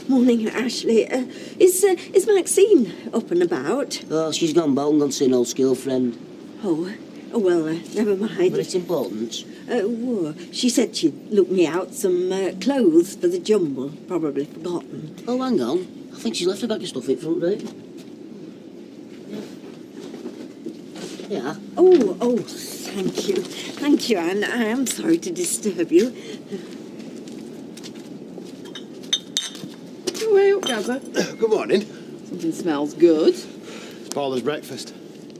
Morning, Ashley. Is Maxine up and about? Oh, she's gone Bolton, gone to see an old school friend. Oh, well, never mind. But it's important. She said she'd look me out some clothes for the jumble. Probably forgotten. Oh, hang on. I think she's left a bag of stuff in front room. Yeah. Oh, thank you. Thank you, Anne. I am sorry to disturb you. Way up, Gazza. Good morning. Something smells good. It's Paula's breakfast.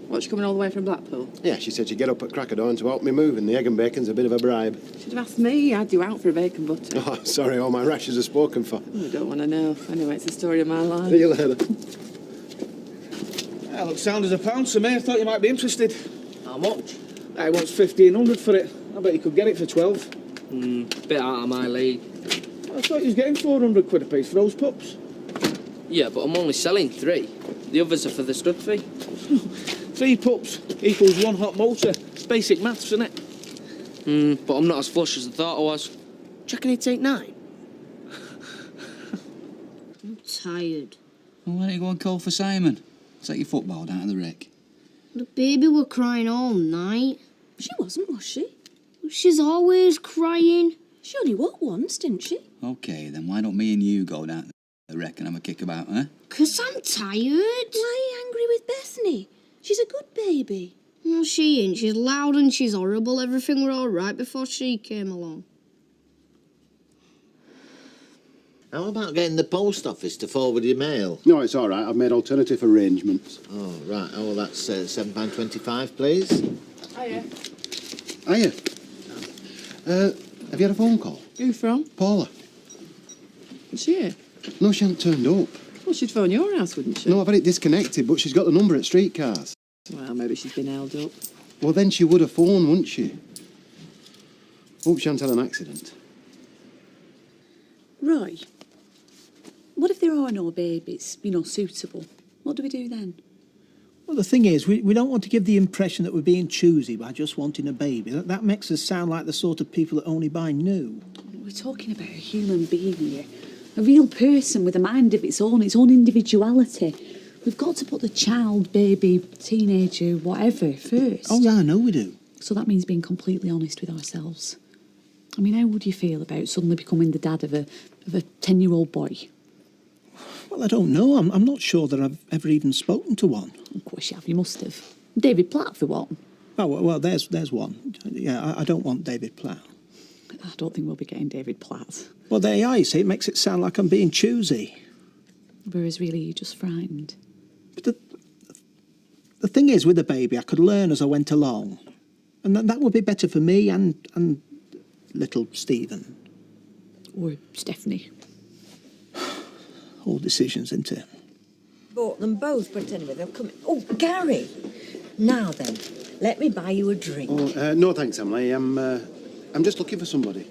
What's she coming all the way from Blackpool? Yeah, she said she'd get up at crack of dawn to help me move, and the egg and bacon's a bit of a bribe. Should have asked me. I'd do out for a bacon butter. Oh, sorry, all my rashes are spoken for. Oh, I don't want to know. Anyway, it's the story of my life. See you later. That looks sound as a pound to me. I thought you might be interested. How much? I wants 1,500 for it. I bet you could get it for 12. Bit out of my league. I thought you was getting 400 quid a piece for those pups. Yeah, but I'm only selling 3. The others are for the stud fee. 3 pups equals 1 hot motor. It's basic maths, isn't it? But I'm not as flush as I thought I was. Do you reckon he'd take 9? I'm tired. Well, why don't you go and call for Simon? Take your football down to the wreck. The baby were crying all night. She wasn't, was she? She's always crying. She only woke once, didn't she? OK, then why don't me and you go down to the wreck and have a kick about, eh? 'Cause I'm tired. Why are you angry with Bethany? She's a good baby. No, she ain't. She's loud and she's horrible. Everything were all right before she came along. How about getting the post office to forward your mail? No, it's all right. I've made alternative arrangements. Oh, right. Oh, well, that's £7.25, please. Hiya. Hiya. Have you had a phone call? Who from? Paula. Is she here? No, she hasn't turned up. Well, she'd phone your house, wouldn't she? No, I've had it disconnected, but she's got the number at streetcars. Well, maybe she's been held up. Well, then she would have phoned, wouldn't she? Hope she hadn't had an accident. Roy, what if there are no babies, suitable? What do we do then? Well, the thing is, we don't want to give the impression that we're being choosy by just wanting a baby. That makes us sound like the sort of people that only buy new. We're talking about a human being here. A real person with a mind of its own individuality. We've got to put the child, baby, teenager, whatever, first. Oh, yeah, I know we do. So that means being completely honest with ourselves. I mean, how would you feel about suddenly becoming the dad of a 10-year-old boy? Well, I don't know. I'm not sure that I've ever even spoken to one. Of course you have. You must have. David Platt, for one. Oh, well, there's one. Yeah, I don't want David Platt. I don't think we'll be getting David Platt. Well, there you are, you see. It makes it sound like I'm being choosy. Whereas really you're just frightened. But the thing is, with the baby, I could learn as I went along. And that would be better for me and little Stephen. Or Stephanie. All decisions, isn't it? Bought them both, pretend they'll come. Oh, Gary! Now then, let me buy you a drink. Oh, no thanks, Emily. I'm just looking for somebody.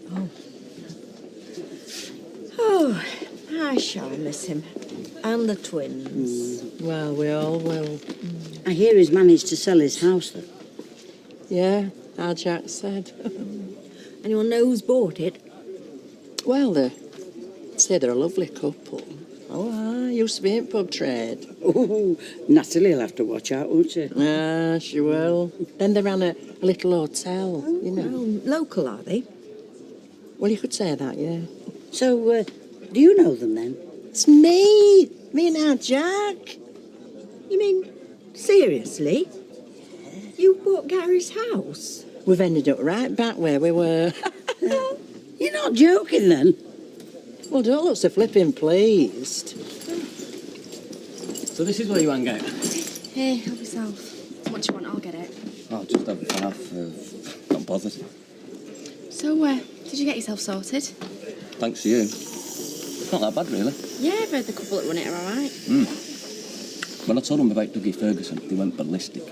Oh, I shall miss him. And the twins. Well, we all will. I hear he's managed to sell his house, though. Yeah, our Jack said. Anyone know who's bought it? Well, they say they're a lovely couple. Oh, I used to be in pub trade. Oh, Natalie'll have to watch out, won't she? Ah, she will. Then they ran a little hotel, you know. Oh, local, are they? Well, you could say that, yeah. So, do you know them, then? It's me and our Jack. You mean, seriously? You bought Gary's house? We've ended up right back where we were. You're not joking, then? Well, don't look so flipping pleased. So this is where you hang out? Hey, help yourself. What do you want? I'll get it. I'll just have a half. Not bothered. So, did you get yourself sorted? Thanks to you. It's not that bad, really. Yeah, I've heard the couple that run it are all right. When I told them about Dougie Ferguson, they went ballistic.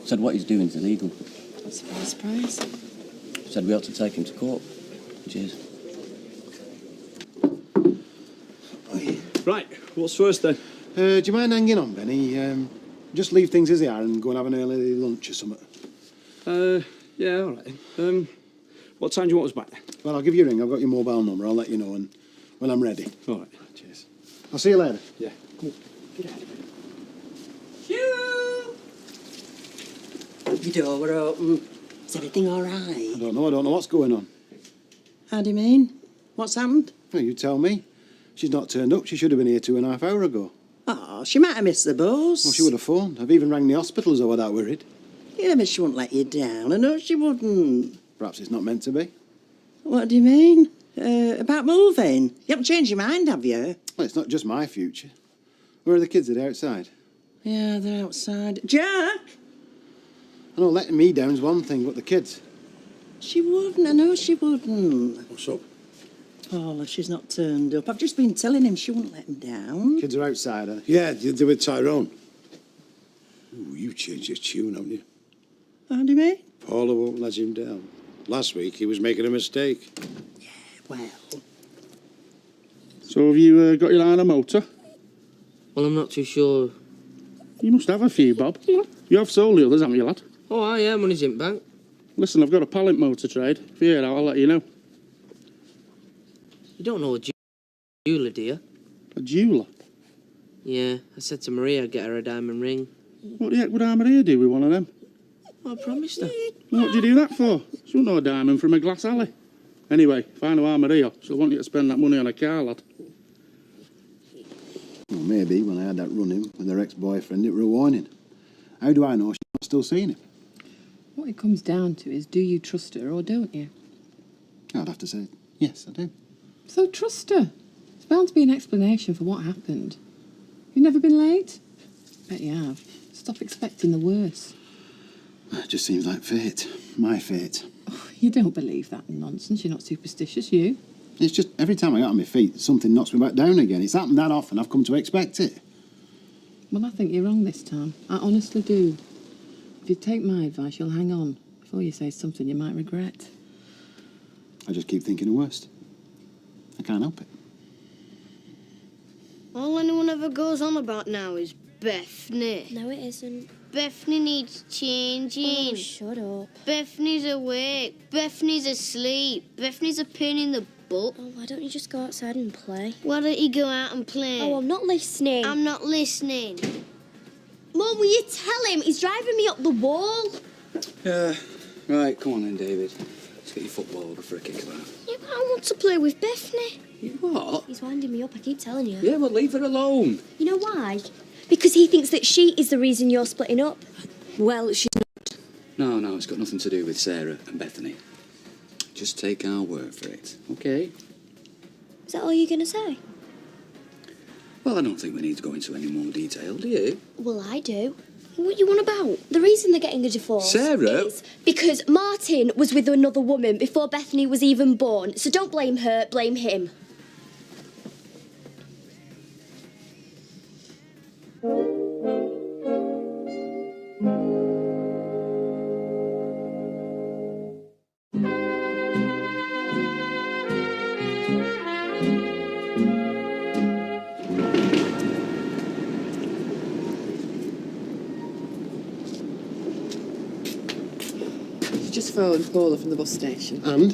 Said what he's doing is illegal. Surprise. Said we ought to take him to court. Cheers. Right, what's first then? Do you mind hanging on, Benny? Just leave things as they are and go and have an early lunch or something. Yeah, all right. What time do you want us back? Well, I'll give you a ring. I've got your mobile number. I'll let you know. And when I'm ready. All right, cheers. I'll see you later. Yeah. Your door were open. Is everything all right? I don't know what's going on. How do you mean? What's happened? Well, you tell me. She's not turned up. She should have been here 2.5 hours ago. Oh, she might have missed the bus. Well, she would have phoned. I've even rang the hospital as I were that worried. Yeah, but she wouldn't let you down. I know she wouldn't. Perhaps it's not meant to be. What do you mean? About moving? You haven't changed your mind, have you? Well, it's not just my future. Where are the kids? Are they outside? Yeah, they're outside. Jack! I know letting me down's one thing, but the kids... She wouldn't. I know she wouldn't. What's up? Paula, she's not turned up. I've just been telling him she wouldn't let him down. Kids are outside, are they? Yeah, they're with Tyrone. Ooh, you changed your tune, haven't you? How do you mean? Paula won't let him down. Last week he was making a mistake. Yeah, well... So have you got your eye on a motor? Well, I'm not too sure. You must have a few, Bob. You have sold the others, haven't you, lad? Oh, yeah, money's in bank. Listen, I've got a pallet motor trade. If you hear that, I'll let you know. You don't know a jeweller, do you? A jeweller? Yeah, I said to Maria I'd get her a diamond ring. What the heck would Maria do with one of them? Well, I promised her. What do you do that for? She won't know a diamond from a glass alley. Anyway, if I know Maria, she'll want you to spend that money on a car, lad. Well, maybe when I had that run-in with her ex-boyfriend, it were a warning. How do I know she's not still seeing him? What it comes down to is, do you trust her or don't you? I'd have to say, yes, I do. So trust her. There's bound to be an explanation for what happened. You've never been late? Bet you have. Stop expecting the worst. It just seems like fate. My fate. Oh, you don't believe that nonsense. You're not superstitious, you. It's just every time I get on my feet, something knocks me back down again. It's happened that often, I've come to expect it. Well, I think you're wrong this time. I honestly do. If you take my advice, you'll hang on before you say something you might regret. I just keep thinking the worst. I can't help it. All anyone ever goes on about now is Bethany. No, it isn't. Bethany needs changing. Oh, shut up. Bethany's awake. Bethany's asleep. Bethany's a pain in the butt. Oh, why don't you just go outside and play? Why don't you go out and play? Oh, I'm not listening. I'm not listening. Mum, will you tell him? He's driving me up the wall. Right, come on then, David. Let's get your football over for a kick of that. Yeah, but I want to play with Bethany. What? He's winding me up, I keep telling you. Yeah, well, leave her alone. You know why? Because he thinks that she is the reason you're splitting up. Well, she's not. No, it's got nothing to do with Sarah and Bethany. Just take our word for it, okay? Is that all you're going to say? Well, I don't think we need to go into any more detail, do you? Well, I do. What you on about? The reason they're getting a divorce Sarah? is because Martin was with another woman before Bethany was even born. So don't blame her, blame him. Just phoned Paula from the bus station. And?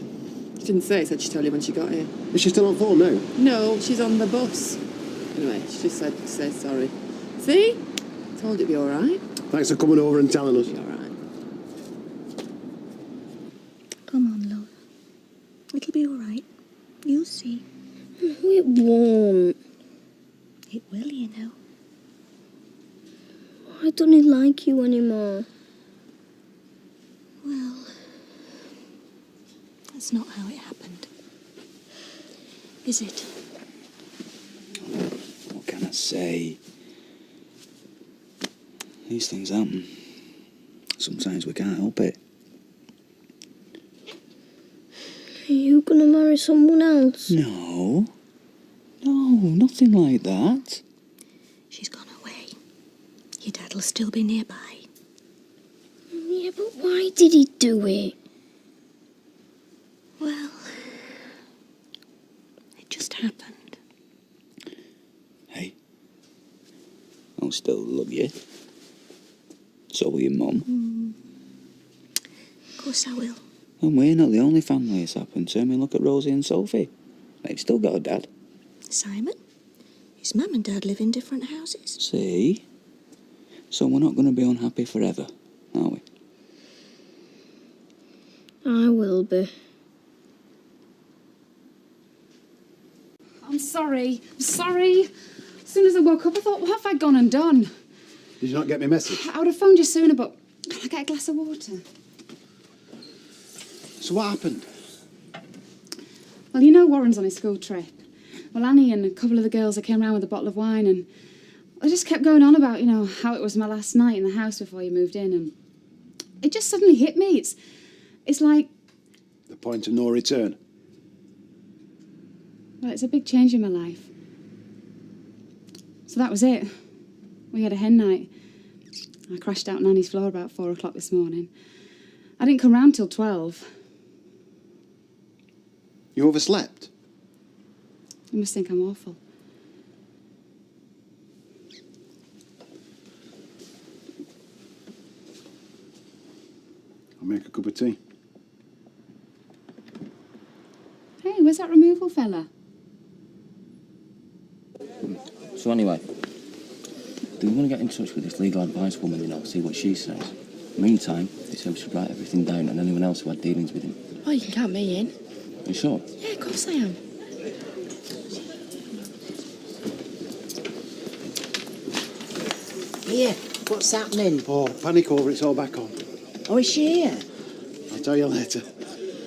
She didn't say, said she'd tell you when she got here. Is she still on phone now? No, she's on the bus. Anyway, she just said to say sorry. See? Told you it'd be all right. Thanks for coming over and telling us. It'll be all right. Come on, love. It'll be all right. You'll see. It won't. It will, you know. I don't like you anymore. Well, that's not how it happened. Is it? What can I say? These things happen. Sometimes we can't help it. Are you gonna marry someone else? No, nothing like that. She's gone away. Your dad'll still be nearby. Yeah, but why did he do it? Well, it just happened. Hey, I'll still love you. So will your mum. Of course I will. And we're not the only family it's happened to. I mean, look at Rosie and Sophie. They've still got a dad. Simon, his mum and dad live in different houses. See? So we're not going to be unhappy forever, are we? I will be. I'm sorry. As soon as I woke up, I thought, what have I gone and done? Did you not get my message? I would have phoned you sooner, but can I get a glass of water? So what happened? Well, you know Warren's on his school trip. Well, Annie and a couple of the girls, came round with a bottle of wine, and I just kept going on about, how it was my last night in the house before you moved in, and it just suddenly hit me. It's like... The point of no return. Well, it's a big change in my life. So that was it. We had a hen night. I crashed out on Annie's floor about 4 o'clock this morning. I didn't come round till 12. You overslept? You must think I'm awful. I'll make a cup of tea. Hey, where's that removal fella? So anyway, do you want to get in touch with this legal advice woman, see what she says? Meantime, they said we should write everything down and anyone else who had dealings with him. Oh, you can count me in. Are you sure? Yeah, of course I am. Here, what's happening? Oh, panic over, it's all back on. Oh, is she here? I'll tell you later.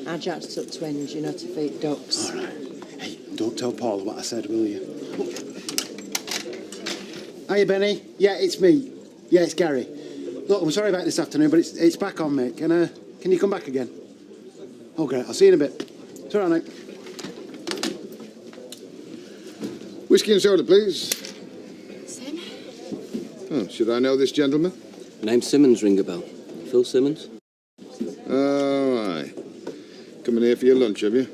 Our Jack's took twins, to feed ducks. All right. Hey, don't tell Paula what I said, will you? Hiya, Benny. Yeah, it's me. Yeah, it's Gary. Look, I'm sorry about this afternoon, but it's back on, mate. Can you come back again? Oh, great. I'll see you in a bit. It's all right, mate. Whiskey and soda, please. Sim? Oh, should I know this gentleman? Name Simmons, ring a bell. Phil Simmons? Oh, aye. Coming here for your lunch, have you?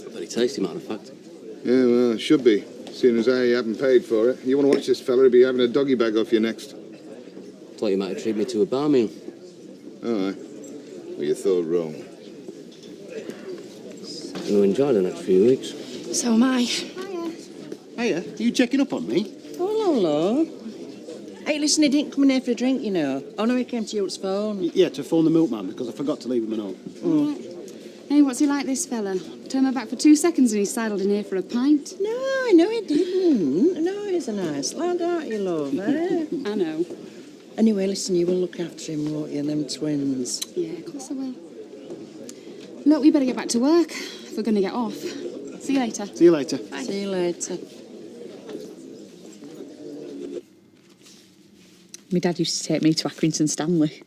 Very tasty, matter of fact. Yeah, well, it should be. Seeing as I haven't paid for it. You want to watch this fella, he'll be having a doggy bag off you next. Thought you might have treated me to a bar meal. Oh, aye. Well, you thought wrong. Going to enjoy the next few weeks. So am I. Hiya. Are you checking up on me? Oh, hello. Hey, listen, he didn't come in here for a drink, Oh, no, he came to your phone. Yeah, to phone the milkman because I forgot to leave him a note. Hey, what's he like, this fella? Turned my back for 2 seconds and he sidled in here for a pint. No, he didn't. No, he's a nice lad, aren't you, love, eh? I know. Anyway, listen, you will look after him, won't you, them twins? Yeah, of course I will. Look, we better get back to work if we're going to get off. See you later. See you later. Bye. See you later. My dad used to take me to Accrington Stanley.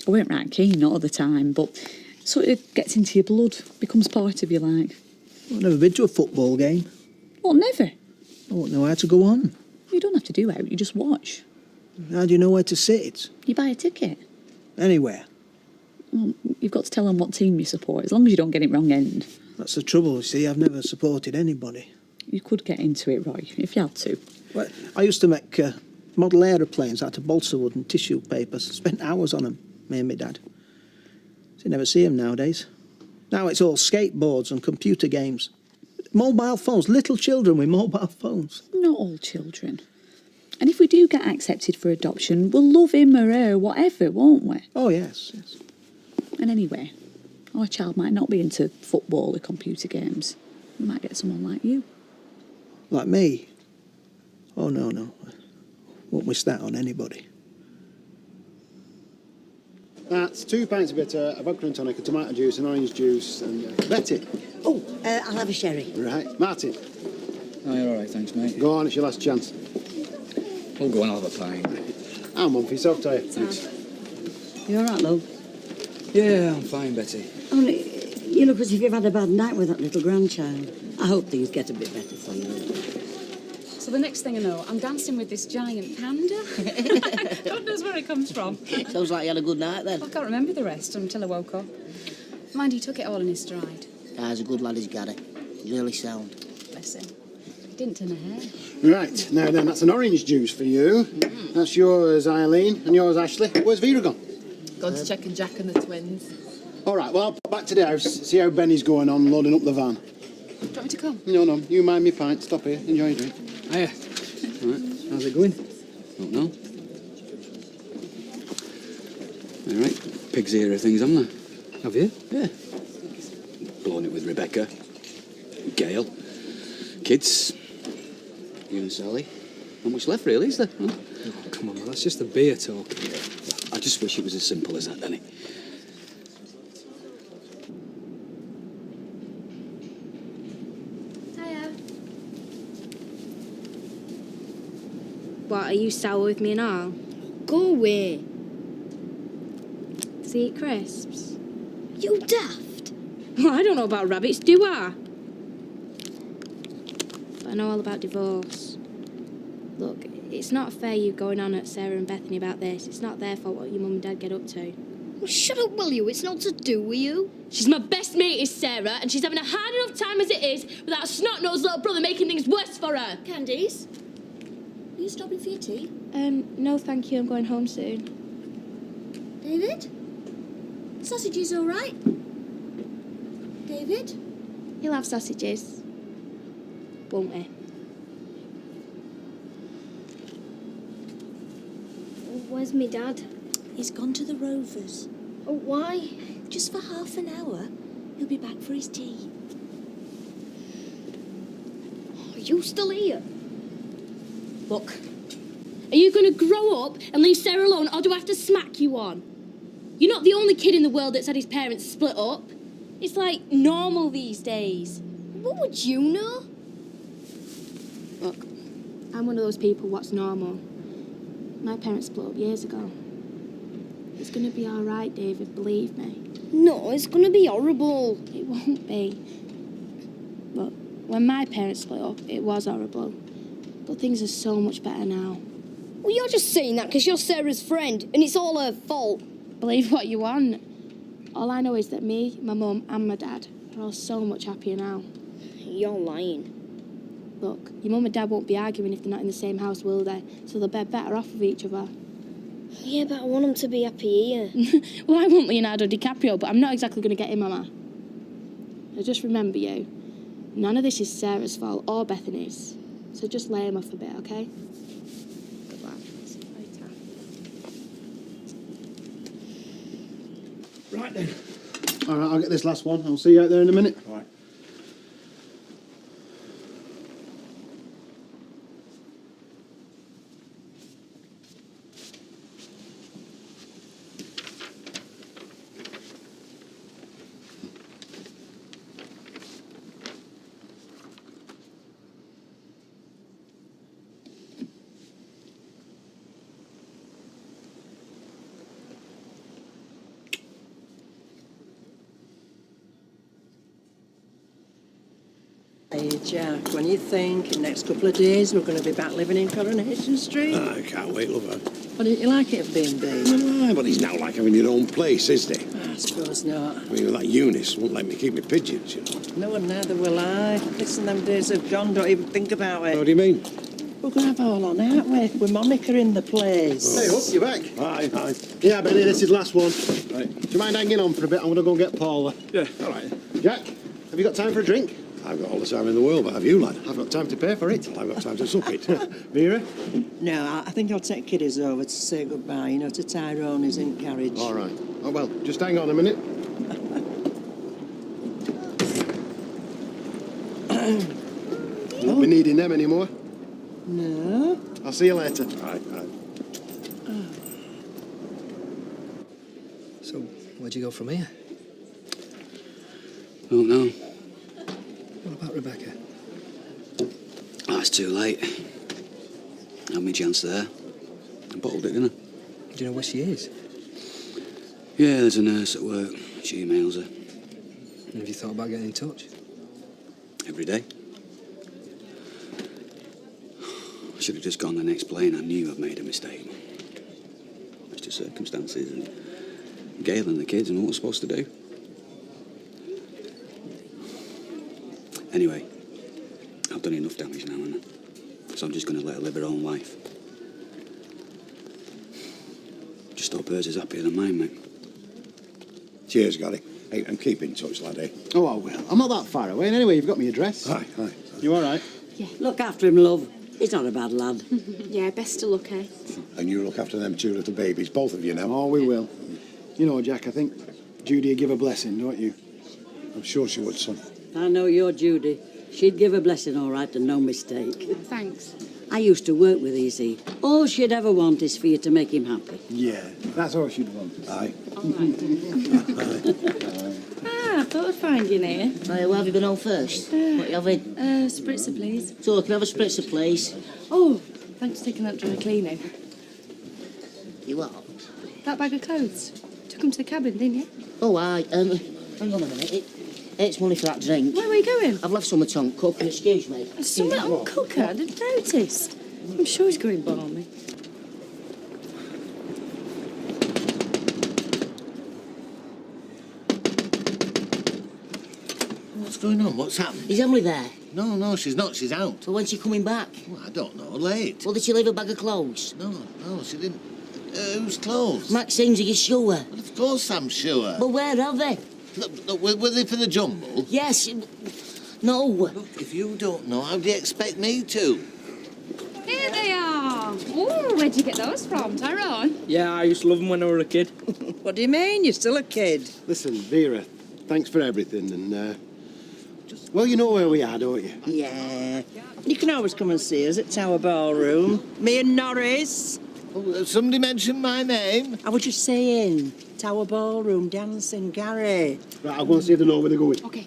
I weren't right keen, not at the time, but sort of gets into your blood, becomes part of you, like. I've never been to a football game. Well, never. I won't know how to go on. You don't have to do it, you just watch. How do you know where to sit? You buy a ticket. Anywhere. Well, you've got to tell them what team you support, as long as you don't get it wrong end. That's the trouble, you see. I've never supported anybody. You could get into it, Roy, if you had to. Well, I used to make model aeroplanes out of balsa wood and tissue paper. Spent hours on them, me and my dad. So you never see them nowadays. Now it's all skateboards and computer games. Mobile phones, little children with mobile phones. Not all children. And if we do get accepted for adoption, we'll love him or her, whatever, won't we? Oh, yes, yes. And anyway, our child might not be into football or computer games. We might get someone like you. Like me? Oh, no. Won't wish that on anybody. That's 2 pints of bitter, a vodka and tonic, a tomato juice, an orange juice, and... Betty. Oh, I'll have a sherry. Right. Martin. Oh, you're all right, thanks, mate. Go on, it's your last chance. We'll go and have a pint. I'm one for yourself, Ty. Thanks. You all right, love? Yeah, I'm fine, Betty. Only, you look as if you've had a bad night with that little grandchild. I hope things get a bit better for you. So the next thing I know, I'm dancing with this giant panda. God knows where it comes from. Sounds like you had a good night then. I can't remember the rest until I woke up. Mind, he took it all in his stride. He's a good lad, he's Gary. He's really sound. Bless him. He didn't turn a hair. Right, now then, that's an orange juice for you. That's yours, Eileen, and yours, Ashley. Where's Vera gone? Gone to check on Jack and the twins. All right, well, I'll pop back to the house, see how Benny's going on, loading up the van. Do you want me to come? No, you mind me pint. Stop here. Enjoy your drink. Hiya. Right. How's it going? Don't know. All right. Pig's ear of things, haven't I? Have you? Yeah. Blown it with Rebecca. Gail. Kids. You and Sally. Not much left, really, is there? Huh? Oh, come on, man. That's just the beer talk. I just wish it was as simple as that, Danny. Hiya. What, are you sour with me and all? Go away. Does he eat crisps? You daft. Well, I don't know about rabbits, do I? But I know all about divorce. Look, it's not fair you going on at Sarah and Bethany about this. It's not their fault what your mum and dad get up to. Well, shut up, will you? It's not to do with you. She's my best mate, is Sarah, and she's having a hard enough time as it is without a snot-nosed little brother making things worse for her. Candice, are you stopping for your tea? No thank you, I'm going home soon. David? Sausages all right? David? He'll have sausages, won't he? Where's me dad? He's gone to the Rovers. Oh, why? Just for half an hour. He'll be back for his tea. Are you still here? Look, are you going to grow up and leave Sarah alone, or do I have to smack you on? You're not the only kid in the world that's had his parents split up. It's like normal these days. What would you know? Look, I'm one of those people what's normal. My parents split up years ago. It's going to be all right, David, believe me. No, it's going to be horrible. It won't be. But when my parents split up, it was horrible. But things are so much better now. Well, you're just saying that because you're Sarah's friend and it's all her fault. Believe what you want. All I know is that me, my mum and my dad are all so much happier now. You're lying. Look, your mum and dad won't be arguing if they're not in the same house, will they? So they'll be better off with each other. Yeah, but I want them to be happy here. Well, I want Leonardo DiCaprio, but I'm not exactly going to get him, am I? Now just remember you, none of this is Sarah's fault or Bethany's. So just lay him off a bit, okay? Good lad. See you later. Right then. All right, I'll get this last one. I'll see you out there in a minute. All right. Hey, Jack, when you think in the next couple of days we're going to be back living in Coronation Street? I can't wait, lover. Well, didn't you like it being big? Aye, but he's now like having your own place, isn't he? I suppose not. I mean, that Eunice won't let me keep my pigeons, you know. No, and neither will I. Listen, them days have gone, don't even think about it. What do you mean? We're going to have all on, aren't we? With Monica in the place. Hey, up, you're back. Aye. Yeah, Benny, this is the last one. Right. Do you mind hanging on for a bit? I'm going to go and get Paula. Yeah, all right. Jack, have you got time for a drink? I've got all the time in the world, but have you, lad? I've got time to pay for it. Well, I've got time to suck it. Vera? No, I think I'll take kiddies over to say goodbye, you know, to Tyrone who's in carriage. All right. Oh, well, just hang on a minute. You won't be needing them anymore. No. I'll see you later. Aye. So, where'd you go from here? Don't know. What about Rebecca? Oh, it's too late. I had my chance there. I bottled it, didn't I? Do you know where she is? Yeah, there's a nurse at work. She emails her. And have you thought about getting in touch? Every day. I should have just gone and explained I knew I'd made a mistake. It's just circumstances and Gail and the kids and what we're supposed to do. Anyway, I've done enough damage now, haven't I? So I'm just going to let her live her own life. Just hope hers is happier than mine, mate. Cheers, Gary. Hey, and keep in touch, laddie. Oh, I will. I'm not that far away. And anyway, you've got my address. Aye, aye. You all right? Yeah. Look after him, love. He's not a bad lad. Yeah, best to look, eh? And you look after them two little babies, both of you now. Oh, we will. You know, Jack, I think Judy would give a blessing, don't you? I'm sure she would, son. I know you're Judy. She'd give a blessing all right and no mistake. Thanks. I used to work with Easy. All she'd ever want is for you to make him happy. Yeah, that's all she'd want. Aye. I thought I'd find you here. Where have you been on first? What are you having? Spritzer, please. So, can I have a spritzer, please? Oh, thanks for taking that dry cleaning. You what? That bag of clothes. Took them to the cabin, didn't you? Oh, aye. Hang on a minute. It's money for that drink. Where are we going? I've left some on cook, excuse me. Something on cooker? I didn't notice. I'm sure he's going balmy. What's going on? What's happened? Is Emily there? No, she's not. She's out. So when's she coming back? Well, I don't know. Late. Well, did she leave a bag of clothes? No, she didn't. Whose clothes? Maxine's, are you sure? Well, of course I'm sure. But where are they? Look, were they for the jumble? Yes. No. Look, if you don't know, how do you expect me to? Here they are. Oh, where'd you get those from, Tyrone? Yeah, I used to love them when I were a kid. What do you mean? You're still a kid. Listen, Vera, thanks for everything, and, well, you know where we are, don't you? Yeah. You can always come and see us at Tower Ballroom. Me and Norris. Oh, somebody mentioned my name. I was just saying, Tower Ballroom, dancing, Gary. Right, I'll go and see if they know where they're going. Okay.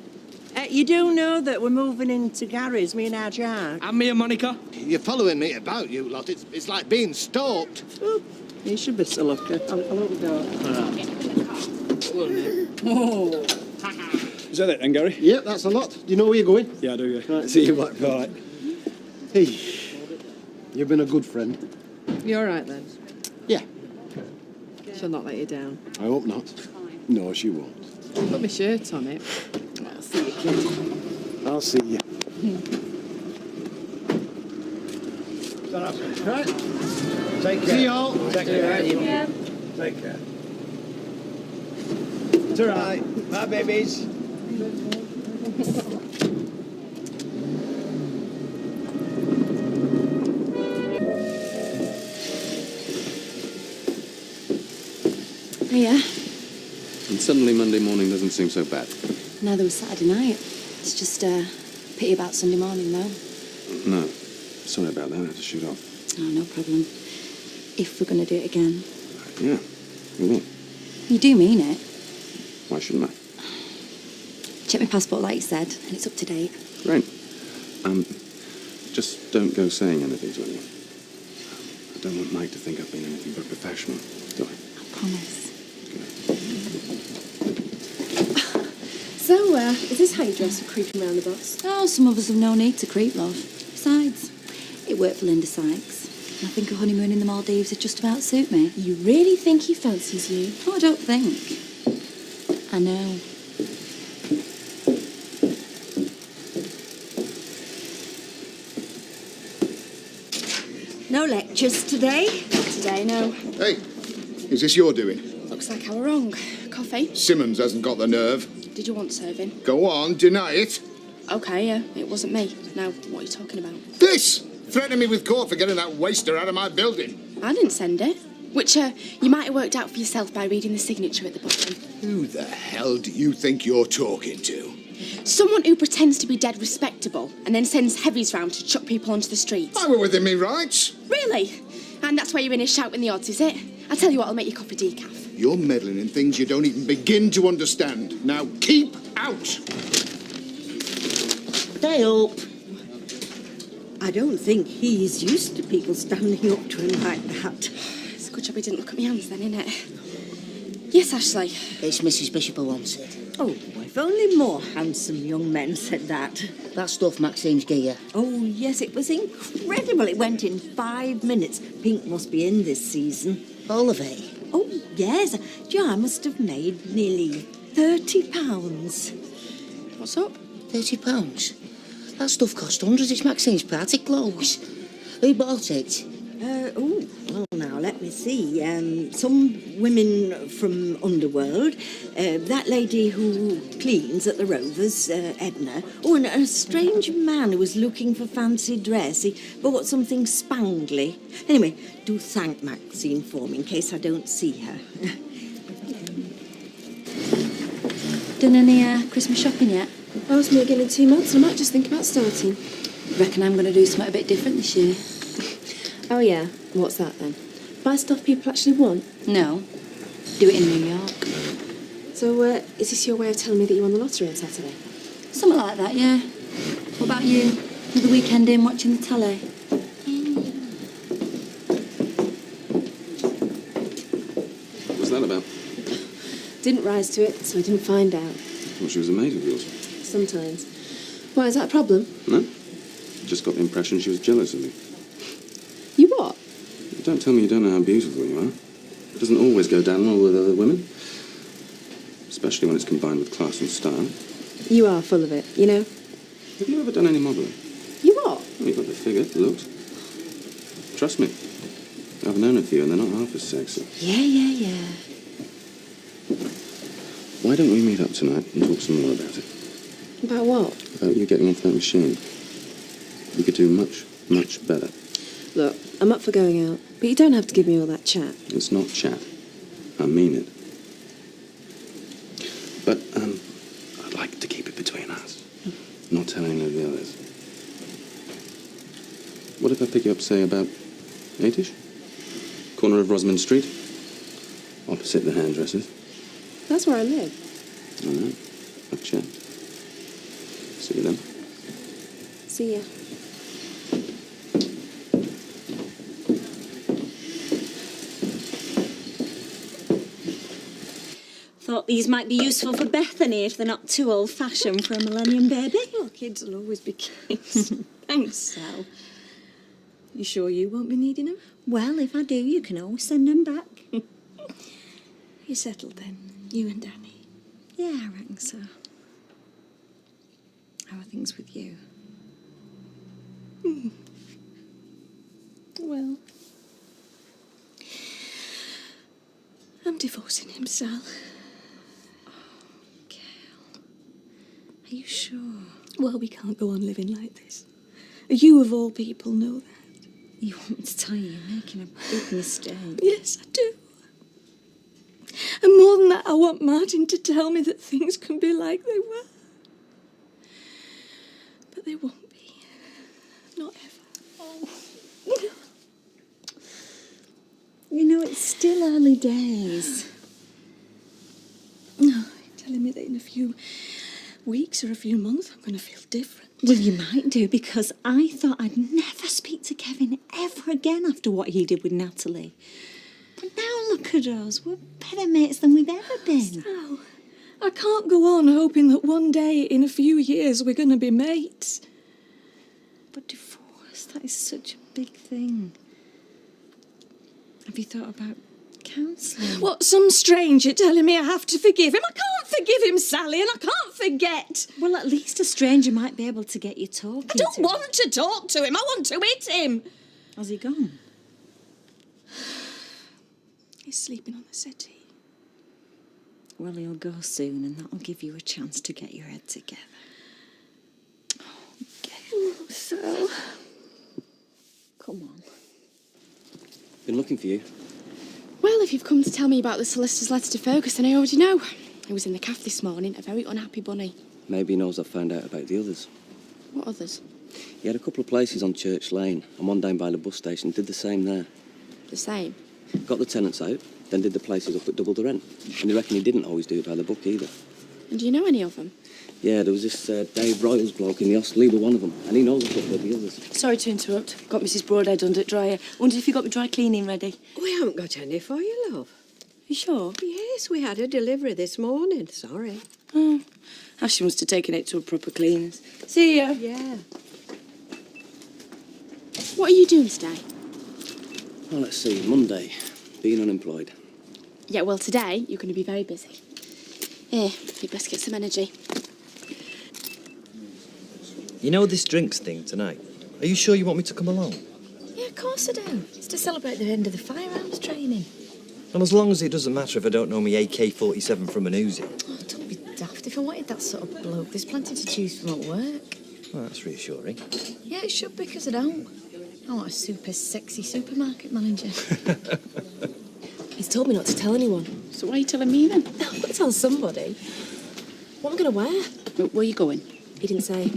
You do know that we're moving into Gary's, me and our Jack. And me and Monica. You're following me about, you lot. It's like being stalked. Oh, you should be so lucky. I'll open the door. Oh. Is that it then, Gary? Yep, that's a lot. Do you know where you're going? Yeah, I do, yeah. Right, see you back. All right. Hey, you've been a good friend. You all right then? Yeah. She'll not let you down. I hope not. No, she won't. Put my shirt on it. I'll see you, kid. I'll see you. Right. Take care. See you all. Take care. Take care. It's all right. Bye, babies. Yeah. And suddenly Monday morning doesn't seem so bad. Neither was Saturday night. It's just pity about Sunday morning, though. No. Sorry about that. I had to shoot off. Oh, no problem. If we're going to do it again. Yeah, we will. You do mean it. Why shouldn't I? Check my passport, like you said, and it's up to date. Great. Just don't go saying anything to anyone. I don't want Mike to think I've been anything but professional, do I? I promise. So, is this how you dress for creeping around the bus? Oh, some of us have no need to creep, love. Besides, it worked for Linda Sykes. And I think a honeymoon in the Maldives would just about suit me. You really think he fancies you? Oh, I don't think. I know. No lectures today? Today, no. Hey, is this your doing? Looks like I were wrong. Coffee? Simmons hasn't got the nerve. Did you want serving? Go on, deny it. Okay, yeah, it wasn't me. Now, what are you talking about? This! Threatening me with court for getting that waster out of my building. I didn't send it. Which, you might have worked out for yourself by reading the signature at the bottom. Who the hell do you think you're talking to? Someone who pretends to be dead respectable and then sends heavies round to chuck people onto the streets. I were within me rights. Really? And that's why you're in here shouting the odds, is it? I tell you what, I'll make your coffee decaf. You're meddling in things you don't even begin to understand. Now keep out! Stay up. I don't think he's used to people standing up to him like that. It's a good job he didn't look at my hands then, isn't it? Yes, Ashley. It's Mrs. Bishop who wants it. Oh, if only more handsome young men said that. That stuff Maxine's gear. Oh, yes, it was incredible. It went in 5 minutes. Pink must be in this season. All of it? Oh, yes. Jar must have made nearly £30. What's up? £30? That stuff cost hundreds. It's Maxine's party clothes. Who bought it? Well, now, let me see. Some women from Underworld. That lady who cleans at the Rovers, Edna. Oh, and a strange man who was looking for fancy dress. He bought something spangly. Anyway, do thank Maxine for me in case I don't see her. Done any Christmas shopping yet? I was again in 2 months, and I might just think about starting. Reckon I'm going to do something a bit different this year. Oh, yeah? What's that, then? Buy stuff people actually want? No. Do it in New York. So, is this your way of telling me that you won the lottery on Saturday? Something like that, yeah. What about you? Another weekend in watching the telly? What was that about? Didn't rise to it, so I didn't find out. Well, she was a mate of yours. Sometimes. Why, is that a problem? No? Just got the impression she was jealous of me. You what? Don't tell me you don't know how beautiful you are. It doesn't always go down well with other women. Especially when it's combined with class and style. You are full of it, you know? Have you ever done any modelling? You what? Well, you've got the figure, the looks. Trust me. I've known a few and they're not half as sexy. Yeah. Why don't we meet up tonight and talk some more about it? About what? About you getting off that machine. You could do much, much better. Look, I'm up for going out, but you don't have to give me all that chat. It's not chat. I mean it. But, I'd like to keep it between us. Not tell any of the others. What if I pick you up, say, about 8ish? Corner of Rosamond Street? Opposite the hairdressers. That's where I live. I know. I've checked. See you then. See ya. Thought these might be useful for Bethany if they're not too old-fashioned for a millennium baby. Well, kids will always be kids. Thanks, Sal. You sure you won't be needing them? Well, if I do, you can always send them back. You settled then, you and Danny? Yeah, I reckon so. How are things with you? Well, I'm divorcing him, Sal. Are you sure? Well, we can't go on living like this. You, of all people, know that. You want me to tell you you're making a big mistake? Yes, I do. And more than that, I want Martin to tell me that things can be like they were. But they won't be. Not ever. Oh. You know, it's still early days. No, you're telling me that in a few weeks or a few months I'm going to feel different. Well, you might do, because I thought I'd never speak to Kevin ever again after what he did with Natalie. But now look at us. We're better mates than we've ever been. No, I can't go on hoping that one day in a few years we're going to be mates. But divorce, that is such a big thing. Have you thought about counselling? What, some stranger telling me I have to forgive him? I can't forgive him, Sally, and I can't forget. Well, at least a stranger might be able to get you talking. I don't want to talk to him. I want to hit him. Has he gone? He's sleeping on the settee. Well, he'll go soon, and that'll give you a chance to get your head together. Oh, so... Come on. Been looking for you. Well, if you've come to tell me about the solicitor's letter to Fergus, then I already know. I was in the cafe this morning, a very unhappy bunny. Maybe he knows I've found out about the others. What others? He had a couple of places on Church Lane and one down by the bus station. Did the same there. The same? Got the tenants out, then did the places up at double the rent. And he reckoned he didn't always do it by the book either. And do you know any of them? Yeah, there was this Dave Royals bloke in the hostel. He was one of them. And he knows a couple of the others. Sorry to interrupt. Got Mrs. Broadhead under dryer. Wondered if you got my dry cleaning ready. We haven't got any for you, love. You sure? Yes, we had a delivery this morning. Sorry. Oh, Ashley must have taken it to a proper cleaners. See ya. Yeah. What are you doing today? Well, let's see. Monday. Being unemployed. Yeah, well, today you're going to be very busy. Here, you'd best get some energy. You know this drinks thing tonight? Are you sure you want me to come along? Yeah, of Of course I do. It's to celebrate the end of the firearms training. And as long as it doesn't matter if I don't know my AK-47 from an Uzi. Oh, don't be daft. If I wanted that sort of bloke, there's plenty to choose from at work. Well, that's reassuring. Yeah, it should be, because I don't. I want a super sexy supermarket manager. He's told me not to tell anyone. So why are you telling me then? I'm going to tell somebody. What am I going to wear? Where are you going? He didn't say.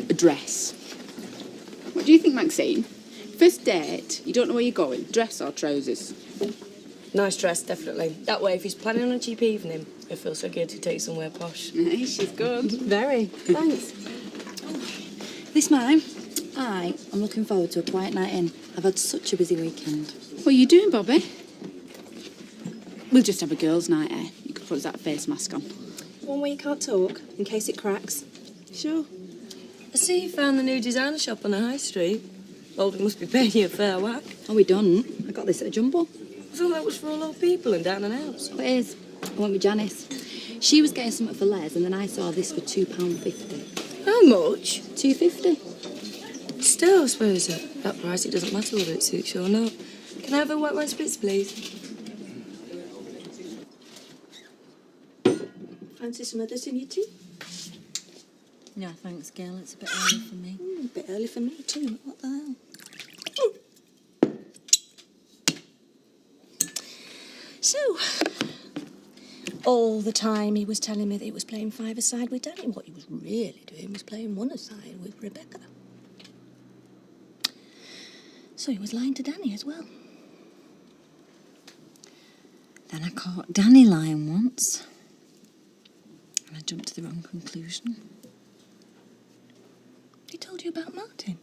A dress. What do you think, Maxine? First date, you don't know where you're going. Dress or trousers? Nice dress, definitely. That way, if he's planning on a cheap evening, it feels so good to take somewhere posh. Hey, she's good. Very. Thanks. This mine? I'm looking forward to a quiet night in. I've had such a busy weekend. What are you doing, Bobby? We'll just have a girls' night, eh? You could put that face mask on. One where you can't talk, in case it cracks. Sure. I see you found the new designer shop on the high street. Oldie must be paying you a fair whack. Oh, we done. I got this at a jumble. I thought that was for all old people and down and outs. Oh, it is. I went with Janice. She was getting something for Les, and then I saw this for £2.50. How much? £2.50. Still, I suppose at that price it doesn't matter whether it suits you or not. Can I have a white wine spritz, please? Fancy some others in your tea? No, thanks, girl. It's a bit early for me. A bit early for me too. What the hell? So, all the time he was telling me that he was playing five-a-side with Danny. What he was really doing was playing one-a-side with Rebecca. So he was lying to Danny as well. Then I caught Danny lying once. And I jumped to the wrong conclusion. He told you about Martin?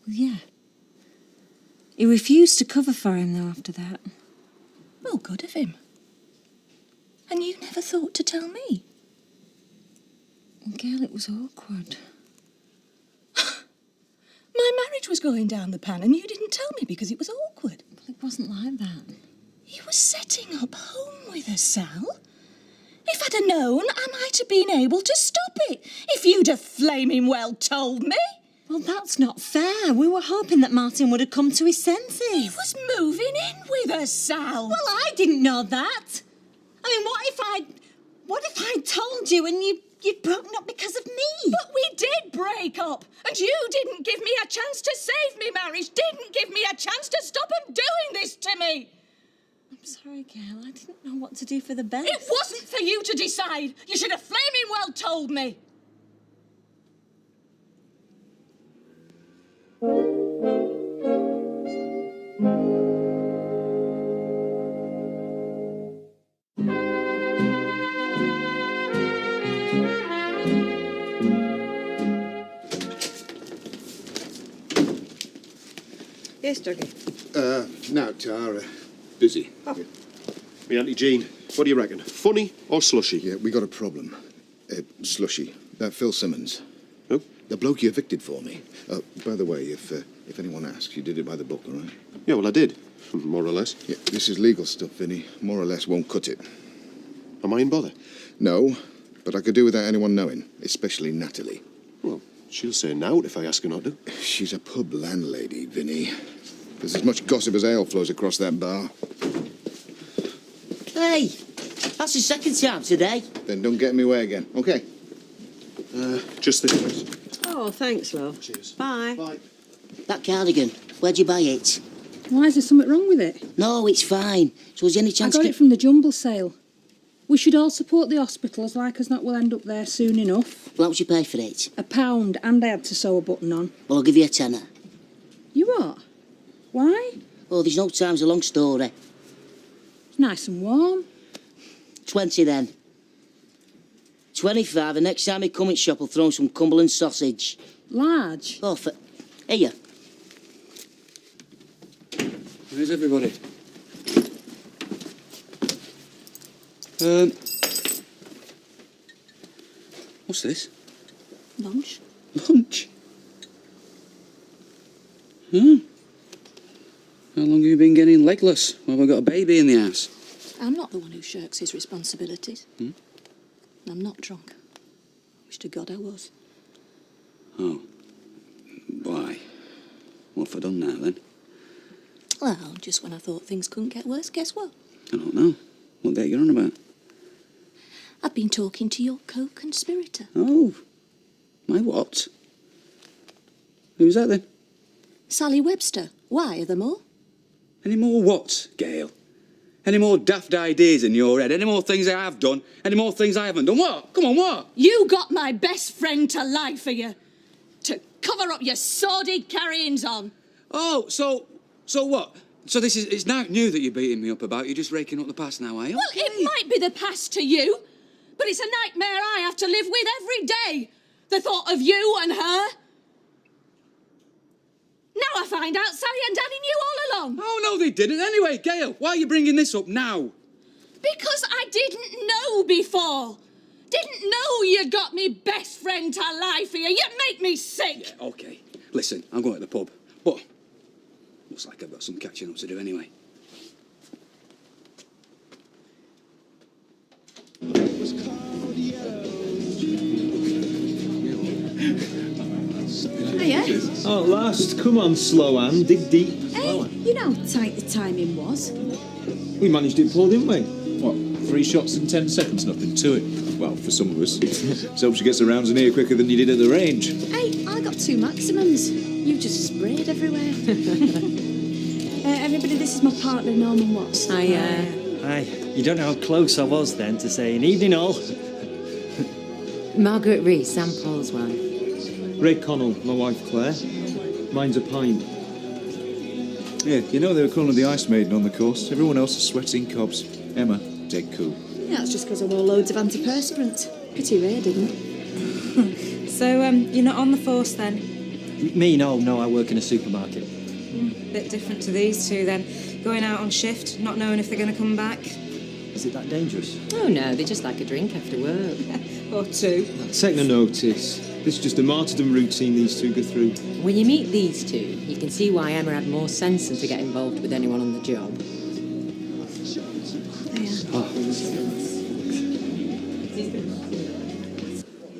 Well, yeah. He refused to cover for him, though, after that. Well, good of him. And you never thought to tell me? Girl, it was awkward. My marriage was going down the pan and you didn't tell me because it was awkward. Well, it wasn't like that. You were setting up home with us, Sal. If I'd have known, I might have been able to stop it. If you'd have flaming well told me. Well, that's not fair. We were hoping that Martin would have come to his senses. He was moving in with us, Sal. Well, I didn't know that. I mean, what if I'd told you and you'd broken up because of me? But we did break up, and you didn't give me a chance to save me marriage, didn't give me a chance to stop him doing this to me. I'm sorry, girl. I didn't know what to do for the best. It wasn't for you to decide. You should have flaming well told me. Yes, Dougie. Now, Tara. Busy. Oh. Me Auntie Jean, what do you reckon? Funny or slushy? Yeah, we got a problem. Slushy. Phil Simmons. Who? The bloke you evicted for me. By the way, if anyone asks, you did it by the book, all right? Yeah, well, I did. More or less. Yeah, this is legal stuff, Vinny. More or less won't cut it. Am I in bother? No, but I could do without anyone knowing, especially Natalie. Well, she'll say no if I ask her not to. She's a pub landlady, Vinny. There's as much gossip as ale flows across that bar. Hey, that's the second time today. Then don't get in my way again, okay? Just this place. Oh, thanks, love. Cheers. Bye. Bye. That cardigan, where'd you buy it? Why, is there something wrong with it? No, it's fine. So is there any I chance... got it from the jumble sale. We should all support the hospitals, like as not we'll end up there soon enough. Well, how much you pay for it? £1, and I had to sew a button on. Well, I'll give you a tenner. You what? Why? Oh, there's no time, it's a long story. It's nice and warm. 20 then. 25, and next time you come in shop, I'll throw some Cumberland sausage. Large? Oh, for... Here. Where's everybody? What's this? Lunch. Lunch? Hmm. How long have you been getting legless? Well, I've got a baby in the house. I'm not the one who shirks his responsibilities. Hmm? I'm not drunk. Wish to God I was. Oh. Why? What have I done now, then? Well, just when I thought things couldn't get worse, guess what? I don't know. What date you on about? I've been talking to your co-conspirator. Oh. My what? Who's that, then? Sally Webster. Why, are there more? Any more what, Gail? Any more daft ideas in your head? Any more things I have done? Any more things I haven't done? What? Come on, what? You got my best friend to lie for you. To cover up your sordid carryings on. Oh, so what? So it's not new that you're beating me up about. You're just raking up the past now, are you? Well, it might be the past to you, but it's a nightmare I have to live with every day. The thought of you and her. Now I find out Sally and Daddy knew all along. Oh, no, they didn't. Anyway, Gail, why are you bringing this up now? Because I didn't know before. Didn't know you got me best friend to lie for you. You make me sick. Yeah, OK. Listen, I'm going to the pub. But looks like I've got some catching up to do anyway. Hiya. Oh, at last. Come on, slow Anne. Dig deep. Hey, you know how tight the timing was. We managed it, Paul, didn't we? What, 3 shots in 10 seconds? Nothing to it. Well, for some of us. Let's hope she gets the rounds in here quicker than you did at the range. Hey, I got 2 maximums. You just sprayed everywhere. Everybody, this is my partner, Norman Watts. Aye, you don't know how close I was then to saying evening all. Margaret Rees, Sam Paul's wife. Ray Connell, my wife Claire. Mine's a pint. Yeah, you know they were calling her the Ice Maiden on the course. Everyone else is sweating cobs. Emma, dead cool. Yeah, that's just because I wore loads of antiperspirant. Pretty rare, didn't it? So, you're not on the force then? Me, no, I work in a supermarket. Bit different to these two then. Going out on shift, not knowing if they're going to come back. Is it that dangerous? Oh no, they just like a drink after work. Or 2. Take no notice. This is just a martyrdom routine these two go through. When you meet these two, you can see why Emma had more sense than to get involved with anyone on the job.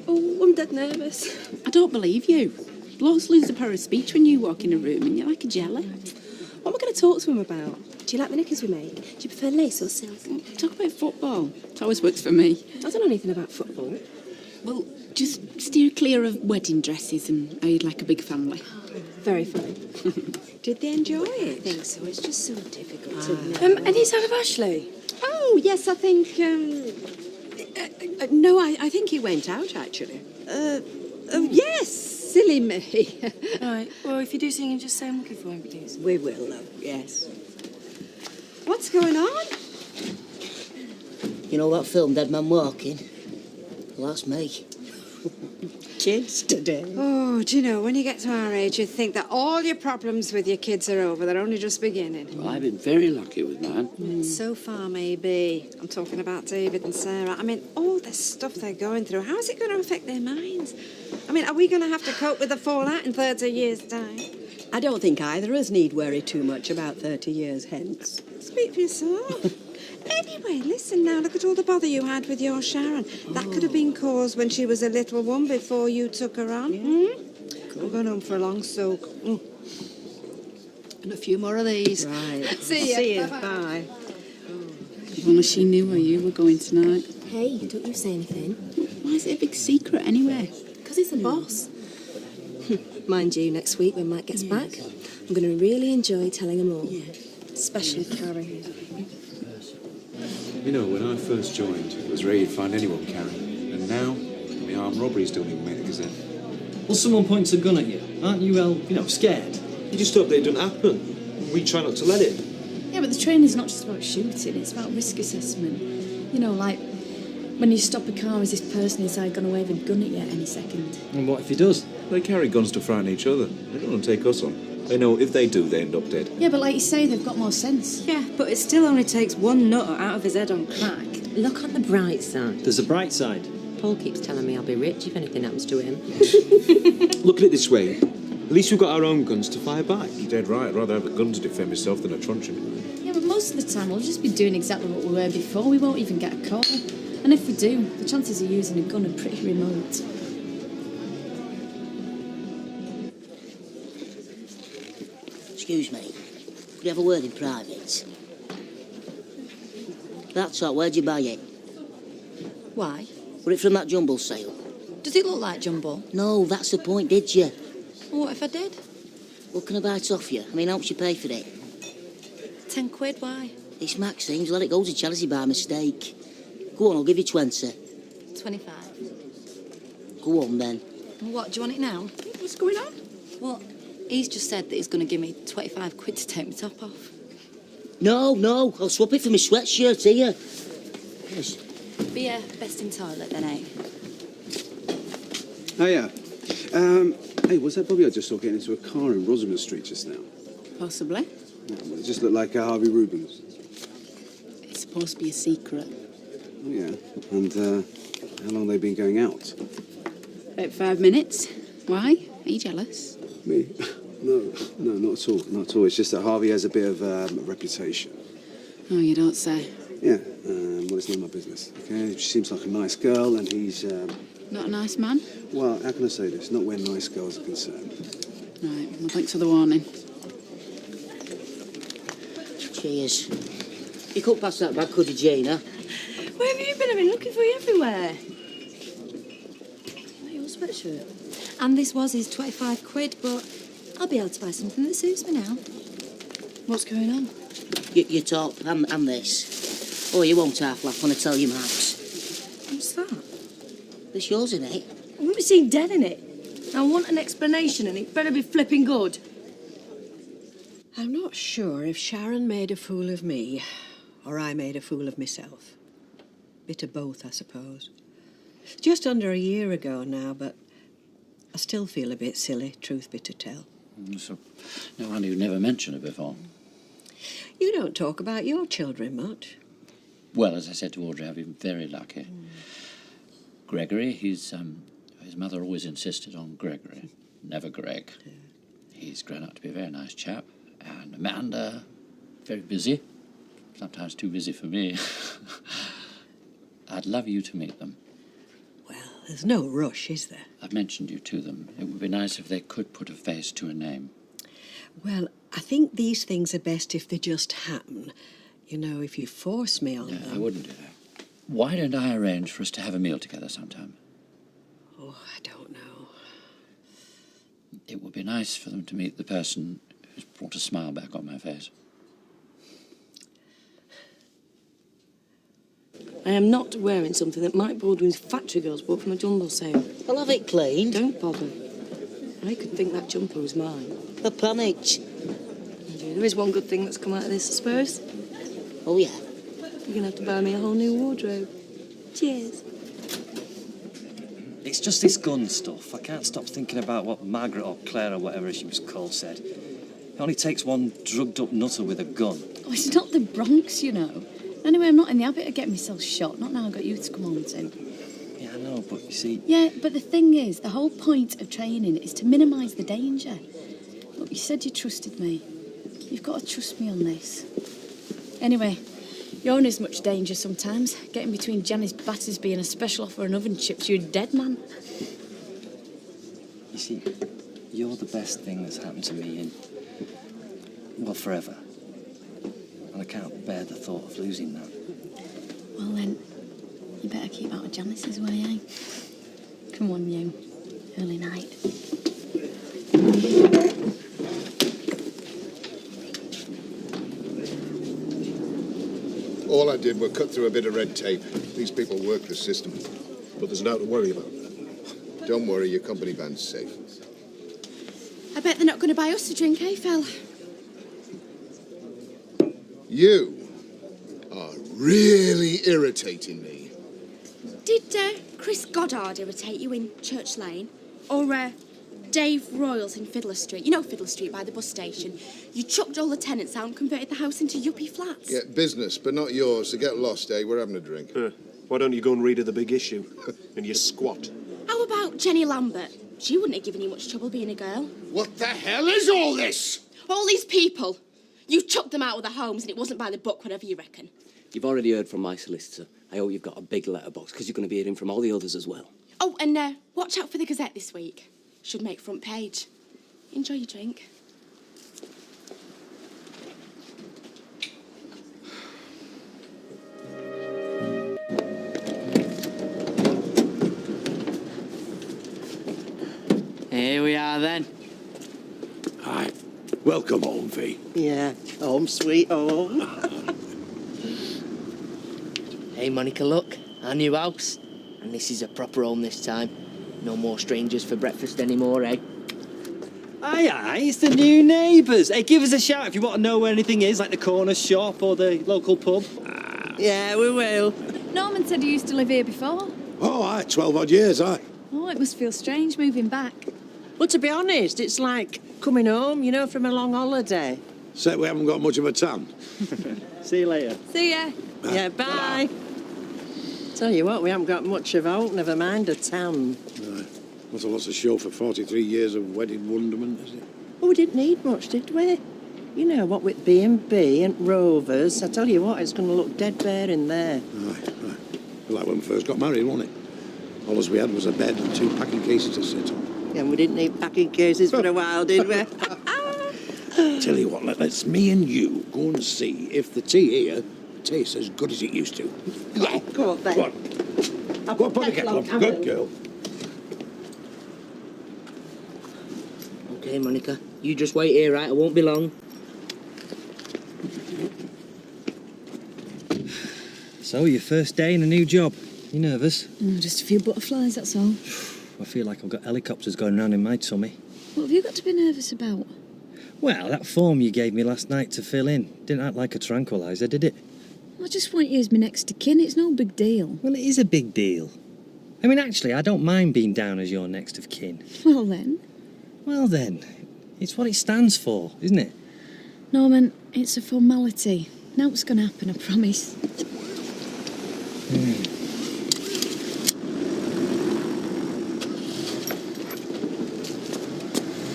Oh, I'm dead nervous. I don't believe you. Blokes lose the power of speech when you walk in a room and you're like a jelly. What am I going to talk to him about? Do you like the knickers we make? Do you prefer lace or silk? Talk about football. It always works for me. I don't know anything about football. Well, just steer clear of wedding dresses and how you'd like a big family. Very funny. Did they enjoy it? I think so. It's just so difficult to Any sign of Ashley? Oh, yes, I think... no, I think he went out, actually. Oh, yes, silly me. Right, well, if you do see him, just say I'm looking for him, please. We will, love, yes. What's going on? You know that film, Dead Man Walking? Well, that's me. Kids today. Oh, do you know, when you get to our age, you think that all your problems with your kids are over. They're only just beginning. Well, I've been very lucky with mine. So far, maybe. I'm talking about David and Sarah. I mean, all the stuff they're going through, how is it going to affect their minds? I mean, are we going to have to cope with the fallout in 30 years' time? I don't think either of us need worry too much about 30 years hence. Speak for yourself. Anyway, listen now, look at all the bother you had with your Sharon. That could have been caused when she was a little one before you took her on. We're going home for a long soak. And a few more of these. Right. See you. Bye-bye. Bye. If only she knew where you were going tonight. Hey, don't you say anything. Why is it a big secret anyway? Because he's the boss. Mind you, next week when Mike gets back, I'm going to really enjoy telling him all. Especially Carrie. You know, when I first joined, it was rare you'd find anyone carrying. And now, the armed robberies don't even make the Gazette. Well, someone points a gun at you. Aren't you, scared? You just hope that it doesn't happen. We try not to let it. Yeah, but the training's not just about shooting, it's about risk assessment. You know, like, when you stop a car, is this person inside going to wave a gun at you at any second? And what if he does? They carry guns to frighten each other. They don't want to take us on. They know if they do, they end up dead. Yeah, but like you say, they've got more sense. Yeah, but it still only takes one nut out of his head on crack. Look on the bright side. There's a bright side. Paul keeps telling me I'll be rich if anything happens to him. Look at it this way. At least we've got our own guns to fire back. You're dead right. I'd rather have a gun to defend myself than a truncheon. Yeah, but most of the time we'll just be doing exactly what we were before. We won't even get a call. And if we do, the chances of using a gun are pretty remote. Excuse me. Could you have a word in private? That's all. Where'd you buy it? Why? Were it from that jumble sale? Does it look like jumbo? No, that's the point, did you? Well, what if I did? What can I buy it off you? I mean, how much you pay for it? 10 quid, why? It's Maxine's. Let it go to charity by mistake. Go on, I'll give you 20. 25. Go on, then. What, do you want it now? What's going on? Well, he's just said that he's going to give me 25 quid to take my top off. No, I'll swap it for my sweatshirt here. Yes. Be best in toilet then, eh? Oh, yeah. Hey, was that Bobby I just saw getting into a car in Rosamond Street just now? Possibly. Yeah, well, it just looked like Harvey Rubens. It's supposed to be a secret. Oh, yeah. And how long have they been going out? About 5 minutes. Why? Are you jealous? Me? No, not at all. Not at all. It's just that Harvey has a bit of a reputation. Oh, you don't say. Yeah, well, it's none of my business, okay? She seems like a nice girl, and he's, Not a nice man? well, how can I say this? Not where nice girls are concerned. Right, well, thanks for the warning. Cheers. You couldn't pass that back, could you, Gina? Where have you been? I've been looking for you everywhere. Is that your sweatshirt? And this was his 25 quid, but I'll be able to buy something that suits me now. What's going on? Your top and this. Oh, you won't half laugh when I tell you, Max. What's that? There's yours in it. I wouldn't be seen dead in it. I want an explanation, and it better be flipping good. I'm not sure if Sharon made a fool of me or I made a fool of myself. Bit of both, I suppose. Just under a year ago now, but I still feel a bit silly, truth be to tell. So, no wonder you never mentioned it before. You don't talk about your children much. Well, as I said to Audrey, I've been very lucky. Gregory, his mother always insisted on Gregory, never Greg. He's grown up to be a very nice chap. And Amanda, very busy, sometimes too busy for me. I'd love you to meet them. There's no rush, is there? I've mentioned you to them. It would be nice if they could put a face to a name. Well, I think these things are best if they just happen. You know, if you force me on them. I wouldn't do that. Why don't I arrange for us to have a meal together sometime? Oh, I don't know. It would be nice for them to meet the person who's brought a smile back on my face. I am not wearing something that Mike Baldwin's factory girls bought from a jumble sale. I'll have it cleaned. Don't bother. I could think that jumper was mine. I panicked. There is one good thing that's come out of this, I suppose. Oh, yeah? You're going to have to buy me a whole new wardrobe. Cheers. It's just this gun stuff. I can't stop thinking about what Margaret or Claire or whatever she was called said. It only takes one drugged-up nutter with a gun. Oh, it's not the Bronx, you know. Anyway, I'm not in the habit of getting myself shot. Not now I've got you to come home to. Yeah, I know, but you see... Yeah, but the thing is, the whole point of training is to minimise the danger. Look, you said you trusted me. You've got to trust me on this. Anyway, you're in as much danger sometimes. Getting between Janice Battersby and a special offer and oven chips, you're a dead man. You see, you're the best thing that's happened to me in... well, forever. And I can't bear the thought of losing that. Well then, you better keep out of Janice's way, eh? Come on, you. Early night. All I did was cut through a bit of red tape. These people work the system. But there's no to worry about. Don't worry, your company van's safe. I bet they're not going to buy us a drink, eh, Phil? You are really irritating me. Did Chris Goddard irritate you in Church Lane? Or Dave Royals in Fiddler Street? You know Fiddler Street by the bus station. You chucked all the tenants out and converted the house into yuppie flats. Yeah, business, but not yours, so get lost, eh? We're having a drink. Why don't you go and read her the big issue? And you squat. How about Jenny Lambert? She wouldn't have given you much trouble being a girl. What the hell is all this? All these people. You chucked them out of their homes and it wasn't by the book, whatever you reckon. You've already heard from my solicitor. I hope you've got a big letterbox, because you're going to be hearing from all the others as well. Oh, and watch out for the Gazette this week. Should make front page. Enjoy your drink. then. Aye. Welcome home, Fee. Yeah, home sweet home. Hey, Monica, look, our new house. And this is a proper home this time. No more strangers for breakfast anymore, eh? Aye, aye, it's the new neighbours. Hey, give us a shout if you want to know where anything is, like the corner shop or the local pub. Yeah, we will. Norman said he used to live here before. Oh, aye, 12 odd years, aye. Oh, it must feel strange moving back. Well, to be honest, it's like coming home, you know, from a long holiday. Except we haven't got much of a tan. See you later. See ya. Yeah, bye. Tell you what, we haven't got much of out, never mind a tan. Aye. Not a lot to show for 43 years of wedded wonderment, is it? Oh, we didn't need much, did we? You know, what with B&B and Rovers, I tell you what, it's going to look dead bare in there. Aye, aye. Like when we first got married, wasn't it? All we had was a bed and 2 packing cases to sit on. Yeah, and we didn't need packing cases for a while, did we? Tell you what, let's me and you go and see if the tea here tastes as good as it used to. Yeah, go on then. Go on. Go on, put the kettle on. Good girl. Okay, Monica, you just wait here, right? I won't be long. So, your first day in a new job. You nervous? Just a few butterflies, that's all. I feel like I've got helicopters going around in my tummy. What have you got to be nervous about? Well, that form you gave me last night to fill in didn't act like a tranquiliser, did it? I just want you as my next of kin. It's no big deal. Well, it is a big deal. I mean, actually, I don't mind being down as your next of kin. Well then. Well then, it's what it stands for, isn't it? Norman, it's a formality. Now it's going to happen, I promise.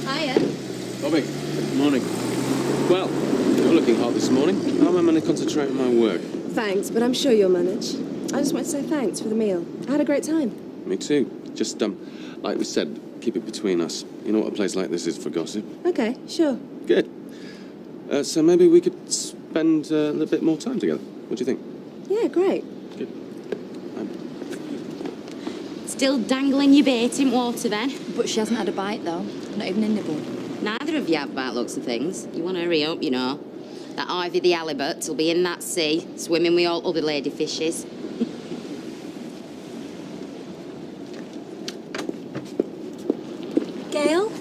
Hiya. Bobby, morning. Well, you're looking hot this morning. How am I going to concentrate on my work? Thanks, but I'm sure you'll manage. I just want to say thanks for the meal. I had a great time. Me too. Just, like we said, keep it between us. You know what a place like this is for gossip. Okay, sure. Good. So maybe we could spend a little bit more time together. What do you think? Yeah, great. Still dangling your bait in water then? But she hasn't had a bite, though. Not even a nibble. Neither of you have by looks of things. You want to hurry up, you know. That Ivy the halibut will be in that sea, swimming with all other lady fishes. Gail?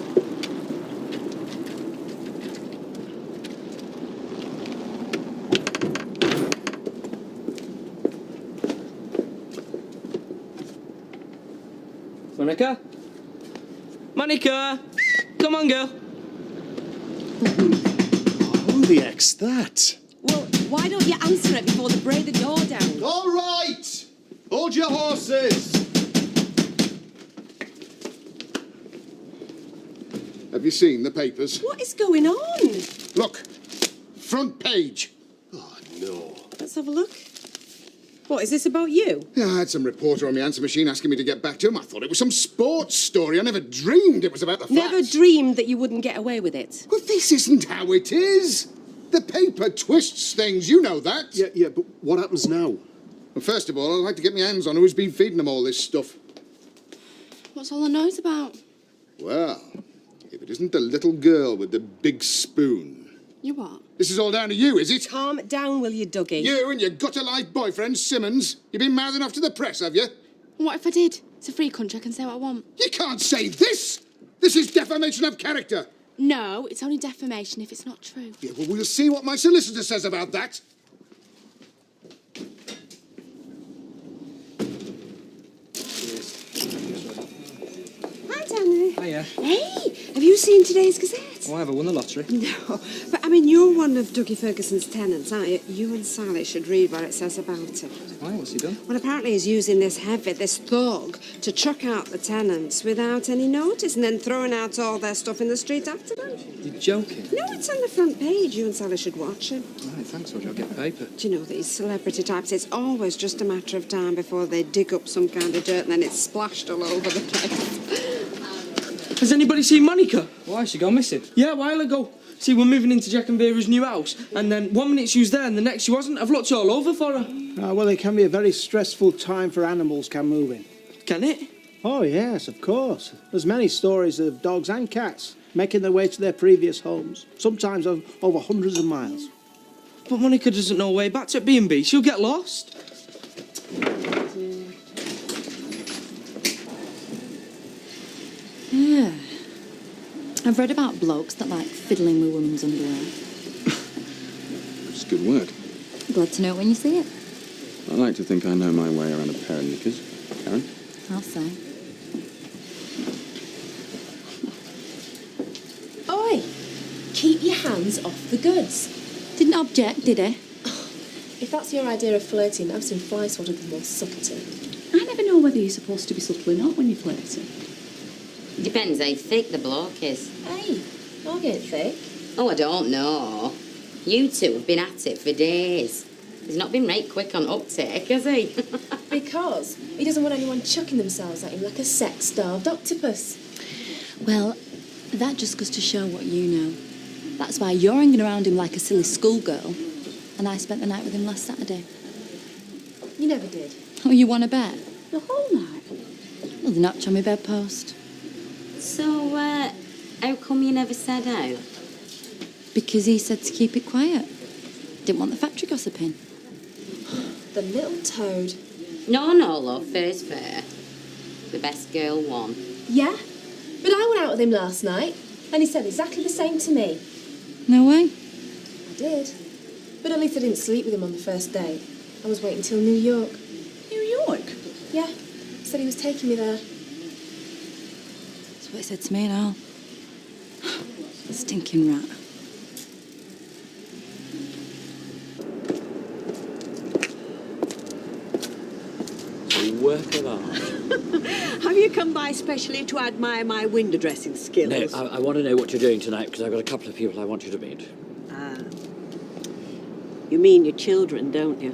Monica? Monica! Come on, girl. Who the X's that? Well, why don't you answer it before they break the door down? All right! Hold your horses! Have you seen the papers? What is going on? Look, front page. Oh, no. Let's have a look. What, is this about you? Yeah, I had some reporter on the answer machine asking me to get back to him. I thought it was some sports story. I never dreamed it was about the facts. Never dreamed that you wouldn't get away with it. Well, this isn't how it is. The paper twists things, you know that. Yeah, but what happens now? Well, first of all, I'd like to get my hands on who's been feeding them all this stuff. What's all the noise about? Well, if it isn't the little girl with the big spoon. You what? This is all down to you, is it? Calm down, will you, Dougie? You and your gutter-life boyfriend, Simmons. You've been mouthing off to the press, have you? What if I did? It's a free country, I can say what I want. You can't say this! This is defamation of character. No, it's only defamation if it's not true. Yeah, well, we'll see what my solicitor says about that. Hi, Danny. Hiya. Hey, have you seen today's Gazette? Oh, I ever won the lottery? No, but I mean, you're one of Dougie Ferguson's tenants, aren't you? You and Sally should read what it says about him. Why? What's he done? Well, apparently he's using this thug, to chuck out the tenants without any notice and then throwing out all their stuff in the street after them. You're joking? No, it's on the front page. You and Sally should watch it. Right, thanks, Roger. I'll get paper. Do you know, these celebrity types, it's always just a matter of time before they dig up some kind of dirt and then it's splashed all over the place. Has anybody seen Monica? Why? She gone missing? Yeah, a while ago. See, we're moving into Jack and Vera's new house, and then 1 minute she was there and the next she wasn't. I've looked all over for her. Well, it can be a very stressful time for animals, can moving. Can it? Oh, yes, of course. There's many stories of dogs and cats making their way to their previous homes, sometimes over hundreds of miles. But Monica doesn't know her way back to B&B. She'll get lost. Yeah. I've read about blokes that like fiddling with women's underwear. It's good work. Glad to know it when you see it. I like to think I know my way around a pair of knickers. Karen? I'll say. Oi! Keep your hands off the goods. Didn't object, did he? If that's your idea of flirting, I've seen fly swatted with more subtlety. I never know whether you're supposed to be subtle or not when you're flirting. Depends how thick the bloke is. Hey, I'll get thick. Oh, I don't know. You two have been at it for days. He's not been right quick on uptake, has he? Because he doesn't want anyone chucking themselves at him like a sex-starved octopus. Well, that just goes to show what you know. That's why you're hanging around him like a silly schoolgirl, and I spent the night with him last Saturday. You never did. Oh, you want to bet? The whole night? Well, the notch on my bedpost. So, how come you never said out? Because he said to keep it quiet. Didn't want the factory gossiping. The little toad. No, love, fair's fair. The best girl won. Yeah, but I went out with him last night, and he said exactly the same to me. No way. I did. But at least I didn't sleep with him on the first date. I was waiting till New York. New York? Yeah, he said he was taking me there. That's what he said to me and all. Stinking rat. Work of art. Have you come by specially to admire my window dressing skills? No, I want to know what you're doing tonight because I've got a couple of people I want you to meet. Ah. You mean your children, don't you?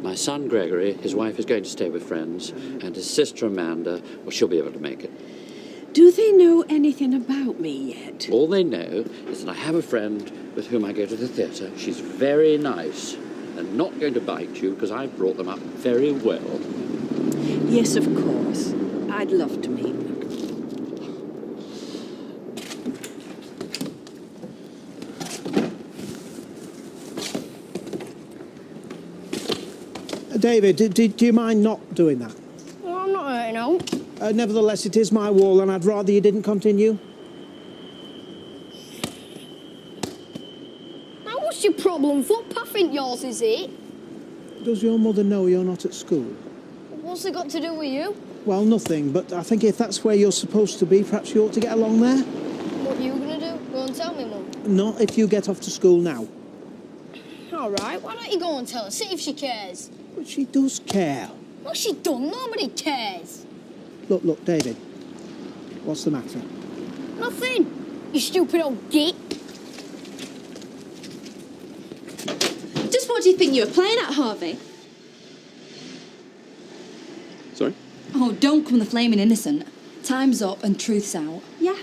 My son Gregory, his wife is going to stay with friends, and his sister Amanda, well, she'll be able to make it. Do they know anything about me yet? All they know is that I have a friend with whom I go to the theatre. She's very nice. They're not going to bite you because I brought them up very well. Yes, of course. I'd love to meet them. David, do you mind not doing that? Well, I'm not hurting out. Nevertheless, it is my wall, and I'd rather you didn't continue. Now, what's your problem? Footpath ain't yours, is it? Does your mother know you're not at school? What's it got to do with you? Well, nothing, but I think if that's where you're supposed to be, perhaps you ought to get along there. What are you going to do? Go and tell me, Mum? Not if you get off to school now. All right, why don't you go and tell her? See if she cares. But she does care. What's she done? Nobody cares. Look, David. What's the matter? Nothing. You stupid old git. Just what do you think you were playing at, Harvey? Sorry? Oh, don't come the flaming innocent. Time's up and truth's out. Yeah.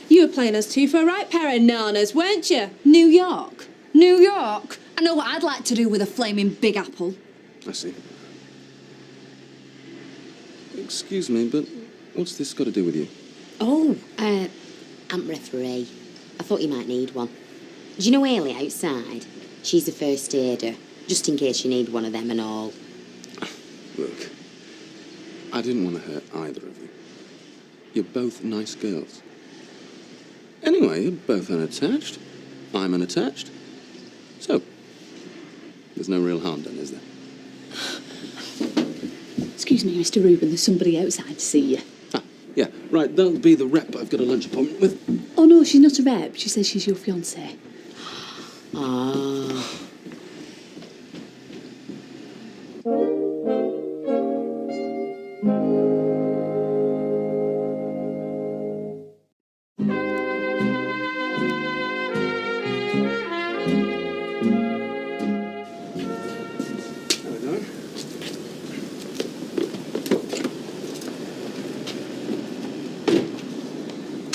You were playing us two for a right pair of nanas, weren't you? New York? New York? I know what I'd like to do with a flaming big apple. I see. Excuse me, but what's this got to do with you? Oh, amp referee. I thought you might need one. Do you know Ailey outside? She's a first aider, just in case you need one of them and all. Look, I didn't want to hurt either of you. You're both nice girls. Anyway, you're both unattached. I'm unattached. So, there's no real harm done, is there? Excuse me, Mr. Reuben, there's somebody outside to see you. Ah, yeah, right, that'll be the rep I've got a lunch appointment with. Oh, no, she's not a rep. She says she's your fiancée. Ah.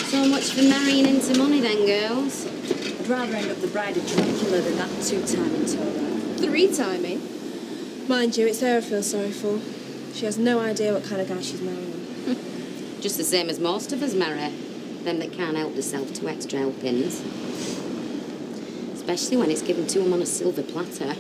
So much for marrying into money then, girls. I'd rather end up the bride of Dracula than that two-timing Torah. Three-timing? Mind you, it's her I feel sorry for. She has no idea what kind of guy she's marrying. Just the same as most of us, Mary. Them that can't help themselves to extra helpings. Especially when it's given to them on a silver platter.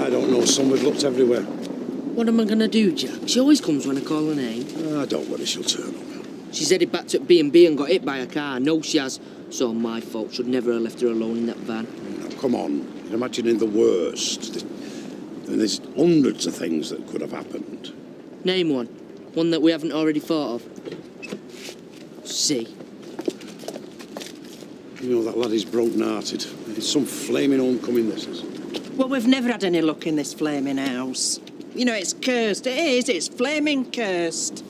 I don't know, son. We've looked everywhere. What am I going to do, Jack? She always comes when I call her name. Don't worry, she'll turn up. She's headed back to B&B and got hit by a car. No, she has. So my fault. Should never have left her alone in that van. Now, come on. You're imagining the worst. There's hundreds of things that could have happened. Name one. One that we haven't already thought of. See. You know, that lad is broken-hearted. It's some flaming homecoming, this is. Well, we've never had any luck in this flaming house. You know, it's cursed. It is. It's flaming cursed.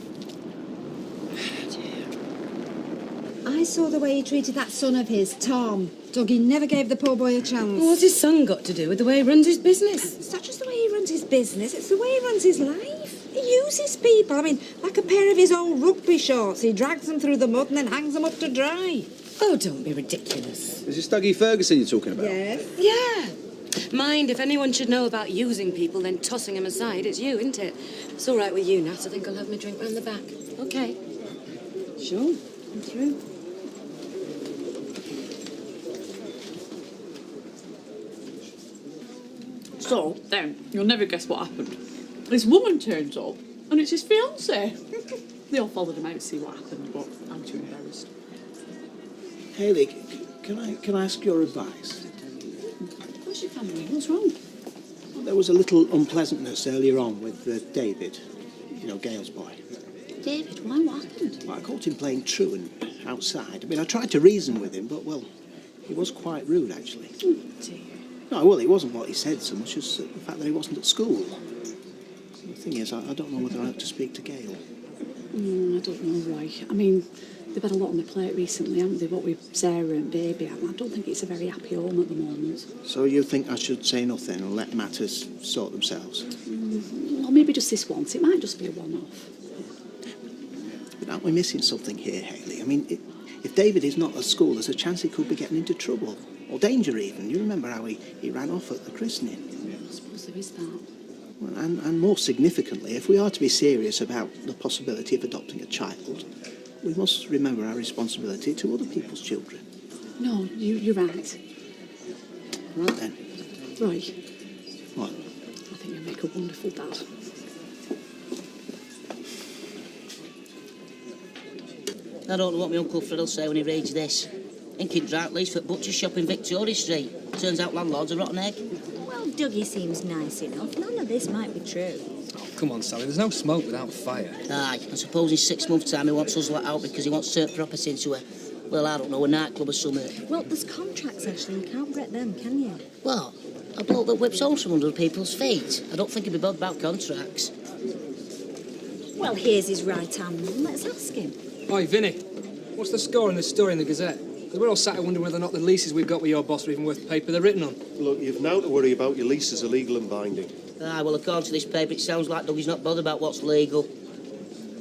I saw the way he treated that son of his, Tom. Dougie never gave the poor boy a chance. What's his son got to do with the way he runs his business? It's not just the way he runs his business, it's the way he runs his life. He uses people. I mean, like a pair of his old rugby shorts. He drags them through the mud and then hangs them up to dry. Oh, don't be ridiculous. Is this Dougie Ferguson you're talking about? Yes. Yeah. Mind, if anyone should know about using people, then tossing them aside, it's you, isn't it? It's all right with you, Nat. I think I'll have my drink round the back. OK. Sure. I'm through. So, then, you'll never guess what happened. This woman turns up, and it's his fiancée. They all followed him out to see what happened, but I'm too embarrassed. Hayley, can I ask your advice? What's your family? What's wrong? Well, there was a little unpleasantness earlier on with David, you know, Gail's boy. David, why? What happened? Well, I caught him playing truant outside. I mean, I tried to reason with him, but, well, he was quite rude, actually. Oh, dear. No, well, it wasn't what he said so much as the fact that he wasn't at school. The thing is, I don't know whether I have to speak to Gail. I don't know, Roy. I mean, they've had a lot on their plate recently, haven't they? What with Sarah and Baby. I don't think it's a very happy home at the moment. So you think I should say nothing and let matters sort themselves? Well, maybe just this once. It might just be a one-off. But aren't we missing something here, Hayley? I mean, if David is not at school, there's a chance he could be getting into trouble. Or danger, even. You remember how he ran off at the christening? I suppose there is that. Well, and more significantly, if we are to be serious about the possibility of adopting a child, we must remember our responsibility to other people's children. No, you're right. Right then. Roy. What? I think you make a wonderful dad. I don't know what my Uncle Fred'll say when he reads this. Inking drought lease for butcher shop in Victoria Street. Turns out landlord's a rotten egg. Well, Dougie seems nice enough. None of this might be true. Oh, come on, Sally. There's no smoke without fire. Aye, I suppose in 6 months' time he wants us let out because he wants to turn property into a, well, I don't know, a nightclub or something. Well, there's contracts, Ashley. You can't break them, can you? What? A bloke that whips holes from under people's feet? I don't think he'd be bothered about contracts. Well, here's his right hand man. Let's ask him. Oi, Vinny. What's the score on this story in the Gazette? Because we're all sat here wondering whether or not the leases we've got with your boss are even worth the paper they're written on. Look, you've now to worry about your leases are legal and binding. Aye, well, according to this paper, it sounds like Dougie's not bothered about what's legal.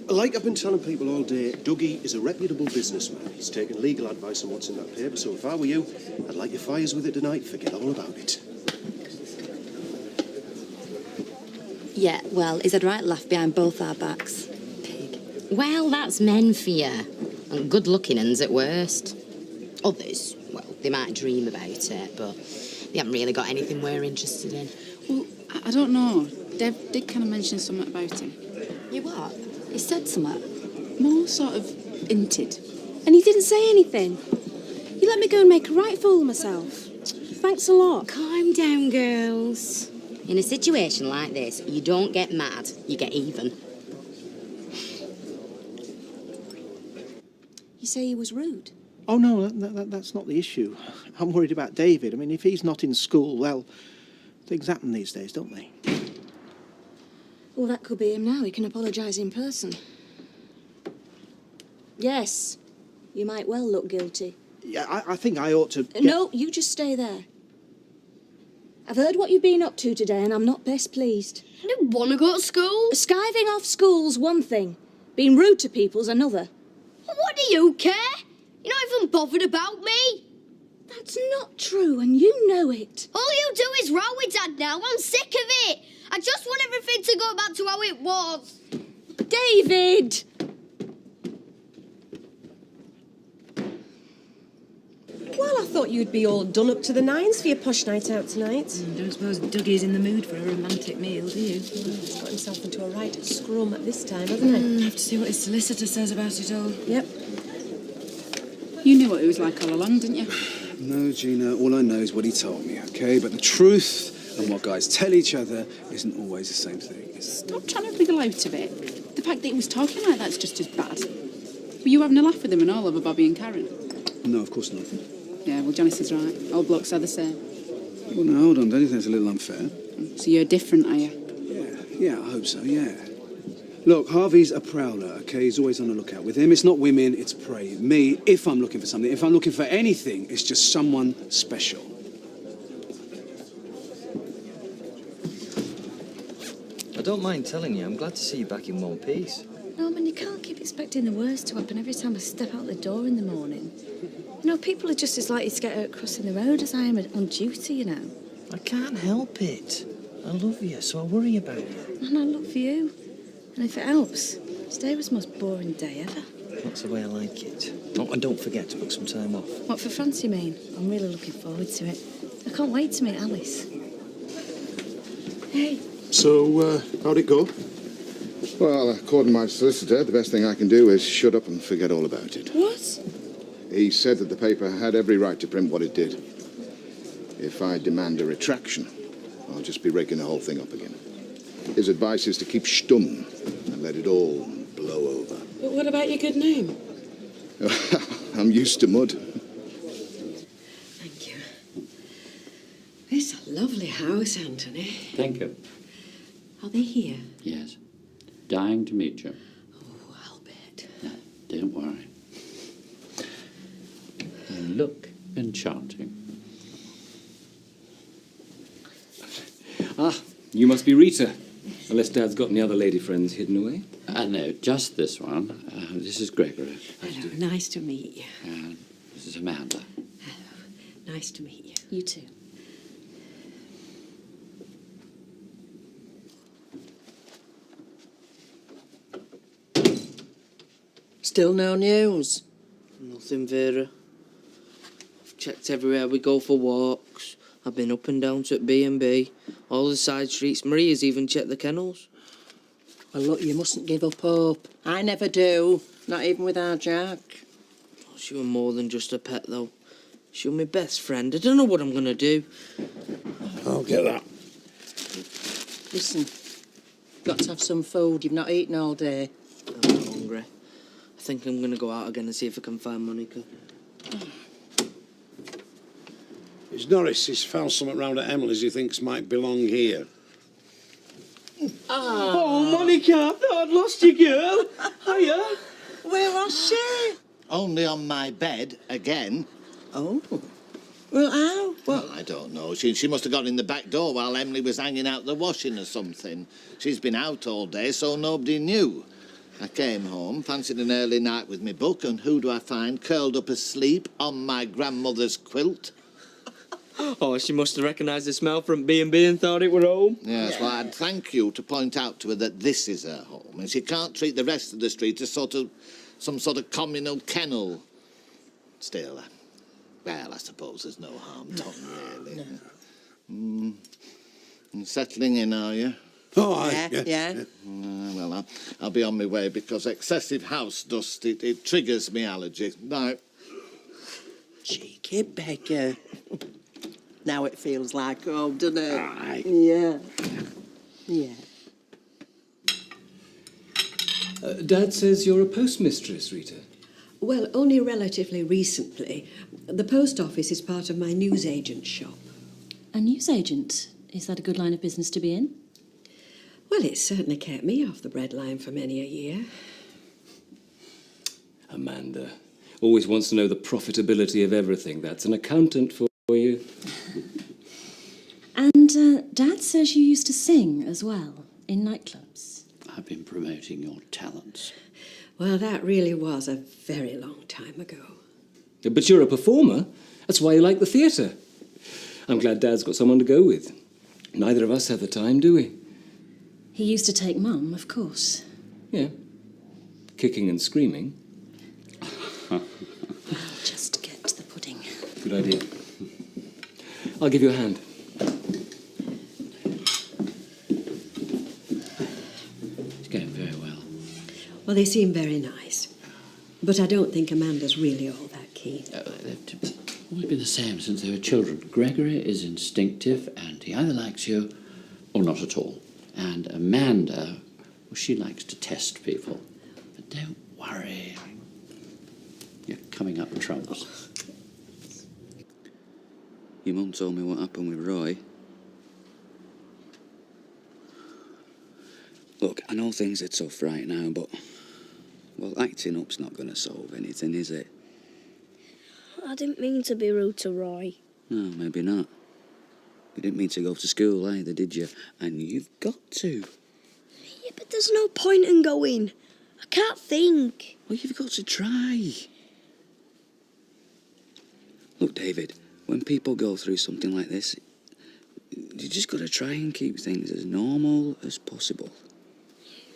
Like I've been telling people all day, Dougie is a reputable businessman. He's taken legal advice on what's in that paper, so if I were you, I'd light your fires with it tonight, forget all about it. Yeah, well, he's had right laugh behind both our backs. Well, that's men for you. And good-looking uns at worst. Others, well, they might dream about it, but they haven't really got anything we're interested in. Well, I don't know. Dev did kind of mention something about him. You what? He said something. More sort of hinted. And he didn't say anything. You let me go and make a right fool of myself. Thanks a lot. Calm down, girls. In a situation like this, you don't get mad, you get even. You say he was rude? Oh, no, that's not the issue. I'm worried about David. I mean, if he's not in school, well, things happen these days, don't they? Well, that could be him now. He can apologise in person. Yes, you might well look guilty. Yeah, I think I ought to... No, you just stay there. I've heard what you've been up to today, and I'm not best pleased. I don't want to go to school. Skiving off school's one thing. Being rude to people's another. What do you care? You're not even bothered about me. That's not true, and you know it. All you do is row with Dad now. I'm sick of it. I just want everything to go back to how it was. David! Well, I thought you'd be all done up to the nines for your posh night out tonight. Don't suppose Dougie's in the mood for a romantic meal, do you? He's got himself into a right scrum at this time, hasn't he? Have to see what his solicitor says about it all. Yep. You knew what it was like all along, didn't you? No, Gina, all I know is what he told me, okay? But the truth and what guys tell each other isn't always the same thing, is it? Stop trying to wriggle out of it. The fact that he was talking like that's just as bad. Were you having a laugh with him and all over Bobby and Karen? No, of course not. Yeah, well, Janice is right. Old blokes are the same. Well, no, hold on. Don't you think it's a little unfair? So you're different, are you? Yeah, I hope so, yeah. Look, Harvey's a prowler, okay? He's always on the lookout. With him, it's not women, it's prey. Me, if I'm looking for something, if I'm looking for anything, it's just someone special. I don't mind telling you, I'm glad to see you back in one piece. No, man, you can't keep expecting the worst to happen every time I step out the door in the morning. You know, people are just as likely to get hurt crossing the road as I am on duty, you know. I can't help it. I love you, so I worry about you. And I love you. And if it helps, today was the most boring day ever. That's the way I like it. Oh, and don't forget to book some time off. What, for France, you mean? I'm really looking forward to it. I can't wait to meet Alice. Hey. So, how'd it go? Well, according to my solicitor, the best thing I can do is shut up and forget all about it. What? He said that the paper had every right to print what it did. If I demand a retraction, I'll just be raking the whole thing up again. His advice is to keep stum and let it all blow over. But what about your good name? I'm used to mud. Thank you. It's a lovely house, Anthony. Thank you. Are they here? Yes. Dying to meet you. Oh, I'll bet. No, don't worry. You look enchanting. Ah, you must be Rita. Unless Dad's got any other lady friends hidden away. No, just this one. This is Gregory. Hello, nice to meet you. And this is Amanda. Hello, nice to meet you. You too. Still no news? Nothing, Vera. I've checked everywhere we go for walks. I've been up and down to B&B, all the side streets. Maria's even checked the kennels. Well, look, you mustn't give up hope. I never do. Not even with our Jack. Oh, she was more than just a pet, though. She was my best friend. I don't know what I'm going to do. I'll get that. Listen, got to have some food. You've not eaten all day. I'm not hungry. I think I'm going to go out again and see if I can find Monica. It's Norris. He's found something round at Emily's he thinks might belong here. Oh, Monica, I'd lost you, girl. Hiya. Where was she? Only on my bed, again. Oh. Well, how? Well, I don't know. She must have gone in the back door while Emily was hanging out the washing or something. She's been out all day, so nobody knew. I came home, fancied an early night with my book, and who do I find curled up asleep on my grandmother's quilt? Oh, she must have recognised the smell from B&B and thought it were home. Yes, well, I'd thank you to point out to her that this is her home, and she can't treat the rest of the street as some sort of communal kennel. Still, well, I suppose there's no harm done, really. No. And settling in, are you? Oh, yeah. Well, I'll be on my way because excessive house dust, it triggers me allergy. Now, Cheeky beggar. Now it feels like home, doesn't it? Aye. Yeah. Yeah. Dad says you're a postmistress, Rita. Well, only relatively recently. The post office is part of my newsagent shop. A newsagent? Is that a good line of business to be in? Well, it's certainly kept me off the breadline for many a year. Amanda always wants to know the profitability of everything. That's an accountant for you. And Dad says you used to sing as well, in nightclubs. I've been promoting your talents. Well, that really was a very long time ago. But you're a performer, That's why you like the theatre. I'm glad Dad's got someone to go with. Neither of us have the time, do we? He used to take Mum, of course. Yeah. Kicking and screaming. Just get the pudding. Good idea. I'll give you a hand. It's going very well. Well, they seem very nice. But I don't think Amanda's really all that keen. They've always been the same since they were children. Gregory is instinctive and he either likes you or not at all. And Amanda, well, she likes to test people. But don't worry. You're coming up trumps. Your mum told me what happened with Roy. Look, I know things are tough right now, but... well, acting up's not going to solve anything, is it? I didn't mean to be rude to Roy. No, maybe not. You didn't mean to go to school either, did you? And you've got to. Yeah, but there's no point in going. I can't think. Well, you've got to try. Look, David, when people go through something like this, you just got to try and keep things as normal as possible.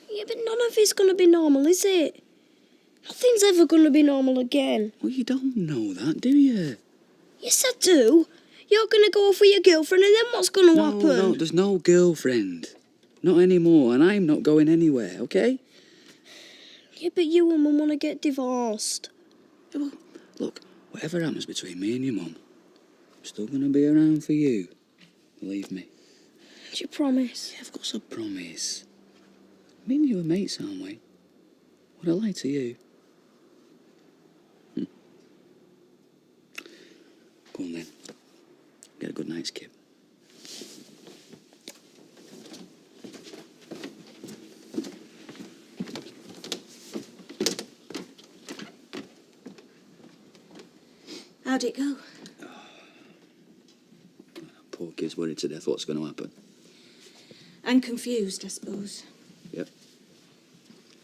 Yeah, but none of it's going to be normal, is it? Nothing's ever going to be normal again. Well, you don't know that, do you? Yes, I do. You're going to go off with your girlfriend and then what's going to happen? No, there's no girlfriend. Not anymore, and I'm not going anywhere, okay? Yeah, but you and Mum want to get divorced. Yeah, well, look, whatever happens between me and your mum, I'm still going to be around for you. Believe me. Do you promise? Yeah, of course I promise. Me and you are mates, aren't we? Would I lie to you? Go on then. Get a good night's kip. How'd it go? Poor kid's worried to death what's going to happen. And confused, I suppose. Yep.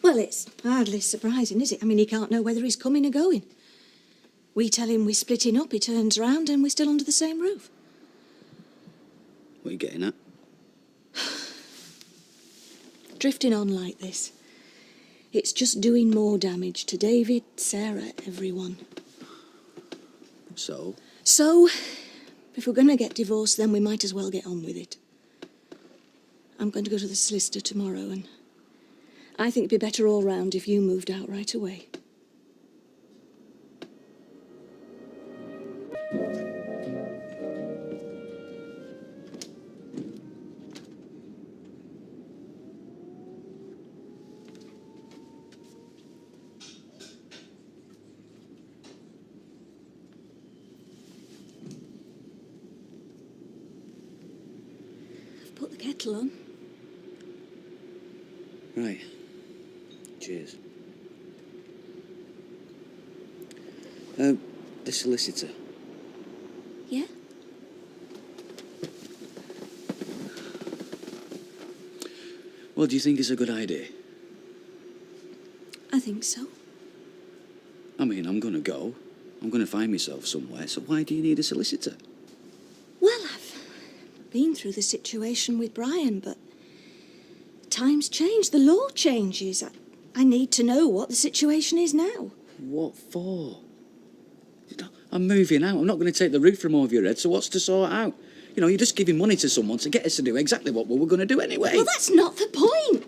Well, it's hardly surprising, is it? I mean, he can't know whether he's coming or going. We tell him we're splitting up, he turns round and we're still under the same roof. What are you getting at? Drifting on like this. It's just doing more damage to David, Sarah, everyone. So? So, if we're going to get divorced, then we might as well get on with it. I'm going to go to the solicitor tomorrow, and I think it'd be better all round if you moved out right away. Put the kettle on. Right. Cheers. The solicitor. Yeah? Well, do you think it's a good idea? I think so. I mean, I'm going to go. I'm going to find myself somewhere, so why do you need a solicitor? Well, I've been through the situation with Brian, but times change, the law changes. I need to know what the situation is now. What for? I'm moving out. I'm not going to take the roof from over your head, so what's to sort out? You know, you're just giving money to someone to get us to do exactly what we were going to do anyway. Well, that's not the point.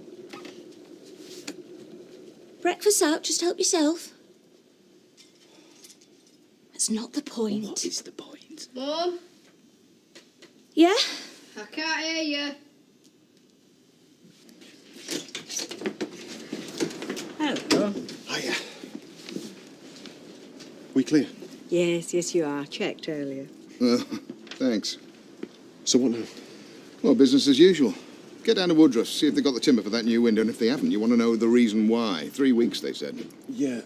Breakfast out, just help yourself. That's not the point. What is the point? Mum? Yeah? I can't hear you. Hello. Hiya. We clear? Yes, you are. Checked earlier. Thanks. So what now? Well, business as usual. Get down to Woodruff, see if they've got the timber for that new window, and if they haven't, you want to know the reason why. 3 weeks, they said. Yeah,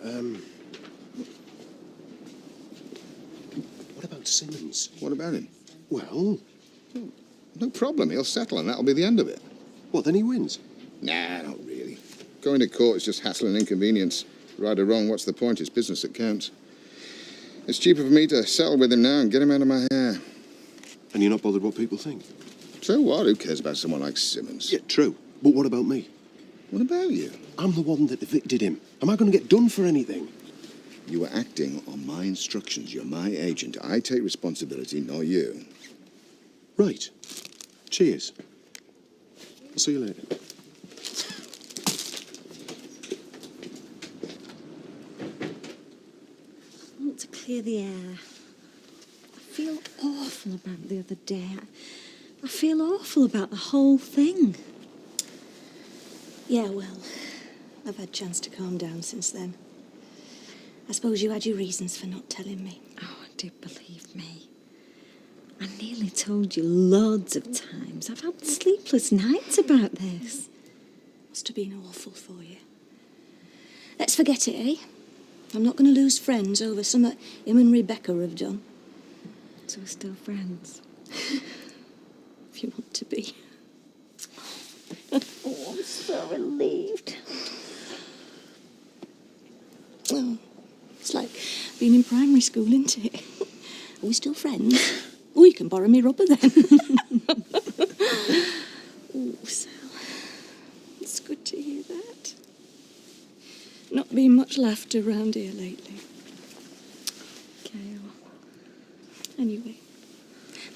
what about Simmons? What about him? Well... No problem, he'll settle, and that'll be the end of it. What, then he wins? Nah, not really. Going to court is just hassle and inconvenience. Right or wrong, what's the point? It's business that counts. It's cheaper for me to settle with him now and get him out of my hair. And you're not bothered what people think? So what? Who cares about someone like Simmons? Yeah, true. But what about me? What about you? I'm the one that evicted him. Am I going to get done for anything? You were acting on my instructions. You're my agent. I take responsibility, not you. Right. Cheers. I'll see you later. I want to clear the air. I feel awful about the other day. I feel awful about the whole thing. Yeah, well, I've had a chance to calm down since then. I suppose you had your reasons for not telling me. Oh, do believe me. I nearly told you loads of times. I've had sleepless nights about this. Must have been awful for you. Let's forget it, eh? I'm not going to lose friends over something him and Rebecca have done. So we're still friends. If you want to be. Oh, I'm so relieved. Oh, it's like being in primary school, isn't it? Are we still friends? Oh, you can borrow me rubber then. Oh, Sal. It's good to hear that. Not been much laughter around here lately. Kale. Anyway,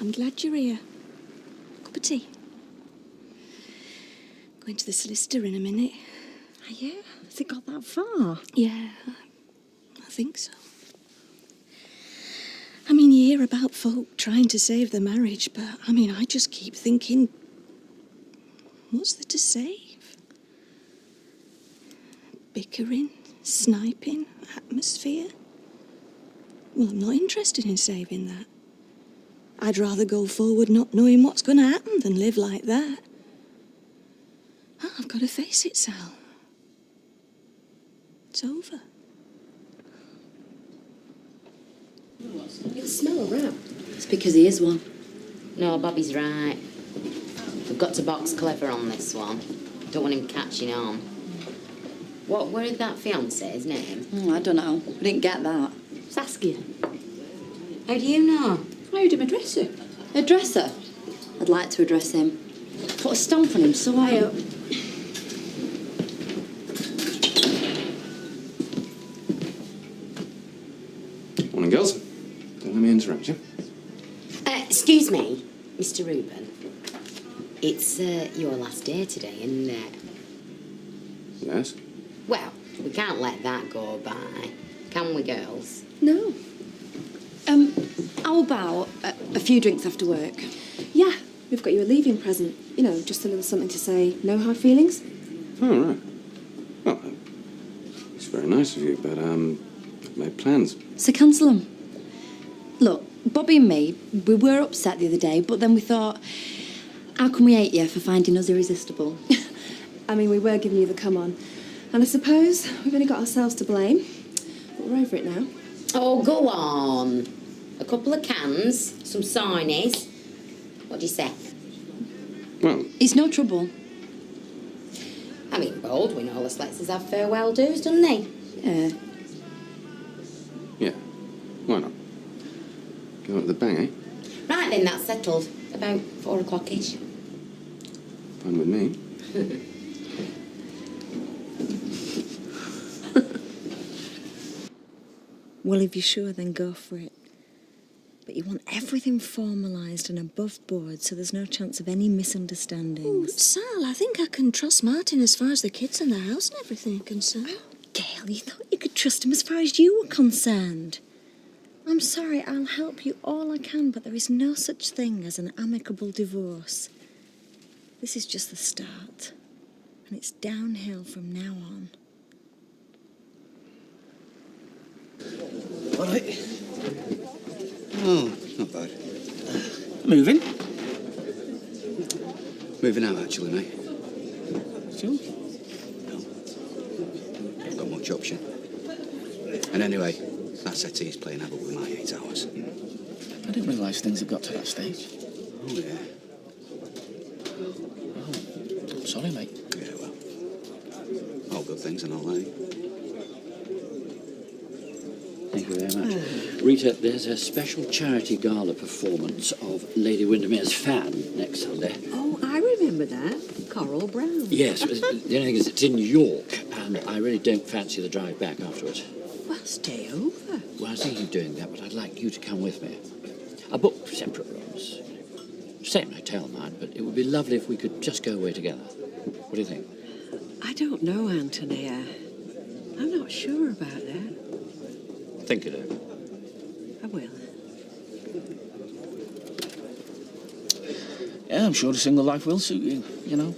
I'm glad you're here. Cup of tea. Going to the solicitor in a minute. Are you? Has it got that far? Yeah, I think so. I mean, you hear about folk trying to save the marriage, but, I mean, I just keep thinking, what's there to save? Bickering, sniping, atmosphere? Well, I'm not interested in saving that. I'd rather go forward not knowing what's going to happen than live like that. Oh, I've got to face it, Sal. It's over. You can smell a rat. It's because he is one. No, Bobby's right. We've got to box clever on this one. Don't want him catching on. What did that fiance's name? I don't know. I didn't get that. Just ask you. How do you know? I heard him address you. Address her? I'd like to address him. Put a stomp on him, so I... Morning, girls. Don't let me interrupt you. Excuse me, Mr. Reuben. It's your last day today, isn't it? Yes? Well, we can't let that go by, can we, girls? No. How about a few drinks after work? Yeah, we've got you a leaving present. You know, just a little something to say, no hard feelings. Oh, right. Well, it's very nice of you, but, I've made plans. So cancel them. Look, Bobby and me, we were upset the other day, but then we thought, how can we hate you for finding us irresistible? I mean, we were giving you the come on. And I suppose we've only got ourselves to blame. But we're over it now. Oh, go on. A couple of cans, some signies. What do you say? Well... It's no trouble. I mean, Baldwin always lets us have farewell dues, doesn't he? Yeah. Yeah. Why not? Go at the bang, eh? Right then, that's settled. About 4 o'clock-ish. Fine with me. Well, if you're sure, then go for it. But you want everything formalised and above board so there's no chance of any misunderstandings. Oh, Sal, I think I can trust Martin as far as the kids and their house and everything are concerned. Gail, you thought you could trust him as far as you were concerned. I'm sorry, I'll help you all I can, but there is no such thing as an amicable divorce. This is just the start, and it's downhill from now on. All right. Oh, not bad. Moving? Moving out, actually, mate. Sure. Not got much option. And anyway, that settee's playing havoc with my 8 hours. I didn't realise things had got to that stage. Oh, yeah. Oh, I'm sorry, mate. Yeah, well. All good things and all that. Thank you, very much. Rita, there's a special charity gala performance of Lady Windermere's Fan next Sunday. Oh, I remember that. Coral Brown. Yes, the only thing is it's in York, and I really don't fancy the drive back afterwards. Well, stay over. Well, I was thinking of doing that, but I'd like you to come with me. I booked separate rooms. Same hotel, mind, but it would be lovely if we could just go away together. What do you think? I don't know, Anthony. I'm not sure about that. Think it over. I will. Yeah, I'm sure a single life will suit you, you know.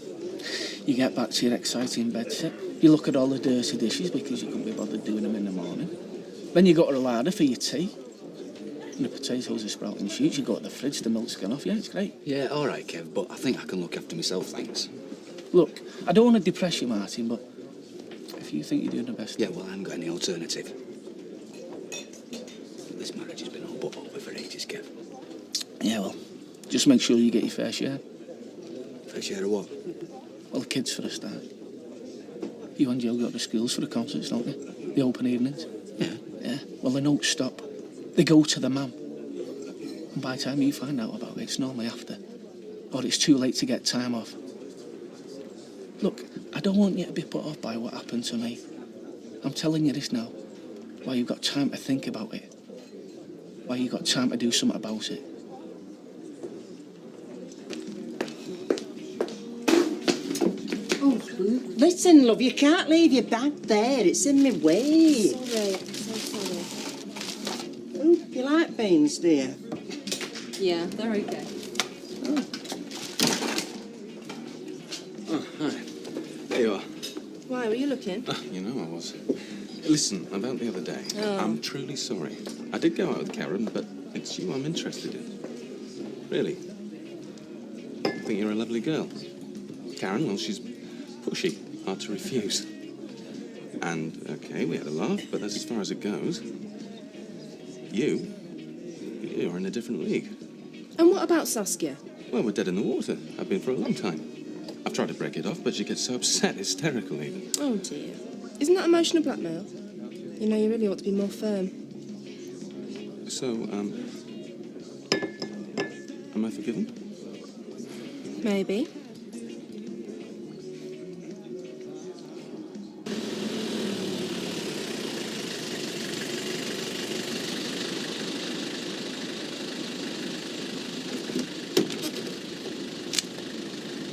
You get back to your exciting bedsit. You look at all the dirty dishes because you couldn't be bothered doing them in the morning. Then you go to the larder for your tea. And the potatoes are sprouting shoots. You go to the fridge, the milk's gone off. Yeah, it's great. Yeah, all right, Kev, but I think I can look after myself, thanks. Look, I don't want to depress you, Martin, but if you think you're doing the best... Yeah, well, I haven't got any alternative. This marriage has been all but over for ages, Kev. Yeah, well, just make sure you get your fair share. Fair share of what? Well, the kids for a start. You and Joe go to schools for the concerts, don't you? The open evenings. Yeah. Yeah. Well, they don't stop. They go to the man. And by the time you find out about it, it's normally after. Or it's too late to get time off. Look, I don't want you to be put off by what happened to me. I'm telling you this now. While you've got time to think about it. While you've got time to do something about it. Oh, listen, love, you can't leave your bag there. It's in my way. Sorry, I'm so sorry. Oh, you like beans, dear? Yeah, they're okay. Oh, hi. There you are. Why, were you looking? You know I was. Listen, about the other day. Oh. I'm truly sorry. I did go out with Karen, but it's you I'm interested in. Really. I think you're a lovely girl. Karen, well, she's pushy, hard to refuse. And, okay, we had a laugh, but that's as far as it goes. You're in a different league. And what about Saskia? Well, we're dead in the water. I've been for a long time. I've tried to break it off, but she gets so upset, hysterical even. Oh dear. Isn't that emotional blackmail? You know, you really ought to be more firm. So, am I forgiven? Maybe.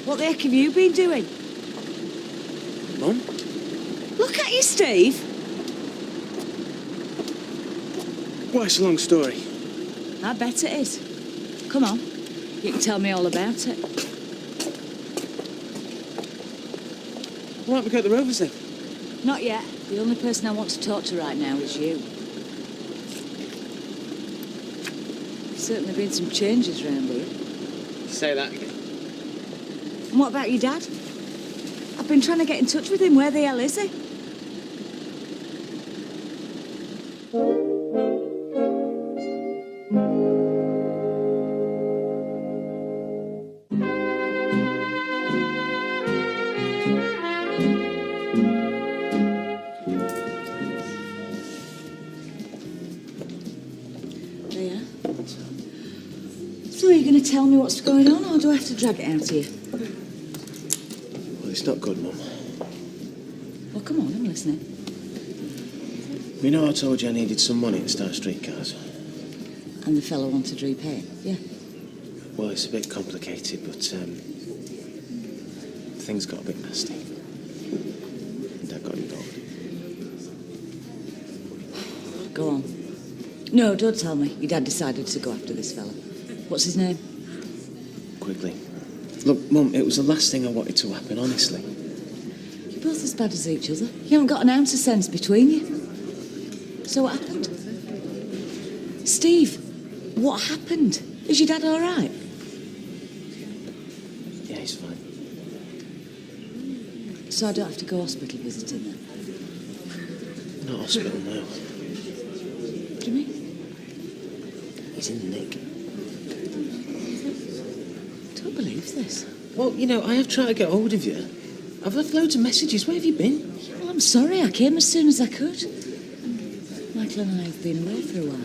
What the heck have you been doing? Mum? Look at you, Steve. Well, it's a long story. I bet it is. Come on, you can tell me all about it. Why don't we go to the Rovers then? Not yet. The only person I want to talk to right now is you. There's certainly been some changes round here. Say that again. And what about your dad? I've been trying to get in touch with him. Where the hell is he? There. So are you going to tell me what's going on, or do I have to drag it out of you? Well, it's not good, Mum. Well, come on, I'm listening. You know I told you I needed some money to start streetcars? And the fellow wanted repaying, yeah. Well, it's a bit complicated, but, things got a bit nasty. And Dad got involved. Go on. No, don't tell me. Your dad decided to go after this fella. What's his name? Quigley. Look, Mum, it was the last thing I wanted to happen, honestly. You're both as bad as each other. You haven't got an ounce of sense between you. So what happened? Steve, what happened? Is your dad all right? Yeah, he's fine. So I don't have to go hospital visiting then? Not hospital now. What do you mean? He's in the nick. I don't believe this. Well, you know, I have tried to get hold of you. I've left loads of messages. Where have you been? Well, I'm sorry. I came as soon as I could. Like Cecil and I have been away for a while.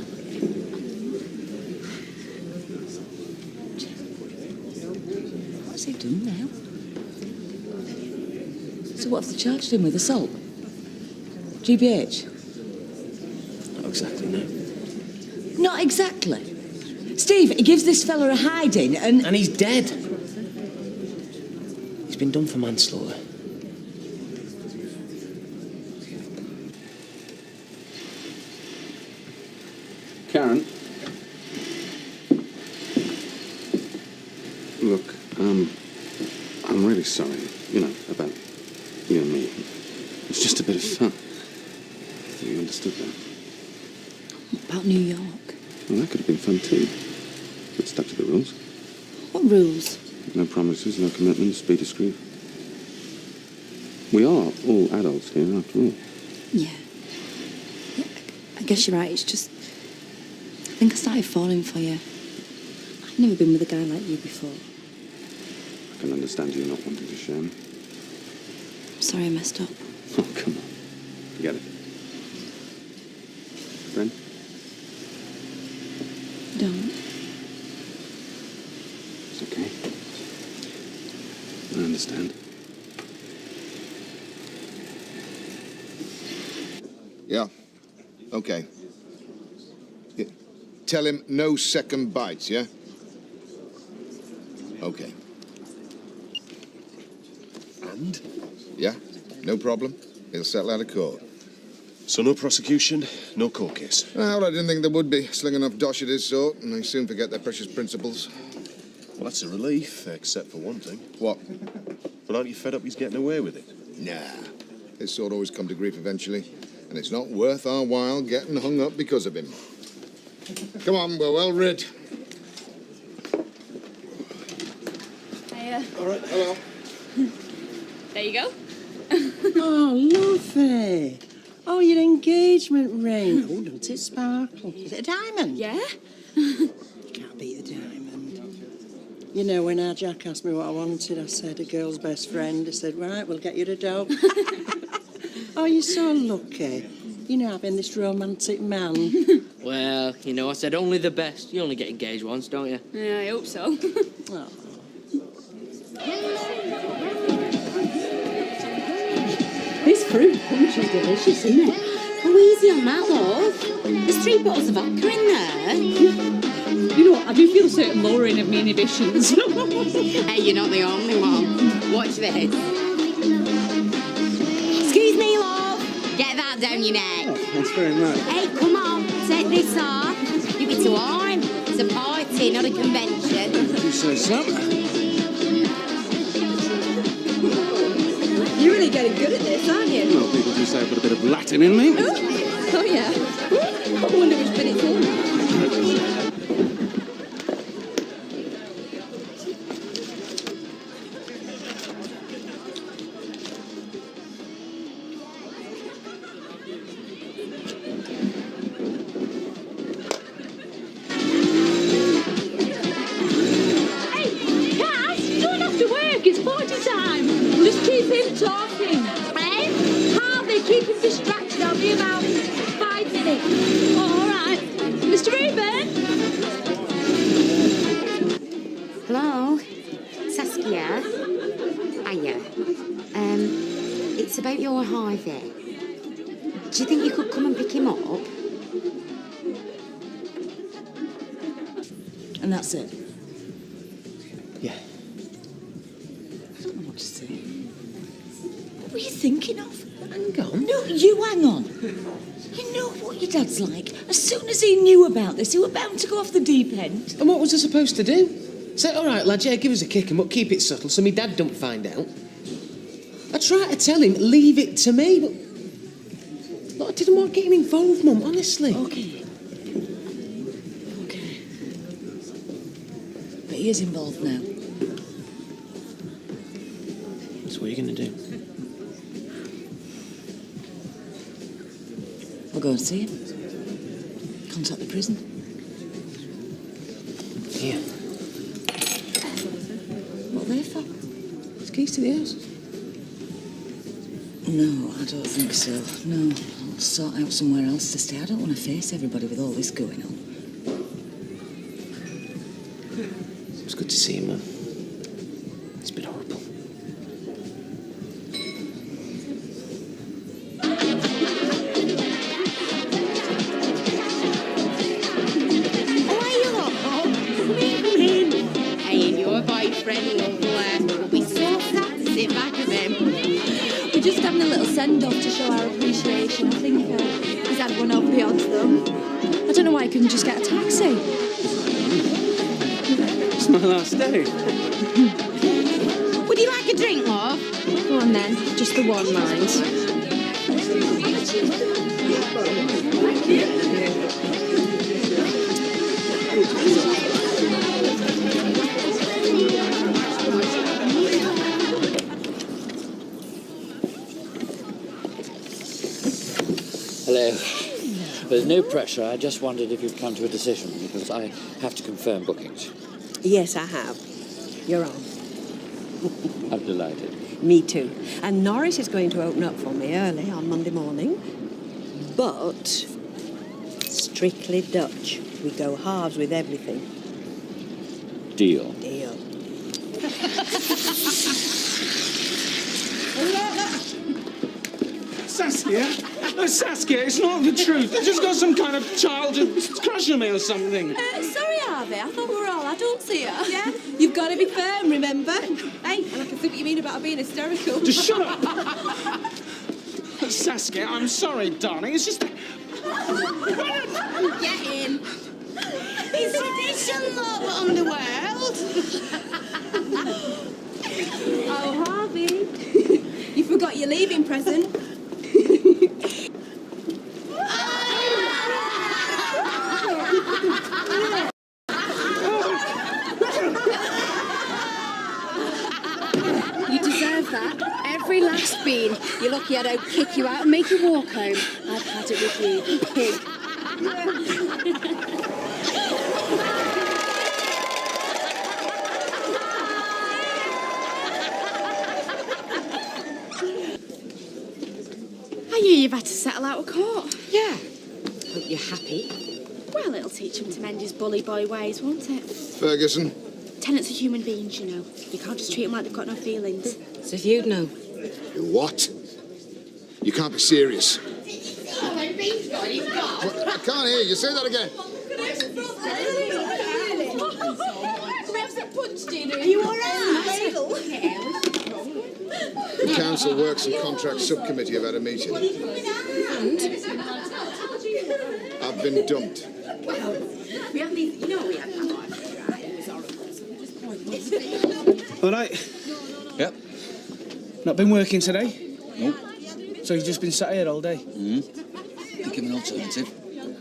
What's he done now? So what have they charged him with? Assault? GBH? Not exactly, no. Not exactly. Steve, he gives this fella a hiding and... And he's dead. He's been done for manslaughter. Karen? Look, I'm really sorry, about you and me. It's just a bit of fun. I thought you understood that. About New York? Well, that could have been fun too. But stuck to the rules. What rules? No promises, no commitments, be discreet. We are all adults here, after all. Yeah. I guess you're right. It's just... I think I started falling for you. I've never been with a guy like you before. I can understand you not wanting to share me. I'm sorry I messed up. Oh, come on. Forget it. Friend? Don't. It's okay. I understand. Yeah. Okay. Yeah. Tell him no second bites, yeah? Okay. And? Yeah, no problem. He'll settle out of court. So no prosecution, no court case? Well, I didn't think there would be. Sling enough dosh of his sort, and they soon forget their precious principles. Well, that's a relief, except for one thing. What? Well, aren't you fed up he's getting away with it? Nah. His sort always come to grief eventually, and it's not worth our while getting hung up because of him. Come on, we're well rid. Hiya. All right, hello. There you go. Oh, lovely. Oh, your engagement ring. Oh, doesn't it sparkle? Is it a diamond? Yeah. You can't beat a diamond. You know, when our Jack asked me what I wanted, I said a girl's best friend. He said, right, we'll get you a dog. Oh, you're so lucky. You know, having this romantic man. Well, I said only the best. You only get engaged once, don't you? Yeah, I hope so. Oh. This fruit punch is delicious, isn't it? Oh, easy on that, love. There's 3 bottles of vodka in there. You know what, I do feel a certain lowering of my inhibitions. Hey, you're not the only one. Watch this. Excuse me, love. Get that down your neck. Oh, thanks very much. Hey, come on, take this off. Give it to wine. It's a party, not a convention. You say so. You're really getting good at this, aren't you? Well, people do say I've got a bit of Latin in me. Oh, yeah. I wonder which bit it's on. Keep him distracted. I'll be about 5 minutes. Oh, all right. Mr. Reuben? Hello? Saskia? Hiya. It's about your Harvey. Do you think you could come and pick him up? And that's it? Yeah. I don't know what to say. What were you thinking of? Hang on. No, you hang on. You know what your dad's like. As soon as he knew about this, he were bound to go off the deep end. And what was I supposed to do? Say, all right, lads, yeah, give us a kick, but keep it subtle so me dad don't find out. I tried to tell him, leave it to me, but... Look, I didn't want to get him involved, Mum, honestly. Okay. Okay. But he is involved now. So what are you going to do? We'll go and see him. Contact the prison. Here. What are they for? It's keys to the house. No, I don't think so. No. Sort out somewhere else to stay. I don't want to face everybody with all this going on. It's good to see you, Mum. It's been horrible. Hey, and your boyfriend, lovely. We'll be so sad to sit back with him. We're just having a little send-off to show our appreciation. I think he's had one over the odds, though. I don't know why he couldn't just get a taxi. It's my last day. Would you like a drink, love? Go on then, just the one, mind. Hello. There's no pressure. I just wondered if you'd come to a decision, because I have to confirm bookings. Yes, I have. You're on. I'm delighted. Me too. And Norris is going to open up for me early on Monday morning. But strictly Dutch. We go halves with everything. Deal. Deal. Saskia? No, Saskia, it's not the truth. They just got some kind of child just crushing me or something. Sorry, Harvey. I thought we were all adults here. Yeah? You've got to be firm, remember? Hey, and I can see what you mean about being hysterical. Just shut up. Saskia, I'm sorry, darling. It's just... Get in. Is this a lot on the world? Oh, Harvey. You forgot your leaving present. You deserve that. Every last bean. You're lucky I don't kick you out and make you walk home. I've had it with you, pig. I hear you've had to settle out of court. Yeah. Hope you're happy. Well, it'll teach him to mend his bully boy ways, won't it? Ferguson? Tenants are human beings, you know. You can't just treat them like they've got no feelings. So if you'd know. What? You can't be serious. What? I can't hear you. Say that again. Are you all right? The Council Works and Contracts Subcommittee have had a meeting. I've been dumped. We have these, you know we have that one. All right. Yep. Not been working today? Nope. So you've just been sat here all day? Think of an alternative.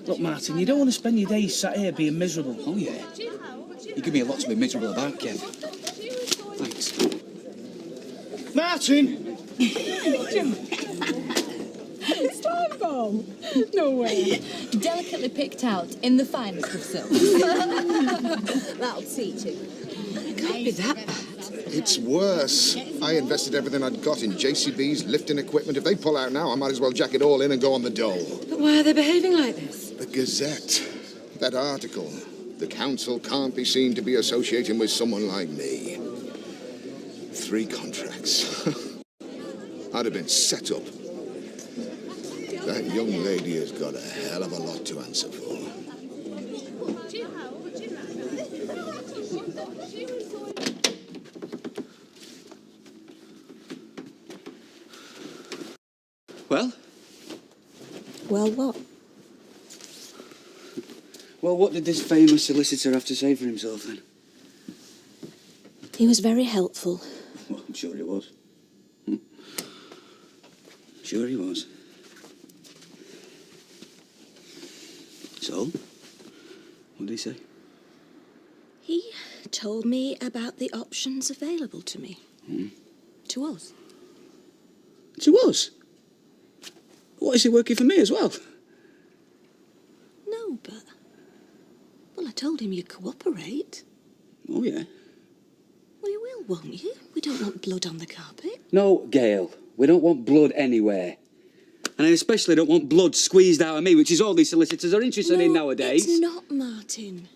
Look, Martin, you don't want to spend your days sat here being miserable. Oh, yeah. You give me a lot to be miserable about, Kev. Thanks. Martin! Slime bomb? No way. Delicately picked out in the finest of silk. That'll teach him. It can't be that bad. It's worse. I invested everything I'd got in JCBs, lifting equipment. If they pull out now, I might as well jack it all in and go on the dole. But why are they behaving like this? The Gazette. That article. The council can't be seen to be associating with someone like me. 3 contracts. I'd have been set up. That young lady has got a hell of a lot to answer for. Well? Well, what? Well, what did this famous solicitor have to say for himself, then? He was very helpful. Well, I'm sure he was. Sure he was. So? What did he say? He told me about the options available to me. To us. To us? What, is he working for me as well? No, but... Well, I told him you'd cooperate. Oh, yeah. Well, you will, won't you? We don't want blood on the carpet. No, Gail. We don't want blood anywhere. And I especially don't want blood squeezed out of me, which is all these solicitors are interested in nowadays. It's not, Martin.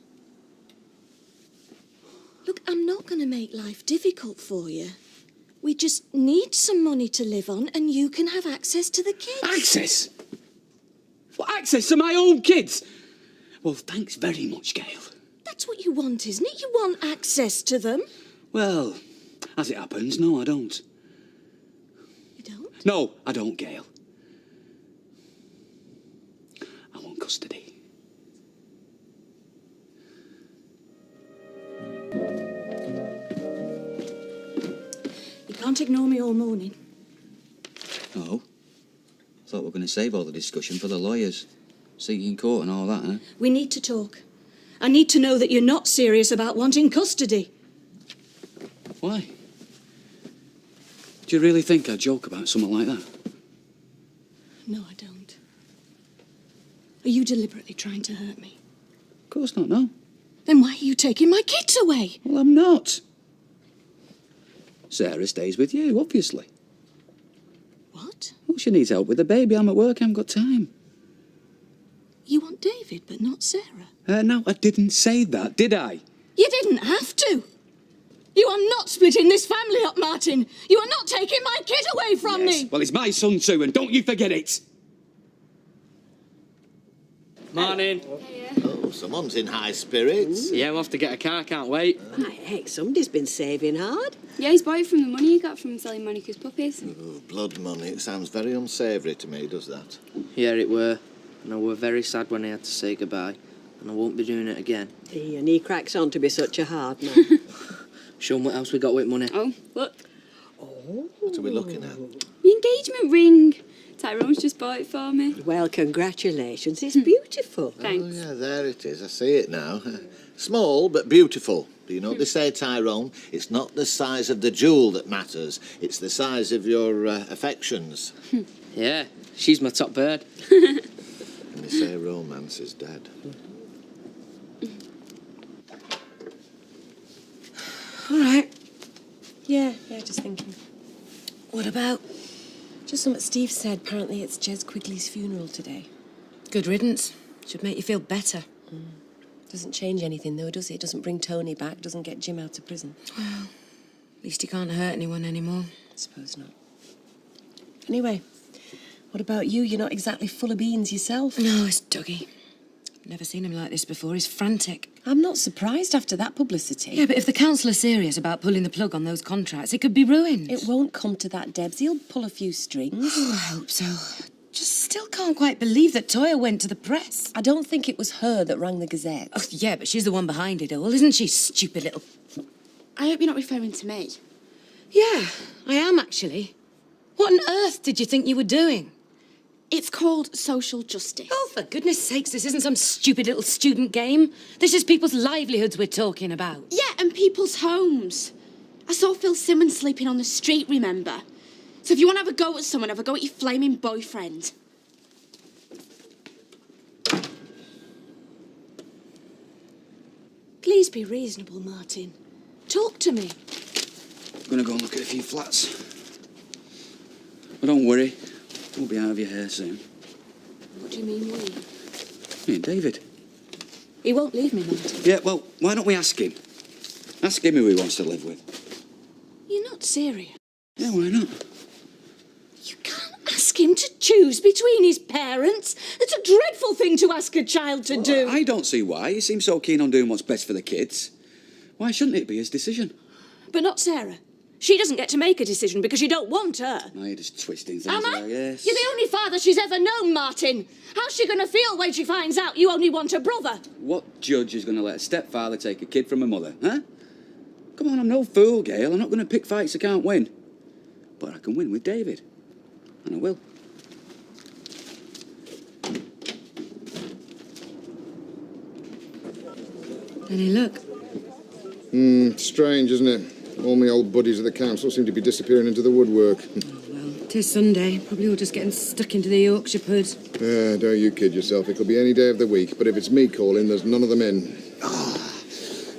Look, I'm not going to make life difficult for you. We just need some money to live on, and you can have access to the kids. Access? What, access to my own kids? Well, thanks very much, Gail. That's what you want, isn't it? You want access to them. Well, as it happens, no, I don't. You don't? No, I don't, Gail. I want custody. You can't ignore me all morning. Oh. I thought we were going to save all the discussion for the lawyers. Seat in court and all that, eh? We need to talk. I need to know that you're not serious about wanting custody. Why? Do you really think I'd joke about something like that? No, I don't. Are you deliberately trying to hurt me? Of course not, no. Then why are you taking my kids away? Well, I'm not. Sarah stays with you, obviously. What? Well, she needs help with the baby. I'm at work, I haven't got time. You want David, but not Sarah? No, I didn't say that, did I? You didn't have to. You are not splitting this family up, Martin. You are not taking my kid away from me. Well, it's my son too, and don't you forget it. Morning. Oh, someone's in high spirits. Yeah, I'm off to get a car, can't wait. Heck, somebody's been saving hard. Yeah, he's borrowed from the money he got from selling Monica's puppies. Oh, blood money. It sounds very unsavoury to me, does that? Yeah, it were. And I were very sad when I had to say goodbye. And I won't be doing it again. And he cracks on to be such a hard man. Show 'em what else we got with money. Oh, look. What are we looking at? The engagement ring. Tyrone's just bought it for me. Well, congratulations. It's beautiful. Thanks. Oh, yeah, there it is. I see it now. Small, but beautiful. But you know what they say, Tyrone? It's not the size of the jewel that matters. It's the size of your affections. Yeah, she's my top bird. And they say romance is dead. All right. Yeah, just thinking. What about? Just something Steve said. Apparently it's Jez Quigley's funeral today. Good riddance. Should make you feel better. Doesn't change anything, though, does it? Doesn't bring Tony back, doesn't get Jim out of prison. Well, at least he can't hurt anyone anymore. I suppose not. Anyway, what about you? You're not exactly full of beans yourself. No, it's Dougie. I've never seen him like this before. He's frantic. I'm not surprised after that publicity. Yeah, but if the council are serious about pulling the plug on those contracts, it could be ruined. It won't come to that, Debs. He'll pull a few strings. Oh, I hope so. Just still can't quite believe that Toya went to the press. I don't think it was her that rang the Gazette. Oh, yeah, but she's the one behind it all, isn't she, stupid little... I hope you're not referring to me. Yeah, I am, actually. What on earth did you think you were doing? It's called social justice. Oh, for goodness sakes, this isn't some stupid little student game. This is people's livelihoods we're talking about. Yeah, and people's homes. I saw Phil Simmons sleeping on the street, remember? So if you want to have a go at someone, have a go at your flaming boyfriend. Please be reasonable, Martin. Talk to me. I'm going to go and look at a few flats. But don't worry. We'll be out of your hair soon. What do you mean, we? Me and David. He won't leave me, Martin. Yeah, well, why don't we ask him? Ask him who he wants to live with. You're not serious. Yeah, why not? You can't ask him to choose between his parents. It's a dreadful thing to ask a child to do. I don't see why. He seems so keen on doing what's best for the kids. Why shouldn't it be his decision? But not Sarah. She doesn't get to make a decision because you don't want her. No, you're just twisting things Am I? there, yes. You're the only father she's ever known, Martin. How's she going to feel when she finds out you only want a brother? What judge is going to let a stepfather take a kid from a mother, huh? Come on, I'm no fool, Gail. I'm not going to pick fights I can't win. But I can win with David. And I will. Any luck? Strange, isn't it? All my old buddies at the council seem to be disappearing into the woodwork. Tis Sunday. Probably all just getting stuck into the Yorkshire pud. Don't you kid yourself. It could be any day of the week, but if it's me calling, there's none of them in.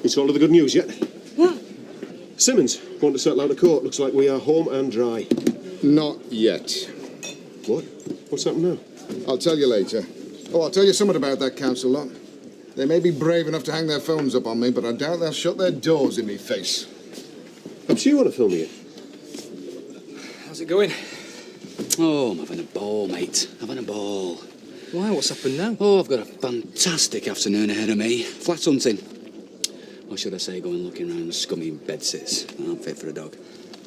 It's all of the good news yet? What? Simmons, want to settle out of court. Looks like we are home and dry. Not yet. What? What's happened now? I'll tell you later. Oh, I'll tell you something about that council lot. They may be brave enough to hang their phones up on me, but I doubt they'll shut their doors in me face. Perhaps you want to film me? How's it going? Oh, I'm having a ball, mate. Having a ball. Why? What's happened now? Oh, I've got a fantastic afternoon ahead of me. Flat hunting. Or should I say going looking around scummy bedsits. I'm fit for a dog.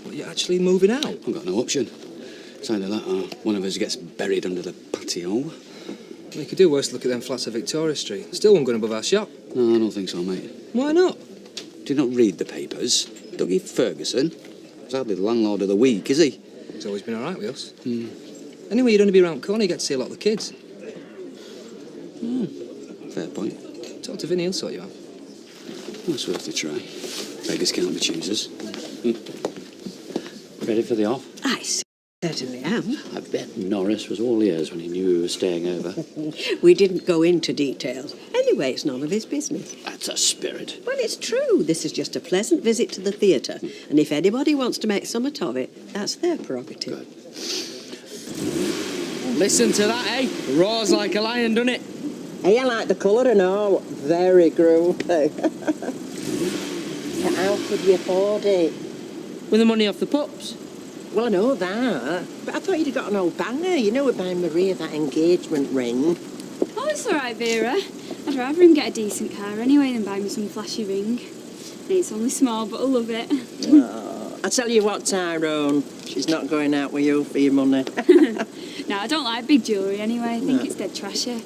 What, you're actually moving out? I've got no option. It's either that or one of us gets buried under the patio. Well, you could do worse than look at them flats at Victoria Street. Still one going above our shop. No, I don't think so, mate. Why not? Do you not read the papers? Dougie Ferguson? He's hardly the landlord of the week, is he? He's always been all right with us. Anyway, you'd only be around the corner, you get to see a lot of the kids. Fair point. Talk to Vinny, he'll sort you out. That's worth a try. Beggars can't be choosers. Ready for the off? I certainly am. I bet Norris was all ears when he knew we were staying over. We didn't go into details. Anyway, it's none of his business. That's a spirit. Well, it's true. This is just a pleasant visit to the theatre. And if anybody wants to make somewhat of it, that's their prerogative. Listen to that, eh? Roars like a lion, doesn't it? Hey, I like the colour and all. Very groovy. But how could you afford it? With the money off the pups? Well, I know that. But I thought you'd got an old banger. You know, we're buying Maria that engagement ring. Oh, it's all right, Vera. I'd rather him get a decent car anyway than buy me some flashy ring. It's only small, but I love it. Oh, I tell you what, Tyrone, she's not going out with you for your money. No, I don't like big jewellery anyway. I think it's dead trashy.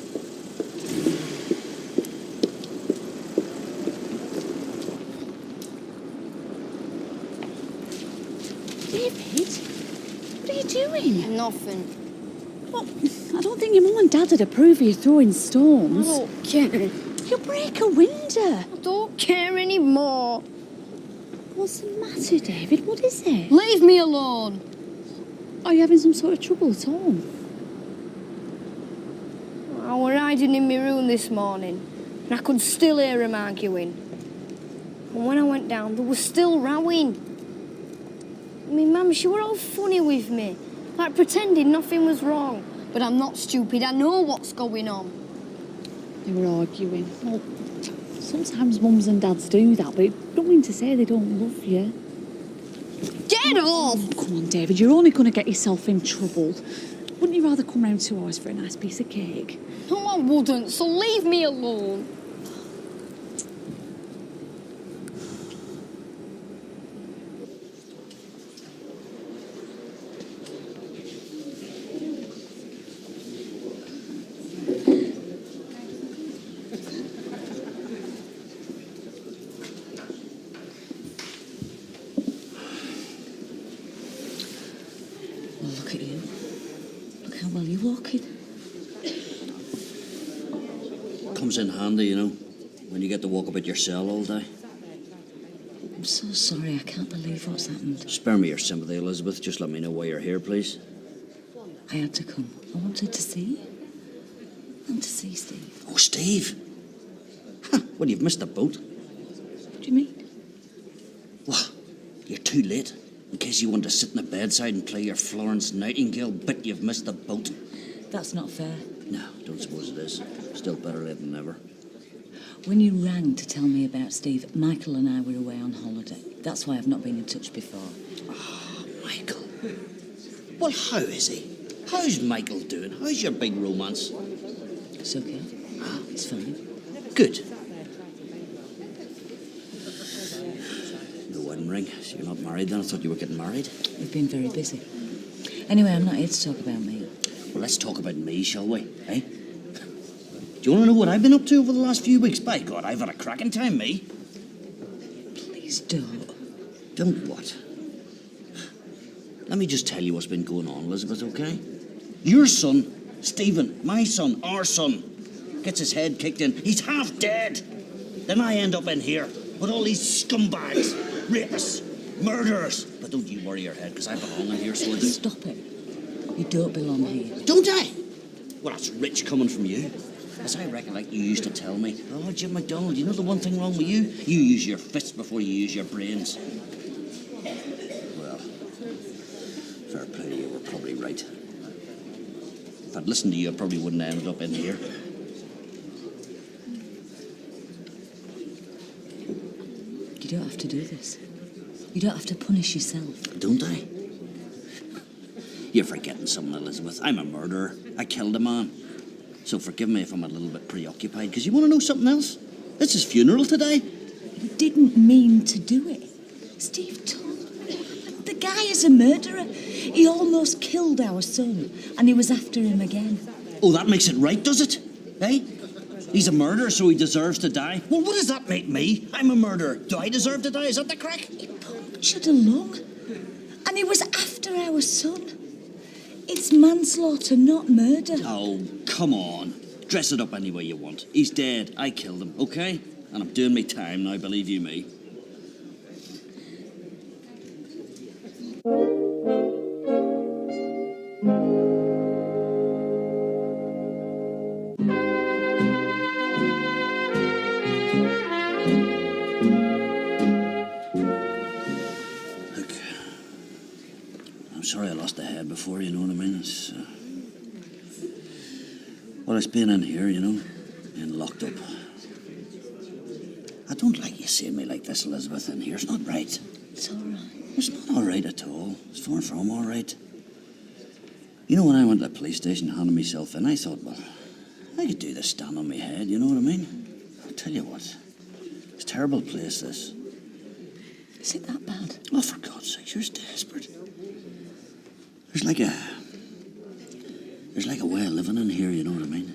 David, what are you doing? Nothing. Well, I don't think your mum and dad would approve of you throwing stones. I don't care. You'll break a window. I don't care anymore. What's the matter, David? What is it? Leave me alone. Are you having some sort of trouble at home? I were hiding in my room this morning, and I could still hear them arguing. And when I went down, they were still rowing. My mum, she were all funny with me, like pretending nothing was wrong. But I'm not stupid, I know what's going on. They were arguing. Well, sometimes mums and dads do that, but it don't mean to say they don't love you. Get off! Oh, come on, David, you're only going to get yourself in trouble. Wouldn't you rather come round to ours for a nice piece of cake? No, I wouldn't, so leave me alone. Look at you. Look how well you're walking. Comes in handy, you know, when you get to walk about your cell all day. I'm so sorry. I can't believe what's happened. Spare me your sympathy, Elizabeth. Just let me know why you're here, please. I had to come. I wanted to see. And to see Steve. Oh, Steve? Well, you've missed the boat. What do you mean? Well, you're too late. In case you want to sit in the bedside and play your Florence Nightingale bit, you've missed the boat. That's not fair. No, don't suppose it is. Still better late than never. When you rang to tell me about Steve, Michael and I were away on holiday. That's why I've not been in touch before. Oh, Michael. Well, how is he? How's Michael doing? How's your big romance? It's okay. It's fine. Good. No wedding ring. So you're not married then? I thought you were getting married. We've been very busy. Anyway, I'm not here to talk about me. Well, let's talk about me, shall we? Eh? Do you want to know what I've been up to over the last few weeks? By God, I've had a cracking time, me. Please don't. Don't what? Let me just tell you what's been going on, Elizabeth, okay? Your son, Stephen, my son, our son, gets his head kicked in. He's half dead. Then I end up in here with all these scumbags, rapists, murderers. But don't you worry your head, because I belong in here, so I do. Stop it. You don't belong here. Don't I? Well, that's rich coming from you. As I recollect, you used to tell me, oh, Jim MacDonald, you know the one thing wrong with you? You use your fists before you use your brains. Well, fair play to you, we're probably right. If I'd listened to you, I probably wouldn't have ended up in here. You don't have to do this. You don't have to punish yourself. Don't I? You're forgetting something, Elizabeth. I'm a murderer. I killed a man. So forgive me if I'm a little bit preoccupied, because you want to know something else? It's his funeral today. You didn't mean to do it. Steve told me. The guy is a murderer. He almost killed our son, and he was after him again. Oh, that makes it right, does it? Eh? He's a murderer, so he deserves to die. Well, what does that make me? I'm a murderer. Do I deserve to die? Is that the crack? He punctured a lung, and he was after our son. It's manslaughter, not murder. Oh, come on. Dress it up any way you want. He's dead. I killed him, okay? And I'm doing me time now, believe you me. Sorry I lost the head before, you know what I mean? It's, well, it's been in here, you know, and locked up. I don't like you seeing me like this, Elizabeth, in here. It's not right. It's all right. It's not all right at all. It's far from all right. You know, when I went to the police station and handed myself in, I thought, well, I could do this stand on my head, you know what I mean? I'll tell you what, it's a terrible place, this. Is it that bad? Oh, for God's sake, you're desperate. There's like a way of living in here, you know what I mean?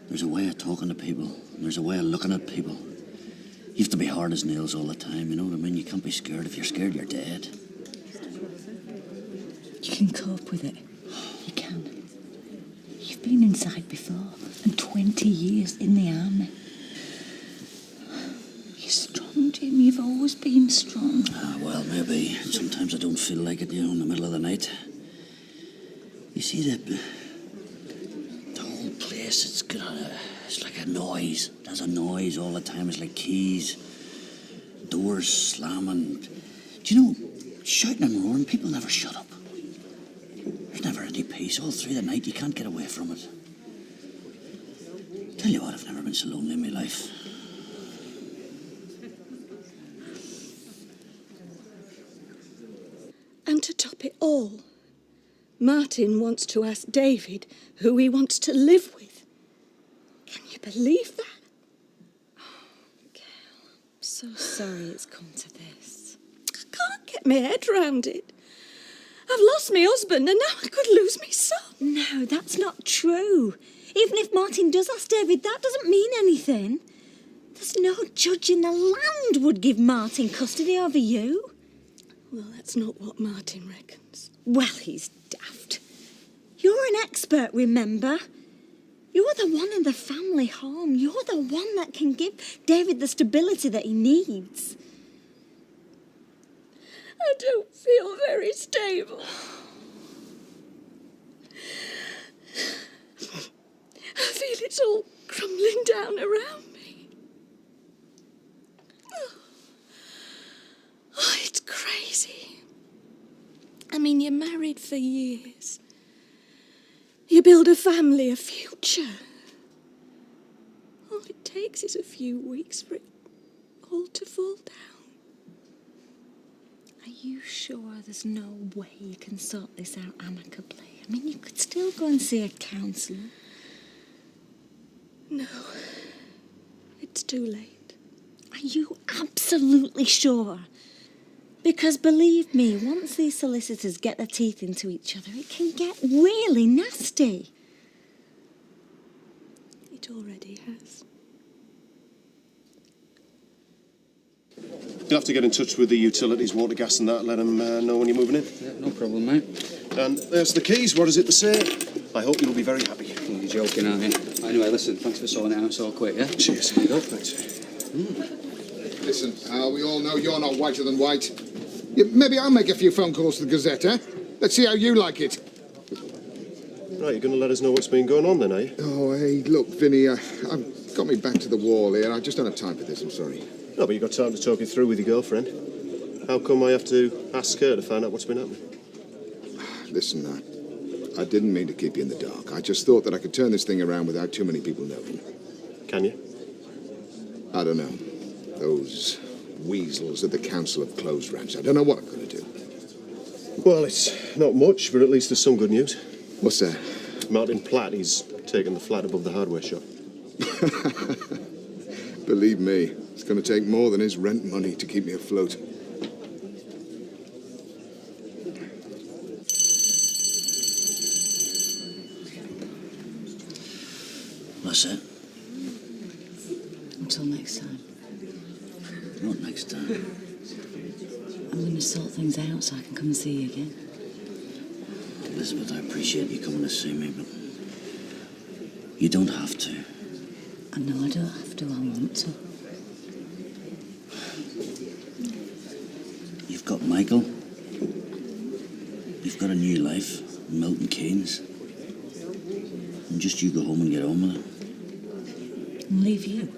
There's a way of talking to people, and there's a way of looking at people. You have to be hard as nails all the time, you know what I mean? You can't be scared. If you're scared, you're dead. You can cope with it. You can. You've been inside before, and 20 years in the army. You're strong, Jim. You've always been strong. Ah, well, maybe. Sometimes I don't feel like it, you know, in the middle of the night. You see, the whole place, it's like a noise. It has a noise all the time. It's like keys, doors slamming. Do you know, shouting and roaring, people never shut up. There's never any peace. All through the night, you can't get away from it. Tell you what, I've never been so lonely in my life. And to top it all, Martin wants to ask David who he wants to live with. Can you believe that? Oh, Gail, I'm so sorry it's come to this. I can't get my head round it. I've lost my husband and now I could lose my son. No, that's not true. Even if Martin does ask David, that doesn't mean anything. There's no judge in the land would give Martin custody over you. Well, that's not what Martin reckons. Well, he's daft. You're an expert, remember? You're the one in the family home. You're the one that can give David the stability that he needs. I don't feel very stable. I feel it's all crumbling down around me. Oh, it's crazy. I mean, you're married for years. You build a family, a future. All it takes is a few weeks for it all to fall down. Are you sure there's no way you can sort this out amicably? I mean, you could still go and see a counsellor. No, it's too late. Are you absolutely sure? Because believe me, once these solicitors get their teeth into each other, it can get really nasty. It already has. You'll have to get in touch with the utilities, water, gas and that, let them know when you're moving in. Yeah, no problem, mate. And there's the keys, what is it to say? I hope you'll be very happy. Oh, you're joking, aren't you? Anyway, listen, thanks for sorting it out so quick, yeah? Cheers. No, thanks. Listen, we all know you're not whiter than white. Maybe I'll make a few phone calls to the Gazette, eh? Let's see how you like it. Right, you're going to let us know what's been going on then, are you? Oh, hey, look, Vinny, I've got me back to the wall here. I just don't have time for this, I'm sorry. No, but you've got time to talk it through with your girlfriend. How come I have to ask her to find out what's been happening? Listen, I didn't mean to keep you in the dark. I just thought that I could turn this thing around without too many people knowing. Can you? I don't know. Those weasels at the Council have closed ranch. I don't know what I'm going to do. Well, it's not much, but at least there's some good news. What's that? Martin Platt, he's taken the flat above the hardware shop. Believe me, it's going to take more than his rent money to keep me afloat. That's it. Until next time. What next time? I'm going to sort things out so I can come and see you again. Elizabeth, I appreciate you coming to see me, but you don't have to. I know I don't have to, I want to. You've got Michael. You've got a new life in Milton Keynes. And just you go home and get on with it. And leave you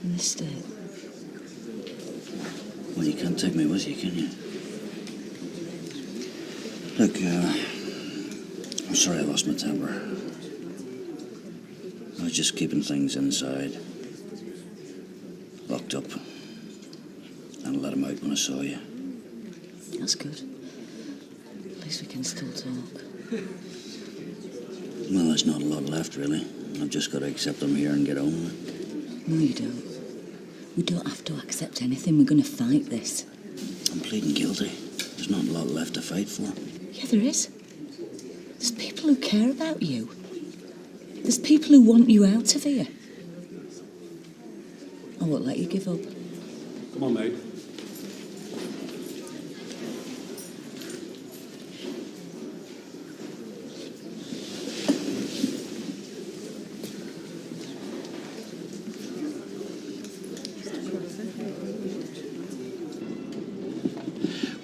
in this state. Well, you can't take me with you, can you? Look, I'm sorry I lost my temper. I was just keeping things inside. Locked up. And let him out when I saw you. That's good. At least we can still talk. Well, there's not a lot left, really. I've just got to accept I'm here and get on with it. No, you don't. We don't have to accept anything. We're going to fight this. I'm pleading guilty. There's not a lot left to fight for. Yeah, there is. There's people who care about you. There's people who want you out of here. I won't let you give up. Come on, mate.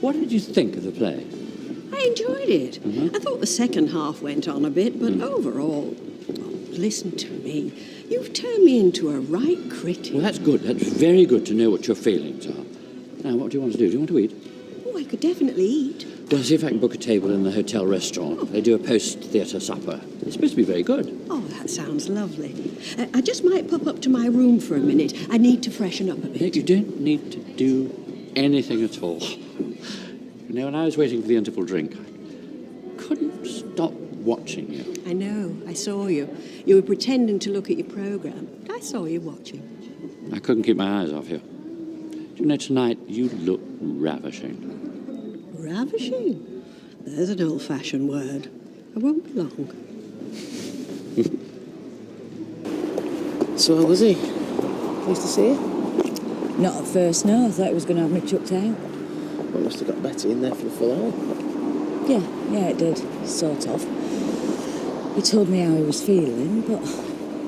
What did you think of the play? I enjoyed it. Mhm. I thought the second half went on a bit, but overall, well, listen to me. You've turned me into a right critic. Well, that's good. That's very good to know what your feelings are. Now, what do you want to do? Do you want to eat? Oh, I could definitely eat. Well, see if I can book a table in the hotel restaurant. They do a post-theatre supper. It's supposed to be very good. Oh, that sounds lovely. I just might pop up to my room for a minute. I need to freshen up a bit. You don't need to do anything at all. You know, when I was waiting for the interval drink, I couldn't stop watching you. I know. I saw you. You were pretending to look at your programme. I saw you watching. I couldn't keep my eyes off you. Do you know, tonight you look ravishing. Ravishing? There's an old-fashioned word. I won't be long. So how was he? Pleased to see you? Not at first, no. I thought he was going to have me chucked out. Well, must have got Betty in there for the full hour. Yeah, it did. Sort of. He told me how he was feeling, but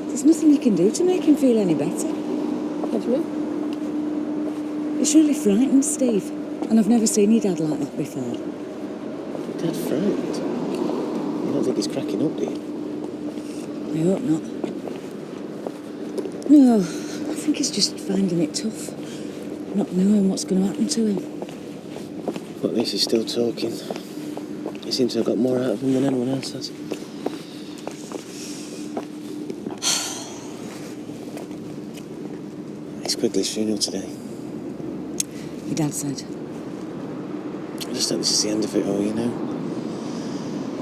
there's nothing you can do to make him feel any better. What do you mean? He's really frightened, Steve. And I've never seen your dad like that before. Your dad frightened? You don't think he's cracking up, do you? I hope not. No, I think he's just finding it tough. Not knowing what's going to happen to him. But at least he's still talking. He seems to have got more out of him than anyone else has. It's Quigley's funeral today. Your dad said. I just hope this is the end of it all, you know.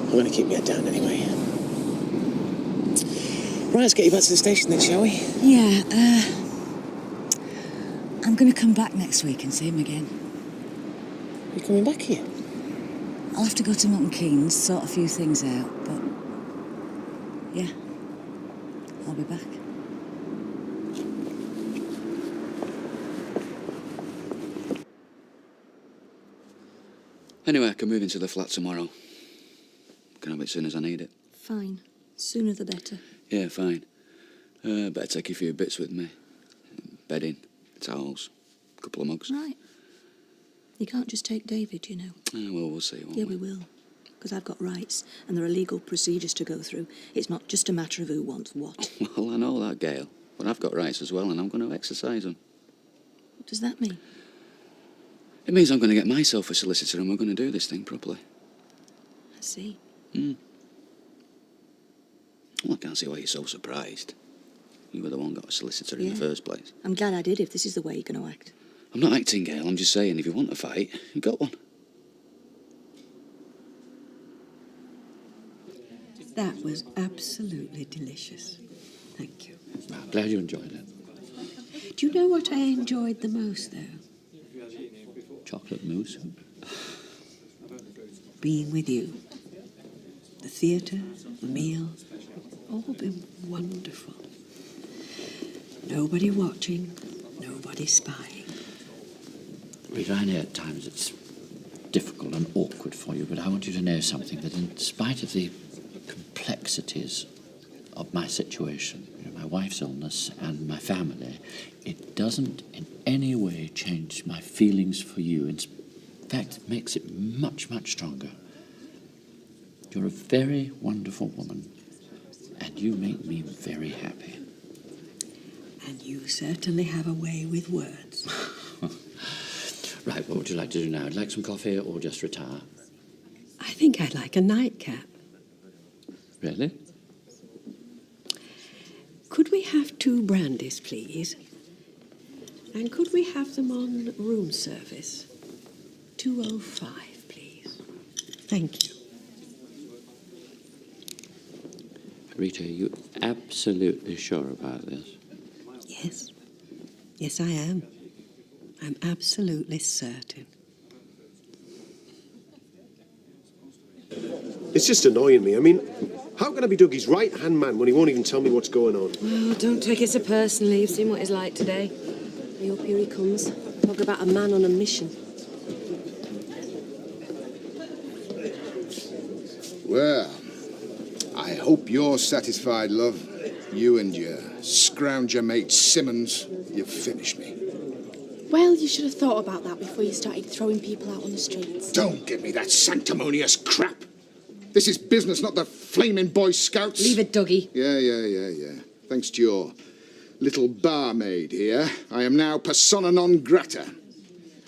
I'm going to keep my head down anyway. Right, let's get you back to the station then, shall we? Yeah, I'm going to come back next week and see him again. You coming back here? I'll have to go to Milton Keynes, sort a few things out, but... yeah, I'll be back. Anyway, I can move into the flat tomorrow. Can have it as soon as I need it. Fine. Sooner the better. Yeah, fine. Better take a few bits with me. Bedding, towels, a couple of mugs. Right. You can't just take David, you know. Well, we'll see, won't Yeah, we will. Because I've got rights, and there are legal procedures to go through. It's not just a matter of who wants what. Well, I know that, Gail. But I've got rights as well, and I'm going to exercise them. What does that mean? It means I'm going to get myself a solicitor, and we're going to do this thing properly. I see. Well, I can't see why you're so surprised. You were the one who got a solicitor in Yeah. the first place. I'm glad I did if this is the way you're going to act. I'm not acting, Gail. I'm just saying, if you want a fight, you got one. That was absolutely delicious. Thank you. I'm glad you enjoyed it. Do you know what I enjoyed the most, though? Chocolate mousse. Being with you. The theatre, the meal, all been wonderful. Nobody watching, nobody spying. Rita, I know at times it's difficult and awkward for you, but I want you to know something, that in spite of the complexities of my situation, you know, my wife's illness and my family, it doesn't in any way change my feelings for you. In fact, it makes it much, much stronger. You're a very wonderful woman, and you make me very happy. And you certainly have a way with words. Right, what would you like to do now? Would you like some coffee or just retire? I think I'd like a nightcap. Really? Could we have 2 brandies, please? And could we have them on room service? 205, please. Thank you. Rita, are you absolutely sure about this? Yes. Yes, I am. I'm absolutely certain. It's just annoying me. I mean, how can I be Dougie's right-hand man when he won't even tell me what's going on? Oh, don't take it so personally. You've seen what he's like today. I hope here he comes. Talk about a man on a mission. Well, I hope you're satisfied, love. You and your scrounger mate Simmons, you've finished me. Well, you should have thought about that before you started throwing people out on the streets. Don't give me that sanctimonious crap. This is business, not the flaming Boy Scouts. Leave it, Dougie. Yeah. Thanks to your little barmaid here, I am now persona non grata.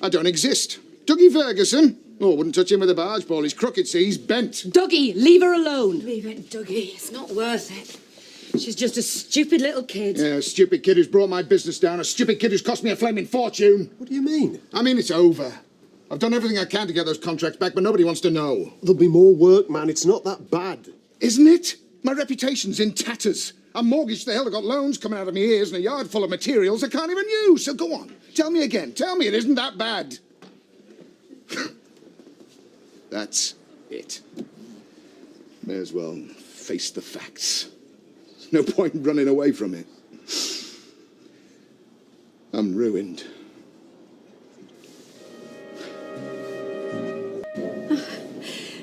I don't exist. Dougie Ferguson? Oh, wouldn't touch him with a barge pole. He's crooked, see, he's bent. Dougie, leave her alone. Leave it, Dougie. It's not worth it. She's just a stupid little kid. Yeah, a stupid kid who's brought my business down. A stupid kid who's cost me a flaming fortune. What do you mean? I mean, it's over. I've done everything I can to get those contracts back, but nobody wants to know. There'll be more work, man. It's not that bad. Isn't it? My reputation's in tatters. I'm mortgaged to hell. I've got loans coming out of my ears and a yard full of materials I can't even use. So go on. Tell me again. Tell me it isn't that bad. That's it. May as well face the facts. There's no point in running away from it. I'm ruined.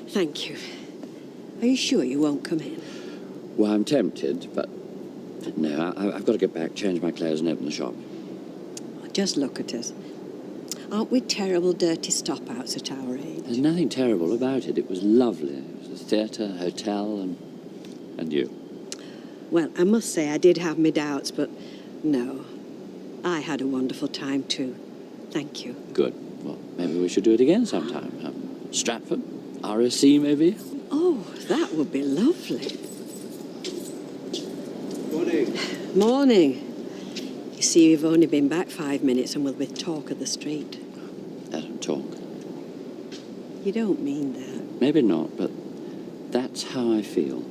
Thank you. Are you sure you won't come in? Well, I'm tempted, but no, I've got to get back, change my clothes and open the shop. Just look at us. Aren't we terrible, dirty stop-outs at our age? There's nothing terrible about it. It was lovely. It was a theatre, hotel, and you. Well, I must say I did have my doubts, but no. I had a wonderful time too. Thank you. Good. Well, maybe we should do it again sometime. Stratford, ROC maybe? Oh, that would be lovely. Morning. Morning. You see, we've only been back 5 minutes and we'll be talk of the street. Let him talk. You don't mean that. Maybe not, but that's how I feel.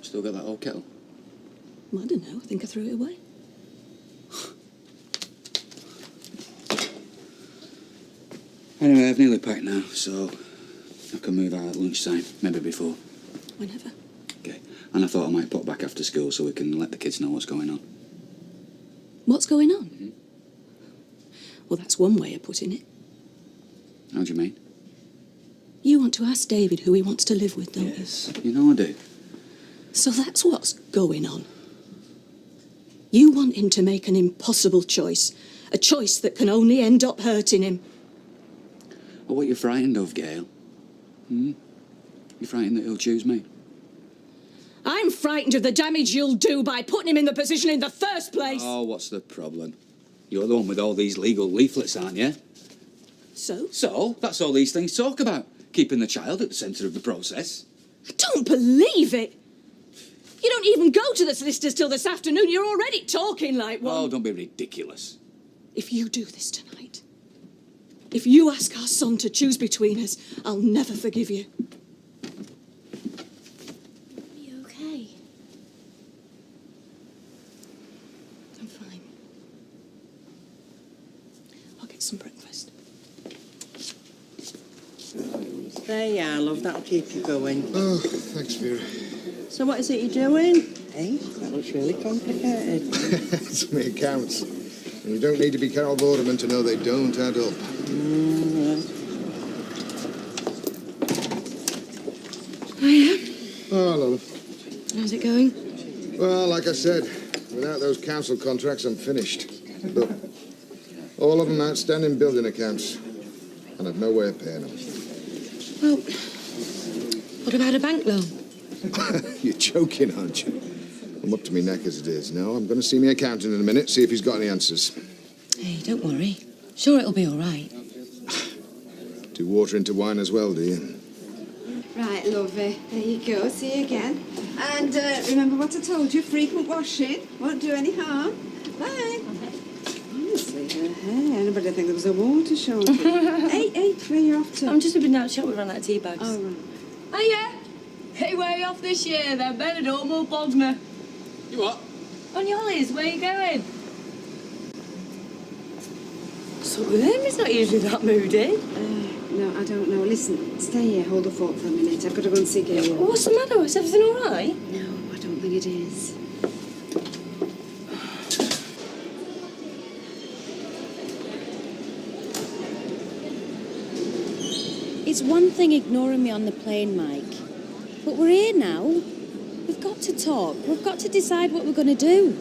Still got that old kettle? I don't know. I think I threw it away. Anyway, I've nearly packed now, so I can move out at lunchtime, maybe before. Whenever. Okay. And I thought I might pop back after school so we can let the kids know what's going on. What's going on? Well, that's one way of putting it. How do you mean? You want to ask David who he wants to live with, don't You know I do. So that's what's going on. You want him to make an impossible choice. A choice that can only end up hurting him. Well, what are you frightened of, Gail? You frightened that he'll choose me? I'm frightened of the damage you'll do by putting him in the position in the first place. Oh, what's the problem? You're the one with all these legal leaflets, aren't you? So? So, that's all these things talk about. Keeping the child at the centre of the process. I don't believe it. You don't even go to the solicitors till this afternoon. You're already talking like one. Oh, don't be ridiculous. If you do this tonight, if you ask our son to choose between us, I'll never forgive you. Are you okay? I'm fine. I'll get some breakfast. There you are, love. That'll keep you going. Oh, thanks, Vera. So what is it you're doing? Eh? That looks really complicated. It's my accounts. And you don't need to be Carol Vorderman to know they don't add up. Hiya. Oh, love. How's it going? Well, like I said, without those council contracts, I'm finished. Look, all of them outstanding building accounts. And I've no way of paying them. Well, what about a bank loan? You're joking, aren't you? I'm up to my neck as it is. No, I'm going to see my accountant in a minute, see if he's got any answers. Hey, don't worry. Sure it'll be all right. Do water into wine as well, do you? Right, lovely. There you go. See you again. And remember what I told you, frequent washing. Won't do any harm. Bye. Honestly, her hair. Anybody think there was a water shortage? Hey, where are you off to? I'm just a bit out shop. We ran out of tea bags. Oh, right. Oh, yeah. Hey, where are you off this year then? Benidorm or Bognor? You what? On your holidays, where are you going? So with him, he's not usually that moody. No, I don't know. Listen, stay here. Hold the fort for a minute. I've got to go and see Gail. What's the matter? Is everything all right? No, I don't think it is. It's one thing ignoring me on the plane, Mike. But we're here now. We've got to talk. We've got to decide what we're going to do.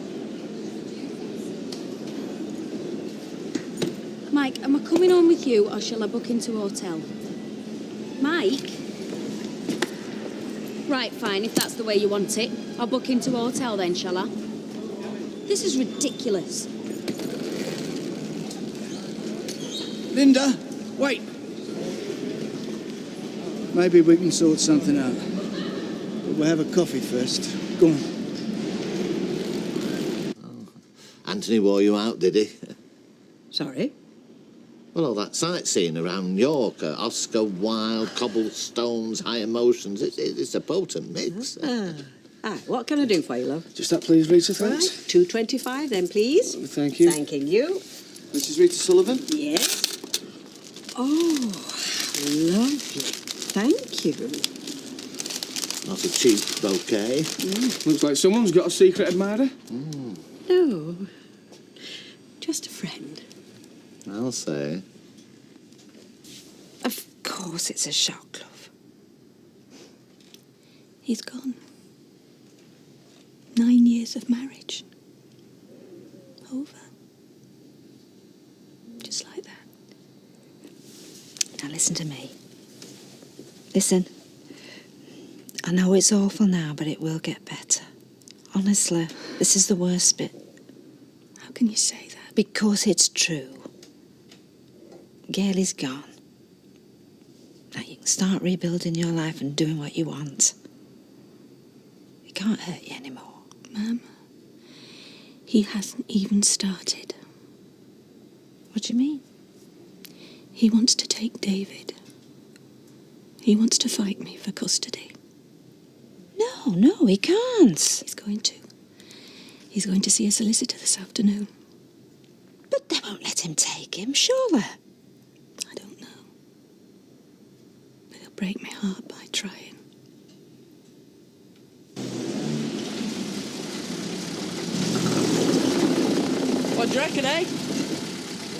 Mike, am I coming home with you or shall I book into a hotel? Mike? Right, fine, if that's the way you want it. I'll book into a hotel then, shall I? This is ridiculous. Linda, wait. Maybe we can sort something out. But we'll have a coffee first. Go on. Anthony wore you out, did he? Sorry? Well, all that sightseeing around York, Oscar Wilde, cobblestones, high emotions, it's a potent mix. What can I do for you, love? Just that, please, Rita, thanks. Right, 2.25 then, please. Thank you. Thanking you. Mrs. Rita Sullivan? Yes. Oh, lovely. Thank you. Not a cheap bouquet. Looks like someone's got a secret admirer. No, just a friend. I'll say. Of course it's a shock, love. He's gone. 9 years of marriage. Over. Just like that. Now listen to me. Listen. I know it's awful now, but it will get better. Honestly, this is the worst bit. How can you say that? Because it's true. Gail is gone. Now you can start rebuilding your life and doing what you want. It can't hurt you anymore. Mum, he hasn't even started. What do you mean? He wants to take David. He wants to fight me for custody. No, he can't. He's going to. He's going to see a solicitor this afternoon. But they won't let him take him, surely. I don't know. But he'll break my heart by trying. What do you reckon, eh?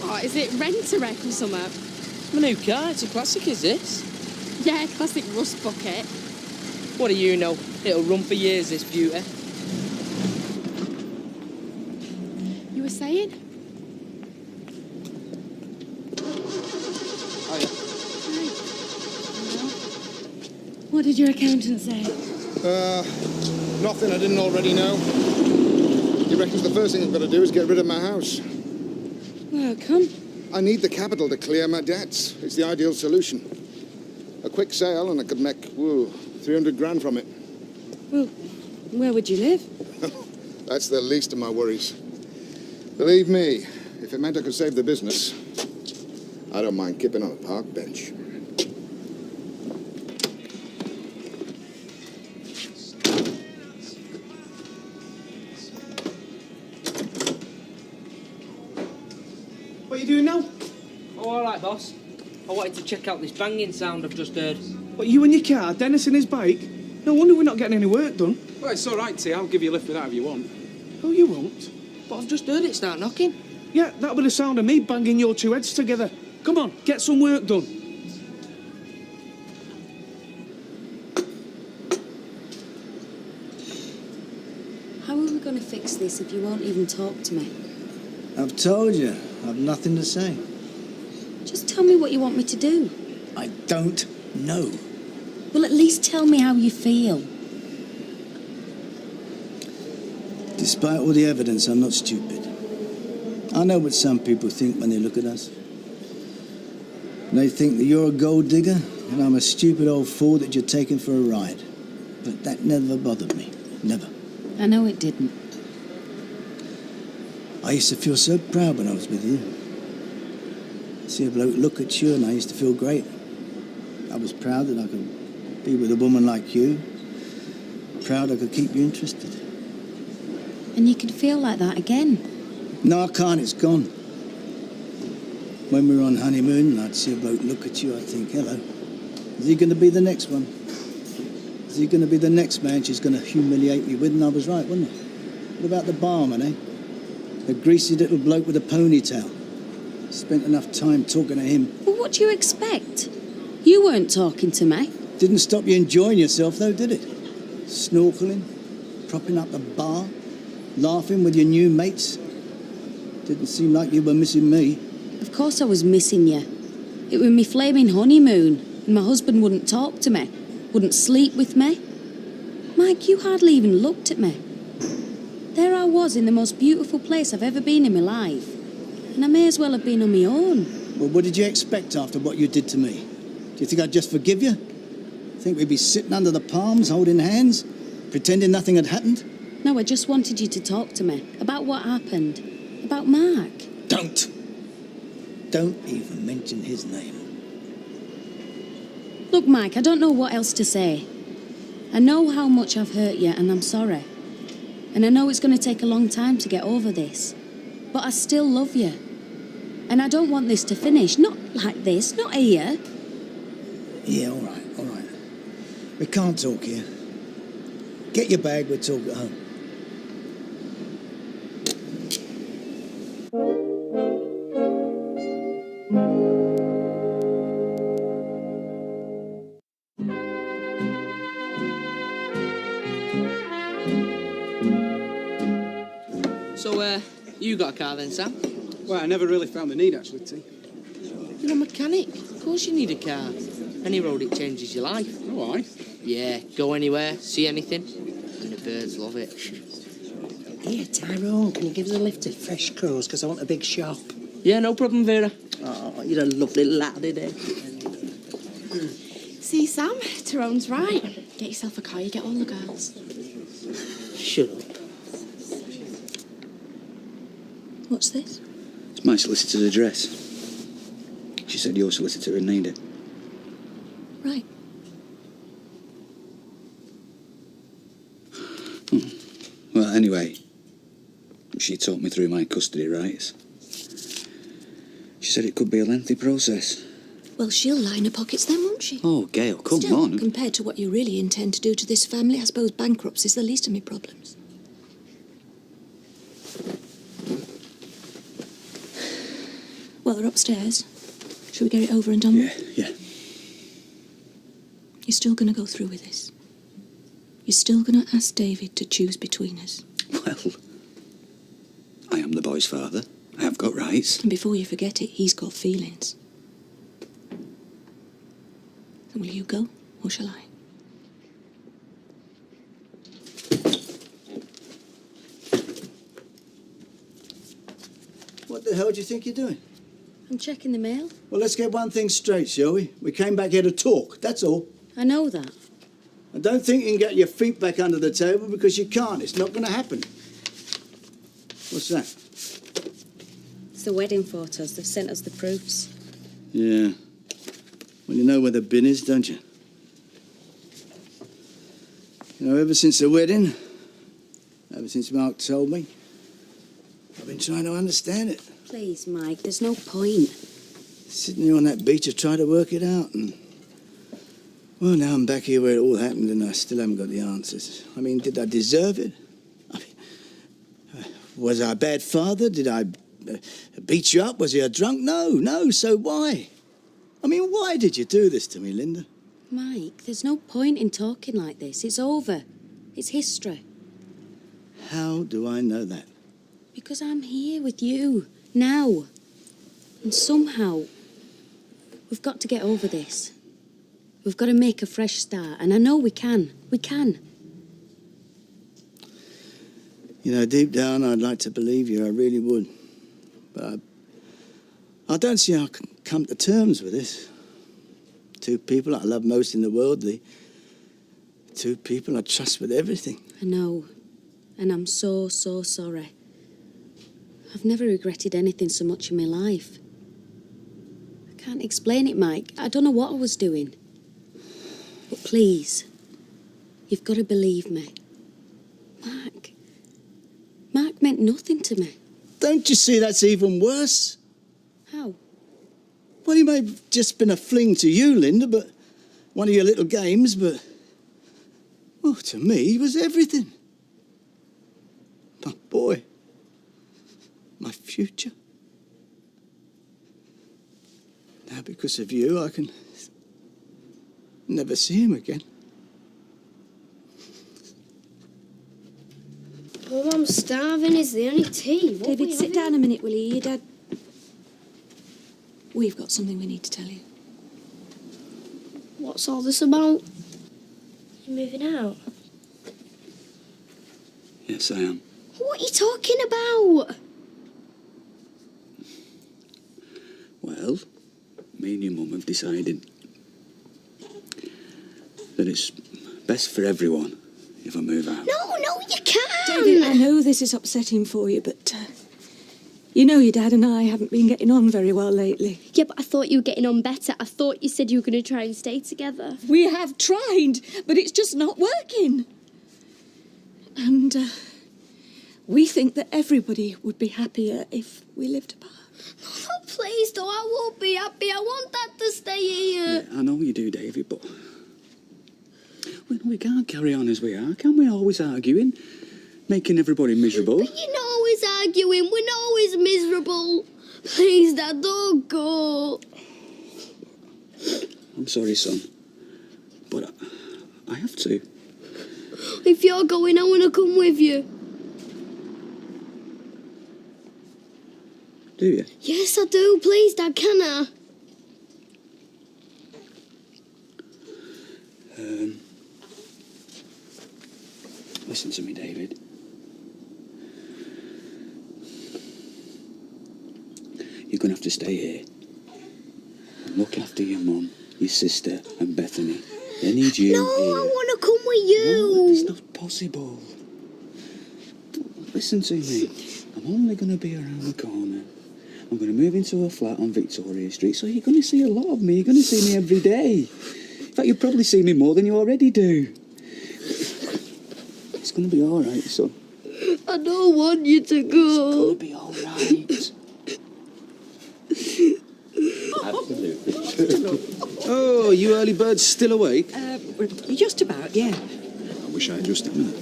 What, is it Rent-A-Wreck or something? It's my new car. It's a classic, is this? Yeah, classic rust bucket. What do you know? It'll run for years, this beauty. You were saying? What did your accountant say? Nothing I didn't already know. He reckons the first thing I've got to do is get rid of my house. Well, come. I need the capital to clear my debts. It's the ideal solution. A quick sale and I could make, 300 grand from it. Well, where would you live? That's the least of my worries. Believe me, if it meant I could save the business, I don't mind kipping on a park bench. What are you doing now? Oh, all right, boss. I wanted to check out this banging sound I've just heard. What, you and your car, Dennis and his bike? No wonder we're not getting any work done. Well, it's all right, T. I'll give you a lift with that if you want. Oh, you won't? But I've just heard it start knocking. Yeah, that'll be the sound of me banging your two heads together. Come on, get some work done. How are we going to fix this if you won't even talk to me? I've told you, I've nothing to say. Just tell me what you want me to do. I don't know. Well, at least tell me how you feel. Despite all the evidence, I'm not stupid. I know what some people think when they look at us. They think that you're a gold digger and I'm a stupid old fool that you're taking for a ride. But that never bothered me. Never. I know it didn't. I used to feel so proud when I was with you. See a bloke look at you and I used to feel great. I was proud that I could be with a woman like you. Proud I could keep you interested. And you can feel like that again. No, I can't. It's gone. When we were on honeymoon and I'd see a bloke look at you, I'd think, hello. Is he going to be the next one? Is he going to be the next man she's going to humiliate me with? And I was right, wasn't I? What about the barman, eh? A greasy little bloke with a ponytail. Spent enough time talking to him. Well, what do you expect? You weren't talking to me. Didn't stop you enjoying yourself, though, did it? Snorkeling, propping up the bar, laughing with your new mates. Didn't seem like you were missing me. Of course I was missing you. It was me flaming honeymoon, and my husband wouldn't talk to me, wouldn't sleep with me. Mike, you hardly even looked at me. There I was in the most beautiful place I've ever been in my life, and I may as well have been on my own. Well, what did you expect after what you did to me? Do you think I'd just forgive you? Think we'd be sitting under the palms, holding hands, pretending nothing had happened? No, I just wanted you to talk to me about what happened, about Mark. Don't even mention his name. Look, Mike, I don't know what else to say. I know how much I've hurt you, and I'm sorry. And I know it's going to take a long time to get over this. But I still love you. And I don't want this to finish. Not like this, not here. Yeah, all right. We can't talk here. Get your bag, we'll talk at home. So, you got a car then, Sam? Well, I never really found the need, actually, T. You're a mechanic. Of course you need a car. Any road, it changes your life. Oh, aye? Yeah, go anywhere, see anything, and the birds love it. Here, Tyrone, can you give us a lift to Fresh Crows? Because I want a big shop. Yeah, no problem, Vera. Oh, you're a lovely lad, innit? See, Sam, Tyrone's right. Get yourself a car, you get all the girls. Shut up. What's this? It's my solicitor's address. She said your solicitor would need it. Right. Well, anyway, she talked me through my custody rights. She said it could be a lengthy process. Well, she'll line her pockets then, won't she? Oh, Gail, come Still, on. compared to what you really intend to do to this family, I suppose bankruptcy's the least of my problems. Well, they're upstairs. Shall we get it over and done with? Yeah. You're still going to go through with this? You're still going to ask David to choose between us? Well, I am the boy's father. I have got rights. And before you forget it, he's got feelings. So will you go, or shall I? What the hell do you think you're doing? I'm checking the mail. Well, let's get one thing straight, shall we? We came back here to talk, that's all. I know that. I don't think you can get your feet back under the table because you can't. It's not going to happen. What's that? It's the wedding photos. They've sent us the proofs. Yeah. Well, you know where the bin is, don't you? You know, ever since the wedding, ever since Mark told me, I've been trying to understand it. Please, Mike, there's no point. Sitting here on that beach, I tried to work it out, and... Well, now I'm back here where it all happened, and I still haven't got the answers. I mean, did I deserve it? I mean, was I a bad father? Did I beat you up? Was he a drunk? No, so why? I mean, why did you do this to me, Linda? Mike, there's no point in talking like this. It's over. It's history. How do I know that? Because I'm here with you, now. And somehow, we've got to get over this. We've got to make a fresh start, and I know we can. We can. You know, deep down, I'd like to believe you. I really would. But I don't see how I can come to terms with this. Two people I love most in the world, the two people I trust with everything. I know. And I'm so sorry. I've never regretted anything so much in my life. I can't explain it, Mike. I don't know what I was doing. But please, you've got to believe me. Mark meant nothing to me. Don't you see that's even worse? How? Well, he may have just been a fling to you, Linda, but one of your little games, but... Well, to me, he was everything. My boy. My future. Now, because of you, I can never see him again. Oh, I'm starving. Is there any tea? What David, sit down a minute, will you? Your dad... We've got something we need to tell you. What's all this about? You're moving out? Yes, I am. What are you talking about? Well, me and your mum have decided that it's best for everyone if I move out. No, you can't. David, I know this is upsetting for you, but... you know your dad and I haven't been getting on very well lately. Yeah, but I thought you were getting on better. I thought you said you were going to try and stay together. We have tried, but it's just not working. And we think that everybody would be happier if we lived apart. Oh, please, though, I won't be happy. I want Dad to stay here. Yeah, I know you do, David, but we can't carry on as we are, can we? Always arguing, making everybody miserable. But you're not always arguing. We're not always miserable. Please, Dad, don't go. I'm sorry, son, but I have to. If you're going, I want to come with you. Do you? Yes, I do. Please, Dad, can I? Listen to me, David. You're going to have to stay here and look after your mum, your sister and Bethany. They need you No, here. I want to come with you. No, it's not possible. Listen to me. I'm only going to be around the corner. I'm going to move into a flat on Victoria Street, so you're going to see a lot of me. You're going to see me every day. In fact, you'll probably see me more than you already do. It's going to be all right, son. I don't want you to go. It's going to be all right. Absolutely. Oh, you early birds still awake? Just about, yeah. I wish I had just a minute.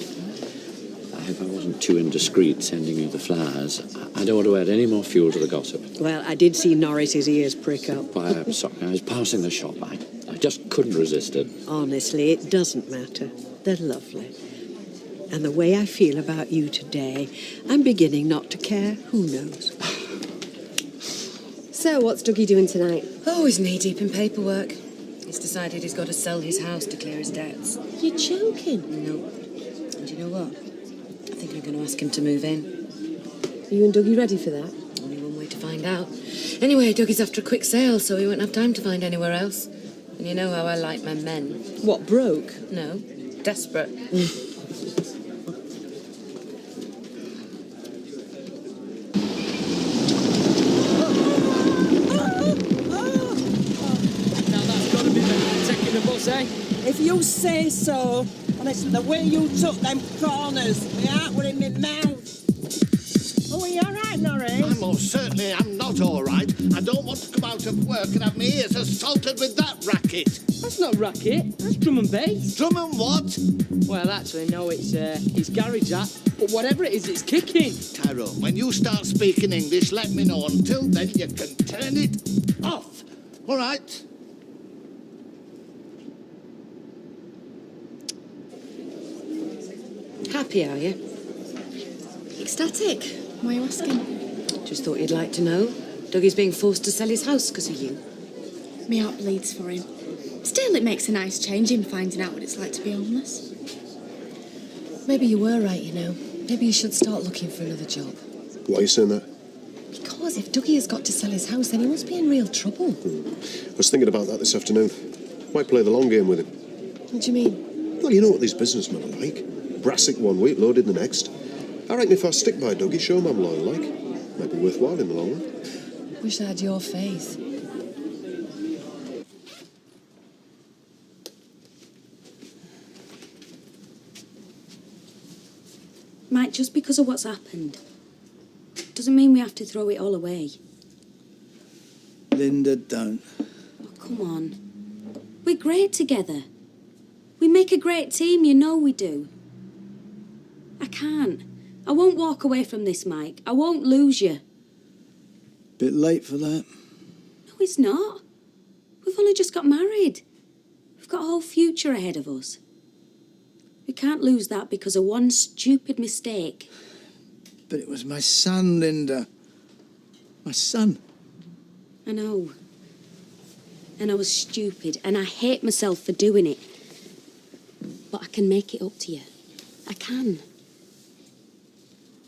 If I wasn't too indiscreet sending you the flowers, I don't want to add any more fuel to the gossip. Well, I did see Norris's ears prick up. Why, I'm sorry. I was passing the shop. I just couldn't resist it. Honestly, it doesn't matter. They're lovely. And the way I feel about you today, I'm beginning not to care. Who knows? So, what's Dougie doing tonight? Oh, he's knee-deep in paperwork. He's decided he's got to sell his house to clear his debts. You're joking? No. And you know what? I think I'm going to ask him to move in. Are you and Dougie ready for that? Only one way out. Anyway, Dougie's after a quick sale, so he won't have time to find anywhere else. And you know how I like my men. What, broke? No, desperate. Now that's got to be better than taking the bus, eh? If you say so. Honestly, the way you took them corners, my heart were in my mouth. Oh, are you all right, Norrie? I most certainly am not all right. I don't want to come out of work and have my ears assaulted with that racket. That's not racket. That's drum and bass. Drum and what? Well, actually, no, it's garage that. But whatever it is, it's kicking. Tyrone, when you start speaking English, let me know. Until then, you can turn it off. All right? Happy, are you? Ecstatic. Why are you asking? Just thought you'd like to know. Dougie's being forced to sell his house because of you. My heart bleeds for him. Still, it makes a nice change in finding out what it's like to be homeless. Maybe you were right, you know. Maybe you should start looking for another job. Why are you saying that? Because if Dougie has got to sell his house, then he must be in real trouble. I was thinking about that this afternoon. Might play the long game with him. What do you mean? Well, you know what these businessmen are like. Brassic one week, loaded the next. I reckon if I stick by Dougie, show him I'm loyal like, might be worthwhile in the long run. Wish I had your faith. Mike, just because of what's happened doesn't mean we have to throw it all away. Linda, don't. Oh, come on. We're great together. We make a great team, you know we do. I can't. I won't walk away from this, Mike. I won't lose you. Bit late for that. No, it's not. We've only just got married. We've got a whole future ahead of us. We can't lose that because of one stupid mistake. But it was my son, Linda. My son. I know. And I was stupid, and I hate myself for doing it. But I can make it up to you. I can.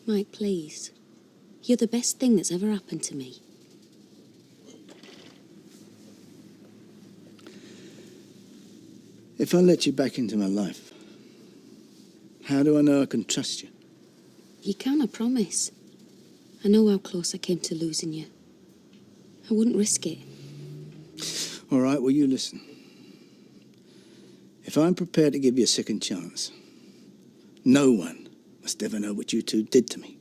Mike, please. You're the best thing that's ever happened to me. If I let you back into my life, how do I know I can trust you? You can, I promise. I know how close I came to losing you. I wouldn't risk it. All right, well, you listen. If I'm prepared to give you a second chance, no one must ever know what you two did to me.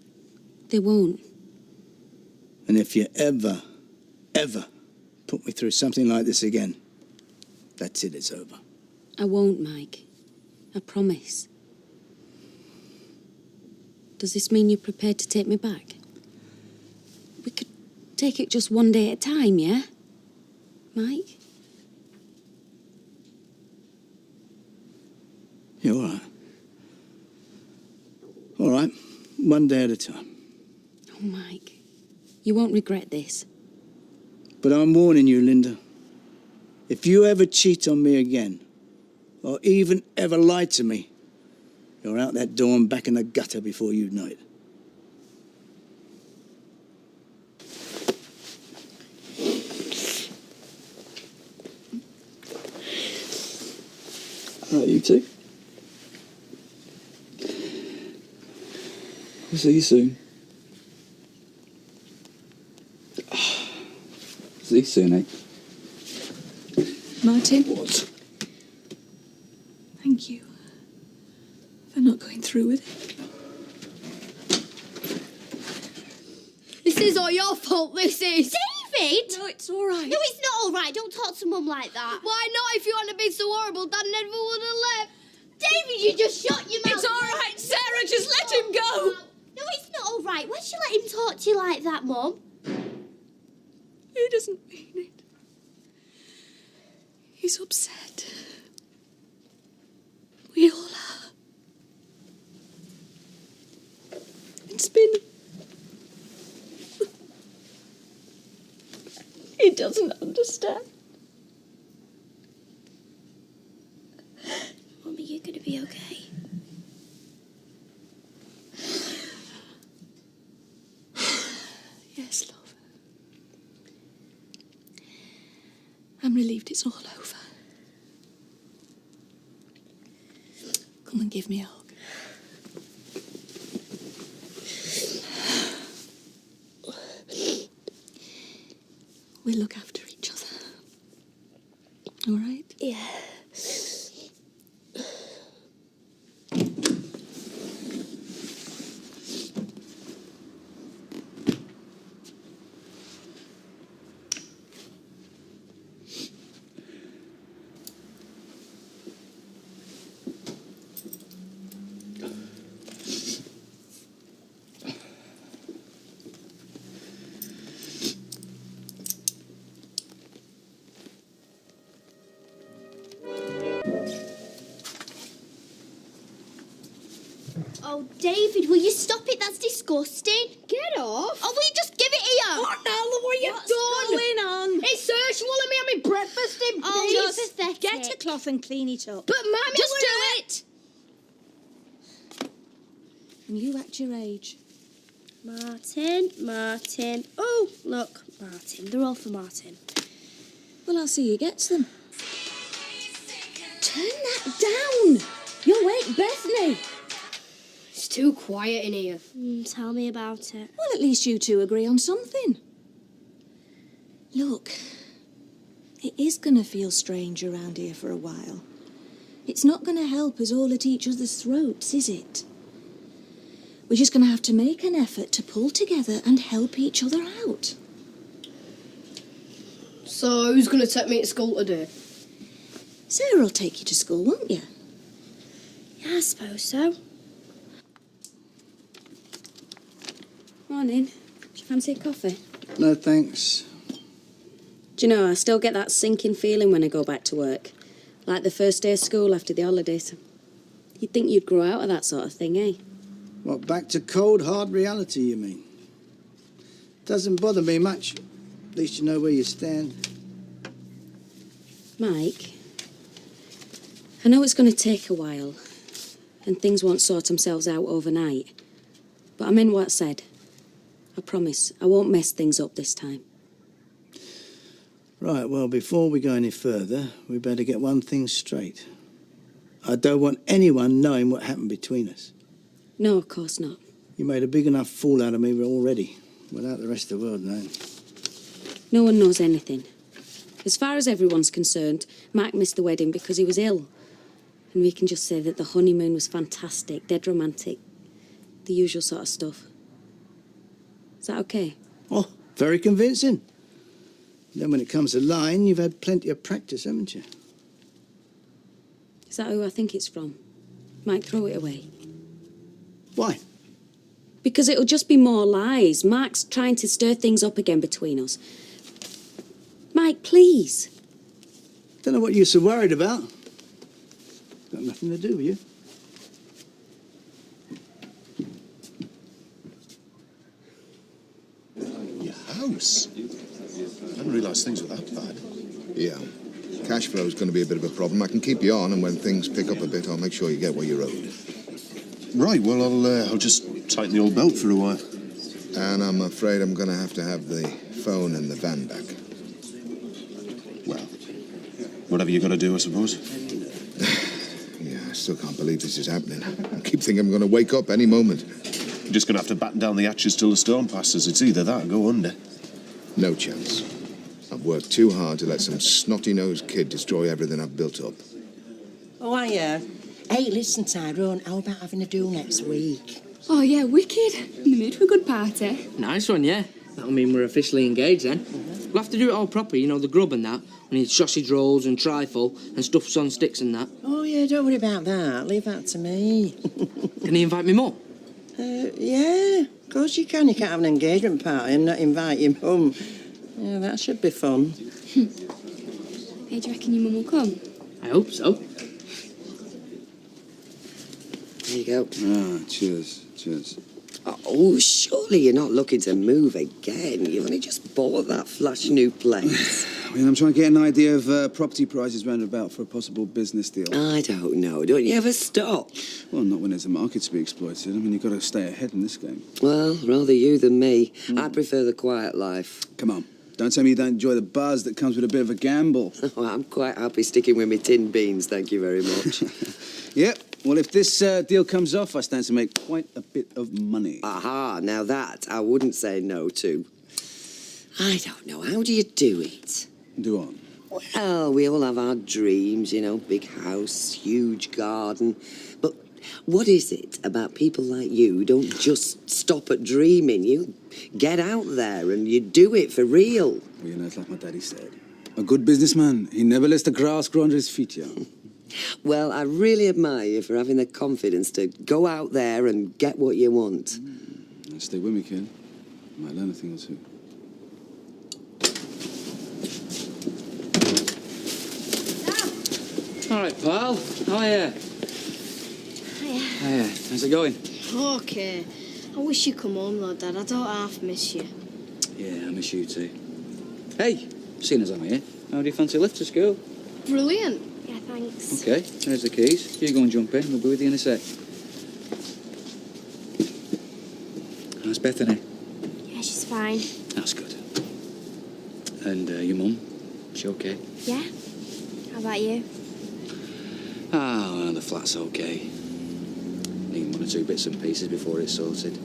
They won't. And if you ever put me through something like this again, that's it, it's over. I won't, Mike. I promise. Does this mean you're prepared to take me back? We could take it just one day at a time, yeah? Mike? You're all right. All right, one day at a time. Oh, Mike. You won't regret this. But I'm warning you, Linda. If you ever cheat on me again, or even ever lie to me, you're out that door and back in the gutter before you know it. All right, you two. We'll see you soon. See you soon, eh? Martin? What? Thank you for not going through with it. This is all your fault, this is. David! No, it's all right. No, it's not all right. Don't talk to Mum like that. Why not? If you hadn't been so horrible, Dad never would have left. David, you just shut your mouth. It's all right, Sarah. Just let him go. No, it's not all right. Why'd you let him talk to you like that, Mum? He doesn't mean it. He's upset. We all are. It's been... He doesn't understand. Mummy, you're going to be okay. Yes, love. I'm relieved it's all over. Come and give me a hug. We'll look after each other. All right? Yeah. Oh, David, will you stop it? That's disgusting. Get off. Oh, will you just give it here? Oh, no, look what you've done. Going on? It's her. She won't let me have my breakfast in Oh, peace. you're pathetic. Get a cloth and clean it up. But, Mum, Just do it! And you act your age. Martin. Oh, look, Martin. They're all for Martin. Well, I'll see who gets them. Turn that down. You'll wake Bethany. It's too quiet in here. Tell me about it. Well, at least you two agree on something. Look, it is going to feel strange around here for a while. It's not going to help us all at each other's throats, is it? We're just going to have to make an effort to pull together and help each other out. So, who's going to take me to school today? Sarah will take you to school, won't you? Yeah, I suppose so. Morning. Do you fancy a coffee? No, thanks. Do you know, I still get that sinking feeling when I go back to work. Like the first day of school after the holidays. You'd think you'd grow out of that sort of thing, eh? What, back to cold, hard reality, you mean? Doesn't bother me much. At least you know where you stand. Mike, I know it's going to take a while, and things won't sort themselves out overnight. But I mean what I said. I promise I won't mess things up this time. Right, well, before we go any further, we better get one thing straight. I don't want anyone knowing what happened between us. No, of course not. You made a big enough fool out of me already, without the rest of the world knowing. No one knows anything. As far as everyone's concerned, Mark missed the wedding because he was ill. And we can just say that the honeymoon was fantastic, dead romantic. The usual sort of stuff. Is that okay? Oh, very convincing. Then when it comes to lying, you've had plenty of practice, haven't you? Is that who I think it's from? Mike, throw it away. Why? Because it'll just be more lies. Mark's trying to stir things up again between us. Mike, please. Don't know what you're so worried about. Got nothing to do with you. Your house? I didn't realise things were that bad. Yeah. Cash flow's going to be a bit of a problem. I can keep you on, and when things pick up a bit, I'll make sure you get what you're owed. Right, well, I'll just tighten the old belt for a while. And I'm afraid I'm going to have the phone and the van back. Well, whatever you got to do, I suppose. Yeah, I still can't believe this is happening. I keep thinking I'm going to wake up any moment. You're just going to have to batten down the hatches till the storm passes. It's either that or go under. No chance. I've worked too hard to let some snotty-nosed kid destroy everything I've built up. Oh, hiya. Hey, listen, Tyrone, how about having a do next week? Oh, yeah, wicked. In the mood for a good party. Nice one, yeah. That'll mean we're officially engaged then. We'll have to do it all proper, you know, the grub and that. We need sausage rolls and trifle and stuffs on sticks and that. Oh, yeah, don't worry about that. Leave that to me. Can he invite me more? Yeah, of course you can. You can't have an engagement party and not invite your mum. Yeah, that should be fun. Hey, do you reckon your mum will come? I hope so. There you go. Ah, cheers, cheers. Oh, surely you're not looking to move again. You've only just bought that flash new place. I mean, I'm trying to get an idea of property prices round about for a possible business deal. I don't know. Don't you ever stop? Well, not when there's a market to be exploited. I mean, you've got to stay ahead in this game. Well, rather you than me. I prefer the quiet life. Come on. Don't tell me you don't enjoy the buzz that comes with a bit of a gamble. Oh, I'm quite happy sticking with my tin beans, thank you very much. Yep. Well, if this deal comes off, I stand to make quite a bit of money. Aha, now that I wouldn't say no to. I don't know, how do you do it? Do on. Well, we all have our dreams, you know, big house, huge garden. But what is it about people like you who don't just stop at dreaming? You get out there and you do it for real. Well, you know, it's like my daddy said. A good businessman, he never lets the grass grow under his feet, young. Well, I really admire you for having the confidence to go out there and get what you want. Stay with me, kid. I might learn a thing or two. All right, pal. How are you? Hiya. Hiya. How's it going? Okay. I wish you'd come home, though, Dad. I don't half miss you. Yeah, I miss you too. Hey, seeing as I'm here, how do you fancy a lift to school? Brilliant. Yeah, thanks. Okay, there's the keys. You go and jump in. We'll be with you in a sec. How's Bethany? Yeah, she's fine. That's good. And your mum? She okay? Yeah? How about you? Ah, well, the flat's okay. Need one or two bits and pieces before it's sorted.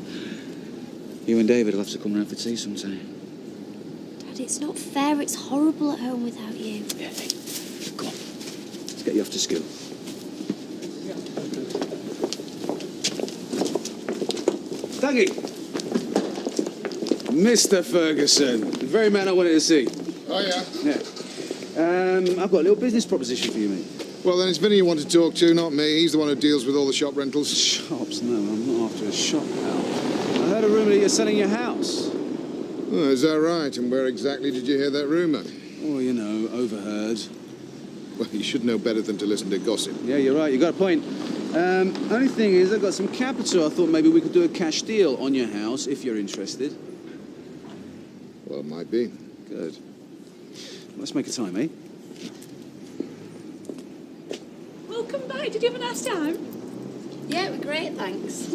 You and David will have to come round for tea sometime. Dad, it's not fair. It's horrible at home without you. Yeah, hey, come on. Let's get you off to school. Dougie! Mr. Ferguson, the very man I wanted to see. Oh, yeah? Yeah. I've got a little business proposition for you, mate. Well, then it's Vinny you want to talk to, not me. He's the one who deals with all the shop rentals. Shops? No, I'm not after a shop, pal. I heard a rumour that you're selling your house. Oh, is that right? And where exactly did you hear that rumour? Oh, you know, overheard. Well, you should know better than to listen to gossip. Yeah, you're right. You got a point. Only thing is, I've got some capital. I thought maybe we could do a cash deal on your house, if you're interested. Well, it might be. Good. Let's make a time, eh? Welcome back. Did you have a nice time? Yeah, it was great, thanks.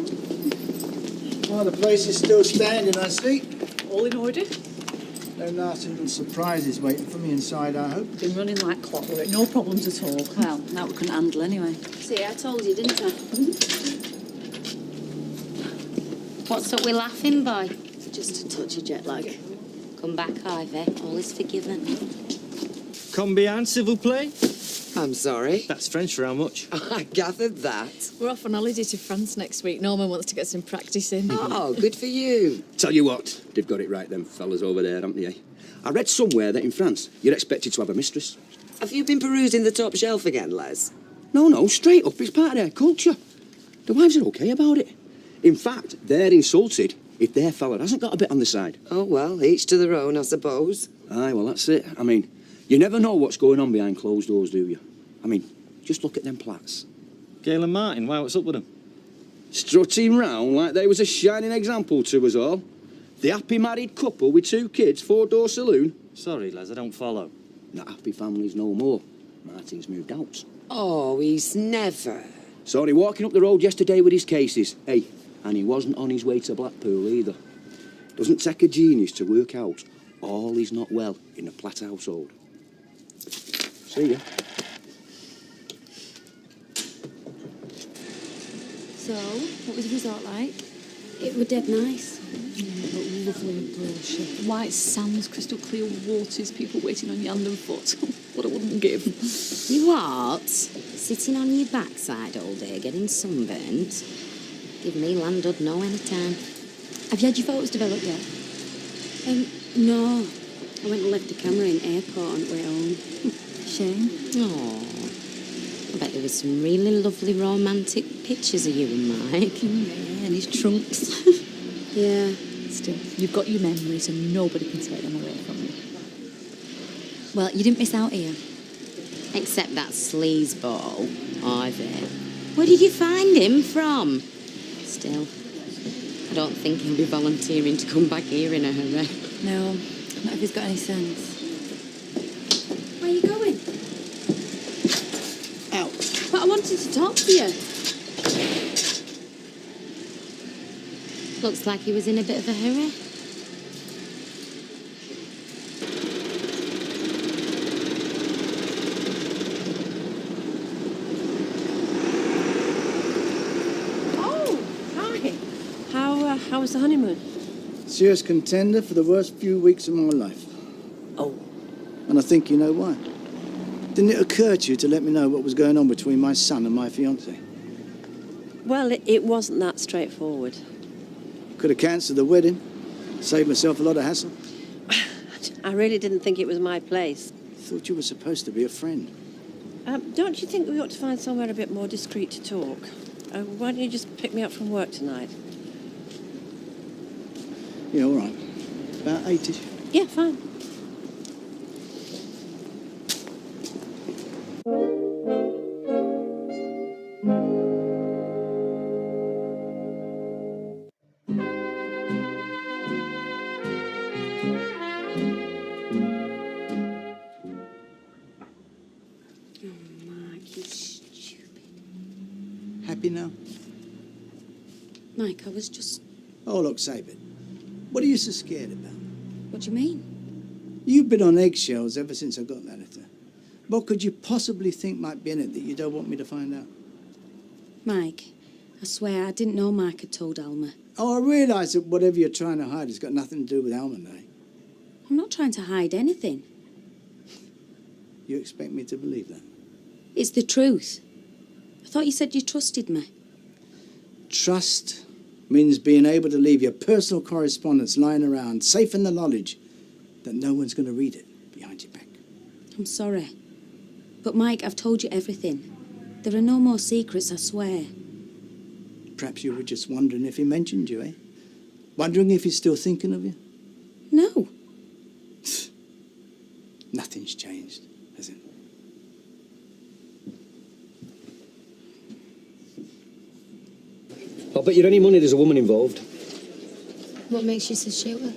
Well, the place is still standing, I see. All in order? No nasty little surprises waiting for me inside, I hope. Been running like clockwork. No problems at all. Well, that we couldn't handle anyway. See, I told you, didn't I? What's up with laughing, boy? Just a touch of jet lag. Come back, Ivy. All is forgiven. Combien, s'il vous plaît? I'm sorry? That's French for how much? I gathered that. We're off on holiday to France next week. Norman wants to get some practice in. Oh, good for you. Tell you what, they've got it right, them fellas over there, haven't they? I read somewhere that in France, you're expected to have a mistress. Have you been perusing the top shelf again, Les? No, straight up, it's part of their culture. The wives are okay about it. In fact, they're insulted if their fella hasn't got a bit on the side. Oh, well, each to their own, I suppose. Aye, well, that's it. I mean, you never know what's going on behind closed doors, do you? I mean, just look at them plats. Gail and Martin, why, what's up with them? Strutting round like they was a shining example to us all. The happy married couple with 2 kids, 4-door saloon. Sorry, Les, I don't follow. Not happy families no more. Martin's moved out. Oh, he's never. Saw him walking up the road yesterday with his cases. Hey, and he wasn't on his way to Blackpool either. Doesn't take a genius to work out all is not well in the Platt household. See ya. So, what was the resort like? It were dead nice. Lovely and brochure. White sands, crystal clear waters, people waiting on your hand and foot. What I wouldn't give. You what? Sitting on your backside all day, getting sunburnt? Give me land I'd know any time. Have you had your photos developed yet? No. I went and left the camera in airport on the way home. Shame. Oh. I bet there was some really lovely romantic pictures of you and Mike. Yeah, and his trunks. Yeah. Still, you've got your memories and nobody can take them away from you. Well, you didn't miss out here. Except that sleazeball, Ivy. Where did you find him from? Still, I don't think he'll be volunteering to come back here in a hurry. No, not if he's got any sense. Where are you going? Out. But I wanted to talk to you. Looks like he was in a bit of a hurry. How's the honeymoon? Serious contender for the worst few weeks of my life. Oh. And I think you know why. Didn't it occur to you to let me know what was going on between my son and my fiancée? Well, it wasn't that straightforward. Could have cancelled the wedding. Saved myself a lot of hassle. I really didn't think it was my place. Thought you were supposed to be a friend. Don't you think we ought to find somewhere a bit more discreet to talk? Why don't you just pick me up from work tonight? Yeah, all right. About 8ish. Yeah, fine. Happy now? Mike, I was just... Oh, look, save it. What are you so scared about? What do you mean? You've been on eggshells ever since I got that letter. What could you possibly think might be in it that you don't want me to find out? Mike, I swear I didn't know Mike had told Alma. Oh, I realise that whatever you're trying to hide has got nothing to do with Alma, eh? I'm not trying to hide anything. You expect me to believe that? It's the truth. I thought you said you trusted me. Trust means being able to leave your personal correspondence lying around, safe in the knowledge that no one's going to read it behind your back. I'm sorry. But Mike, I've told you everything. There are no more secrets, I swear. Perhaps you were just wondering if he mentioned you, eh? Wondering if he's still thinking of you? No. Nothing's changed, has it? I'll bet you any money there's a woman involved. What makes you so sure?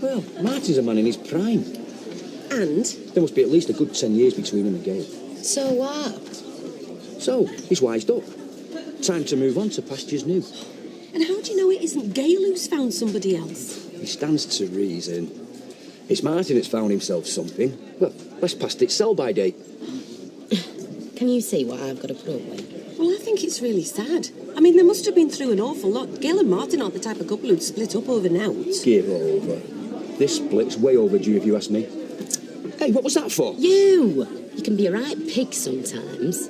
Well, Martin's a man in his prime. And? There must be at least a good 10 years between him and Gail. So what? So, he's wised up. Time to move on to pastures new. And how do you know it isn't Gail who's found somebody else? He stands to reason. It's Martin that's found himself something. Well, let's past its sell-by date. Can you see what I've got to put up with? Well, I think it's really sad. I mean, they must have been through an awful lot. Gail and Martin aren't the type of couple who'd split up over noughts. Give over. This split's way overdue, if you ask me. Hey, what was that for? You can be a right pig sometimes.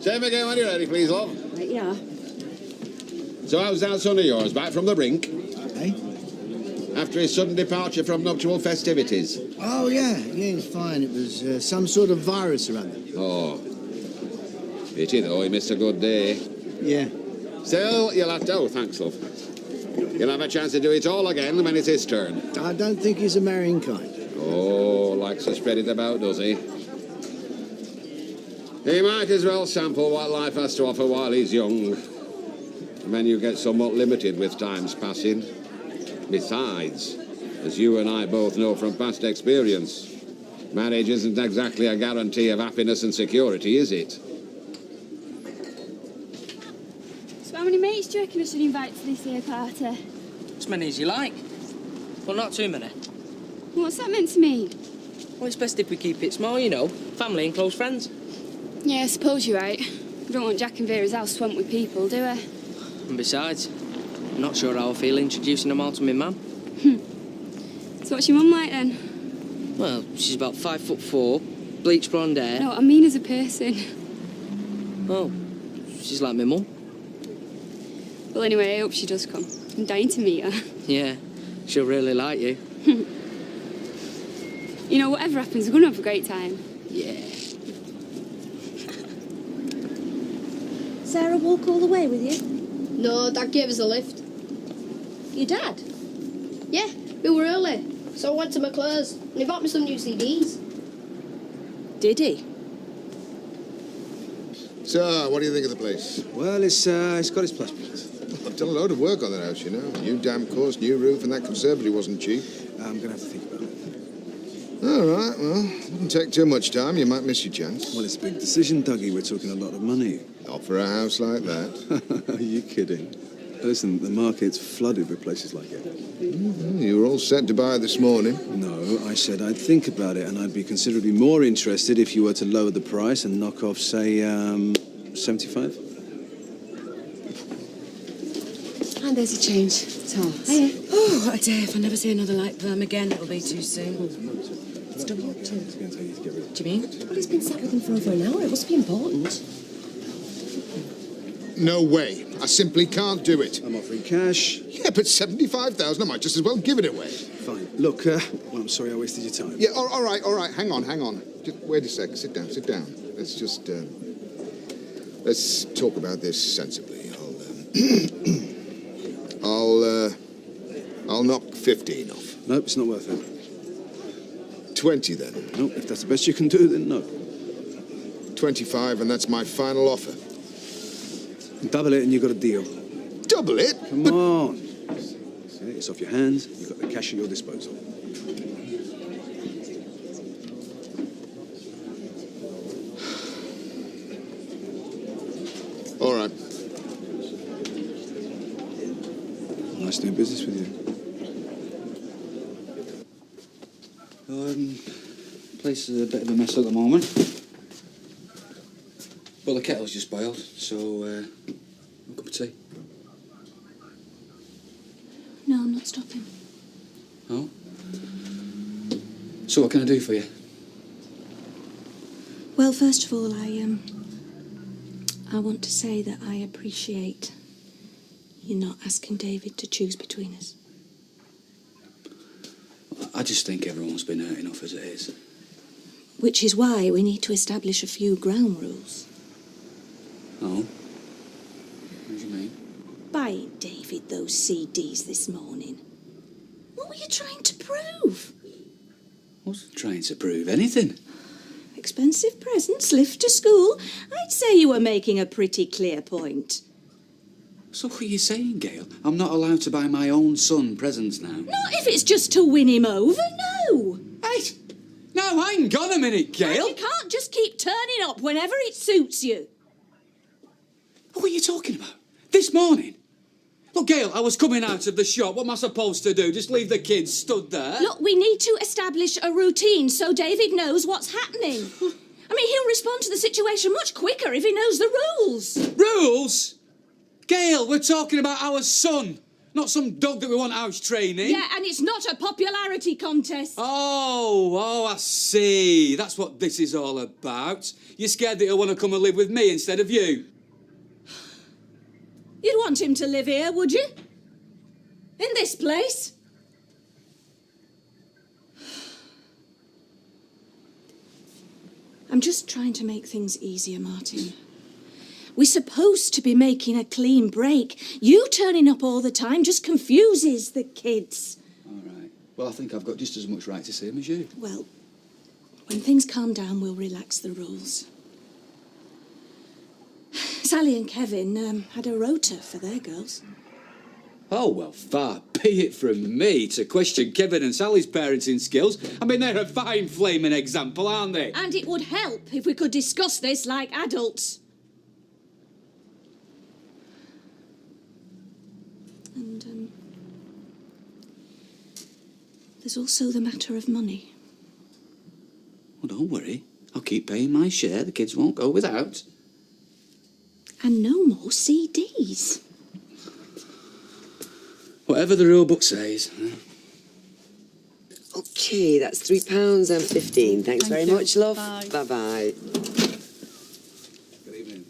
Say him again when you're ready, please, love. Right, yeah. So how's that son of yours? Back from the brink? Eh? After his sudden departure from nuptial festivities? Oh, yeah, he's fine. It was some sort of virus or other. Oh. Pity, though, he missed a good day. Yeah. Still, you'll have to... Oh, thanks, love. You'll have a chance to do it all again when it's his turn. I don't think he's a marrying kind. Oh, likes to spread it about, does he? He might as well sample what life has to offer while he's young. And then you get somewhat limited with time's passing. Besides, as you and I both know from past experience, marriage isn't exactly a guarantee of happiness and security, is it? So how many mates do you reckon I should invite to this here party? As many as you like. Well, not too many. What's that meant to mean? Well, it's best if we keep it small, you know. Family and close friends. Yeah, I suppose you're right. We don't want Jack and Vera's house swamped with people, do we? And besides, I'm not sure how I feel introducing them all to my mum. So what's your mum like then? Well, she's about 5'4", bleached blonde hair. No, I mean as a person. Oh, she's like my mum. Well, anyway, I hope she does come. I'm dying to meet her. Yeah, she'll really like you. You know, whatever happens, we're going to have a great time. Yeah. Sarah walk all the way with you? No, Dad gave us a lift. Your dad? Yeah, we were early, so I went to McClure's and he bought me some new CDs. Did he? So, what do you think of the place? Well, it's got its plus points. I've done a load of work on that house, you know. New damp course, new roof, and that conservatory wasn't cheap. I'm going to have to think about it. All right, well, wouldn't take too much time. You might miss your chance. Well, it's a big decision, Dougie. We're talking a lot of money. Not for a house like that. Are you kidding? Listen, the market's flooded with places like it. You were all set to buy this morning. No, I said I'd think about it, and I'd be considerably more interested if you were to lower the price and knock off, say, 75? I And there's your change. Toss. Hiya. Oh, what a day. If I never see another light perm again, it'll be too soon. It's double up too. What do you mean? Well, he's been sat with him for over an hour. It must be important. No way. I simply can't do it. I'm offering cash. Yeah, but 75,000, I might just as well give it away. Fine. Look, well, I'm sorry I wasted your time. Yeah, all right. Hang on. Just wait a sec. Sit down. Let's just, let's talk about this sensibly. I'll knock 15 off. Nope, it's not worth it. 20 then. Nope, if that's the best you can do, then no. 25, and that's my final offer. Double it and you've got a deal. Double it? Come on. See, it's off your hands. You've got the cash at your disposal. All right. Nice doing business with you. Place is a bit of a mess at the moment. Well, the kettle's just boiled, so a cup of tea. No, I'm not stopping. Oh? So what can I do for you? Well, first of all, I want to say that I appreciate you not asking David to choose between us. I just think everyone's been hurt enough as it is. Which is why we need to establish a few ground rules. Oh? What do you mean? Buying David those CDs this morning. What were you trying to prove? I wasn't trying to prove anything. Expensive presents, lift to school. I'd say you were making a pretty clear point. So what are you saying, Gail? I'm not allowed to buy my own son presents now? Not if it's just to win him over, no. Hey! Now, hang on a minute, Gail. And you can't just keep turning up whenever it suits you. What are you talking about? This morning? Look, Gail, I was coming out of the shop. What am I supposed to do? Just leave the kids stood there? Look, we need to establish a routine so David knows what's happening. I mean, he'll respond to the situation much quicker if he knows the rules. Rules? Gail, we're talking about our son, not some dog that we want house training. Yeah, and it's not a popularity contest. Oh, I see. That's what this is all about. You're scared that he'll want to come and live with me instead of you? You'd want him to live here, would you? In this place? I'm just trying to make things easier, Martin. We're supposed to be making a clean break. You turning up all the time just confuses the kids. All right. Well, I think I've got just as much right to see him as you. Well, when things calm down, we'll relax the rules. Sally and Kevin had a rota for their girls. Oh, well, far be it from me to question Kevin and Sally's parenting skills. I mean, they're a fine flaming example, aren't they? And it would help if we could discuss this like adults. And, there's also the matter of money. Well, don't worry. I'll keep paying my share. The kids won't go without. And no more CDs. Whatever the rule book says. OK, that's £3.15. Thanks very you. much, love. Bye. Bye-bye. Good evening.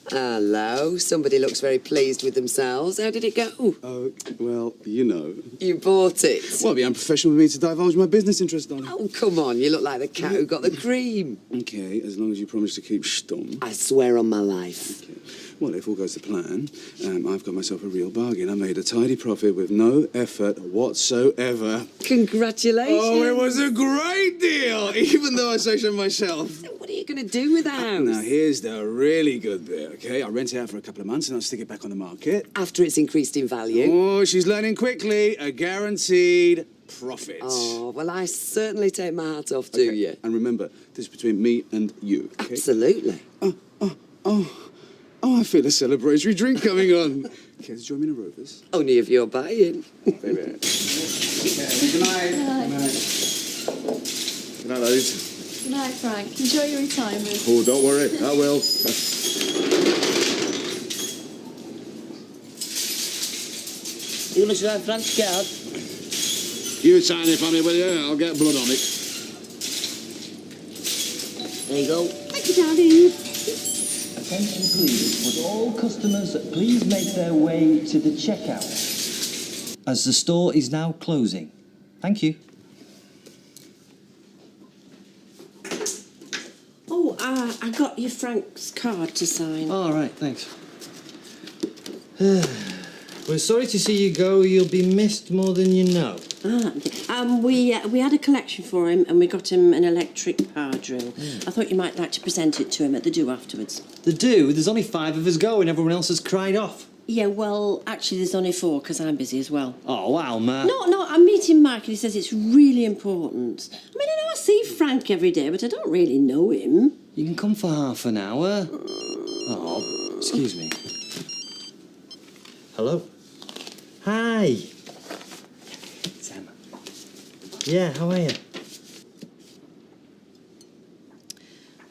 Hello. Somebody looks very pleased with themselves. How did it go? Oh, well, you know. You bought it? Well, it'd be unprofessional of me to divulge my business interest, darling. Oh, come on. You look like the cat who got the cream. OK, as long as you promise to keep stum. I swear on my life. Okay. Well, if all goes to plan, I've got myself a real bargain. I made a tidy profit with no effort whatsoever. Congratulations. Oh, it was a great deal, even though I say so myself. What are you going to do with the house? Now, here's the really good bit, OK? I'll rent it out for a couple of months and I'll stick it back on the market. After it's increased in value? Oh, she's learning quickly. A guaranteed profit. Oh, well, I certainly take my hat off to you. And remember, this is between me and you, OK? Absolutely. Oh, I feel a celebratory drink coming on. Care to join me in a Rovers? Only if you're buying. Baby. Good night. Good night, ladies. Good night, Frank. Enjoy your retirement. Oh, don't worry. I will. going to sign Frank's card? You sign it for me, will you? I'll get blood on it. There you go. Thank you, darling. Attention please. Would all customers please make their way to the checkout, as the store is now closing. Thank you. Oh, I got you Frank's card to sign. All right, thanks. We're sorry to see you go. You'll be missed more than you know. We had a collection for him and we got him an electric power drill. I thought you might like to present it to him at the do afterwards. The do? There's only 5 of us going. Everyone else has cried off. Yeah, well, actually there's only 4 because I'm busy as well. Oh, wow, ma. No, I'm meeting Mark and he says it's really important. I mean, I know I see Frank every day, but I don't really know him. You can come for half an hour. Oh, excuse me. Hello? Hi. It's Emma. Yeah, how are you?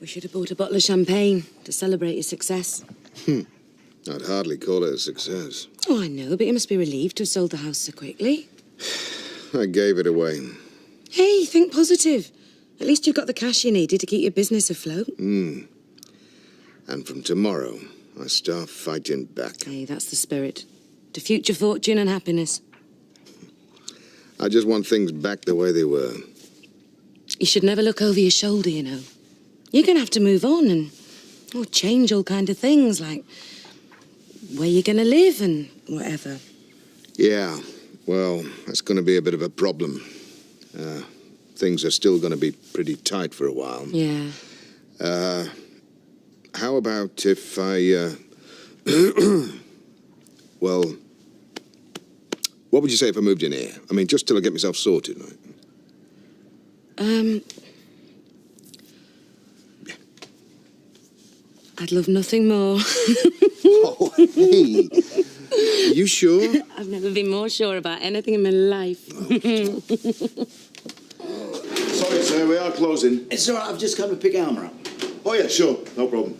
We should have bought a bottle of champagne to celebrate your success. I'd hardly call it a success. Oh, I know, but you must be relieved to have sold the house so quickly. I gave it away. Hey, think positive. At least you've got the cash you needed to keep your business afloat. And from tomorrow, I start fighting back. Hey, that's the spirit. To future fortune and happiness. I just want things back the way they were. You should never look over your shoulder, you know. You're going to have to move on and change all kind of things, like where you're going to live and whatever. Yeah, well, that's going to be a bit of a problem. Things are still going to be pretty tight for a while. Yeah. How about if I, well, what would you say if I moved in here? I mean, just till I get myself sorted, right? I'd love nothing more. Oh, hey. You sure? I've never been more sure about anything in my life. Sorry, sir, we are closing. It's all right, I've just come to pick Alma up. Oh, yeah, sure, no problem.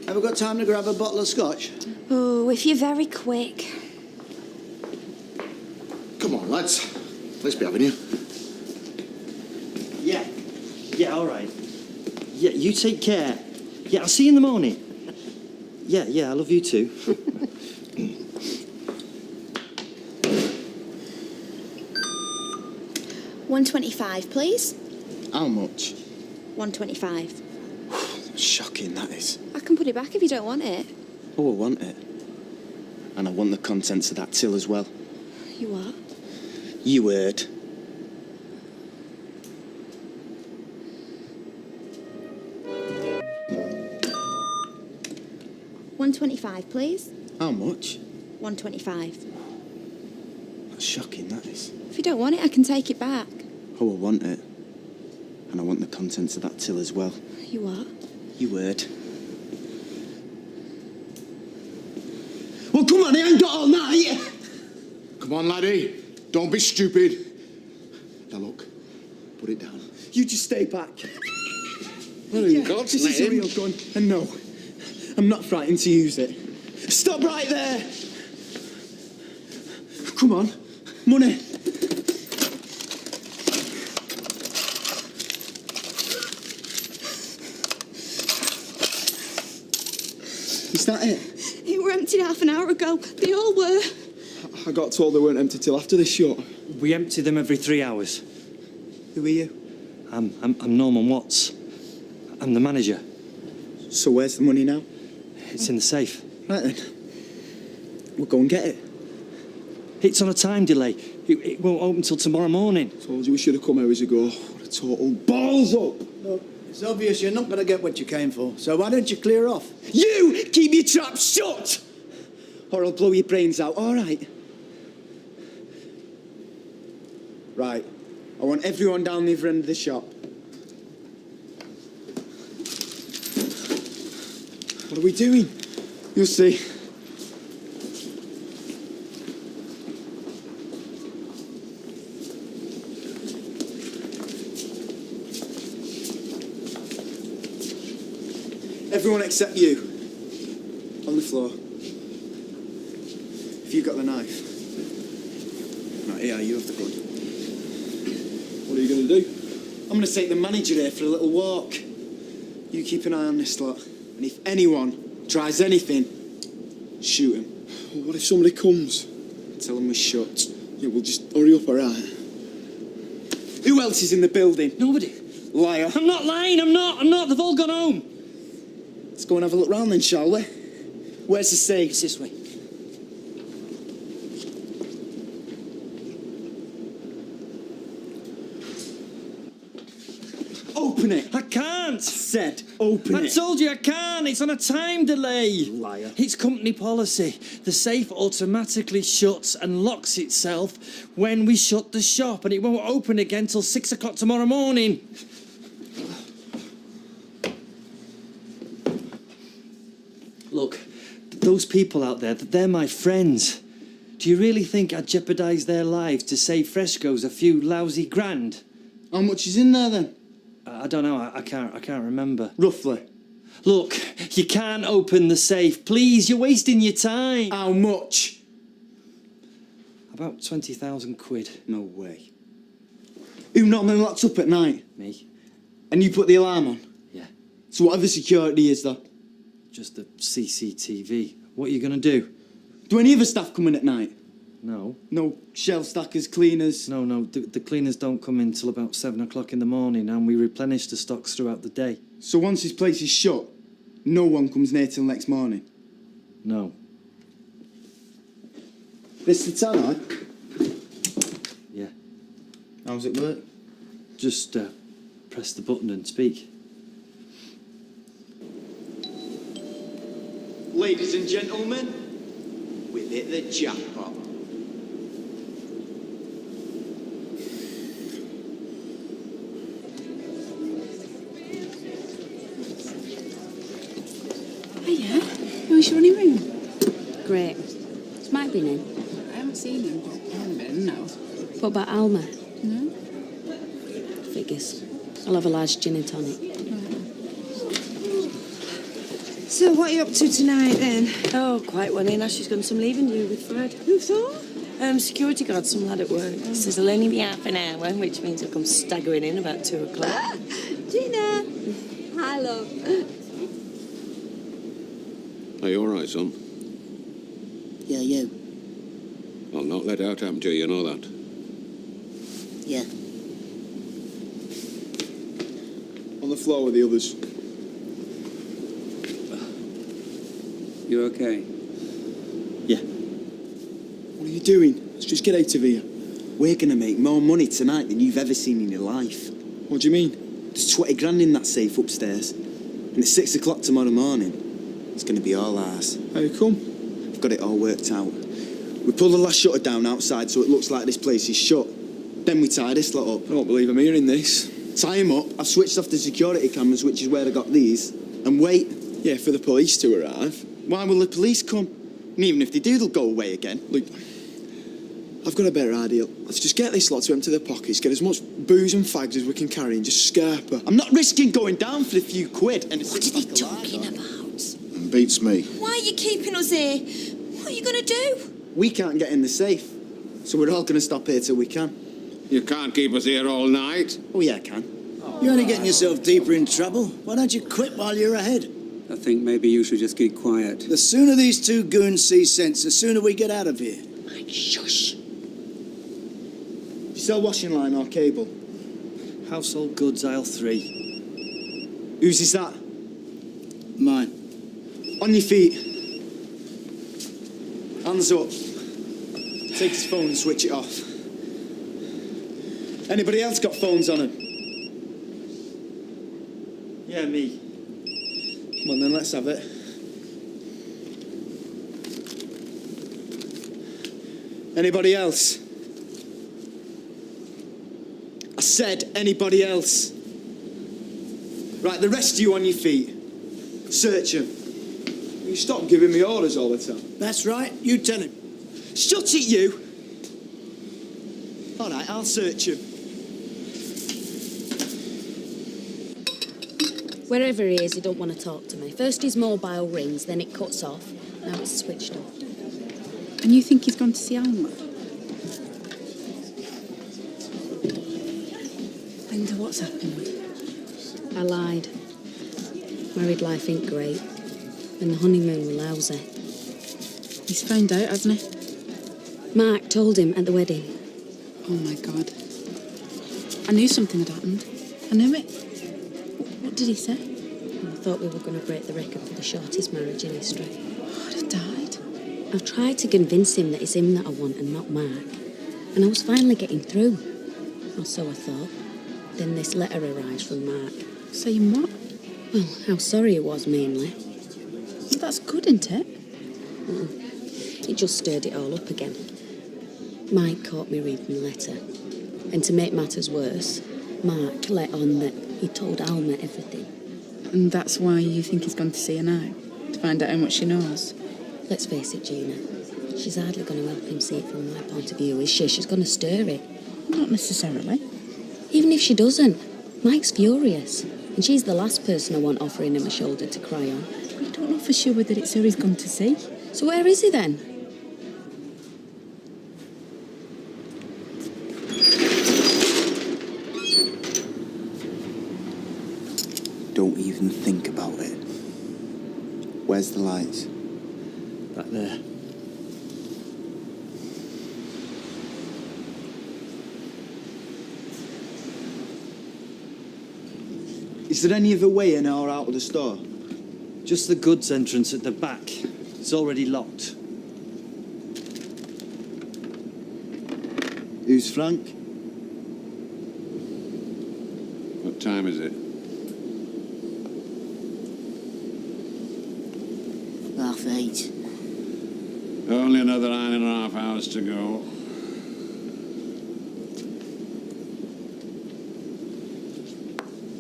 Have we got time to grab a bottle of scotch? Oh, if you're very quick. Come on, lads. Let's be having you. Yeah, all right. Yeah, you take care. Yeah, I'll see you in the morning. Yeah, I love you too. $1.25, please. How much? $1.25. Shocking, that is. I can put it back if you don't want it. Oh, I want it. And I want the contents of that till as well. You what? You heard. $1.25, please. How much? $1.25. That's shocking, that is. If you don't want it, I can take it back. Oh, I want it. And I want the contents of that till as well. You what? You heard. Well, come on, I ain't got all night. Come on, laddie. Don't be stupid. Now, look. Put it down. You just stay back. Well, you got This is a real gun. And no, I'm not frightened to use it. Stop right there. Come on. Money. Is that it? They were emptied half an hour ago. They all were. I got told they weren't empty till after this shot. We empty them every 3 hours. Who are you? I'm Norman Watts. I'm the manager. So where's the money now? It's in the safe. Right then. We'll go and get it. It's on a time delay. It won't open till tomorrow morning. Told you we should have come hours ago. What a total balls up. Look, it's obvious you're not going to get what you came for, so why don't you clear off? You keep your trap shut! Or I'll blow your brains out, all right? Right. I want everyone down the other end of the shop. What are we doing? You'll see. Everyone except you. floor. If you've got the knife. Right, here, you have the gun. What are you going to do? I'm going to take the manager here for a little walk. You keep an eye on this lot. And if anyone tries anything, shoot him. Well, what if somebody comes? Tell them we're shut. Yeah, we'll just hurry up, all right? Who else is in the building? Nobody. Liar. I'm not lying, I'm not. They've all gone home. Let's go and have a look round then, shall we? Where's the safe? It's this way. Open it. I can't. I said, open it. I told you I can't. It's on a time delay. Liar. It's company policy. The safe automatically shuts and locks itself when we shut the shop, and it won't open again till 6 o'clock tomorrow morning. Look, those people out there, they're my friends. Do you really think I'd jeopardise their lives to save Fresco's a few lousy grand? How much is in there then? I don't know. I can't remember. Roughly. Look, you can't open the safe. Please, you're wasting your time. How much? About 20,000 quid. No way. Who normally locks up at night? Me. And you put the alarm on? Yeah. So what other security is there? Just the CCTV. What are you going to do? Do any other staff come in at night? No. No shelf stackers, cleaners? No. The cleaners don't come in till about 7 o'clock in the morning, and we replenish the stocks throughout the day. So once this place is shut, no one comes near till next morning? No. This the tannoy? Yeah. How's it work? Just press the button and speak. Ladies and gentlemen, we've hit the jackpot. Hiya. Who's your only room? Great. Has Mike been in? I haven't seen him, but I haven't been, no. What about Alma? No? Figures. I'll have a large gin and tonic. So what are you up to tonight then? Oh, quite well. Ash's got some leaving due with Fred. Who thought? Security guard, some lad at work. Says he'll only be half an hour, which means he'll come staggering in about 2 o'clock. Gina! Hi, love. Are you all right, son? Yeah, you. I'll not let out happen to you, you know that. Yeah. On the floor with the others. You okay? Yeah. What are you doing? Let's just get out of here. We're going to make more money tonight than you've ever seen in your life. What do you mean? There's 20 grand in that safe upstairs. And at 6 o'clock tomorrow morning, it's going to be all ours. How come? I've got it all worked out. We pull the last shutter down outside so it looks like this place is shut. Then we tie this lot up. I don't believe I'm hearing this. Tie him up. I've switched off the security cameras, which is where I got these. And wait. Yeah, for the police to arrive. Why will the police come? And even if they do, they'll go away again. Look, I've got a better idea. Let's just get this lot to empty their pockets, get as much booze and fags as we can carry and just scare her. I'm not risking going down for a few quid. And What are they talking about? Beats me. Why are you keeping us here? What are you going to do? We can't get in the safe. So we're all going to stop here till we can. You can't keep us here all night. Oh, yeah, I can. You're only getting yourself deeper in trouble. Why don't you quit while you're ahead? I think maybe you should just keep quiet. The sooner these two goons see sense, the sooner we get out of here. Mike, shush. Do you sell washing line or cable? Household goods, aisle 3. Whose is that? Mine. On your feet. Hands up. Take his phone and switch it off. Anybody else got phones on him? Yeah, me. Come on then, let's have it. Anybody else? I said anybody else. Right, the rest of you on your feet. Search him. You stop giving me orders all the time. That's right. You tell him. Shut it, you! All right, I'll search him. Wherever he is, he don't want to talk to me. First his mobile rings, then it cuts off. Now it's switched off. And you think he's gone to see Alma? Linda, what's happened? I lied. Married life ain't great. And the honeymoon were lousy. He's found out, hasn't he? Mark told him at the wedding. Oh, my God. I knew something had happened. I knew it. What did he say? I thought we were going to break the record for the shortest marriage in history. I'd have died. I've tried to convince him that it's him that I want and not Mark. And I was finally getting through. Or so I thought. Then this letter arrives from Mark. Saying what? Well, how sorry he was, mainly. Well, that's good, isn't it? It just stirred it all up again. Mike caught me reading the letter. And to make matters worse, Mark let on that he told Alma everything. And that's why you think he's gone to see her now? To find out how much she knows? Let's face it, Gina. She's hardly going to help him see it from my point of view, is she? She's going to stir it. Not necessarily. Even if she doesn't, Mike's furious. And she's the last person I want offering him a shoulder to cry on. I don't know for sure whether it's her he's gone to see. So where is he then? Don't even think about it. Where's the lights? Back there. Is there any other way in or out of the store? Just the goods entrance at the back. It's already locked. Who's Frank? What time is it? 8:30. Only another 9.5 hours to go.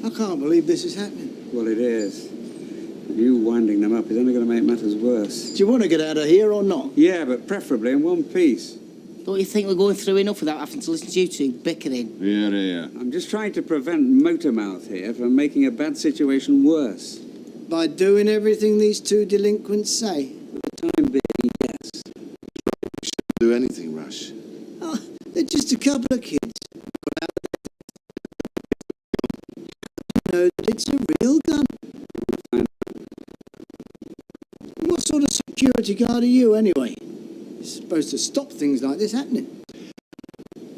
I can't believe this is happening. Well, it is. You winding them up is only going to make matters worse. Do you want to get out of here or not? Yeah, but preferably in one piece. Don't you think we're going through enough without having to listen to you two bickering? Here, here. I'm just trying to prevent Motormouth here from making a bad situation worse. By doing everything these two delinquents say? For the time being, yes. Do anything rash. Oh, they're just a couple of kids. Know that it's a real gun. What sort of security guard are you, anyway? You're supposed to stop things like this happening.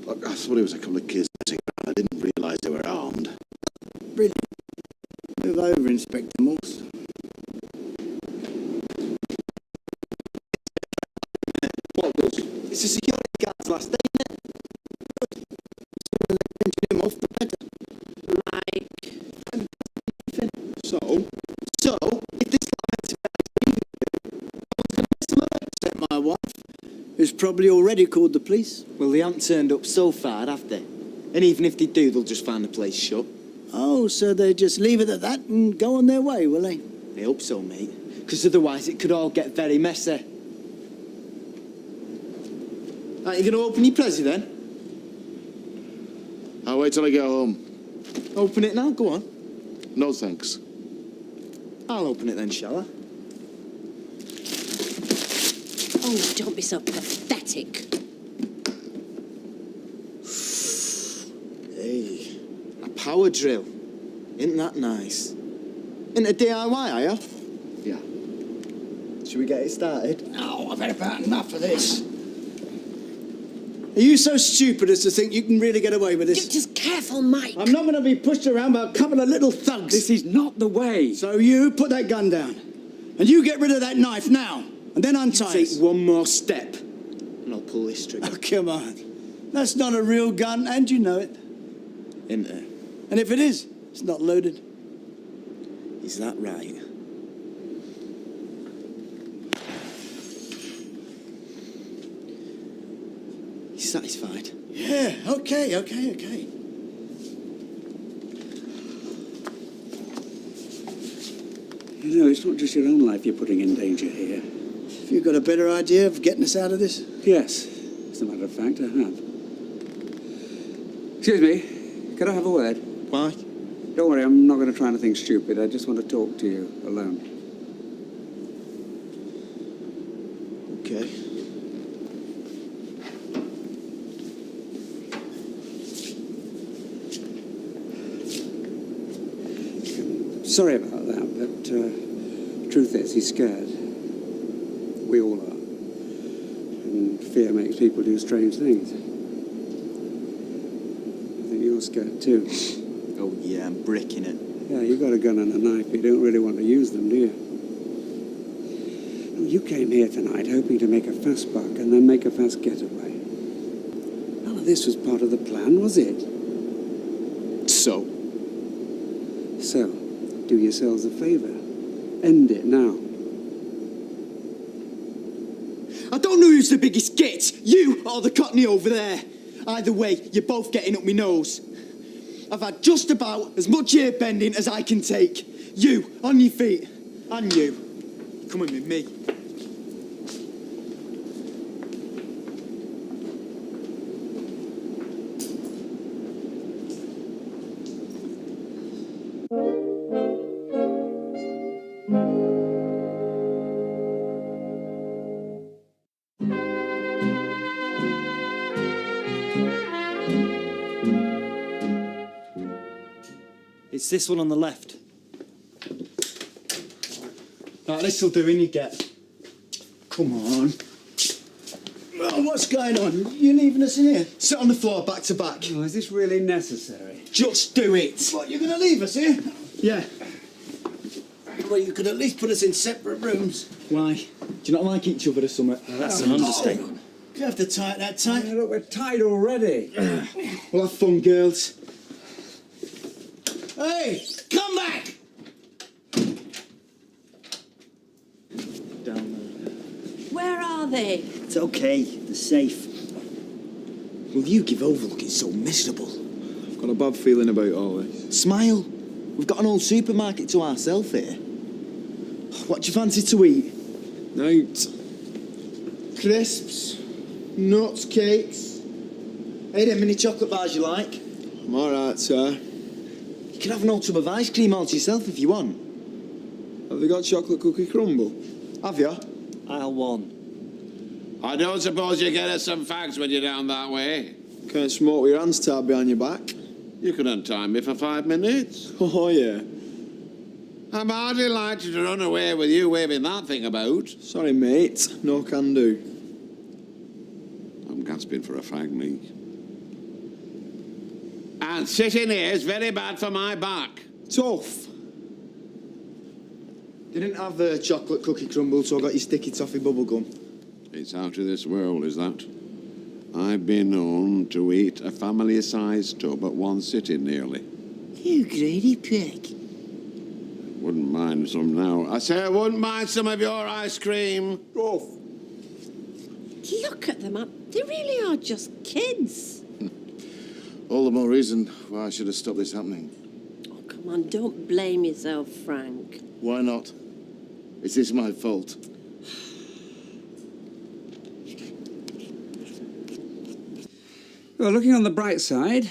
Look, I thought it was a couple of kids messing around. I didn't realise they were armed. Brilliant. Move over, Inspector Morse. What was? It's a security guard's last day, isn't it? Good. The sooner they pension him off, the better. So, if this guy had to Except my wife, who's probably already called the police. well, they haven't turned up so far, have they? And even if they do, they'll just find the place shut. Oh, so they just leave it at that and go on their way, will they? I hope so, mate. Because otherwise it could all get very messy. Aren't you going to open your Prezi then? I'll wait till I get home. Open it now, go on. No thanks. I'll open it then, shall I? Oh, don't be so pathetic. Hey, a power drill. Isn't that nice? Into DIY, are you? Yeah. Should we get it started? No, I've had about enough of this. Are you so stupid as to think you can really get away with this? Just careful, Mike. I'm not going to be pushed around by a couple of little thugs. This is not the way. So you put that gun down. And you get rid of that knife now. And then untie Take us. one more step, and I'll pull this trigger. Oh, come on. That's not a real gun, and you know it. Isn't it? And if it is, it's not loaded. Is that right? You satisfied? Yeah, okay. You know, it's not just your own life you're putting in danger here. Have you got a better idea of getting us out of this? Yes, as a matter of fact, I have. Excuse me, could I have a word? Why? Don't worry, I'm not going to try anything stupid. I just want to talk to you alone. Okay. Sorry about that, but truth is, he's scared. We all are. And fear makes people do strange things. I think you're scared too. Oh, yeah, I'm bricking it. Yeah, you've got a gun and a knife, but you don't really want to use them, do you? No, you came here tonight hoping to make a fast buck and then make a fast getaway. None of this was part of the plan, was it? So, do yourselves a favour. End it now. I don't know who's the biggest git, you or the cockney over there. Either way, you're both getting up my nose. I've had just about as much ear bending as I can take. You, on your feet. And you, coming with me. It's this one on the left. Right, this'll do, in you get. Come on. Oh, what's going on? You leaving us in here? Sit on the floor, back to back. Oh, is this really necessary? Just do it. What, you're going to leave us here? Yeah. Well, you could at least put us in separate rooms. Why? Do you not like each other or something? That's an understatement. You have to tie it that tight. Yeah, look, we're tied already. Well, have fun, girls. Hey, come back! Down there. Where are they? It's okay, they're safe. Will you give over looking so miserable? I've got a bad feeling about all this. Smile. We've got an old supermarket to ourselves here. What do you fancy to eat? Night. Crisps, nuts, cakes. Hey, them mini chocolate bars you like. I'm alright, sir. You can have an old tub of ice cream all to yourself if you want. Have they got chocolate cookie crumble? Have you? Aisle 1. I don't suppose you get us some fags when you're down that way. Can't smoke with your hands tied behind your back. You could untie me for 5 minutes. Oh, yeah. I'm hardly likely to run away with you waving that thing about. Sorry, mate. No can do. I'm gasping for a fag, me. And sitting here is very bad for my back. Tough. Didn't have the chocolate cookie crumble, so I got your sticky toffee bubble gum. It's out of this world, is that? I've been known to eat a family-sized tub at one sitting nearly. You greedy pig. Wouldn't mind some now. I say I wouldn't mind some of your ice cream. Off. Look at them. They really are just kids. All the more reason why I should have stopped this happening. Oh, come on, don't blame yourself, Frank. Why not? Is this my fault? Well, looking on the bright side,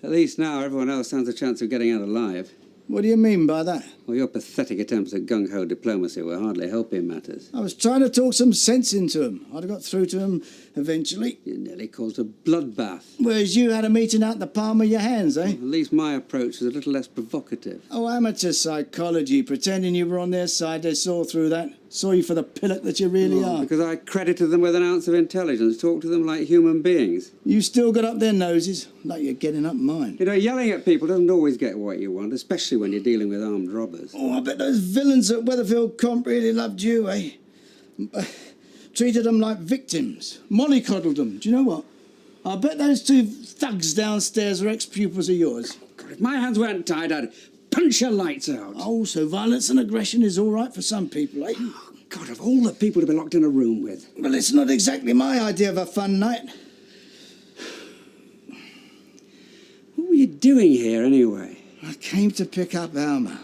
at least now everyone else stands a chance of getting out alive. What do you mean by that? Well, your pathetic attempts at gung-ho diplomacy were hardly helping matters. I was trying to talk some sense into him. I'd have got through to him eventually. You nearly caused a bloodbath. Whereas you had a meeting out the palm of your hands, eh? Well, at least my approach was a little less provocative. Oh, amateur psychology. Pretending you were on their side, they saw through that. Saw you for the pillock that you really are. Because I credited them with an ounce of intelligence, talked to them like human beings. You still got up their noses, like you're getting up mine. You know, yelling at people doesn't always get what you want, especially when you're dealing with armed robbers. Oh, I bet those villains at Weatherfield Comp really loved you, eh? Treated them like victims. Mollycoddled them. Do you know what? I bet those two thugs downstairs are ex-pupils of yours. God, if my hands weren't tied, I'd punch your lights out. Oh, so violence and aggression is all right for some people, eh? Oh, God, of all the people to be locked in a room with. Well, it's not exactly my idea of a fun night. What were you doing here, anyway? I came to pick up Alma.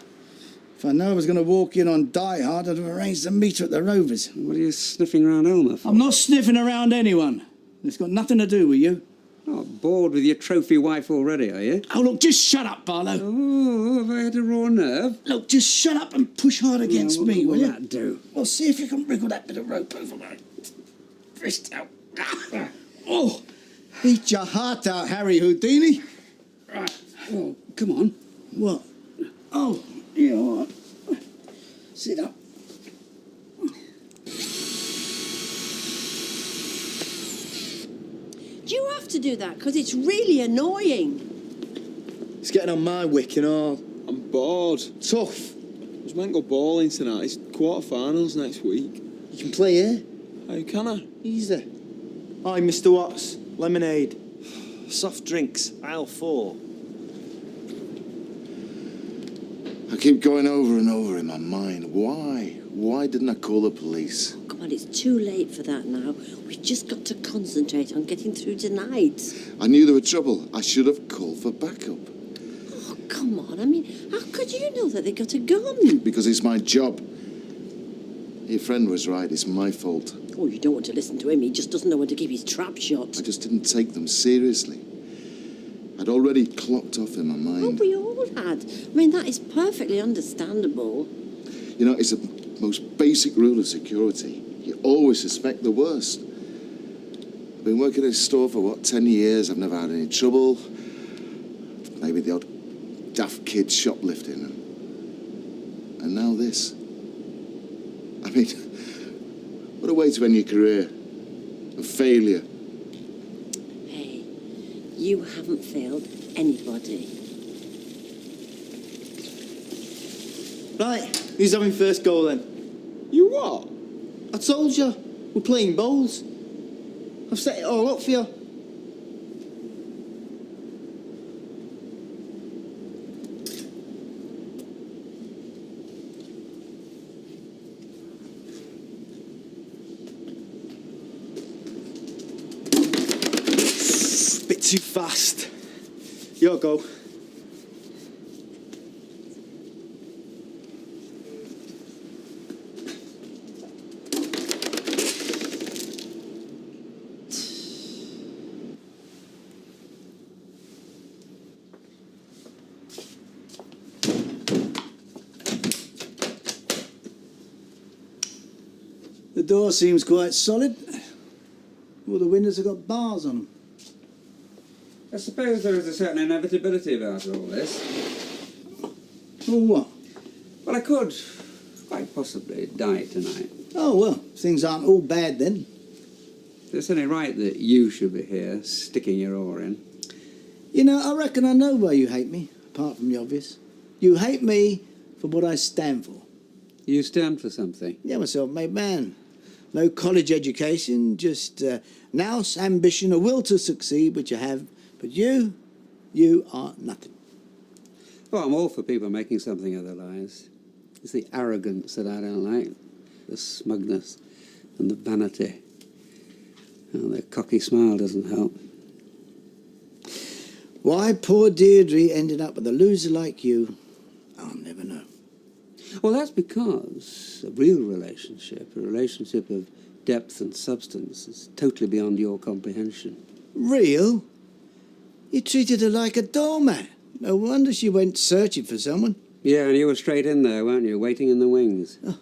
If I know I was going to walk in on Die Hard, I'd have arranged to meet her at the Rovers. What are you sniffing around Elmer for? I'm not sniffing around anyone. It's got nothing to do with you. Oh, bored with your trophy wife already, are you? Oh, look, just shut up, Barlow. Oh, have I had a raw nerve? Look, just shut up and push hard against what me, will will you? that do? Well, see if you can wriggle that bit of rope over my wrist out. Oh, eat your heart out, Harry Houdini. Right. Well, come on. What? Oh, you all right? Sit up. Do you have to do that? Because it's really annoying. It's getting on my wick and all. I'm bored. Tough. I was meant to go bowling tonight. It's quarter-finals next week. You can play here. How can I? Easy. Hi, Mr. Watts. Lemonade. Soft drinks, aisle 4. I keep going over and over in my mind. Why? Why didn't I call the police? Come on, it's too late for that now. We've just got to concentrate on getting through tonight. I knew there was trouble. I should have called for backup. Oh, come on. I mean, how could you know that they got a gun? Because it's my job. Your friend was right. It's my fault. Oh, you don't want to listen to him. He just doesn't know when to keep his trap shut. I just didn't take them seriously. I'd already clocked off in my mind. Oh, we all had. I mean, that is perfectly understandable. You know, it's the most basic rule of security. You always suspect the worst. I've been working in a store for, 10 years. I've never had any trouble. Maybe the odd daft kid shoplifting. And now this. I mean, what a way to end your career. A failure. Hey, you haven't failed anybody. Right, who's having first goal then? You what? I told you. We're playing bowls. I've set it all up for you. Bit too fast. Your go. The door seems quite solid. All the windows have got bars on them. I suppose there is a certain inevitability about all this. Oh, what? Well, I could, quite possibly, die tonight. Oh, well, things aren't all bad then. It's only right that you should be here, sticking your oar in. You know, I reckon I know why you hate me, apart from the obvious. You hate me for what I stand for. You stand for something? Yeah, I'm a self-made man. No college education, just nous, ambition, a will to succeed, which I have. But you are nothing. Oh, I'm all for people making something of their lives. It's the arrogance that I don't like, the smugness and the vanity. And the cocky smile doesn't help. Why poor Deirdre ended up with a loser like you, I'll never know. Well, that's because a real relationship, a relationship of depth and substance, is totally beyond your comprehension. Real? You treated her like a doormat. No wonder she went searching for someone. Yeah, and you were straight in there, weren't you, waiting in the wings? Oh.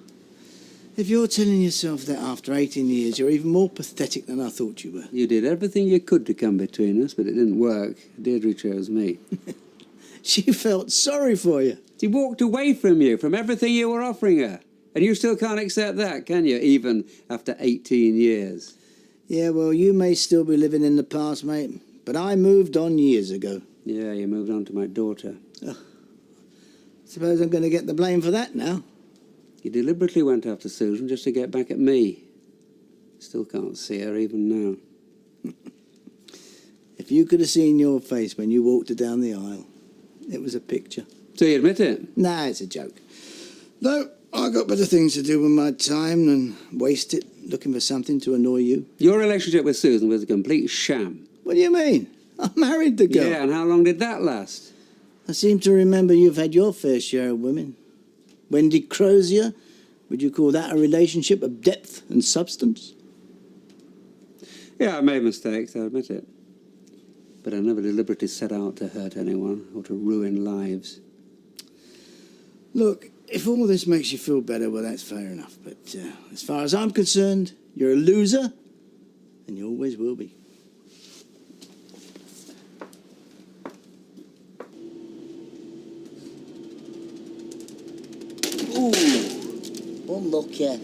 If you're telling yourself that after 18 years, you're even more pathetic than I thought you were. You did everything you could to come between us, but it didn't work. Deirdre chose me. She felt sorry for you. She walked away from you, from everything you were offering her. And you still can't accept that, can you, even after 18 years? Yeah, well, you may still be living in the past, mate, but I moved on years ago. Yeah, you moved on to my daughter. Oh. Suppose I'm going to get the blame for that now. You deliberately went after Susan just to get back at me. Still can't see her even now. If you could have seen your face when you walked her down the aisle, it was a picture. So you admit it? Nah, it's a joke. No, I got better things to do with my time than waste it looking for something to annoy you. Your relationship with Susan was a complete sham. What do you mean? I married the girl. Yeah, and how long did that last? I seem to remember you've had your fair share of women. Wendy Crozier, would you call that a relationship of depth and substance? Yeah, I made mistakes, I admit it. but I never deliberately set out to hurt anyone or to ruin lives. Look, if all this makes you feel better, well, that's fair enough. But as far as I'm concerned, you're a loser, and you always will be. Ooh, unlucky.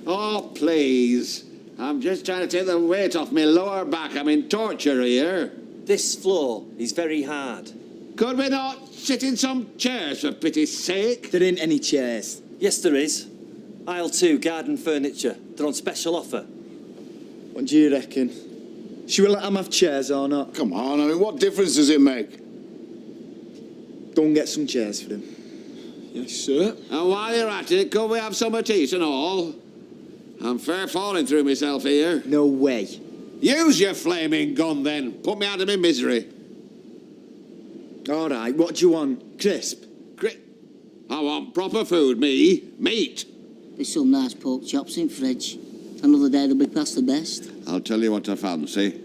Oh, please. I'm just trying to take the weight off my lower back. I'm in torture here. This floor is very hard. Could we not sit in some chairs, for pity's sake? There ain't any chairs. Yes, there is. Aisle 2, garden furniture. They're on special offer. What do you reckon? Should we let them have chairs or not? Come on, I mean, what difference does it make? Go and get some chairs for them. Yes, sir. And while you're at it, could we have some of tea and all? I'm fair falling through myself here. No way. Use your flaming gun, then. Put me out of my misery. All right, what do you want? Crisp? I want proper food, me. Meat. There's some nice pork chops in fridge. Another day they'll be past the best. I'll tell you what I fancy.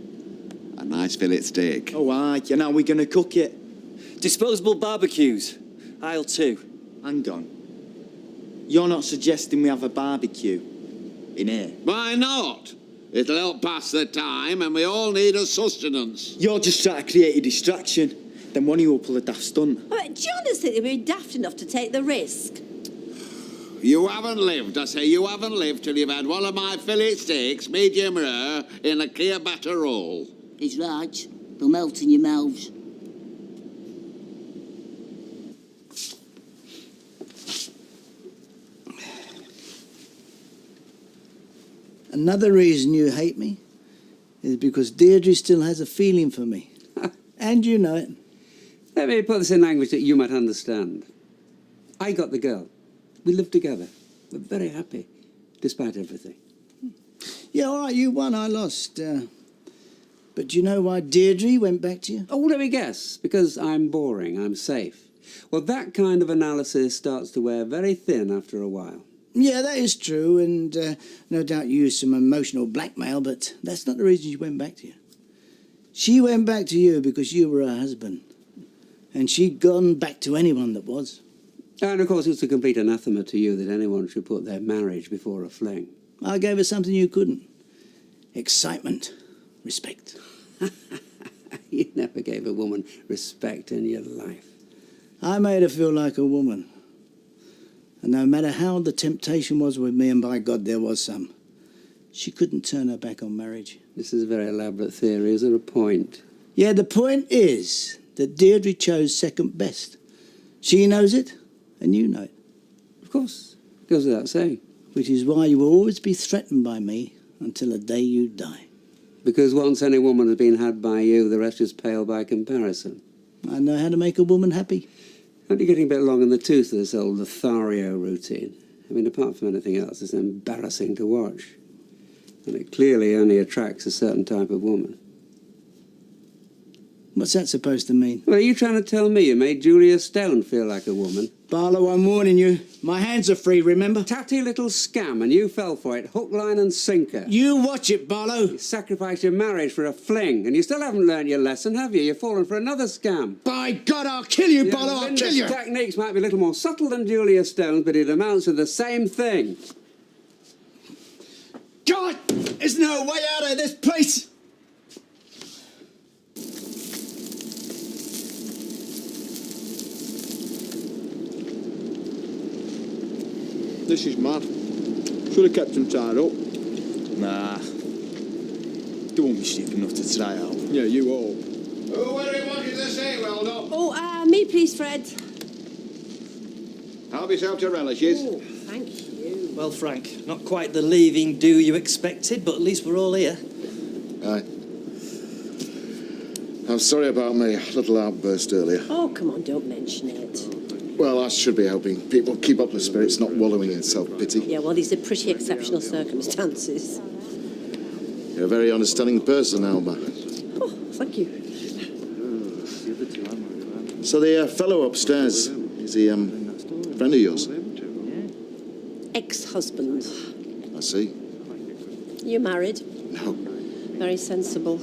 A nice fillet steak. Oh, aye, and how are we going to cook it? Disposable barbecues. Aisle 2. Hang on. You're not suggesting we have a barbecue in here? Why not? It'll help pass the time, and we all need a sustenance. You're just trying to create a distraction. Then one of you will pull a daft stunt. Do you honestly think they'd be daft enough to take the risk? You haven't lived, I say. You haven't lived till you've had one of my fillet steaks, medium rare, in a clear batter roll. He's right. They'll melt in your mouths. Another reason you hate me is because Deirdre still has a feeling for me. And you know it. Let me put this in language that you might understand. I got the girl. We lived together. We're very happy, despite everything. Yeah, all right, you won, I lost. But do you know why Deirdre went back to you? Oh, let me guess. Because I'm boring, I'm safe. Well, that kind of analysis starts to wear very thin after a while. Yeah, that is true, and no doubt you used some emotional blackmail, but that's not the reason she went back to you. She went back to you because you were her husband, and she'd gone back to anyone that was. And, of course, it's a complete anathema to you that anyone should put their marriage before a fling. I gave her something you couldn't. Excitement. Respect. You never gave a woman respect in your life. I made her feel like a woman. And no matter how the temptation was with me, and by God there was some, she couldn't turn her back on marriage. This is a very elaborate theory. Is there a point? Yeah, the point is that Deirdre chose second best. She knows it, and you know it. Of course. Goes without saying. Which is why you will always be threatened by me until the day you die. Because once any woman has been had by you, the rest is pale by comparison. I know how to make a woman happy. Aren't you getting a bit long in the tooth of this old Lothario routine? I mean, apart from anything else, it's embarrassing to watch. And it clearly only attracts a certain type of woman. What's that supposed to mean? Well, are you trying to tell me you made Julia Stone feel like a woman? Barlow, I'm warning you. My hands are free, remember? Tatty little scam, and you fell for it, hook, line and sinker. You watch it, Barlow. You sacrificed your marriage for a fling, and you still haven't learned your lesson, have you? You've fallen for another scam. By God, I'll kill you, Barlow, I'll kill you! Techniques might be a little more subtle than Julia Stone's, but it amounts to the same thing. God, there's no way out of this place! This is mad. Should have kept him tied up. Nah. They won't be stupid enough to try out. Yeah, you all. Who were you wanting to say, well done? Oh, me please, Fred. Help yourself to relishes. Oh, thank you. Well, Frank, not quite the leaving do you expected, but at least we're all here. Aye. I'm sorry about my little outburst earlier. Oh, come on, don't mention it. Well, I should be helping people keep up the spirits, not wallowing in self-pity. Yeah, well, these are pretty exceptional circumstances. You're a very understanding person, Alma. Oh, thank you. So the fellow upstairs, is he, friend of yours? Ex-husband. I see. You married? No. Very sensible.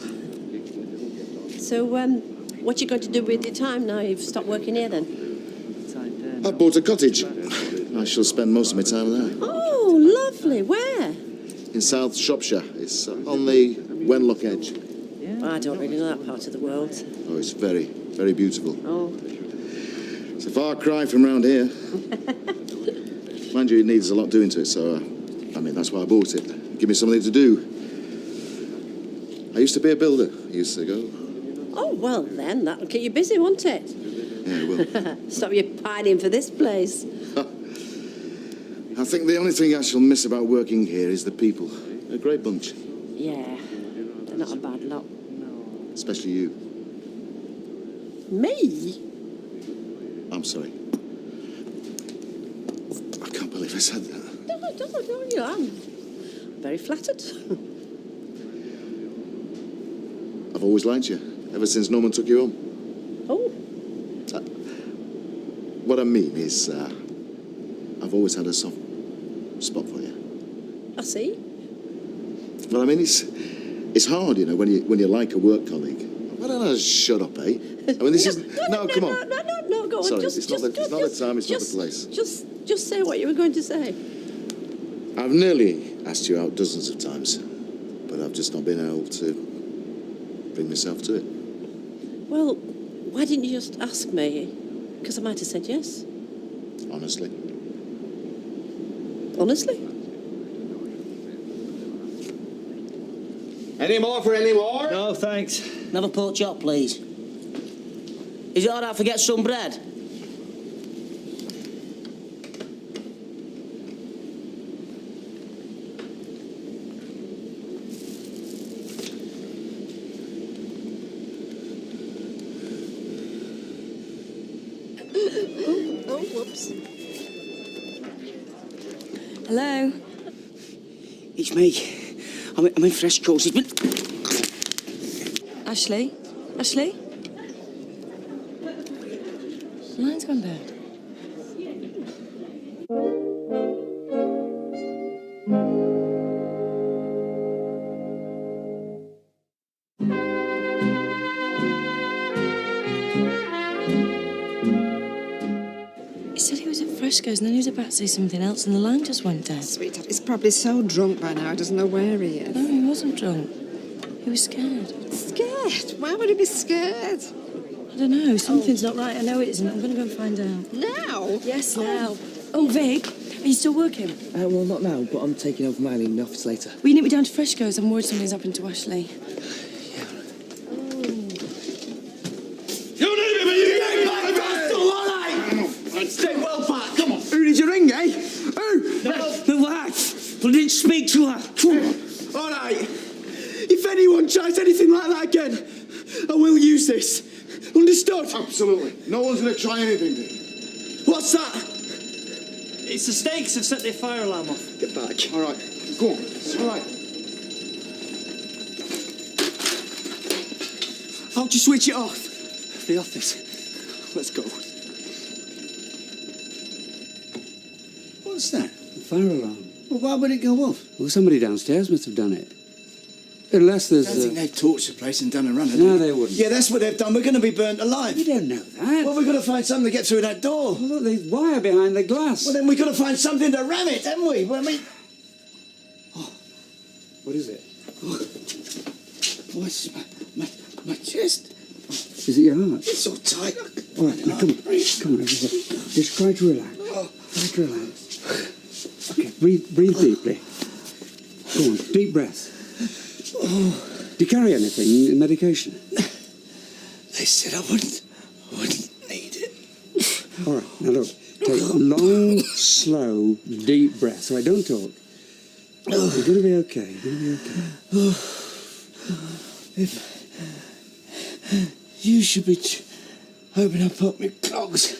So, what you going to do with your time now you've stopped working here then? I bought a cottage. I shall spend most of my time there. Oh, lovely. Where? In South Shropshire. It's on the Wenlock edge. I don't really know that part of the world. Oh, it's very, very beautiful. Oh. It's a far cry from round here. Mind you, it needs a lot doing to it, so, that's why I bought it. Give me something to do. I used to be a builder years ago. Oh, well then, that'll keep you busy, won't it? Yeah, it will. Stop you pining for this place. I think the only thing I shall miss about working here is the people. They're a great bunch. Yeah, they're not a bad lot. Especially you. Me? I'm sorry. I can't believe I said that. No, I'm very flattered. I've always liked you, ever since Norman took you home. Oh. What I mean is, I've always had a soft spot for you. I see. Well, it's hard, when you like a work colleague. Why don't I shut up, eh? This is... No, come on. No, go on. Sorry, it's not the time, it's not the place. Just say what you were going to say. I've nearly asked you out dozens of times, but I've just not been able to bring myself to it. Well, why didn't you just ask me? Because I might have said yes. Honestly. Honestly? Any more for any more? No, thanks. Another pork chop, please. Is it all right if I get some bread? Oh, whoops. Hello? It's me. I'm in Fresco's. It's been... Ashley? Ashley? The line's gone bad. He said he was at Fresco's and then he was about to say something else and the line just went dead. Sweetheart, he's probably so drunk by now he doesn't know where he is. No, he wasn't drunk. He was scared. Scared? Why would he be scared? I don't know. Something's not right. I know it isn't. I'm going to go and find out. Now? Yes, now. Oh, Vic, are you still working? Well, not now, but I'm taking over Miley in the office later. Will you meet me down to Fresco's? I'm worried something's happened to Ashley. Stay well back. Come on. Who did you ring, eh? Who? The wife. But I didn't speak to her. All right. If anyone tries anything like that again, I will use this. Understood? Absolutely. No one's going to try anything, Dick. What's that? It's the stakes have set their fire alarm off. Get back. All right. Go on. It's all right. How'd you switch it off? The office. Let's go. What's that? The fire alarm. Well, why would it go off? Well, somebody downstairs must have done it. Unless there's... I don't think they've torched the place and done a run. No, they wouldn't. Yeah, that's what they've done. We're going to be burnt alive. You don't know that. Well, we've got to find something to get through that door. Well, look, there's wire behind the glass. Well, then we've got to find something to ram it, haven't we? Well, What is it? Oh, it's my chest. Is it your heart? It's all tight. All right, now, come on, everybody. Just try to relax. Try to relax. Okay, breathe deeply. Go on, deep breath. Do you carry anything, medication? They said I wouldn't need it. All right, now look, take long, slow, deep breaths. All right, don't talk. You're going to be okay. You're going to be okay. If you should be hoping I put my clogs,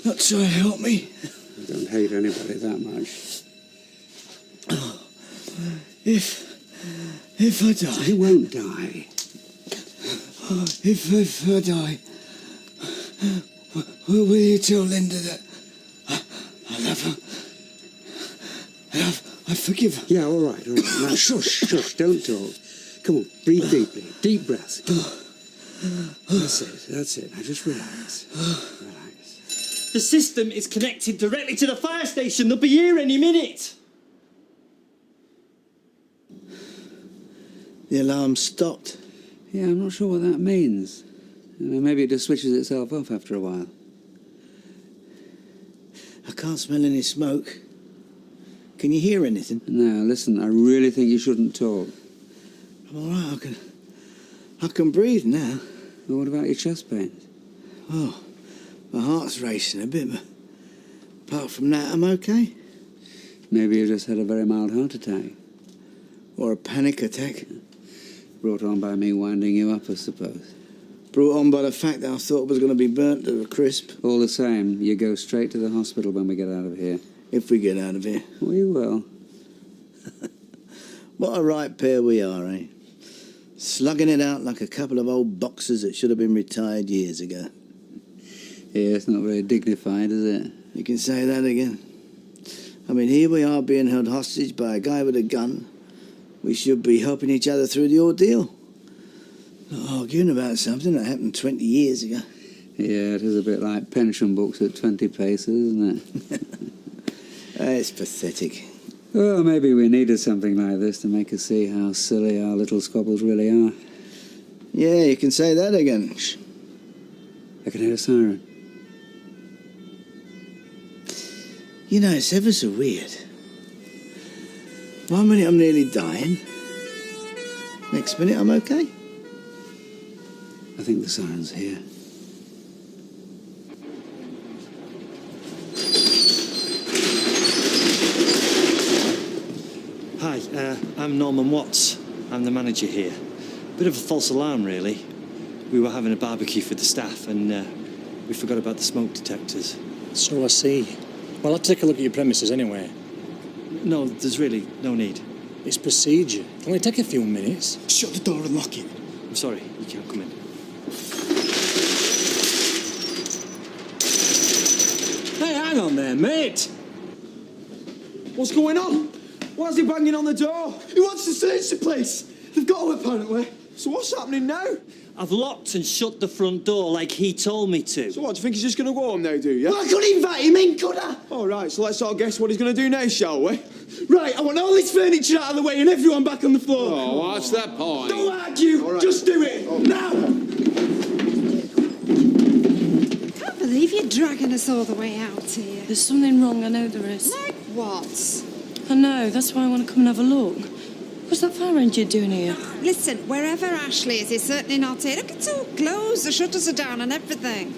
not try to help me. I don't hate anybody that much. If I die... You won't die. If I die, will you tell Linda that I love her? And I forgive her? Yeah, all right. Now, shush, don't talk. Come on, breathe deeply. Deep breaths. Come on. That's it. Now just relax. Relax. The system is connected directly to the fire station. They'll be here any minute. The alarm stopped. Yeah, I'm not sure what that means. Maybe it just switches itself off after a while. I can't smell any smoke. Can you hear anything? No, listen, I really think you shouldn't talk. I'm all right, I can breathe now. Well, what about your chest pain? Oh, my heart's racing a bit, but apart from that, I'm okay. Maybe you just had a very mild heart attack. Or a panic attack. Brought on by me winding you up, I suppose. Brought on by the fact that I thought I was going to be burnt to a crisp. All the same, you go straight to the hospital when we get out of here. If we get out of here. We will. What a right pair we are, eh? Slugging it out like a couple of old boxers that should have been retired years ago. Yeah, it's not very dignified, is it? You can say that again. I mean, here we are being held hostage by a guy with a gun. We should be helping each other through the ordeal. Not arguing about something that happened 20 years ago. Yeah, it is a bit like pension books at 20 paces, isn't it? It's pathetic. Well, maybe we needed something like this to make us see how silly our little squabbles really are. Yeah, you can say that again. Shh. I can hear a siren. You know, it's ever so weird. 1 minute I'm nearly dying. Next minute I'm okay. I think the siren's here. Hi, I'm Norman Watts. I'm the manager here. Bit of a false alarm, really. We were having a barbecue for the staff and we forgot about the smoke detectors. So I see. Well, I'll take a look at your premises anyway. No, there's really no need. It's procedure. It'll only take a few minutes. Shut the door and lock it. I'm sorry, you can't come in. Hey, hang on there, mate. What's going on? Why is he banging on the door? He wants to search the place. They've got to, apparently. So what's happening now? I've locked and shut the front door like he told me to. So what, do you think he's just going to go home now, do you? Well, I could invite him in, could I? All right, so let's all guess what he's going to do now, shall we? Right, I want all this furniture out of the way and everyone back on the floor. Oh, what's that point? Don't argue. Right. Just do it. Now. Can't believe you're dragging us all the way out here. There's something wrong, I know there is. Like what? I know, that's why I want to come and have a look. What's that fire engine doing here? Listen, wherever Ashley is, he's certainly not here. Look, it's all closed. The shutters are down and everything.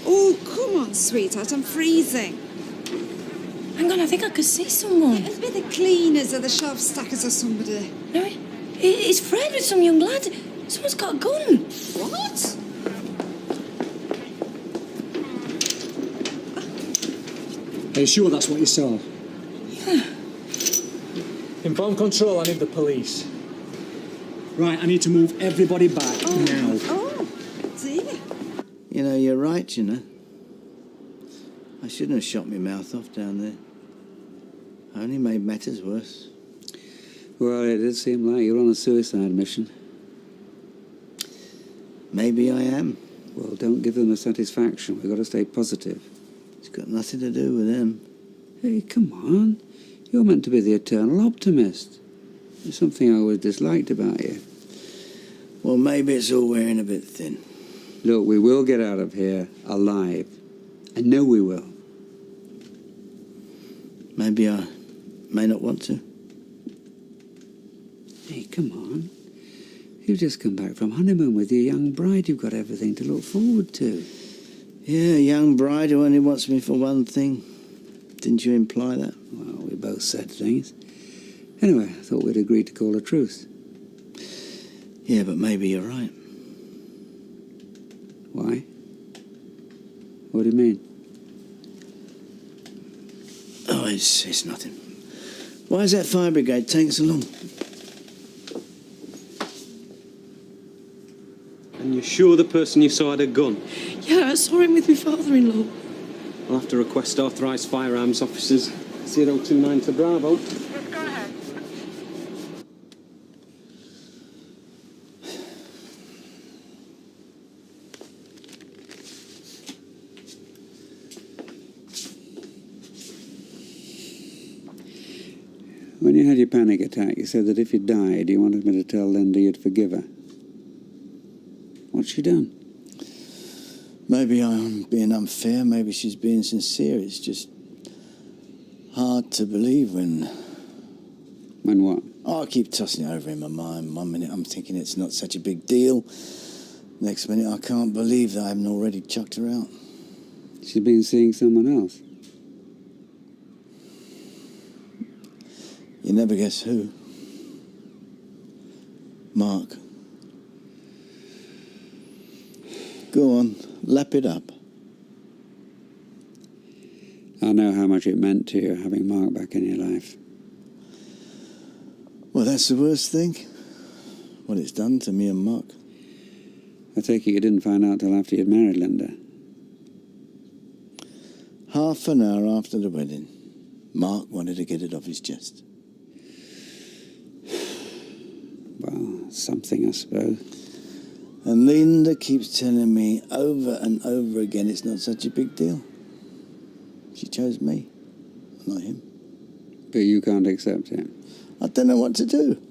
Oh, come on, sweetheart, I'm freezing. Hang on, I think I could see someone. It'll be the cleaners or the shelf stackers or somebody. No, it's Fred with some young lad. Someone's got a gun. What? Are you sure that's what you saw? Yeah. Inform control, I need the police. Right, I need to move everybody back now. Oh, dear. You know, you're right, you know. I shouldn't have shot my mouth off down there. I only made matters worse. Well, it did seem like you're on a suicide mission. Maybe I am. Well, don't give them the satisfaction. We've got to stay positive. It's got nothing to do with them. Hey, come on. You're meant to be the eternal optimist. There's something I always disliked about you. Well, maybe it's all wearing a bit thin. Look, we will get out of here alive. I know we will. Maybe I may not want to. Hey, come on. You've just come back from honeymoon with your young bride. You've got everything to look forward to. Yeah, a young bride who only wants me for one thing. Didn't you imply that? Well, we both said things. Anyway, I thought we'd agreed to call a truce. Yeah, but maybe you're right. Why? What do you mean? Oh, it's nothing. Why is that fire brigade taking so long? And you're sure the person you saw had a gun? Yeah, I saw him with my father-in-law. I'll have to request authorised firearms officers 029 to Bravo. you had your panic attack, you said that if you died, you wanted me to tell Linda you'd forgive her. What's she done? Maybe I'm being unfair, maybe she's being sincere. It's just hard to believe when... When what? Oh, I keep tossing it over in my mind. 1 minute I'm thinking it's not such a big deal. Next minute I can't believe that I haven't already chucked her out. She's been seeing someone else. You never guess who. Mark. Go on, lap it up. I know how much it meant to you, having Mark back in your life. Well, that's the worst thing. What it's done to me and Mark. I take it you didn't find out till after you'd married Linda. Half an hour after the wedding, Mark wanted to get it off his chest. Well, something, I suppose. And Linda keeps telling me over and over again it's not such a big deal. She chose me, not him. But you can't accept it. I don't know what to do.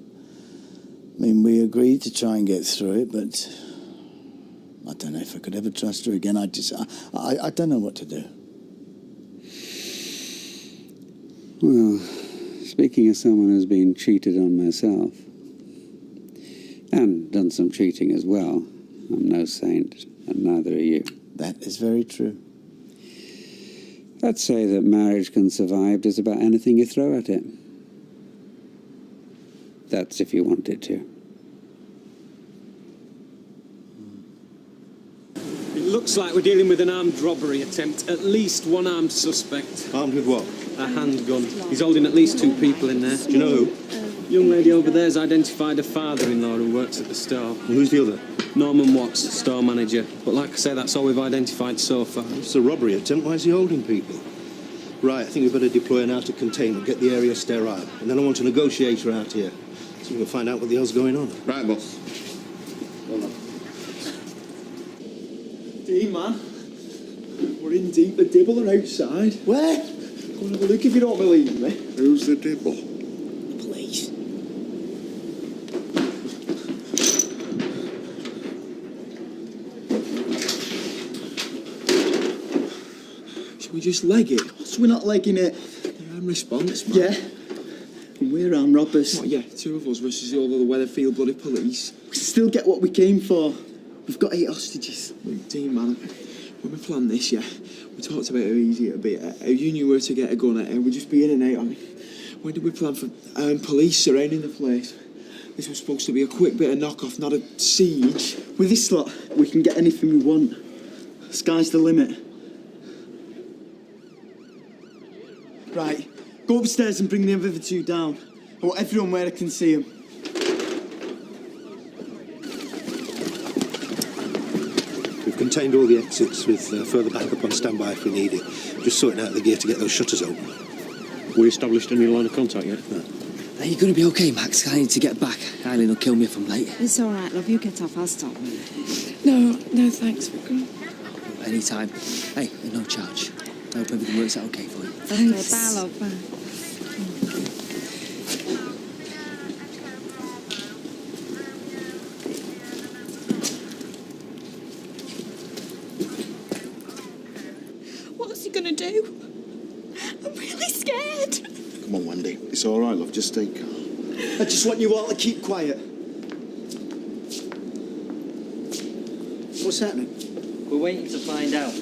I mean, we agreed to try and get through it, but I don't know if I could ever trust her again. I don't know what to do. Well, speaking as someone who's been cheated on myself, and done some cheating as well, I'm no saint, and neither are you. That is very true. I'd say that marriage can survive just about anything you throw at it. That's if you want it to. It looks like we're dealing with an armed robbery attempt. At least one armed suspect. Armed with what? A handgun. He's holding at least 2 people in there. Do you know who? Young lady over there's identified a father-in-law who works at the store. And who's the other? Norman Watts, store manager. But like I say, that's all we've identified so far. It's a robbery attempt. Why is he holding people? Right, I think we better deploy an outer containment, get the area sterile. And then I want a negotiator out here, so we can find out what the hell's going on. Right, boss. Well done. Dean, man. We're in deep. The dibble are outside. Where? Go and have a look if you don't believe me. Who's the dibble? Police. Should we just leg it? So we're not legging it. They're armed response, man. Yeah. And we're armed robbers. What, yeah, 2 of us versus all of the Weatherfield bloody police. We still get what we came for. We've got 8 hostages. Look, Dean, man, when we planned this, yeah, we talked about how easy it'd be, how you knew where to get a gun at, and we'd just be in and out. I mean, when did we plan for police surrounding the place? This was supposed to be a quick bit of knock-off, not a siege. With this lot, we can get anything we want. Sky's the limit. Right, go upstairs and bring the other 2 down. I want everyone where I can see them. We've contained all the exits with further backup on standby if we need it. Just sorting out the gear to get those shutters open. We established a new line of contact yet? No. Are you going to be okay, Max? I need to get back. Eileen will kill me if I'm late. It's all right, love. You get off. I'll stop. No, thanks, Vikram. Anytime. Hey, you're no charge. I hope everything works out okay for you. Thanks. Bye, love. Bye. What's he gonna do? I'm really scared. Come on, Wendy. It's all right, love. Just stay calm. I just want you all to keep quiet. What's happening? We're waiting to find out.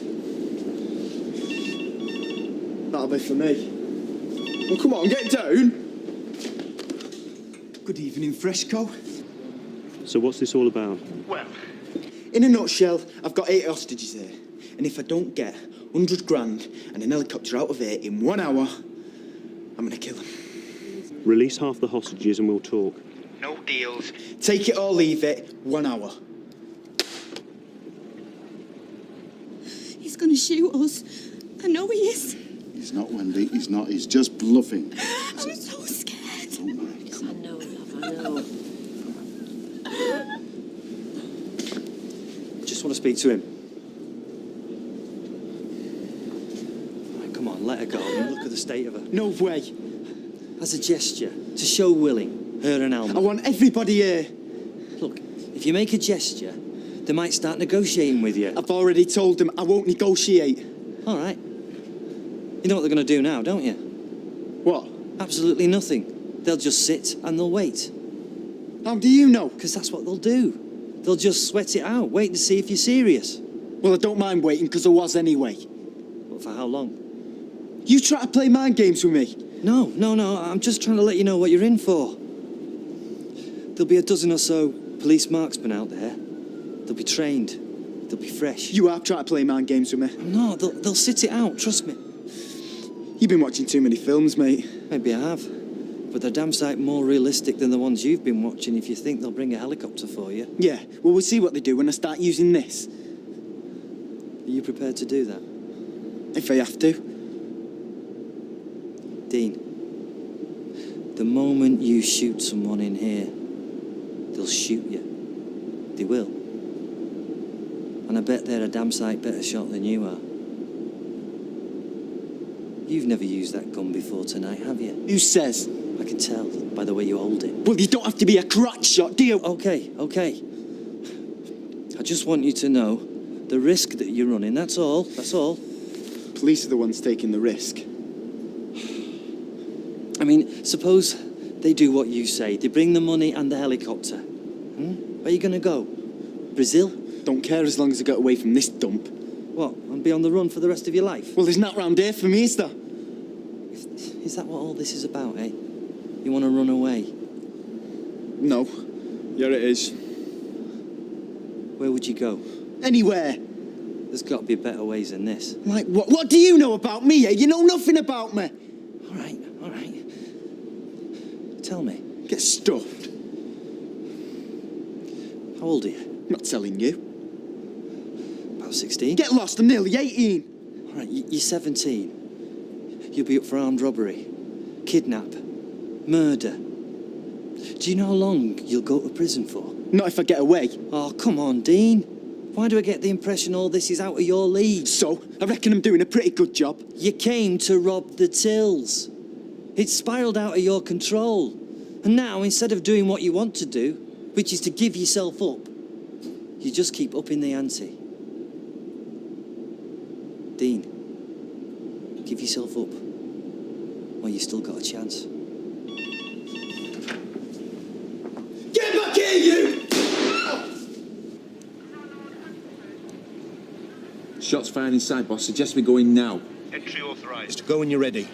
That'll be for me. Well, come on, get down. Good evening, Fresco. So what's this all about? Well, in a nutshell, I've got 8 hostages here. And if I don't get 100 grand and an helicopter out of here in 1 hour, I'm gonna kill them. Release half the hostages and we'll talk. No deals. Take it or leave it, 1 hour. He's gonna shoot us. I know he is. He's not, Wendy. He's not. He's just bluffing. I'm so scared. Oh, my God. I know, love, I know. Just want to speak to him. Right, come on, let her go. Look at the state of her. No way. As a gesture, To show willing, her and Alma. I want everybody here. Look, if you make a gesture, they might start negotiating with you. I've already told them I won't negotiate. All right. You know what they're going to do now, don't you? What? Absolutely nothing. They'll just sit and they'll wait. How do you know? Because that's what they'll do. They'll just sweat it out, waiting to see if you're serious. Well, I don't mind waiting, because I was anyway. But for how long? You try to play mind games with me? No. I'm just trying to let you know what you're in for. There'll be a dozen or so police marksmen out there. They'll be trained. They'll be fresh. You are trying to play mind games with me? No, they'll sit it out, trust me. You've been watching too many films, mate. Maybe I have. But they're damn sight more realistic than the ones you've been watching if you think they'll bring a helicopter for you. Yeah, well, we'll see what they do when I start using this. Are you prepared to do that? If I have to. Dean, the moment you shoot someone in here, they'll shoot you. They will. And I bet they're a damn sight better shot than you are. You've never used that gun before tonight, have you? Who says? I can tell by the way you hold it. Well, you don't have to be a crotch shot, do you? Okay. I just want you to know the risk that you're running, that's all. Police are the ones taking the risk. I mean, suppose they do what you say. They bring the money and the helicopter. Where are you going to go? Brazil? Don't care as long as I get away from this dump. What, and be on the run for the rest of your life? Well, there's not round here for me, is there? Is that what all this is about, eh? You want to run away? No. Yeah, it is. Where would you go? Anywhere. There's got to be better ways than this. Like what? What do you know about me, eh? You know nothing about me. All right. Tell me. Get stuffed. How old are you? I'm not telling you. About 16? Get lost, I'm nearly 18. All right, you're 17. You'll be up for armed robbery, kidnap, murder. Do you know how long you'll go to prison for? Not if I get away. Oh, come on, Dean. Why do I get the impression all this is out of your league? So, I reckon I'm doing a pretty good job. You came to rob the tills. It's spiralled out of your control. And now, instead of doing what you want to do, which is to give yourself up, you just keep upping the ante. Dean, give yourself up while you still got a chance. Get back here, you! Shots fired inside, boss. Suggest we go in now. Entry authorised. Go when you're ready.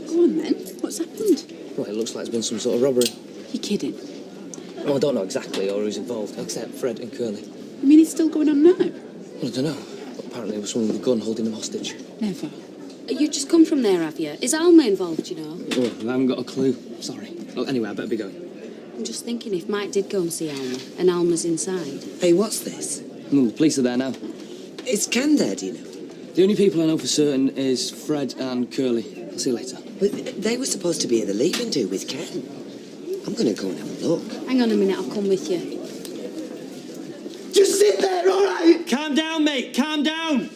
Go on then. What's happened? Well, it looks like it's been some sort of robbery. You're kidding. Well, I don't know exactly or who's involved, except Fred and Curly. You mean it's still going on now? Well, I don't know. But apparently there was someone with a gun holding them hostage. Never. You just come from there, have you? Is Alma involved, you know? Oh, I haven't got a clue. Sorry. Well, anyway, I better be going. I'm just thinking if Mike did go and see Alma, and Alma's inside. Hey, what's this? Oh, the police are there now. It's Ken there, do you know? The only people I know for certain is Fred and Curly. I'll see you later. But they were supposed to be in the leaving do with Ken. I'm going to go and have a look. Hang on a minute, I'll come with you. Just sit there, all right? Calm down, mate, calm down.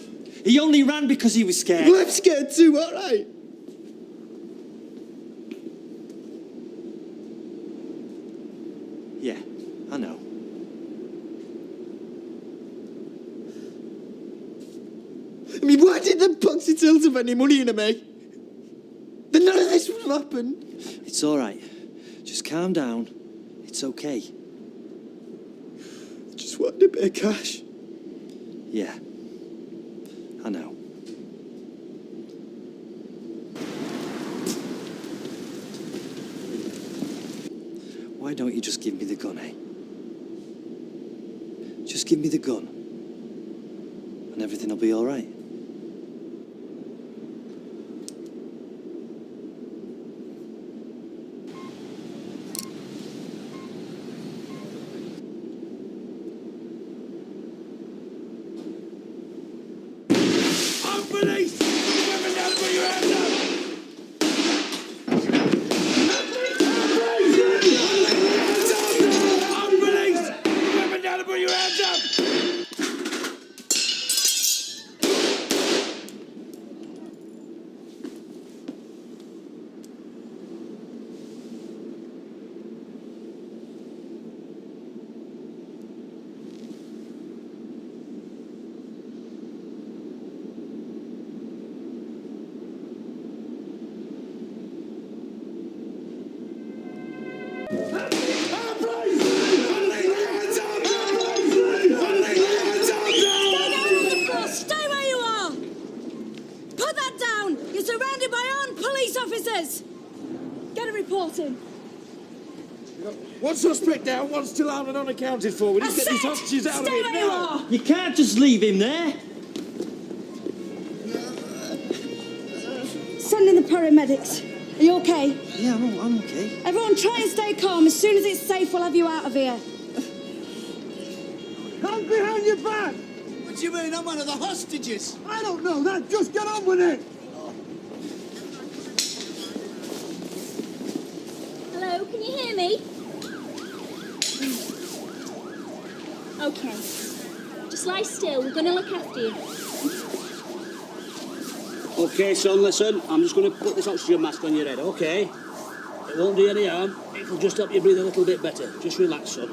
He only ran because he was scared. Well, I'm scared too, all right? Yeah, I know. I mean, why did the Ponzi Tills have any money in me? Then none of this would have happened. It's all right. Just calm down. It's okay. I just wanted a bit of cash. Yeah, I know. Why don't you just give me the gun, eh? Just give me the gun, and everything will be all right. Police! Women down, put your hands up! Police! Women down, put your hands up! Stay where you are! Put that down! You're surrounded by armed police officers! Get a report in. One suspect down, one still armed and unaccounted for. We need to get these hostages out of Stay here where you now. are! You can't just leave him there. Send in the paramedics. Are you okay? Yeah, I'm okay. Everyone try and stay calm. As soon as it's safe, we'll have you out of here. Hands behind your back! What do you mean? I'm one of the hostages. I don't know that. Just get on with it. Hello, can you hear me? Okay. Just lie still. We're going to look after you. Okay, son, listen. I'm just going to put this oxygen mask on your head, okay? It won't do you any harm. It'll just help you breathe a little bit better. Just relax, son.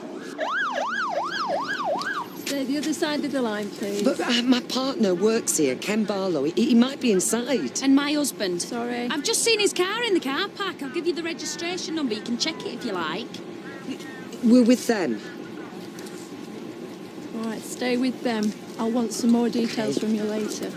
Stay the other side of the line, please. But my partner works here, Ken Barlow. He might be inside. And my husband. Sorry. I've just seen his car in the car park. I'll give you the registration number. You can check it if you like. We're with them. All right, stay with them. I'll want some more details from you later.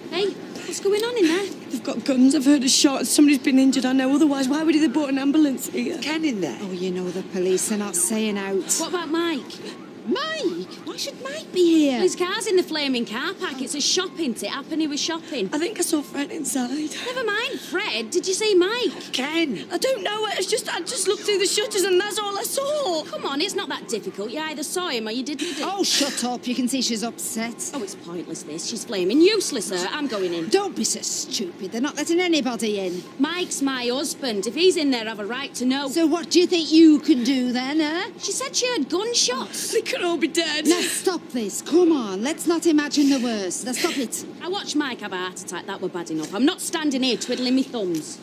Hey, what's going on in there? They've got guns. I've heard a shot. Somebody's been injured, I know. Otherwise, why would they have brought an ambulance here? Ken in there. Oh, you know the police are not saying out. What about Mike? Mike? Why should Mike be here? His car's in the flaming car park. It's a shopping. It happened he was shopping. I think I saw Fred inside. Never mind, Fred. Did you see Mike? Ken. I don't know. I just looked through the shutters and that's all I saw. Come on, it's not that difficult. You either saw him or you didn't. Oh, shut up. You can see she's upset. Oh, it's pointless, this. She's flaming useless, sir. I'm going in. Don't be so stupid. They're not letting anybody in. Mike's my husband. If he's in there, I've a right to know. So what do you think you can do then, eh? She said she heard gunshots. They could all be dead. Now stop this. Come on. Let's not imagine the worst. Now stop it. I watched Mike have a heart attack. That were bad enough. I'm not standing here twiddling my thumbs.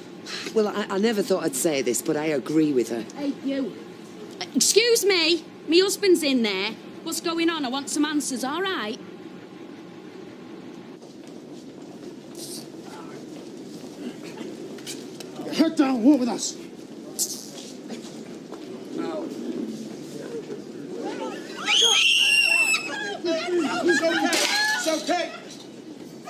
Well, I never thought I'd say this, but I agree with her. Hey, you. Excuse me. My husband's in there. What's going on? I want some answers, all right? Head down, walk with us. It's okay.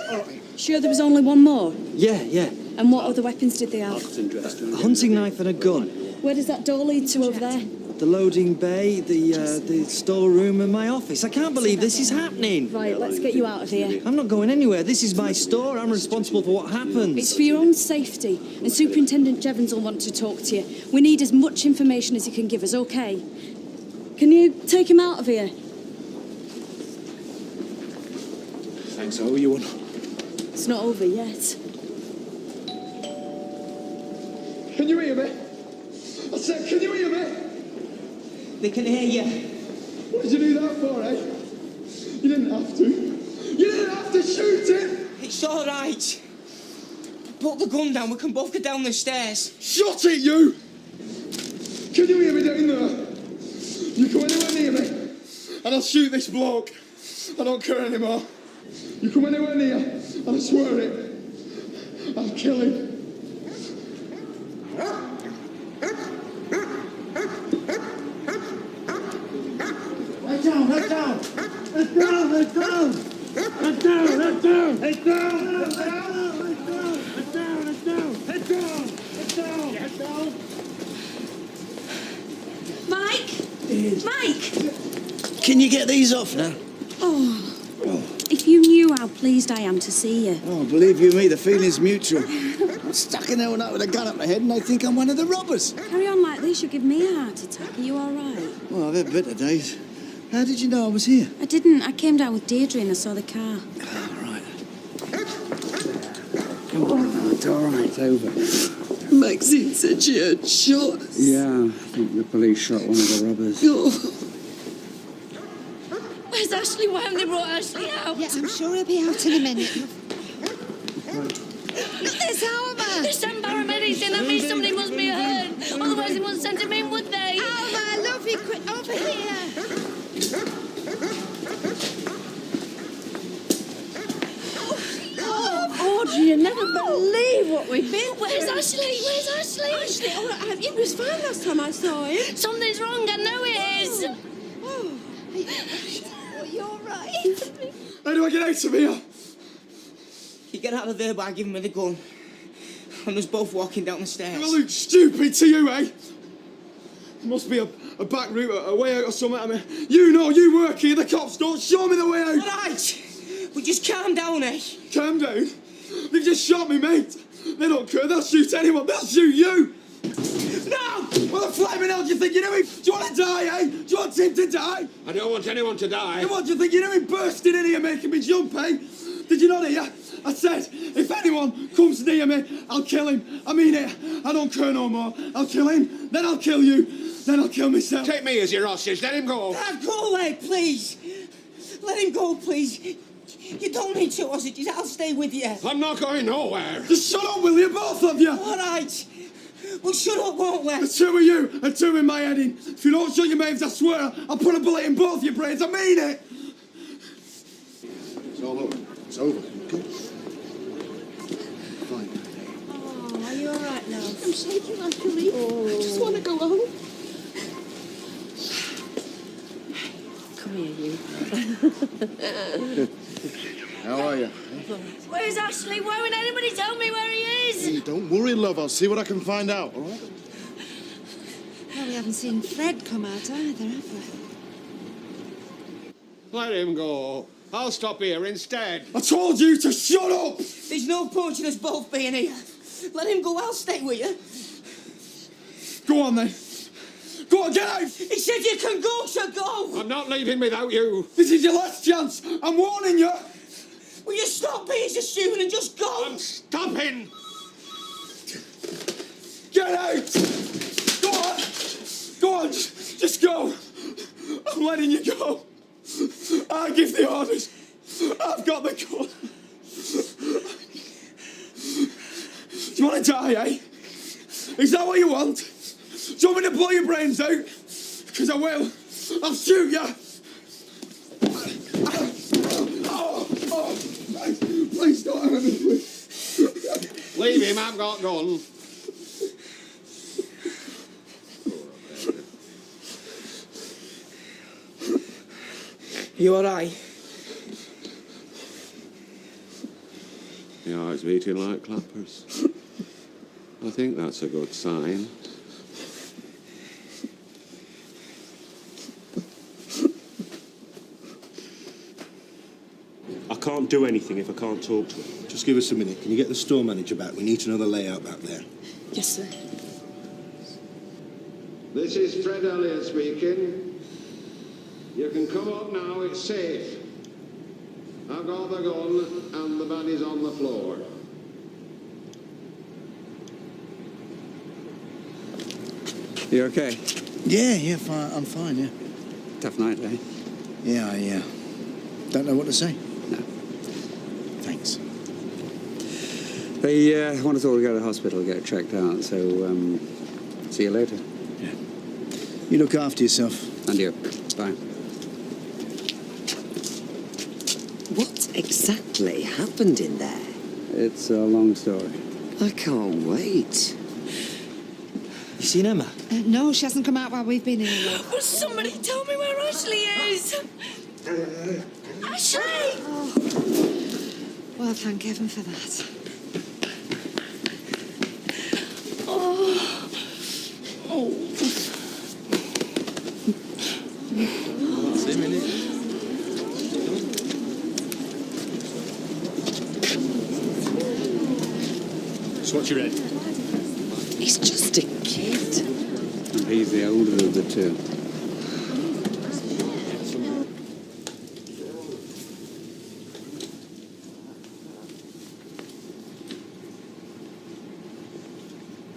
All right. Sure there was only one more? Yeah. And what other weapons did they have? A hunting knife and a gun. Where does that door lead to over there? The loading bay, the storeroom and my office. I can't believe this is happening. Right, let's get you out of here. I'm not going anywhere. This is my store. I'm responsible for what happens. It's for your own safety, and Superintendent Jevons will want to talk to you. We need as much information as you can give us, okay? Can you take him out of here? Thanks, I owe you one. It's not over yet. Can you hear me? I said, can you hear me? They can hear you. What did you do that for, eh? You didn't have to. You didn't have to shoot it! It's all right. Put the gun down. We can both get down the stairs. Shut it, you! Can you hear me down there? You come anywhere near me, and I'll shoot this bloke. I don't care anymore. You come anywhere near, and I swear it, I'll kill him. Head down, head down! Head down, head down! Head down, head down! Head down, head down! Head down, head down! Head down, head down! Head down! Mike? Mike! Can you get these off now? Oh. If you knew how pleased I am to see you. Oh, believe you me, the feeling's mutual. I'm stuck in there one night with a gun up my head and they think I'm one of the robbers. Carry on like this, you'll give me a heart attack. Are you all right? Well, I've had better days. How did you know I was here? I didn't. I came down with Deirdre and I saw the car. Come on, it's all right, it's over. Maxine said she heard shots. Yeah, I think the police shot one of the robbers. Oh. Where's Ashley? Why haven't they brought Ashley out? Yeah, I'm sure he'll be out in a minute. There's Alma! There's some paramedics in. That means somebody must be hurt. Otherwise they wouldn't send him in, would they? Alma, I love you. Quick, over here. Audrey, you never believe what we've been through. Where's Ashley? Where's Ashley? Ashley, all right, he was fine last time I saw him. Something's wrong, I know it is. Oh, you're right. How do I get out of here? You get out of there by giving me the gun. And us both walking down the stairs. Do I look stupid to you, eh? There must be a back route, a way out or something. I mean, you know, you work here, the cops don't show me the way out. All right, but just calm down, eh? Calm down? They've just shot me, mate. They don't care, they'll shoot anyone, they'll shoot you. No! What the flaming hell do you think you're doing? Do you want to die, eh? Do you want him to die? I don't want anyone to die. And what do you think you're doing, bursting in here making me jump, eh? Did you not hear? I said, if anyone comes near me, I'll kill him. I mean it. I don't care no more. I'll kill him, then I'll kill you, then I'll kill myself. Take me as your hostage. Let him go. Dad, go away, please. Let him go, please. You don't need two hostages. I'll stay with you. I'm not going nowhere. Just shut up, will you, both of you? All right. Well, shut up, won't we? The two of you and two in my head in. If you don't shut your mouths, I swear, I'll put a bullet in both your brains. I mean it. It's all over. It's over. Good. Fine. Oh, are you all right now? I'm shaking like a leaf. I just want to go home. Come here, you. How are you? Where's Ashley? Why won't anybody tell me where he is? Don't worry, love. I'll see what I can find out, all right? Well, we haven't seen Fred come out either, have we? Let him go. I'll stop here instead. I told you to shut up! There's no point in us both being here. Let him go, I'll stay with you. Go on, then. Go on, get out! He said you can go, so go! I'm not leaving without you. This is your last chance. I'm warning you. Will you stop being so stupid and just go? I'm stopping. Get out! Go on! Go on, just go. I'm letting you go. I give the orders. I've got the gun. Do you want to die, eh? Is that what you want? Do you want me to blow your brains out? Because I will. I'll shoot you. Please don't hurt me, please. Leave him, I've got gun. You all right? Your heart's beating like clappers. I think that's a good sign. I can't do anything if I can't talk to him. Just give us a minute. Can you get the store manager back? We need to know the layout back there. Yes, sir. This is Fred Elliott speaking. You can come up now, it's safe. I've got the gun and the body's on the floor. You okay? Yeah, fine. I'm fine, yeah. Tough night, eh? Yeah, I don't know what to say. No. Thanks. They want us all to go to the hospital, get checked out, so, see you later. Yeah. You look after yourself. And you. Bye. What exactly happened in there? It's a long story. I can't wait. You seen Emma? No, she hasn't come out while we've been here yet. Will somebody tell me where Ashley is? Ashley! Oh. Well, thank heaven for that. So what's your head? He's just a kid. And he's the older of the two.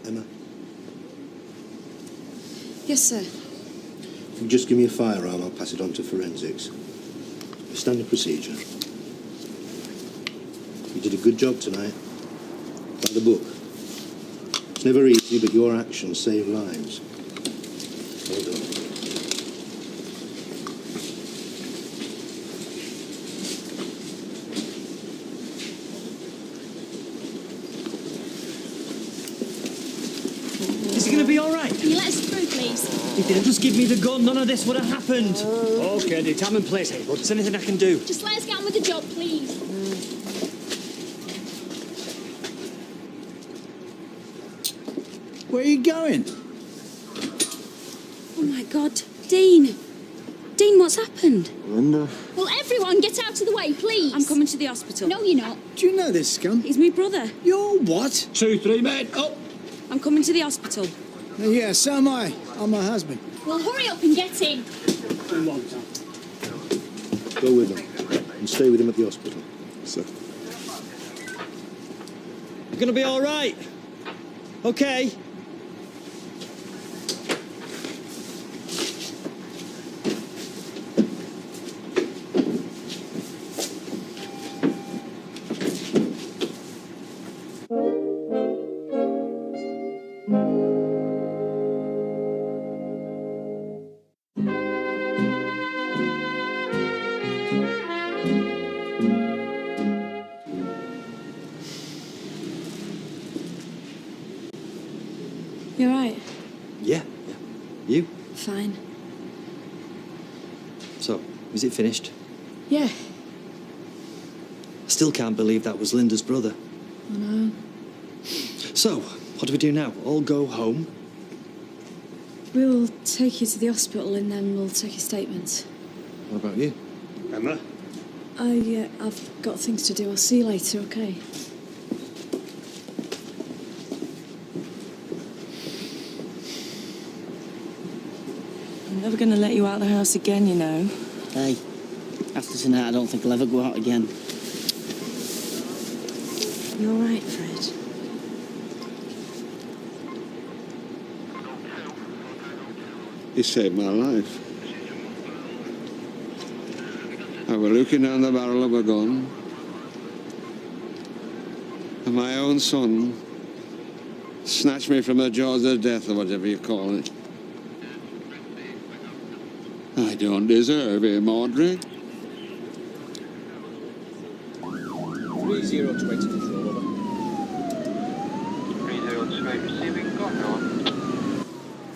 Emma, Yes, sir. if you just give me a firearm, I'll pass it on to forensics. Standard procedure. You did a good job tonight. By the book. It's never easy, but your actions save lives. Well done. If you'd just give me the gun, none of this would have happened. Okay, the time and place, hey, bud. Is there anything I can do? Just let us get on with the job, please. Where are you going? Oh my God, Dean. Dean, what's happened? Linda. Well, everyone, get out of the way, please. I'm coming to the hospital. No, you're not. Do you know this scum? He's my brother. You're what? 2, 3, men, up! I'm coming to the hospital. Yeah, so am I. I'm my husband. Well, hurry up and get in. Go with him and stay with him at the hospital. Sir. You're gonna be all right. Okay? You all right? Yeah. You? Fine. So, is it finished? Yeah. I still can't believe that was Linda's brother. I know. So, what do we do now? All go home? We'll take you to the hospital and then we'll take your statements. What about you? Emma? I've got things to do. I'll see you later, okay? I'm never going to let you out of the house again, you know. Hey, after tonight, I don't think I'll ever go out again. You all right, Fred? He saved my life. I was looking down the barrel of a gun, and my own son snatched me from the jaws of death, or whatever you call it. I don't deserve it, Mordred. 3020 control, over. 3028, receiving, go on.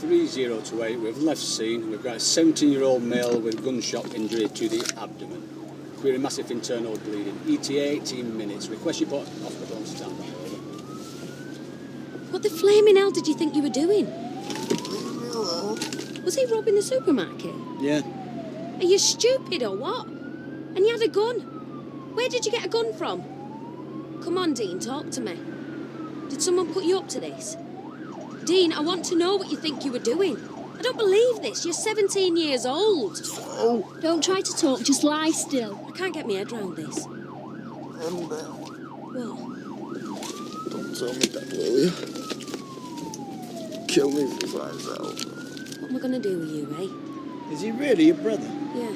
3028, we've left scene. We've got a 17-year-old male with gunshot injury to the abdomen. Query massive internal bleeding. ETA 18 minutes. Request you put hospital on standby, over. What the flaming hell did you think you were doing? Was he robbing the supermarket? Yeah. Are you stupid or what? And you had a gun? Where did you get a gun from? Come on, Dean, talk to me. Did someone put you up to this? Dean, I want to know what you think you were doing. I don't believe this. You're 17 years old. Oh, don't try to talk, just lie still. I can't get my head around this. Amber, What? don't tell me that, will you? Kill me if he finds out. What am I going to do with you, eh? Is he really your brother? Yeah.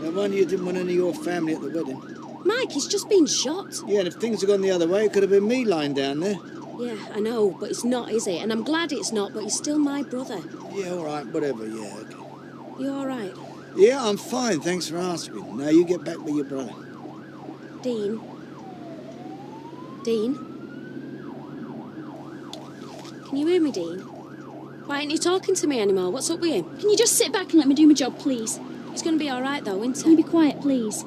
No wonder you didn't want any of your family at the wedding. Mike, he's just been shot. Yeah, and if things had gone the other way, it could have been me lying down there. Yeah, I know, but it's not, is it? And I'm glad it's not, but he's still my brother. Yeah, all right, whatever, yeah, okay. You all right? Yeah, I'm fine, thanks for asking. Now you get back with your brother. Dean? Dean? Can you hear me, Dean? Why aren't you talking to me anymore? What's up with him? Can you just sit back and let me do my job, please? He's going to be all right, though, isn't Can you he? be quiet, please?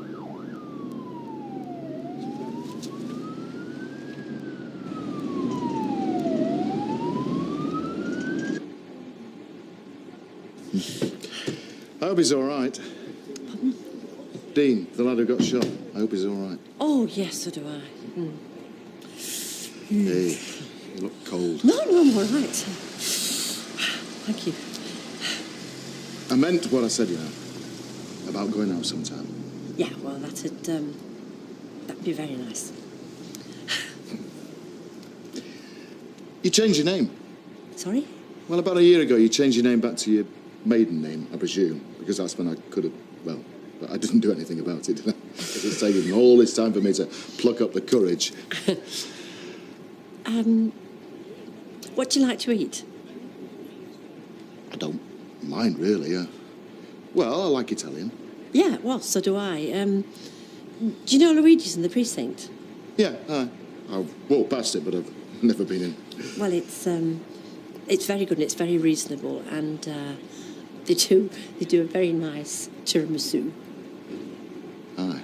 I hope he's all right. Pardon? Dean, the lad who got shot. I hope he's all right. Oh, yes, so do I. Hey, you look cold. No, I'm all right. Thank you. I meant what I said, you know, about going out sometime. Yeah, well, that'd be very nice. You changed your name. Sorry? Well, about a year ago, you changed your name back to your maiden name, I presume, because that's when I could have, well, but I didn't do anything about it, did I? Because it's taken all this time for me to pluck up the courage. What do you like to eat? I don't mind, really. Well, I like Italian. Yeah, well, so do I. Do you know Luigi's in the precinct? Yeah, I've walked past it, but I've never been in. Well, it's very good and it's very reasonable, and They do. They do a very nice tiramisu. Aye.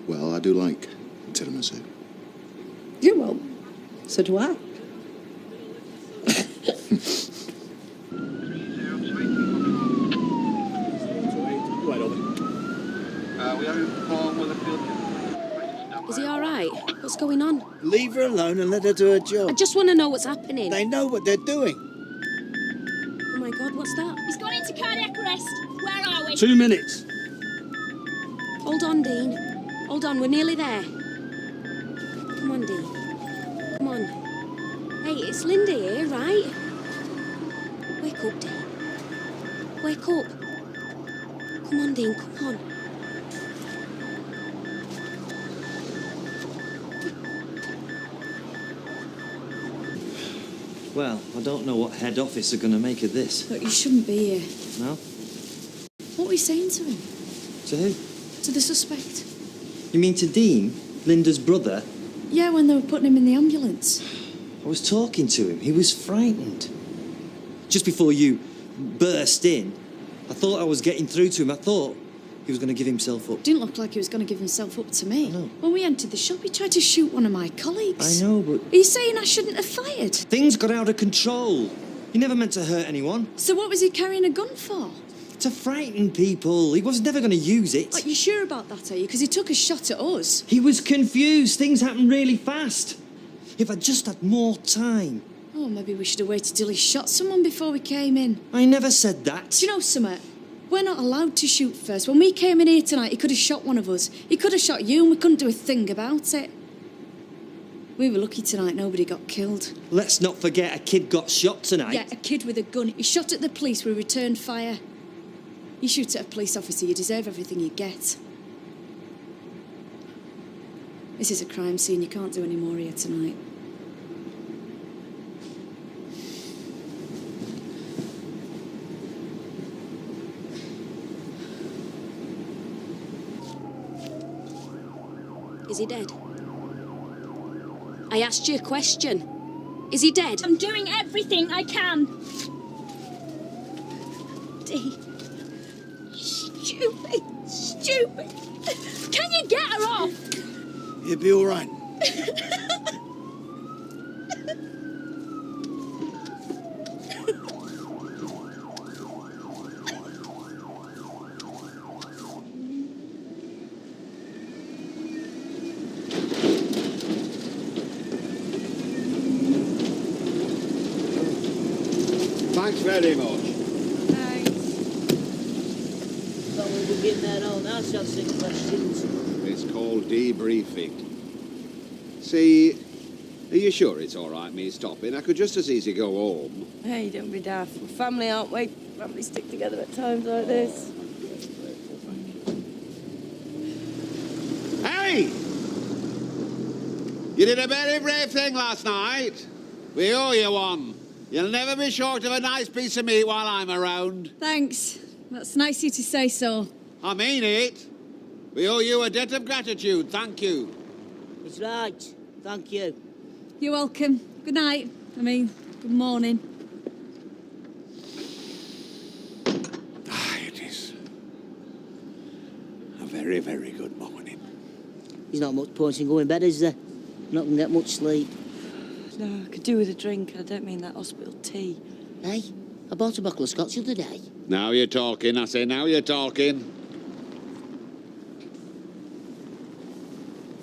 Well, I do like tiramisu. Yeah, well, so do I. Is he all right? What's going on? Leave her alone and let her do her job. I just want to know what's happening. They know what they're doing. Oh my God, what's that? He's gone into cardiac arrest. Where are we? 2 minutes. Hold on, Dean. Hold on, we're nearly there. Come on, Dean. Come on. Hey, it's Linda here, right? Wake up, Dean. Wake up. Come on, Dean, come on. Well, I don't know what head office are going to make of this. Look, you shouldn't be here. No? What were you saying to him? To who? To the suspect? You mean to Dean, Linda's brother? Yeah, when they were putting him in the ambulance. I was talking to him. He was frightened. Just before you burst in, I thought I was getting through to him. I thought he was going to give himself up. Didn't look like he was going to give himself up to me. I know. When we entered the shop, he tried to shoot one of my colleagues. I know, but... Are you saying I shouldn't have fired? Things got out of control. He never meant to hurt anyone. So what was he carrying a gun for? To frighten people. He was never going to use it. Are you sure about that, are you? Because he took a shot at us. He was confused. Things happened really fast. If I just had more time. Oh, maybe we should have waited till he shot someone before we came in. I never said that. Do you know something? We're not allowed to shoot first. When we came in here tonight, he could have shot one of us. He could have shot you and we couldn't do a thing about it. We were lucky tonight nobody got killed. Let's not forget a kid got shot tonight. Yeah, a kid with a gun. He shot at the police. We returned fire. You shoot at a police officer, you deserve everything you get. This is a crime scene. You can't do any more here tonight. Is he dead? I asked you a question. Is he dead? I'm doing everything I can. Dee. Stupid. Stupid. Can you get her off? He'll be all right. Thanks very much. Thought we were getting that on. Ask us 6 questions. It's called debriefing. See, are you sure it's all right me stopping? I could just as easy go home. Hey, don't be daft. We're family, aren't we? Family stick together at times like this. Hey! You did a very brave thing last night. We owe you one. You'll never be short of a nice piece of meat while I'm around. Thanks. That's nice of you to say so. I mean it. We owe you a debt of gratitude. Thank you. It's right. Thank you. You're welcome. Good night. Good morning. It is a very, very good morning. There's not much point in going to bed, is there? Not going to get much sleep. No, I could do with a drink. I don't mean that hospital tea. Hey, I bought a bottle of scotch the other day. Now you're talking, I say, now you're talking.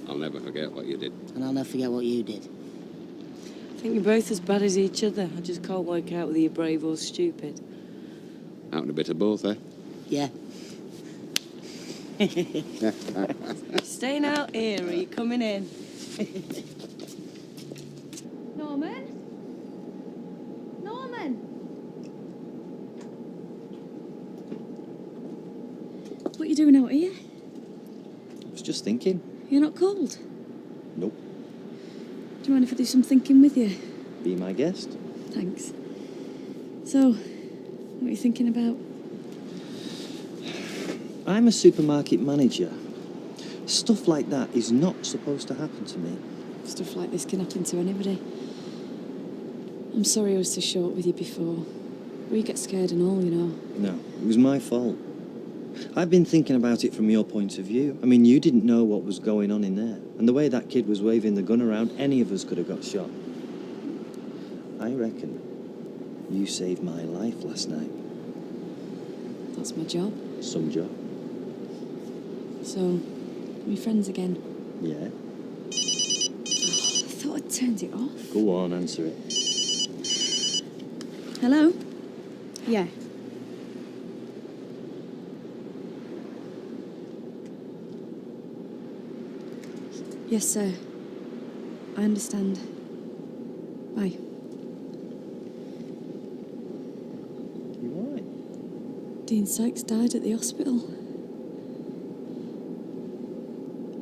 I'll never forget what you did. And I'll never forget what you did. I think you're both as bad as each other. I just can't work out whether you're brave or stupid. Out and a bit of both, eh? Yeah. Staying out here, or are you coming in? Norman? Norman? What are you doing out here? I was just thinking. You're not cold? Nope. Do you mind if I do some thinking with you? Be my guest. Thanks. So, what are you thinking about? I'm a supermarket manager. Stuff like that is not supposed to happen to me. Stuff like this can happen to anybody. I'm sorry I was so short with you before. We get scared and all, you know. No, it was my fault. I've been thinking about it from your point of view. I mean, you didn't know what was going on in there. And the way that kid was waving the gun around, any of us could have got shot. I reckon you saved my life last night. That's my job. Some job. So, we friends again? Yeah. Oh, I thought I'd turned it off. Go on, answer it. Hello? Yeah. Yes, sir. I understand. Bye. You all right? Dean Sykes died at the hospital.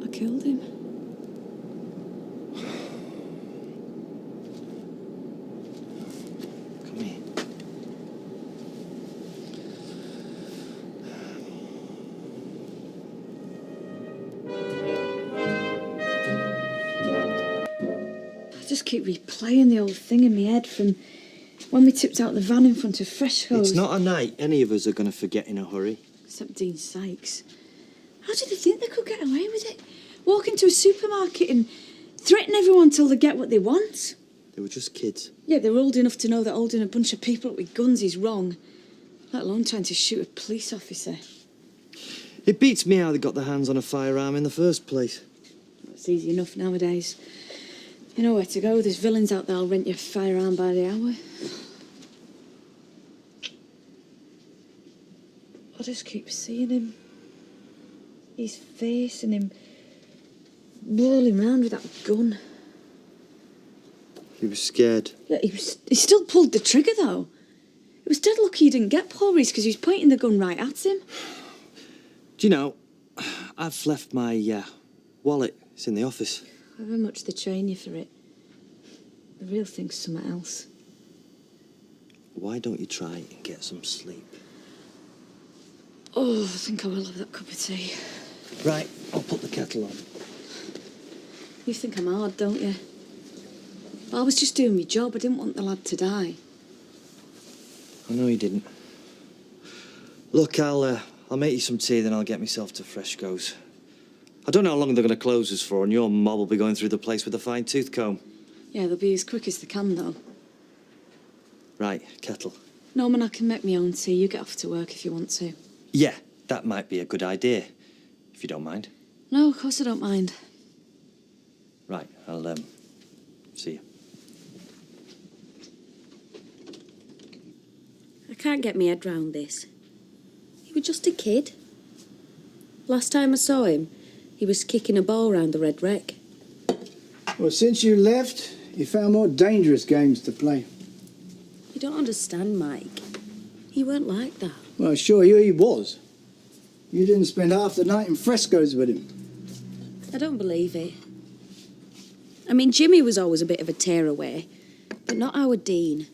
I killed him. Come here. I just keep replaying the old thing in my head from when we tipped out the van in front of Fresco's. It's not a night any of us are going to forget in a hurry. Except Dean Sykes. How did they think they could get away with it? Walk into a supermarket and threaten everyone till they get what they want? They were just kids. Yeah, they're old enough to know that holding a bunch of people up with guns is wrong. Let alone trying to shoot a police officer. It beats me how they got their hands on a firearm in the first place. It's easy enough nowadays. You know where to go. There's villains out there who'll rent your firearm by the hour. I just keep seeing him. His face and him whirling round with that gun. He was scared. Yeah, he still pulled the trigger, though. It was dead lucky he didn't get Paul Reese because he was pointing the gun right at him. Do you know, I've left my wallet. It's in the office. However much they train you for it, the real thing's something else. Why don't you try and get some sleep? Oh, I think I will have that cup of tea. Right, I'll put the kettle on. You think I'm hard, don't you? Well, I was just doing my job. I didn't want the lad to die. I know you didn't. Look, I'll make you some tea, then I'll get myself to Fresco's. I don't know how long they're going to close us for, and your mob will be going through the place with a fine-tooth comb. Yeah, they'll be as quick as they can, though. Right, kettle. Norman, I can make my own tea. You get off to work if you want to. Yeah, that might be a good idea, if you don't mind. No, of course I don't mind. Right, I'll, see you. I can't get my head round this. He was just a kid. Last time I saw him, he was kicking a ball round the Red Wreck. Well, since you left, you found more dangerous games to play. You don't understand, Mike. He weren't like that. Well, I assure you he was. You didn't spend half the night in Fresco's with him. I don't believe it. I mean, Jimmy was always a bit of a tearaway, but not our Dean.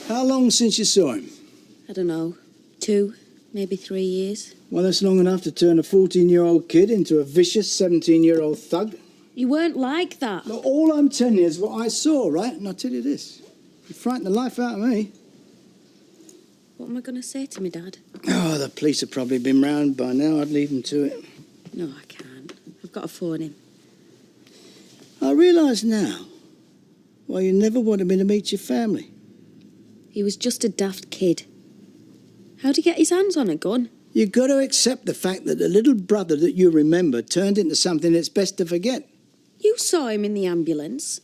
How long since you saw him? I don't know, 2, maybe 3 years. Well, that's long enough to turn a 14-year-old kid into a vicious 17-year-old thug. You weren't like that. Look, all I'm telling you is what I saw, right? And I'll tell you this. You frightened the life out of me. What am I going to say to me, Dad? Oh, the police have probably been round by now. I'd leave them to it. No, I can't. I've got to phone him. I realise now why you never wanted me to meet your family. He was just a daft kid. How'd he get his hands on a gun? You've got to accept the fact that the little brother that you remember turned into something that's best to forget. You saw him in the ambulance.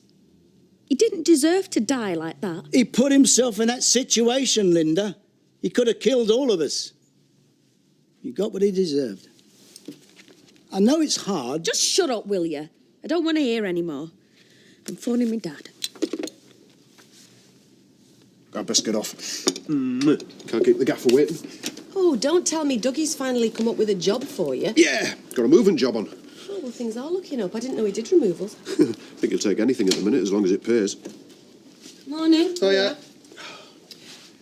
He didn't deserve to die like that. He put himself in that situation, Linda. He could have killed all of us. He got what he deserved. I know it's hard. Just shut up, will you? I don't want to hear any more. I'm phoning my dad. I best get off. Can't keep the gaffer waiting. Oh, don't tell me Dougie's finally come up with a job for you. Yeah, got a moving job on. Oh, well, things are looking up. I didn't know he did removals. I think he'll take anything at the minute as long as it pays. Morning. Oh, yeah.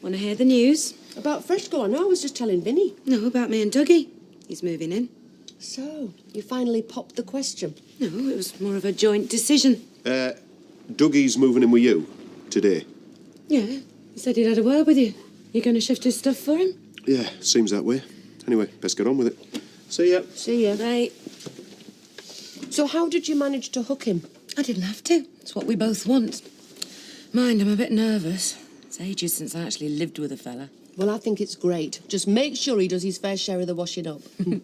Want to hear the news? About Fresco, I know. I was just telling Vinny. No, about me and Dougie. He's moving in. So, you finally popped the question? No, it was more of a joint decision. Dougie's moving in with you today. Yeah, He said he'd had a word with you. You going to shift his stuff for him? Yeah, seems that way. Anyway, best get on with it. See ya. See ya. Right. So how did you manage to hook him? I didn't have to. It's what we both want. Mind, I'm a bit nervous. It's ages since I actually lived with a fella. Well, I think it's great. Just make sure he does his fair share of the washing up. I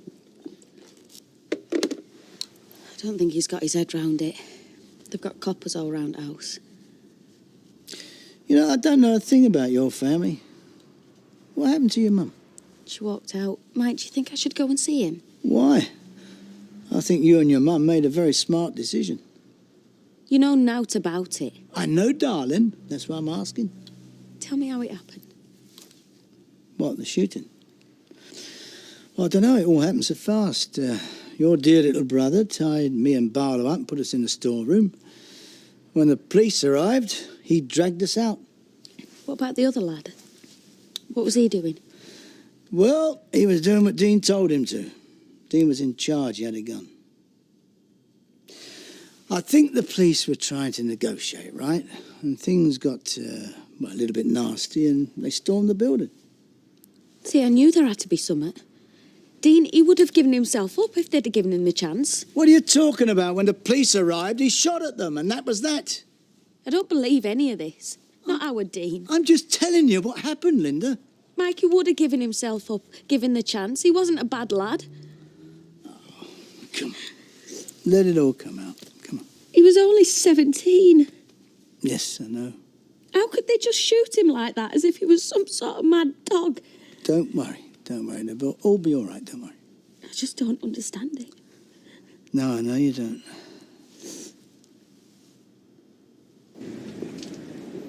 don't think he's got his head round it. They've got coppers all round the house. You know, I don't know a thing about your family. What happened to your mum? She walked out. Mike, do you think I should go and see him? Why? I think you and your mum made a very smart decision. You know naught about it. I know, darling. That's why I'm asking. Tell me how it happened. What, the shooting? Well, I don't know. It all happened so fast. Your dear little brother tied me and Barlow up and put us in the storeroom. When the police arrived, he dragged us out. What about the other lad? What was he doing? Well, he was doing what Dean told him to. Dean was in charge. He had a gun. I think the police were trying to negotiate, right? And things got a little bit nasty and they stormed the building. See, I knew there had to be something. Dean, he would have given himself up if they'd have given him the chance. What are you talking about? When the police arrived, he shot at them, and that was that. I don't believe any of this. Not our Dean. I'm just telling you what happened, Linda. Mikey would have given himself up, given the chance. He wasn't a bad lad. Oh, come on. Let it all come out. Come on. He was only 17. Yes, I know. How could they just shoot him like that, as if he was some sort of mad dog? Don't worry. Don't worry. They'll all be all right. Don't worry. I just don't understand it. No, I know you don't.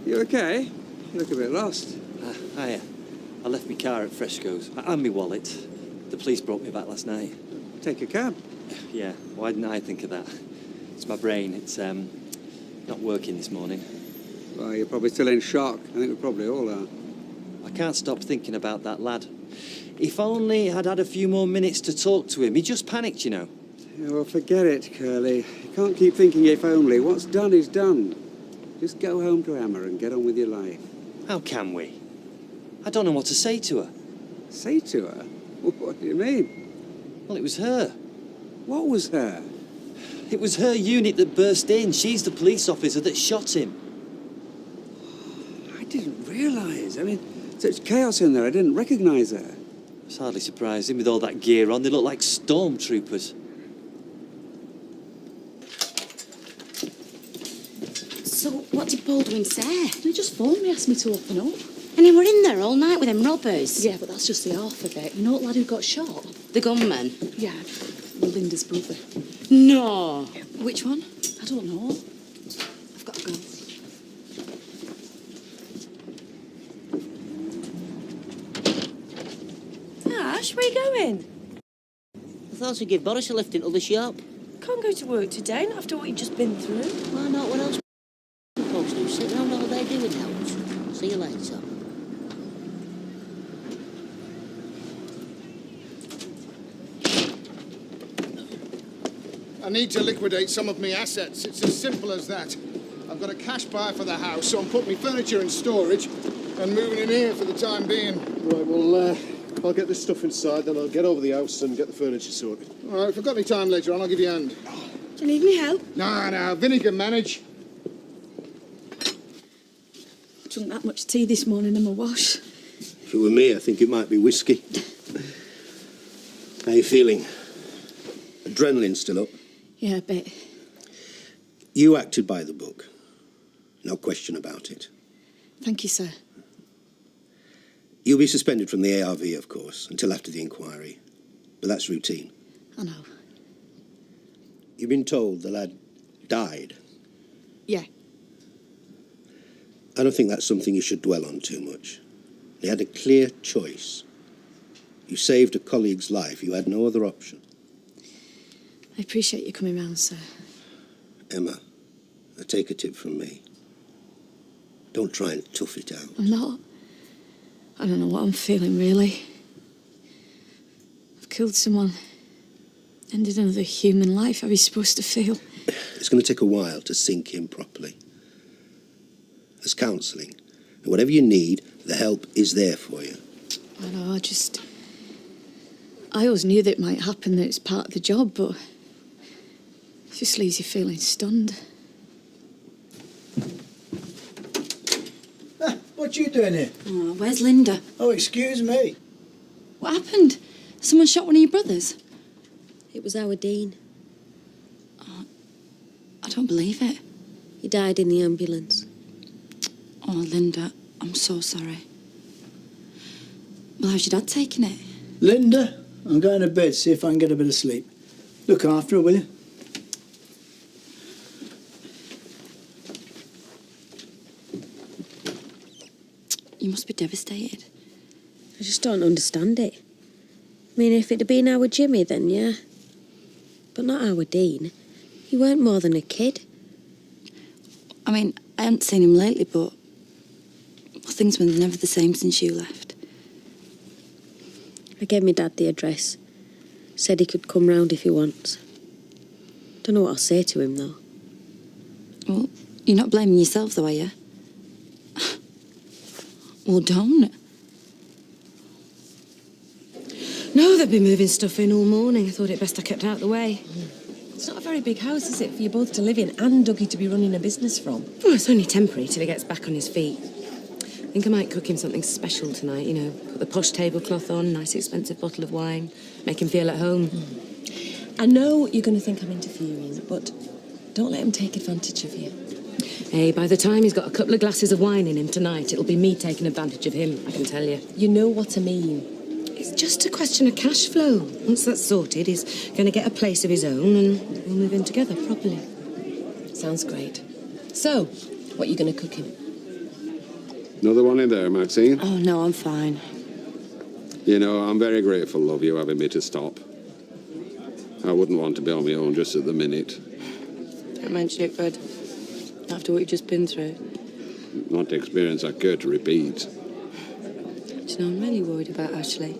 You okay? You look a bit lost. Hiya. I left my car at Fresco's and my wallet. The police brought me back last night. Take a cab. Yeah, why didn't I think of that? It's my brain. It's not working this morning. Well, you're probably still in shock. I think we probably all are. I can't stop thinking about that lad. If only I'd had a few more minutes to talk to him. He just panicked, you know. Yeah, well, forget it, Curly. You can't keep thinking if only. What's done is done. Just go home to Emma and get on with your life. How can we? I don't know what to say to her. Say to her? What do you mean? Well, it was her. What was her? It was her unit that burst in. She's the police officer that shot him. I didn't realise. I mean, such chaos in there. I didn't recognise her. It's hardly surprising with all that gear on. They look like stormtroopers. So, what did Baldwin say? He just phoned me, asked me to open up. And he were in there all night with them robbers? Yeah, but that's just the half of it. You know what lad who got shot? The gunman? Yeah, Linda's brother. No. Which one? I don't know. I've got to go. Ash, where are you going? I thought I'd give Boris a lift into the shop. Can't go to work today, not after what you've just been through. Why not? What else are you supposed to do? Sit around all day doing helps. See you later. I need to liquidate some of my assets. It's as simple as that. I've got a cash buy for the house, so I'm putting my furniture in storage and moving in here for the time being. Right, well, I'll get this stuff inside, then I'll get over the house and get the furniture sorted. All right, if I've got any time later on, I'll give you a hand. Do you need me help? No, Vinny can manage. I drunk that much tea this morning in my wash. If it were me, I think it might be whiskey. How are you feeling? Adrenaline still up? Yeah, a bit. You acted by the book. No question about it. Thank you, sir. You'll be suspended from the ARV, of course, until after the inquiry. But that's routine. I know. You've been told the lad died. Yeah. I don't think that's something you should dwell on too much. He had a clear choice. You saved a colleague's life. You had no other option. I appreciate you coming round, sir. Emma, take a tip from me. Don't try and tough it out. I'm not. I don't know what I'm feeling, really. I've killed someone. Ended another human life. How are you supposed to feel? It's going to take a while to sink in properly. There's counselling Whatever you need, the help is there for you. I know, I always knew that it might happen, that it's part of the job, but it just leaves you feeling stunned. What you doing here? Oh, where's Linda? Oh, excuse me. What happened? Someone shot one of your brothers? It was our Dean. Oh, I don't believe it. He died in the ambulance. Oh, Linda, I'm so sorry. Well, how's your dad taking it? Linda, I'm going to bed, see if I can get a bit of sleep. Look after her, will you? You must be devastated. I just don't understand it. I mean, if it had been our Jimmy, then yeah. But not our Dean. He weren't more than a kid. I mean, I haven't seen him lately, but things were never the same since you left. I gave my dad the address. Said he could come round if he wants. Don't know what I'll say to him, though. Well, you're not blaming yourself, though, are you? Well, don't. No, they've been moving stuff in all morning. I thought it best I kept out of the way. It's not a very big house, is it, for you both to live in and Dougie to be running a business from? Well, it's only temporary till he gets back on his feet. I think I might cook him something special tonight, you know, put the posh tablecloth on, nice expensive bottle of wine, make him feel at home. I know you're going to think I'm interfering, but don't let him take advantage of you. Hey, by the time he's got a couple of glasses of wine in him tonight, it'll be me taking advantage of him, I can tell you. You know what I mean. It's just a question of cash flow. Once that's sorted, he's going to get a place of his own and we'll move in together properly. Sounds great. So, what are you going to cook him? Another one in there, Maxine? Oh, no, I'm fine. You know, I'm very grateful, love, you having me to stop. I wouldn't want to be on my own just at the minute. Don't mention it, Fred. After what you've just been through. Not the experience I care to repeat. Do you know, I'm really worried about Ashley.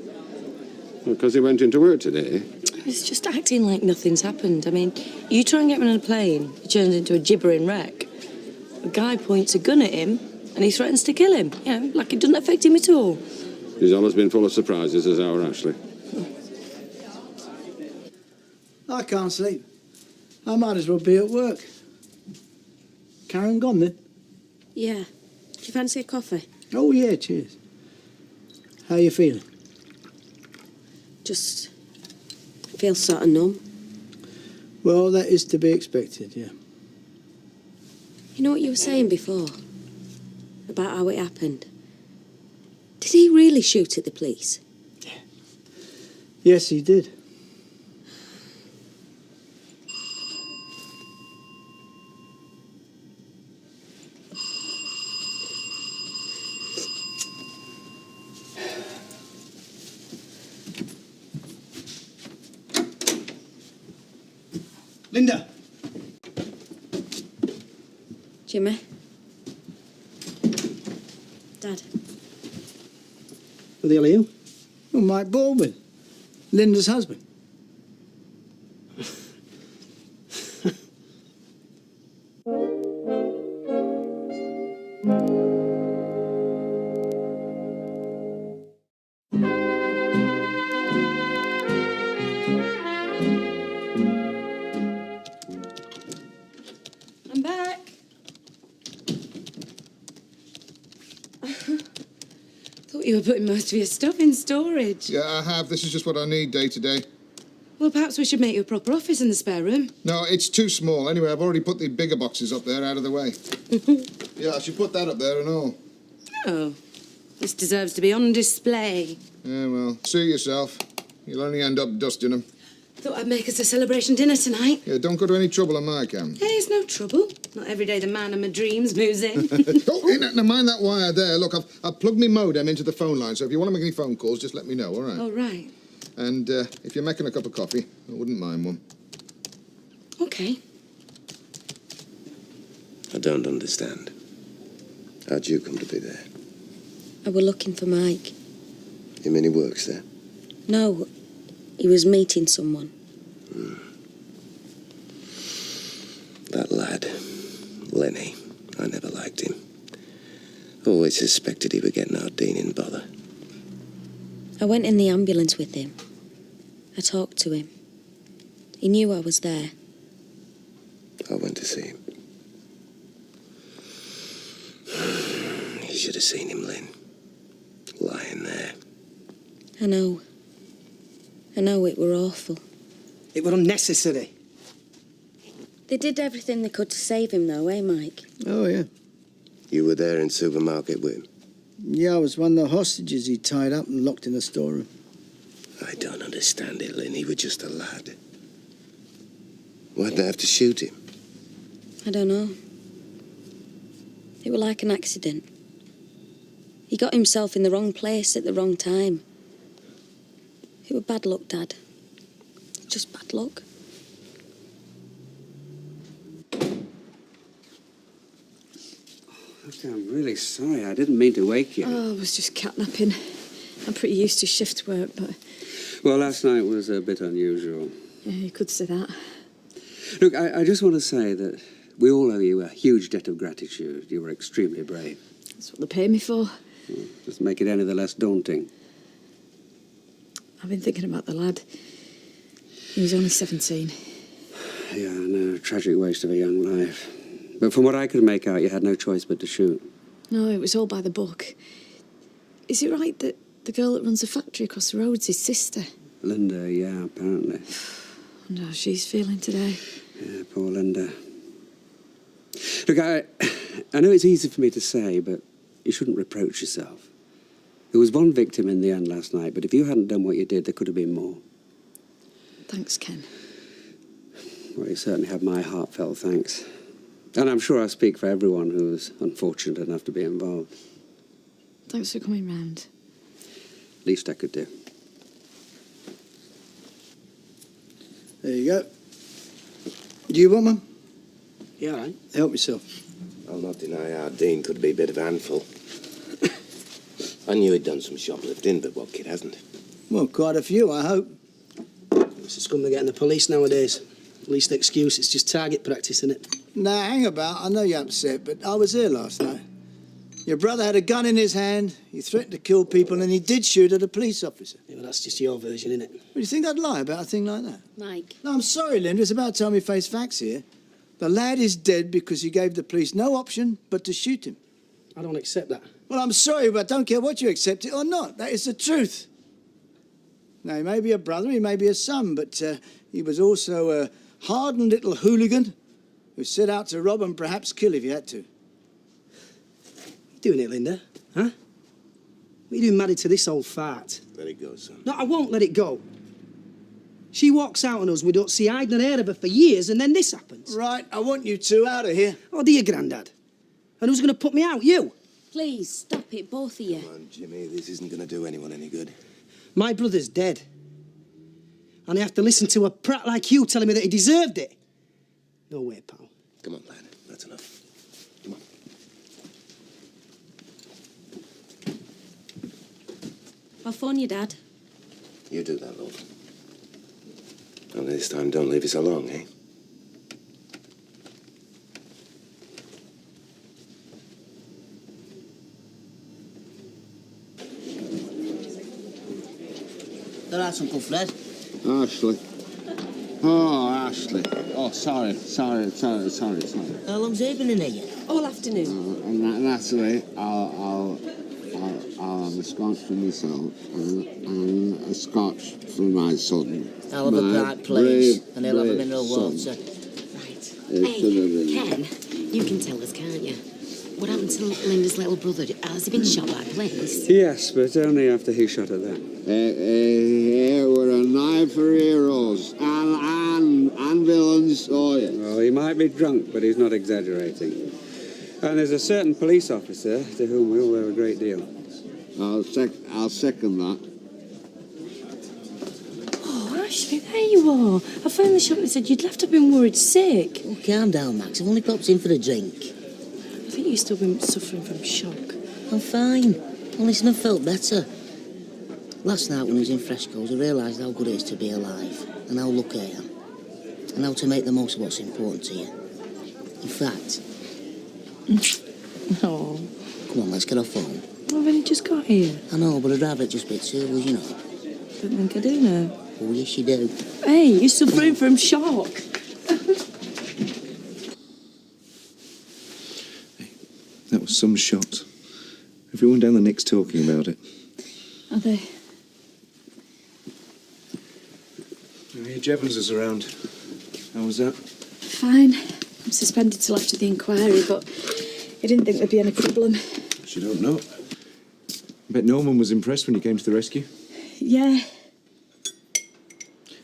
Because he went into work today. He's just acting like nothing's happened. I mean, you try and get him on a plane, he turns into a gibbering wreck. A guy points a gun at him, and he threatens to kill him. You know, like it doesn't affect him at all. He's always been full of surprises, as our Ashley. I can't sleep. I might as well be at work. Karen gone then? Yeah. Do you fancy a coffee? Oh, yeah, cheers. How you feeling? Just feel sort of numb. Well, that is to be expected, yeah. You know what you were saying before? About how it happened? Did he really shoot at the police? Yes, he did. Linda! Jimmy? Dad? Who the hell are you? Oh, Mike Baldwin. Linda's husband. I'm back. Thought you were putting most of your stuff in storage. Yeah, I have. This is just what I need day to day. Well, perhaps we should make you a proper office in the spare room. No, it's too small. Anyway, I've already put the bigger boxes up there out of the way. Yeah, I should put that up there and all. Oh, this deserves to be on display. Yeah, well, see yourself. You'll only end up dusting them. Thought I'd make us a celebration dinner tonight. Yeah, don't go to any trouble on my account. Hey, it's no trouble. Not every day the man of my dreams moves in. Oh, now mind that wire there. Look, I've plugged my modem into the phone line, so if you want to make any phone calls, just let me know, all right? All right. And if you're making a cup of coffee, I wouldn't mind one. Okay. I don't understand. How'd you come to be there? I were looking for Mike. You mean he works there? No, he was meeting someone. That lad, Lenny, I never liked him. I've always suspected he would get Nardine in bother. I went in the ambulance with him. I talked to him. He knew I was there. I went to see him. You should have seen him, Lynn. Lying there. I know. I know it were awful. It were unnecessary. They did everything they could to save him, though, eh, Mike? Oh, yeah. You were there in supermarket with him? Yeah, I was one of the hostages he tied up and locked in the storeroom. I don't understand it, Lynn. He was just a lad. Why'd they have to shoot him? I don't know. It were like an accident. He got himself in the wrong place at the wrong time. It were bad luck, Dad. Just bad luck. I'm really sorry. I didn't mean to wake you. Oh, I was just catnapping. I'm pretty used to shift work, but... Well, last night was a bit unusual. Yeah, you could say that. Look, I just want to say that we all owe you a huge debt of gratitude. You were extremely brave. That's what they pay me for. Well, just make it any the less daunting. I've been thinking about the lad. He was only 17. Yeah, I know. A tragic waste of a young life. But from what I could make out, you had no choice but to shoot. No, it was all by the book. Is it right that the girl that runs the factory across the road's his sister? Linda, yeah, apparently. I wonder how she's feeling today. Yeah, poor Linda. Look, I know it's easy for me to say, but you shouldn't reproach yourself. There was one victim in the end last night, but if you hadn't done what you did, there could have been more. Thanks, Ken. Well, you certainly have my heartfelt thanks. And I'm sure I speak for everyone who was unfortunate enough to be involved. Thanks for coming round. Least I could do. There you go. Do you want one? Yeah, all right. Help yourself. I'll not deny our Dean could be a bit of a handful. I knew he'd done some shoplifting, but what kid hasn't? Well, quite a few, I hope. It's the scum they're getting the police nowadays. Least excuse, it's just target practice, isn't it? Now, hang about. I know you're upset, but I was here last night. Your brother had a gun in his hand, he threatened to kill people, and he did shoot at a police officer. Yeah, well, that's just your version, isn't it? Well, do you think I'd lie about a thing like that? Mike. No, I'm sorry, Linda. It's about time we face facts here. The lad is dead because you gave the police no option but to shoot him. I don't accept that. Well, I'm sorry, but I don't care what you accept it or not. That is the truth. Now, he may be a brother, he may be a son, but he was also a hardened little hooligan who set out to rob and perhaps kill if he had to. You doing it, Linda? Huh? What are you doing married to this old fart? Let it go, son. No, I won't let it go. She walks out on us, we don't see hide nor hair of her for years, and then this happens. Right, I want you two out of here. Oh, dear, Grandad. And who's going to put me out? You? Please, stop it, both of you. Come on, Jimmy, this isn't going to do anyone any good. My brother's dead. And I have to listen to a prat like you telling me that he deserved it. No way, pal. Come on, lad. That's enough. Come on. I'll phone you, Dad. You do that, love. Only this time, don't leave us alone, eh? All right, Uncle Fred. Ashley. Oh, Ashley. Oh, sorry. How long's he been in here? All afternoon. And Natalie, I'll have a scotch for myself and a scotch for my son. I'll have a pint, please. Brave, And he'll have a brave mineral son. water. Hey, Ken, you can tell us, can't you? What happened to Linda's little brother? Has he been shot by police? Yes, but only after he shot at them. Here were a knife for heroes and villains, oh yeah. Well, he might be drunk, but he's not exaggerating. And there's a certain police officer to whom we all owe a great deal. I'll second that. Oh, Ashley, there you are. I phoned the shop and said you'd left. I've been worried sick. Oh, calm down, Max. I've only popped in for a drink. I think you've still been suffering from shock. I'm fine. Well, listen, I felt better. Last night when I was in Fresco's, I realised how good it is to be alive and how lucky I am and how to make the most of what's important to you. In fact... Oh. Come Come on, let's get off home. I've only just got here. I know, but I'd rather it just be two of us, you know. Don't think I do know. Oh, yes, you do. Hey, you're suffering from shock. That was some shot. Everyone down the neck's talking about it. Are they? Hey, Jevons is around. How was that? Fine. I'm suspended till after the inquiry, but he didn't think there'd be any problem. She don't know. I bet Norman was impressed when he came to the rescue. Yeah.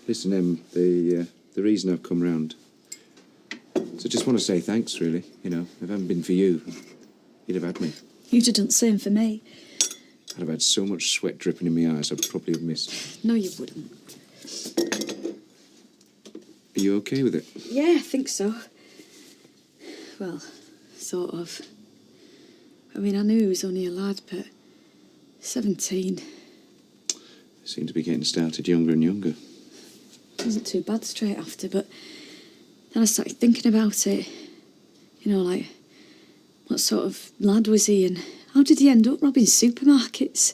Listen, the reason I've come round. So I just want to say thanks, really. You know, if it hadn't been for you, you'd have had me. You'd have done the same for me. I'd have had so much sweat dripping in my eyes, I'd probably have missed. No, you wouldn't. Are you okay with it? Yeah, I think so. Well, sort of. I mean, I knew he was only a lad, but 17. They seem to be getting started younger and younger. It wasn't too bad straight after, but then I started thinking about it. You know, like, what sort of lad was he, and how did he end up robbing supermarkets?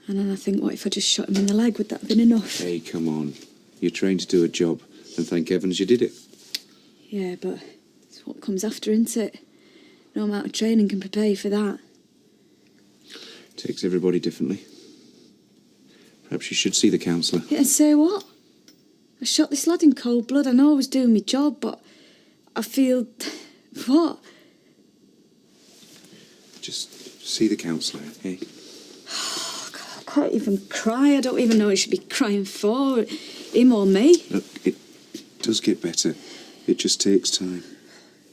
And then I think, what if I just shot him in the leg? Would that have been enough? Hey, come on. You're trained to do a job, and thank heavens you did it. Yeah, but it's what comes after, isn't it? No amount of training can prepare you for that. Takes everybody differently. Perhaps you should see the counsellor. Yeah, and say what? I shot this lad in cold blood. I know I was doing my job, but I feel... What? Just see the counsellor, eh? Oh, God, I can't even cry. I don't even know who I should be crying for. Him or me. Look, it does get better. It just takes time.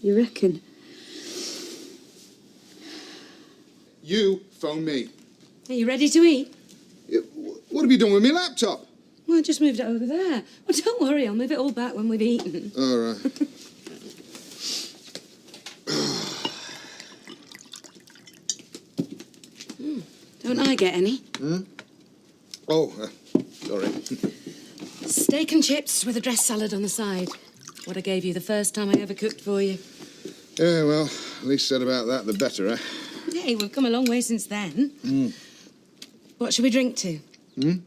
You reckon? You phone me. Are you ready to eat? What have you done with my laptop? Well, I just moved it over there. Well, don't worry, I'll move it all back when we've eaten. All right. Don't I get any? Hmm? Oh, sorry. Steak and chips with a dressed salad on the side. What I gave you the first time I ever cooked for you. Yeah, well, at least said about that, the better, eh? Hey, we've come a long way since then. Mm. What shall we drink to? Hmm?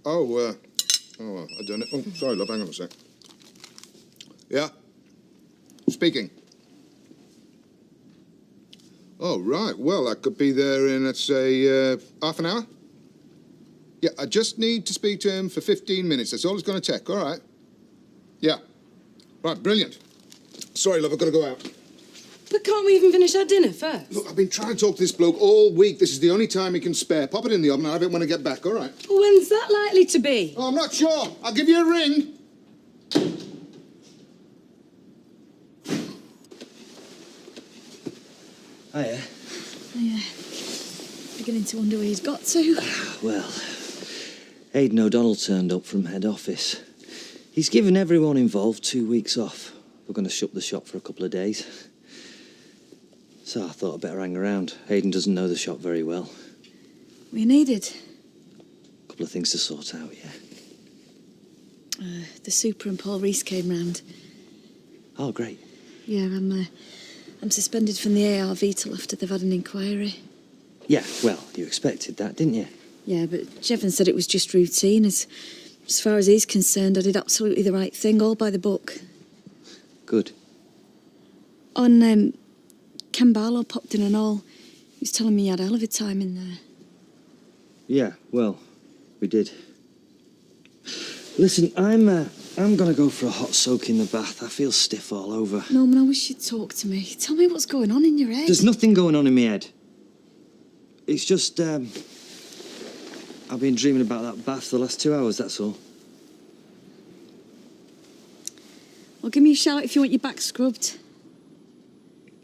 Oh, I don't know. Oh, sorry, love, hang on a sec. Yeah? Speaking. Oh, right. Well, I could be there in, let's say, half an hour? Yeah, I just need to speak to him for 15 minutes. That's all it's going to take, all right? Yeah. Right, brilliant. Sorry, love, I've got to go out. But can't we even finish our dinner first? Look, I've been trying to talk to this bloke all week. This is the only time he can spare. Pop it in the oven and have it when I get back, all right? When's that likely to be? Oh, I'm not sure. I'll give you a ring. Hiya. Yeah. Beginning to wonder where he's got to. Well, Aidan O'Donnell turned up from head office. He's given everyone involved 2 weeks off. We're going to shut the shop for a couple of days. So I thought I'd better hang around. Aidan doesn't know the shop very well. We needed. A couple of things to sort out, yeah. The super and Paul Reese came round. Oh, great. Yeah, I'm suspended from the ARV till after they've had an inquiry. Yeah, well, you expected that, didn't you? Yeah, but Jevon said it was just routine. As far as he's concerned, I did absolutely the right thing, all by the book. Good. On, Ken Barlow popped in and all. He was telling me he had a hell of a time in there. Yeah, well, we did. Listen, I'm gonna go for a hot soak in the bath. I feel stiff all over. Norman, I wish you'd talk to me. Tell me what's going on in your head. There's nothing going on in my head. It's just, I've been dreaming about that bath the last 2 hours, that's all. Well, give me a shout if you want your back scrubbed.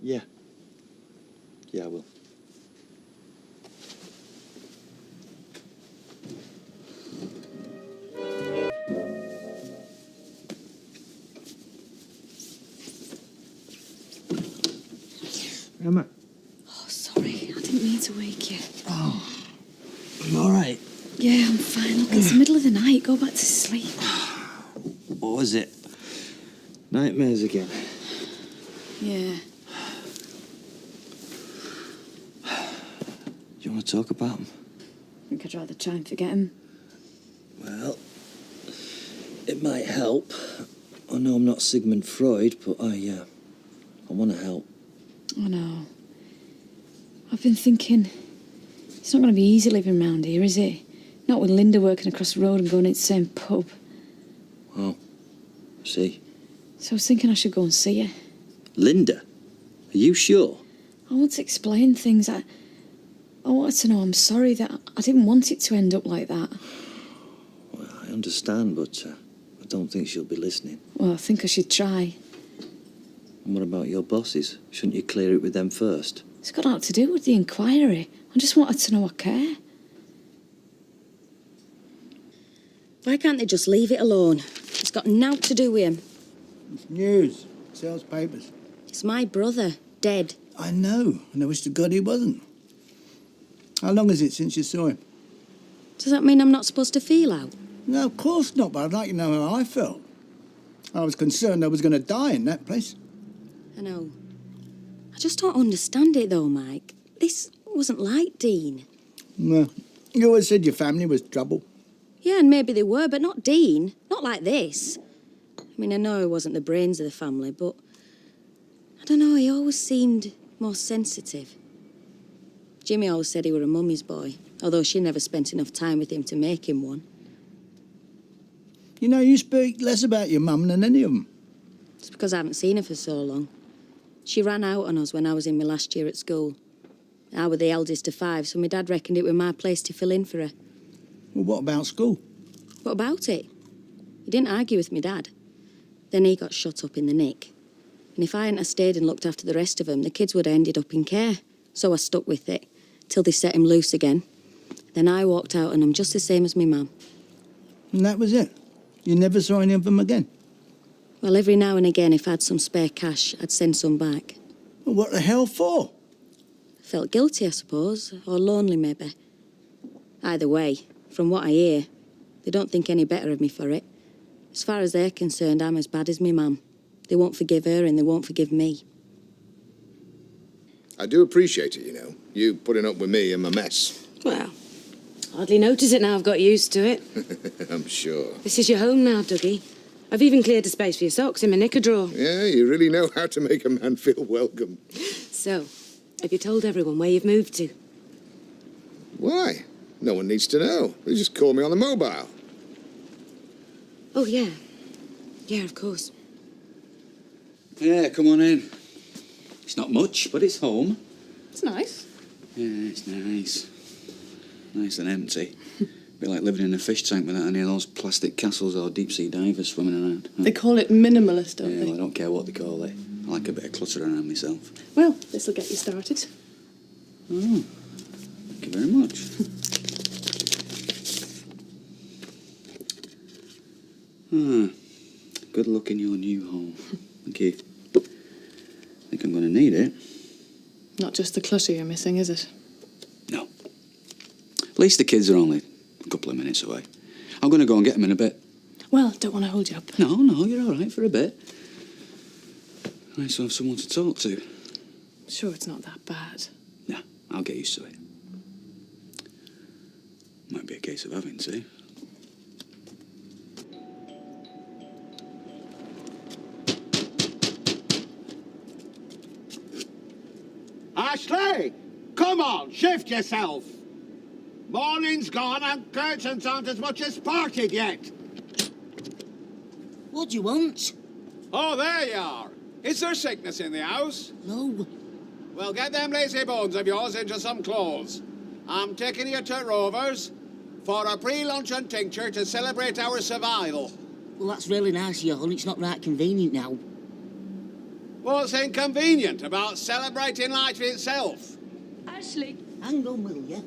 Yeah. Yeah, I will. Emma. Oh, sorry. I didn't mean to wake you. Oh. You all right? Yeah, I'm fine. Look, it's the middle of the night. Go back to sleep. What was it? Nightmares again? Yeah. want to talk about them? I think I'd rather try and forget him. Well, it might help. I know I'm not Sigmund Freud, but I want to help. I know. I've been thinking, it's not going to be easy living round here, is it? Not with Linda working across the road and going into the same pub. Oh, see. So I was thinking I should go and see her. Linda? Are you sure? I want to explain things. I wanted to know I'm sorry that I didn't want it to end up like that. Well, I understand, but I don't think she'll be listening. Well, I think I should try. And what about your bosses? Shouldn't you clear it with them first? It's got out to do with the inquiry. I just wanted to know I care. Why can't they just leave it alone? It's got naught to do with him. It's news. Sells papers. It's my brother, dead. I know, and I wish to God he wasn't. How long is it since you saw him? Does that mean I'm not supposed to feel out? No, of course not, but I'd like to know how I felt. I was concerned I was going to die in that place. I know. I just don't understand it, though, Mike. This wasn't like Dean. No. You always said your family was trouble. Yeah, and maybe they were, but not Dean. Not like this. I mean, I know he wasn't the brains of the family, but I don't know, he always seemed more sensitive. Jimmy always said he were a mummy's boy, although she never spent enough time with him to make him one. You know, you speak less about your mum than any of them. It's because I haven't seen her for so long. She ran out on us when I was in my last year at school. I were the eldest of 5, so my dad reckoned it were my place to fill in for her. Well, what about school? What about it? He didn't argue with me dad. Then he got shut up in the nick. And if I hadn't have stayed and looked after the rest of them, the kids would have ended up in care. So I stuck with it, till they set him loose again. Then I walked out and I'm just the same as me mum. And that was it? You never saw any of them again? Well, every now and again, if I had some spare cash, I'd send some back. Well, what the hell for? Felt guilty, I suppose, or lonely, maybe. Either way, from what I hear, they don't think any better of me for it. As far as they're concerned, I'm as bad as me mum. They won't forgive her and they won't forgive me. I do appreciate it, you know. You putting up with me and my mess. Well, hardly notice it now I've got used to it. I'm sure. This is your home now, Dougie. I've even cleared a space for your socks in my knicker drawer. Yeah, you really know how to make a man feel welcome. So, have you told everyone where you've moved to? Why? No one needs to know. They just call me on the mobile. Oh, yeah. Yeah, of course. Yeah, come on in. It's not much, but it's home. It's nice. Yeah, it's nice. Nice and empty. Bit like living in a fish tank without any of those plastic castles or deep-sea divers swimming around. They call it minimalist, don't Yeah, they? well, I don't care what they call it. I like a bit of clutter around myself. Well, this'll get you started. Oh, thank you very much. Good luck in your new home. Thank you. I think I'm going to need it. Not just the clutter you're missing, is it? No. At least the kids are only a couple of minutes away. I'm going to go and get them in a bit. Well, don't want to hold you up. No, you're all right for a bit. Nice to have someone to talk to. Sure, it's not that bad. Yeah, I'll get used to it. Might be a case of having to. Ashley, come on, shift yourself. Morning's gone and curtains aren't as much as parted yet. What do you want? Oh, there you are. Is there sickness in the house? No. Well, get them lazy bones of yours into some clothes. I'm taking you to Rovers for a pre-luncheon tincture to celebrate our survival. Well, that's really nice of you, hon. It's not right convenient now. What's inconvenient about celebrating life itself? Ashley. Hang on, will you?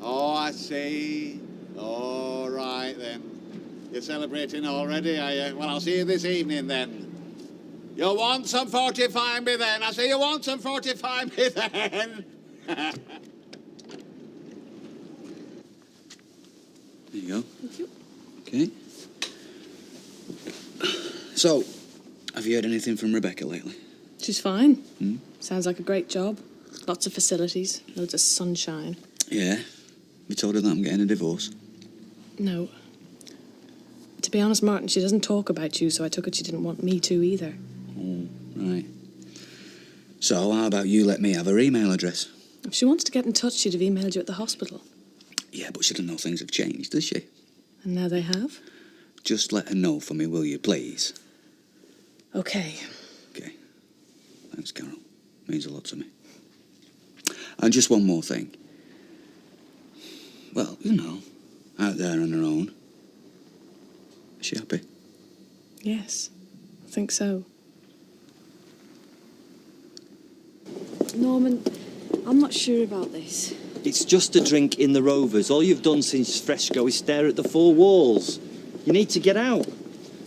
Oh, I see. All right, then. You're celebrating already, are you? Well, I'll see you this evening, then. You want some fortifying me then? I say you want some fortifying me then. There you go. Thank you. Okay. So, have you heard anything from Rebecca lately? She's fine. Hmm? Sounds like a great job. Lots of facilities, loads of sunshine. Yeah. You told her that I'm getting a divorce? No. To be honest, Martin, she doesn't talk about you, so I took it she didn't want me to either. Oh, right. So, how about you let me have her email address? If she wanted to get in touch, she'd have emailed you at the hospital. Yeah, but she doesn't know things have changed, does she? And now they have? Just let her know for me, will you, please? Okay. Okay. Thanks, Carol. Means a lot to me. And just one more thing. Well, you know, out there on her own. Is she happy? Yes, I think so. Norman, I'm not sure about this. It's just a drink in the Rovers. All you've done since Fresco is stare at the four walls. You need to get out.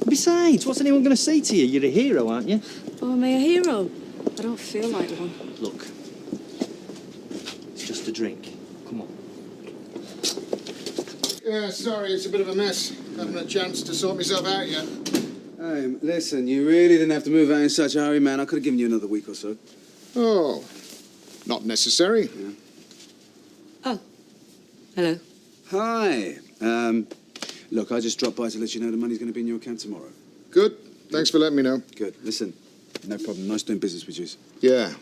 Besides, what's anyone going to say to you? You're a hero, aren't you? Oh, am I a hero? I don't feel like one. Look, it's just a drink. Come on. Yeah, sorry, it's a bit of a mess. Haven't had a chance to sort myself out yet. Hey, listen, you really didn't have to move out in such a hurry, man. I could have given you another week or so. Oh, not necessary. Yeah. Oh, hello. Hi. Look, I just dropped by to let you know the money's going to be in your account tomorrow. Good. Thanks for letting me know. Good. Listen, no problem. Nice doing business with you. Yeah.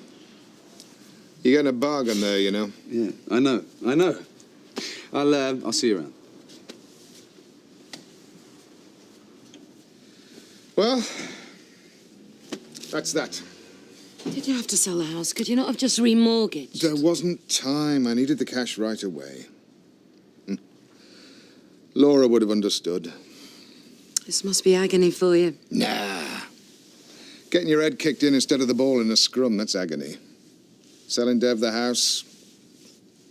You're getting a bargain there, you know. Yeah, I know. I'll see you around. Well, that's that. Did you have to sell the house? Could you not have just remortgaged? There wasn't time. I needed the cash right away. Laura would have understood. This must be agony for you. Nah. Getting your head kicked in instead of the ball in a scrum, that's agony. Selling Dev the house,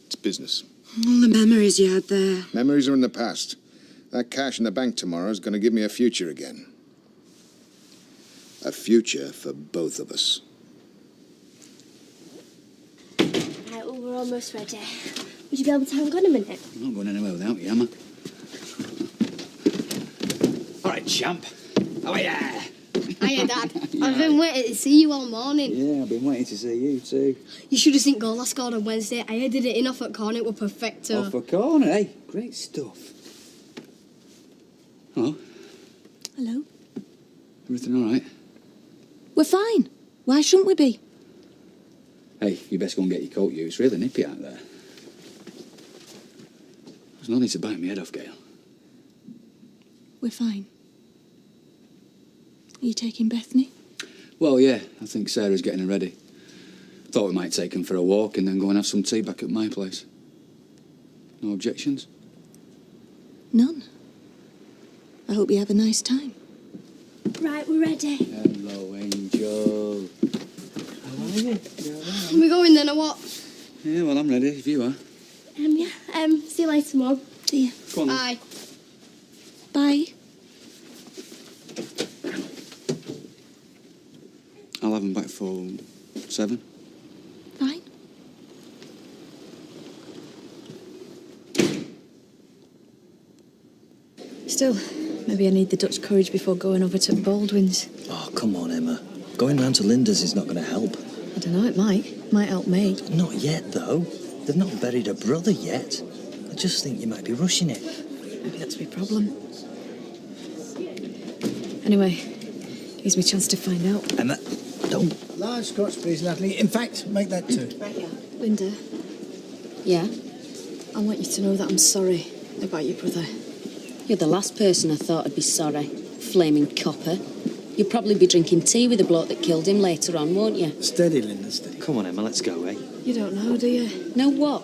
it's business. All the memories you had there. Memories are in the past. That cash in the bank tomorrow is going to give me a future again. A future for both of us. Right, well, we're almost ready. Would you be able to hang on a minute? I'm not going anywhere without you, am I? All right, champ. Oh, yeah. Hiya, Dad. I've been waiting to see you all morning. Yeah, I've been waiting to see you too. You should have seen goal I scored on Wednesday. I headed it in off at corner. It were perfecto. Off a corner, eh? Great stuff. Hello. Hello. Everything all right? We're fine. Why shouldn't we be? Hey, you best go and get your coat, you. It's really nippy out there. There's no need to bite my head off, Gail. We're fine. Are you taking Bethany? Well, yeah, I think Sarah's getting her ready. Thought we might take him for a walk and then go and have some tea back at my place. No objections? None. I hope you have a nice time. Right, we're ready. Hello, Angel. How are you? We going then, or what? Yeah, well, I'm ready, if you are. Yeah. See you later, Mum. See ya. Go on, then. Bye. Bye. I'll have him back for 7. Fine. Still, maybe I need the Dutch courage before going over to Baldwin's. Oh, come on, Emma. Going round to Linda's is not going to help. I don't know, it might. Might help me. Not yet, though. They've not buried a brother yet. I just think you might be rushing it. Maybe that's my problem. Anyway, here's my chance to find out. Emma, don't. Large scotch, please, Natalie. In fact, make that 2. Right, yeah. Linda, Yeah? I want you to know that I'm sorry about your brother. You're the last person I thought would be sorry. Flaming copper. You'll probably be drinking tea with the bloke that killed him later on, won't you? Steady, Linda, steady. Come on, Emma, let's go, eh? You don't know, do you? Know what?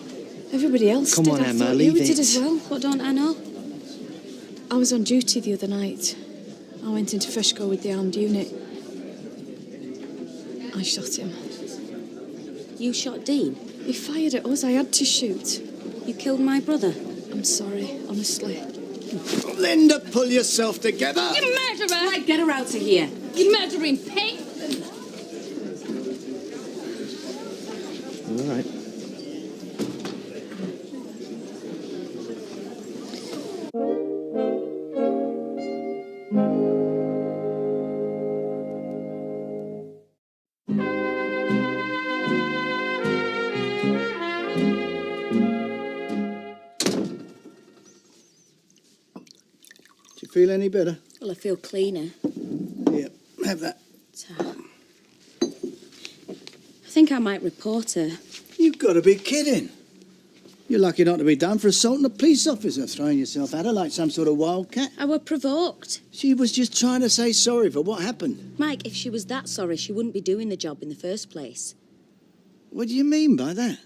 Everybody else Come did. on, I Emma, thought leave you did it. as well. What don't I know? I was on duty the other night. I went into Fresco with the armed unit. I shot him. You shot Dean? He fired at us. I had to shoot. You killed my brother? I'm sorry, honestly. Linda, pull yourself together. You murderer! Right, get her out of here. You murdering pig! All right. Feel any better? Well, I feel cleaner. Yep, have that. I think I might report her. You've got to be kidding. You're lucky not to be done for assaulting a police officer, throwing yourself at her like some sort of wildcat. I were provoked. She was just trying to say sorry for what happened. Mike, if she was that sorry, she wouldn't be doing the job in the first place. What do you mean by that?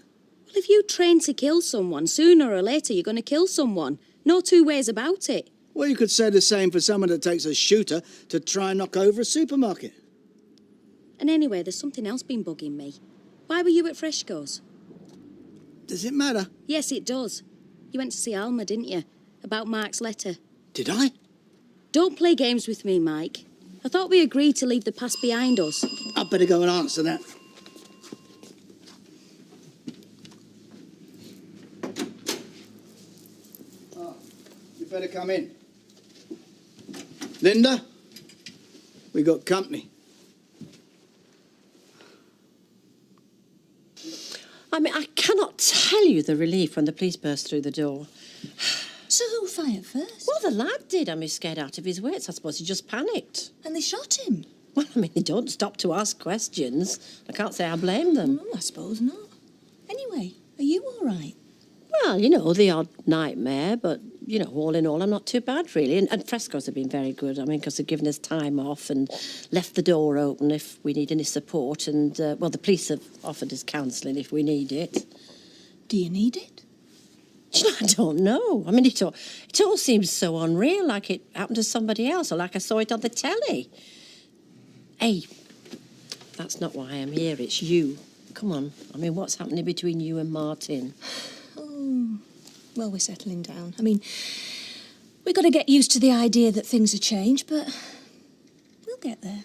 Well, if you train to kill someone, sooner or later you're going to kill someone. No two ways about it. Well, you could say the same for someone that takes a shooter to try and knock over a supermarket. And anyway, there's something else been bugging me. Why were you at Fresco's? Does it matter? Yes, it does. You went to see Alma, didn't you? About Mark's letter. Did I? Don't play games with me, Mike. I thought we agreed to leave the past behind us. I'd better go and answer that. Oh, you better come in. Linda, we got company. I mean, I cannot tell you the relief when the police burst through the door. So who fired first? Well, the lad did. I mean, scared out of his wits. I suppose he just panicked. And they shot him? Well, I mean, they don't stop to ask questions. I can't say I blame them. I suppose not. Anyway, are you all right? Well, you know, the odd nightmare, but, you know, all in all, I'm not too bad, really. And Fresco's have been very good, I mean, because they've given us time off and left the door open if we need any support. And, well, the police have offered us counselling if we need it. Do you need it? Do you know, I don't know. I mean, it all seems so unreal, like it happened to somebody else, or like I saw it on the telly. Hey, that's not why I'm here, it's you. Come on. I mean, what's happening between you and Martin? Oh, well, we're settling down. I mean, we've got to get used to the idea that things have changed, but we'll get there.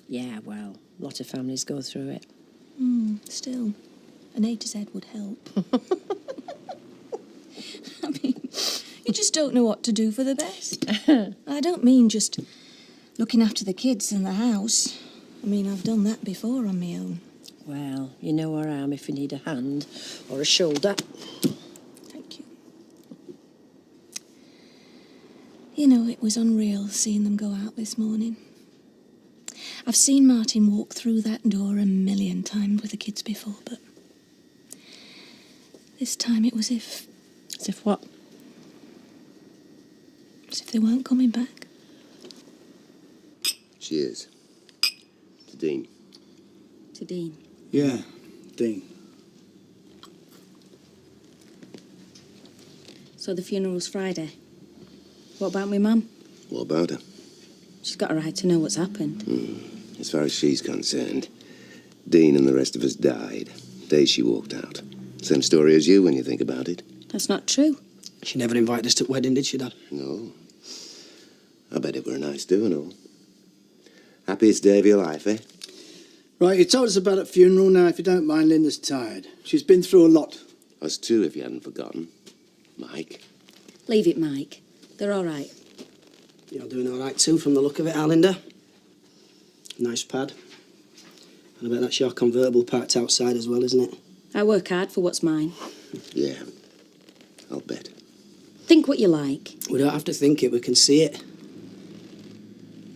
Yeah, well, a lot of families go through it. Still, an A to Z would help. I mean, you just don't know what to do for the best. I don't mean just looking after the kids and the house. I mean, I've done that before on my own. Well, you know where I am if you need a hand or a shoulder. Thank you. You know, it was unreal seeing them go out this morning. I've seen Martin walk through that door 1,000,000 times with the kids before, but this time it was if... As if what? As if they weren't coming back. Cheers. To Dean. To Dean. Yeah, Dean. So the funeral's Friday. What about my mum? What about her? She's got a right to know what's happened. As far as she's concerned, Dean and the rest of us died the day she walked out. Same story as you when you think about it. That's not true. She never invited us to the wedding, did she, Dad? No. I bet it were a nice do and all. Happiest day of your life, eh? Right, you told us about a funeral. Now, if you don't mind, Linda's tired. She's been through a lot. Us too, if you hadn't forgotten. Mike. Leave it, Mike. They're all right. You're doing all right too, from the look of it, Arlinda. Nice pad. And I bet that's your convertible parked outside as well, isn't it? I work hard for what's mine. Yeah, I'll bet. Think what you like. We don't have to think it, we can see it.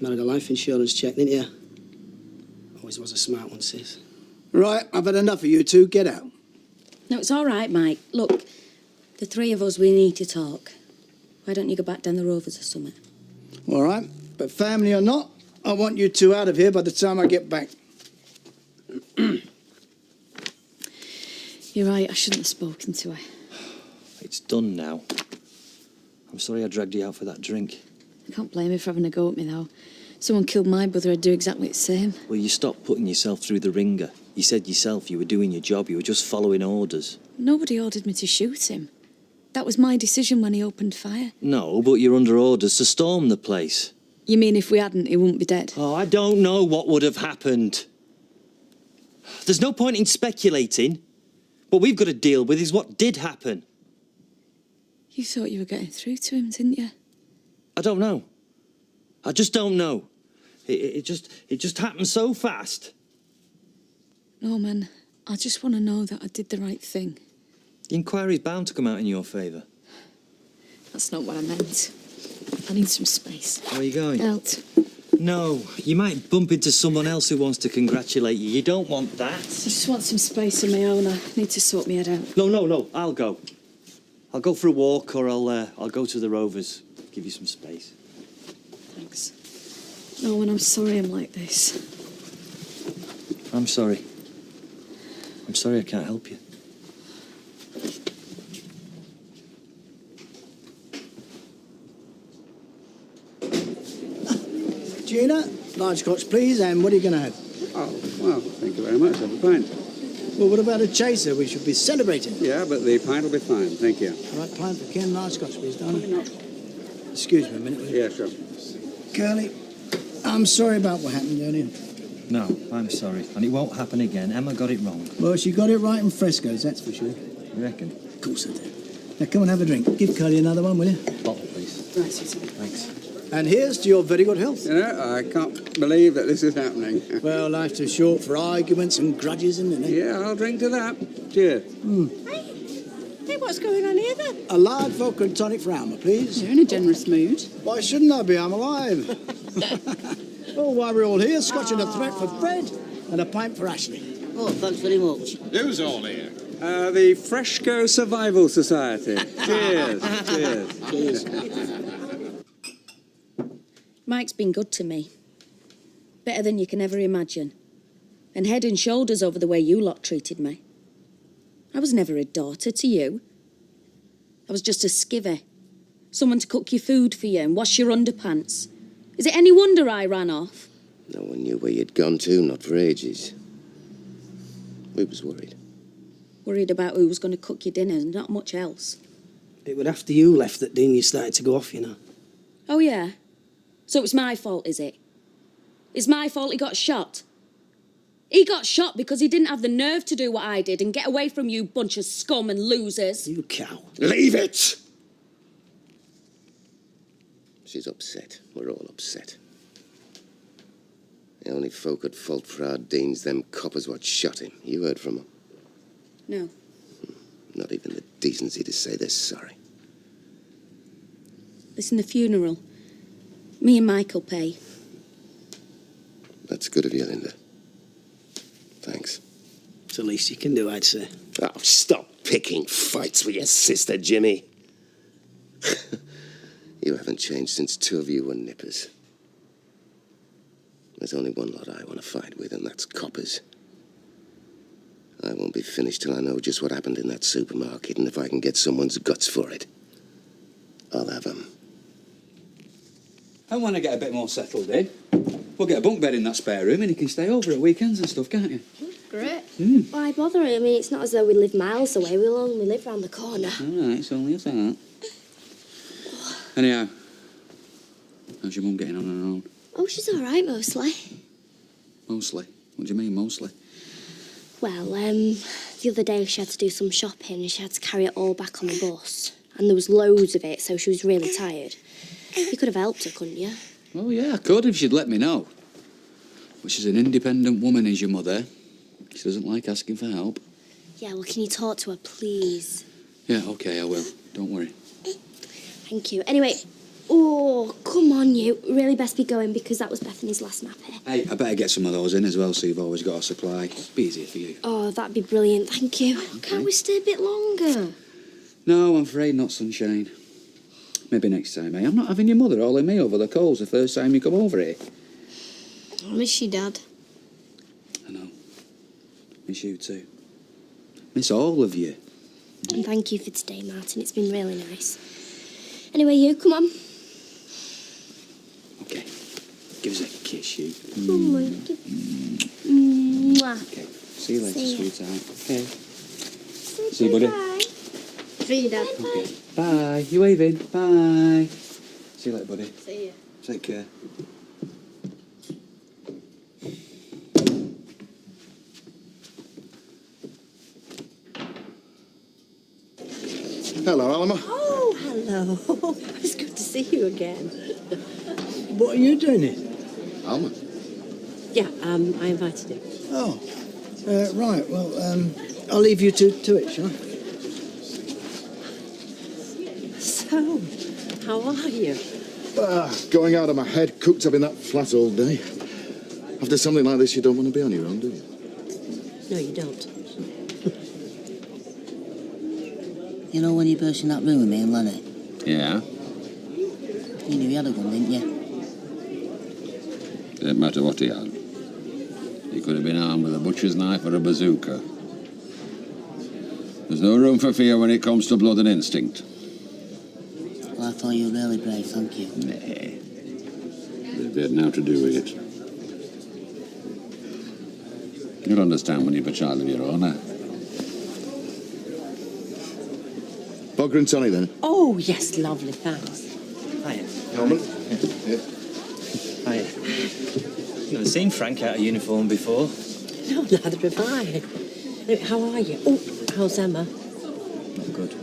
Married a life insurance check, didn't you? Always was a smart one, sis. Right, I've had enough of you two. Get out. No, it's all right, Mike. Look, the three of us, we need to talk. Why don't you go back down the Rovers or something? All right, but family or not, I want you two out of here by the time I get back. You're right, I shouldn't have spoken to her. It's done now. I'm sorry I dragged you out for that drink. I can't blame her for having a go at me, though. Someone killed my brother, I'd do exactly the same. Well, you stopped putting yourself through the ringer. You said yourself you were doing your job, you were just following orders. Nobody ordered me to shoot him. That was my decision when he opened fire. No, but you're under orders to storm the place. You mean if we hadn't, he wouldn't be dead? Oh, I don't know what would have happened. There's no point in speculating. What we've got to deal with is what did happen. You thought you were getting through to him, didn't you? I don't know. I just don't know. It just happened so fast. Norman, I just want to know that I did the right thing. The inquiry's bound to come out in your favour. That's not what I meant. I need some space. Where are you going? Out. No, you might bump into someone else who wants to congratulate you. You don't want that. I just want some space of my own. I need to sort my head out. No, I'll go. I'll go for a walk, or I'll go to the Rovers. Give you some space. Thanks. No, and I'm sorry I'm like this. I'm sorry. I'm sorry I can't help you. Gina, large scotch, please, and what are you going to have? Oh, well, thank you very much. Have a pint. Well, what about a chaser? We should be celebrating. Yeah, but the pint will be fine. Thank you. All right, pint for Ken, large scotch, please, darling. Excuse me a minute, will you? Yeah, sure. Curly, I'm sorry about what happened earlier. No, I'm sorry. And it won't happen again. Emma got it wrong. Well, she got it right in frescoes, that's for sure. You reckon? Of course I do. Now, come and have a drink. Give Curly another one, will you? Bottle, please. Right, Susan. Thanks. And here's to your very good health. You know, I can't believe that this is happening. Well, life's too short for arguments and grudges, isn't it? Yeah, I'll drink to that. Cheers. Hey, what's going on here then? A large vodka and tonic for Alma, please. You're in a generous mood. Why shouldn't I be? I'm alive. Oh, why we're all here, scotch and a threat for Fred and a pint for Ashley. Oh, thanks very much. Who's all here? The Fresco Survival Society. Cheers. Cheers. Mike's been good to me. Better than you can ever imagine. And head and shoulders over the way you lot treated me. I was never a daughter to you. I was just a skivvy. Someone to cook your food for you and wash your underpants. Is it any wonder I ran off? No one knew where you'd gone to, not for ages. We was worried. Worried about who was going to cook your dinner and not much else. It was after you left that Dean, you started to go off, you know. Oh, yeah? So it's my fault, is it? It's my fault he got shot? He got shot because he didn't have the nerve to do what I did and get away from you bunch of scum and losers. You cow. Leave it! She's upset. We're all upset. The only folk at fault for our Dean's them coppers what shot him. You heard from them? No. Not even the decency to say they're sorry. Listen, the funeral. Me and Michael pay. That's good of you, Linda. Thanks. It's the least you can do, I'd say. Oh, stop picking fights with your sister, Jimmy. You haven't changed since two of you were nippers. There's only one lot I want to fight with, and that's coppers. I won't be finished till I know just what happened in that supermarket, and if I can get someone's guts for it, I'll have 'em. I want to get a bit more settled in. We'll get a bunk bed in that spare room and you can stay over at weekends and stuff, can't you? Great. Why bother? I mean, it's not as though we live miles away. We'll only live round the corner. All right, it's only a thought. Anyhow, how's your mum getting on her own? Oh, she's all right, mostly. Mostly? What do you mean, mostly? Well, the other day she had to do some shopping and she had to carry it all back on the bus. And there was loads of it, so she was really tired. You could have helped her, couldn't you? Oh, yeah, I could if she'd let me know. But she's an independent woman, is your mother. She doesn't like asking for help. Yeah, well, can you talk to her, please? Yeah, OK, I will. Don't worry. Thank you. Anyway, oh, come on, you. Really best be going because that was Bethany's last nappy. Hey, I better get some of those in as well, so you've always got a supply. It'd be easier for you. Oh, that'd be brilliant. Thank you. Can't we stay a bit longer? No, I'm afraid not, sunshine. Maybe next time, eh? I'm not having your mother hauling me over the coals the first time you come over here. I miss you, Dad. I know. Miss you too. Miss all of you. And thank you for today, Martin. It's been really nice. Anyway, you, come on. OK. Give us a kiss, you. Come on. Mwah. OK. See you later, See ya. sweetheart. OK. See you, buddy. Bye. See you, Dad. OK. Bye. You waving? Bye. See you later, buddy. See you. Take care. Hello, Alma. Oh, hello. It's good to see you again. What are you doing here? Alma? Yeah, I invited him. Oh, right. Well, I'll leave you to it, shall I? So, how are you? Going out of my head, cooped up in that flat all day. After something like this, you don't want to be on your own, do you? No, you don't. You know when you burst in that room with me and Lenny? Yeah? You knew he had a gun, didn't you? Didn't matter what he had. He could have been armed with a butcher's knife or a bazooka. There's no room for fear when it comes to blood and instinct. Well, I thought you were really brave, thank you. Nah. There's bit now to do with it. You'll understand when you've a child of your own, eh? Bogger and tonic, then? Oh, yes, lovely, thanks. Hiya. Norman? Hiya. Never seen Frank out of uniform before. No, neither have I. How are you? Oh, how's Emma? Not good.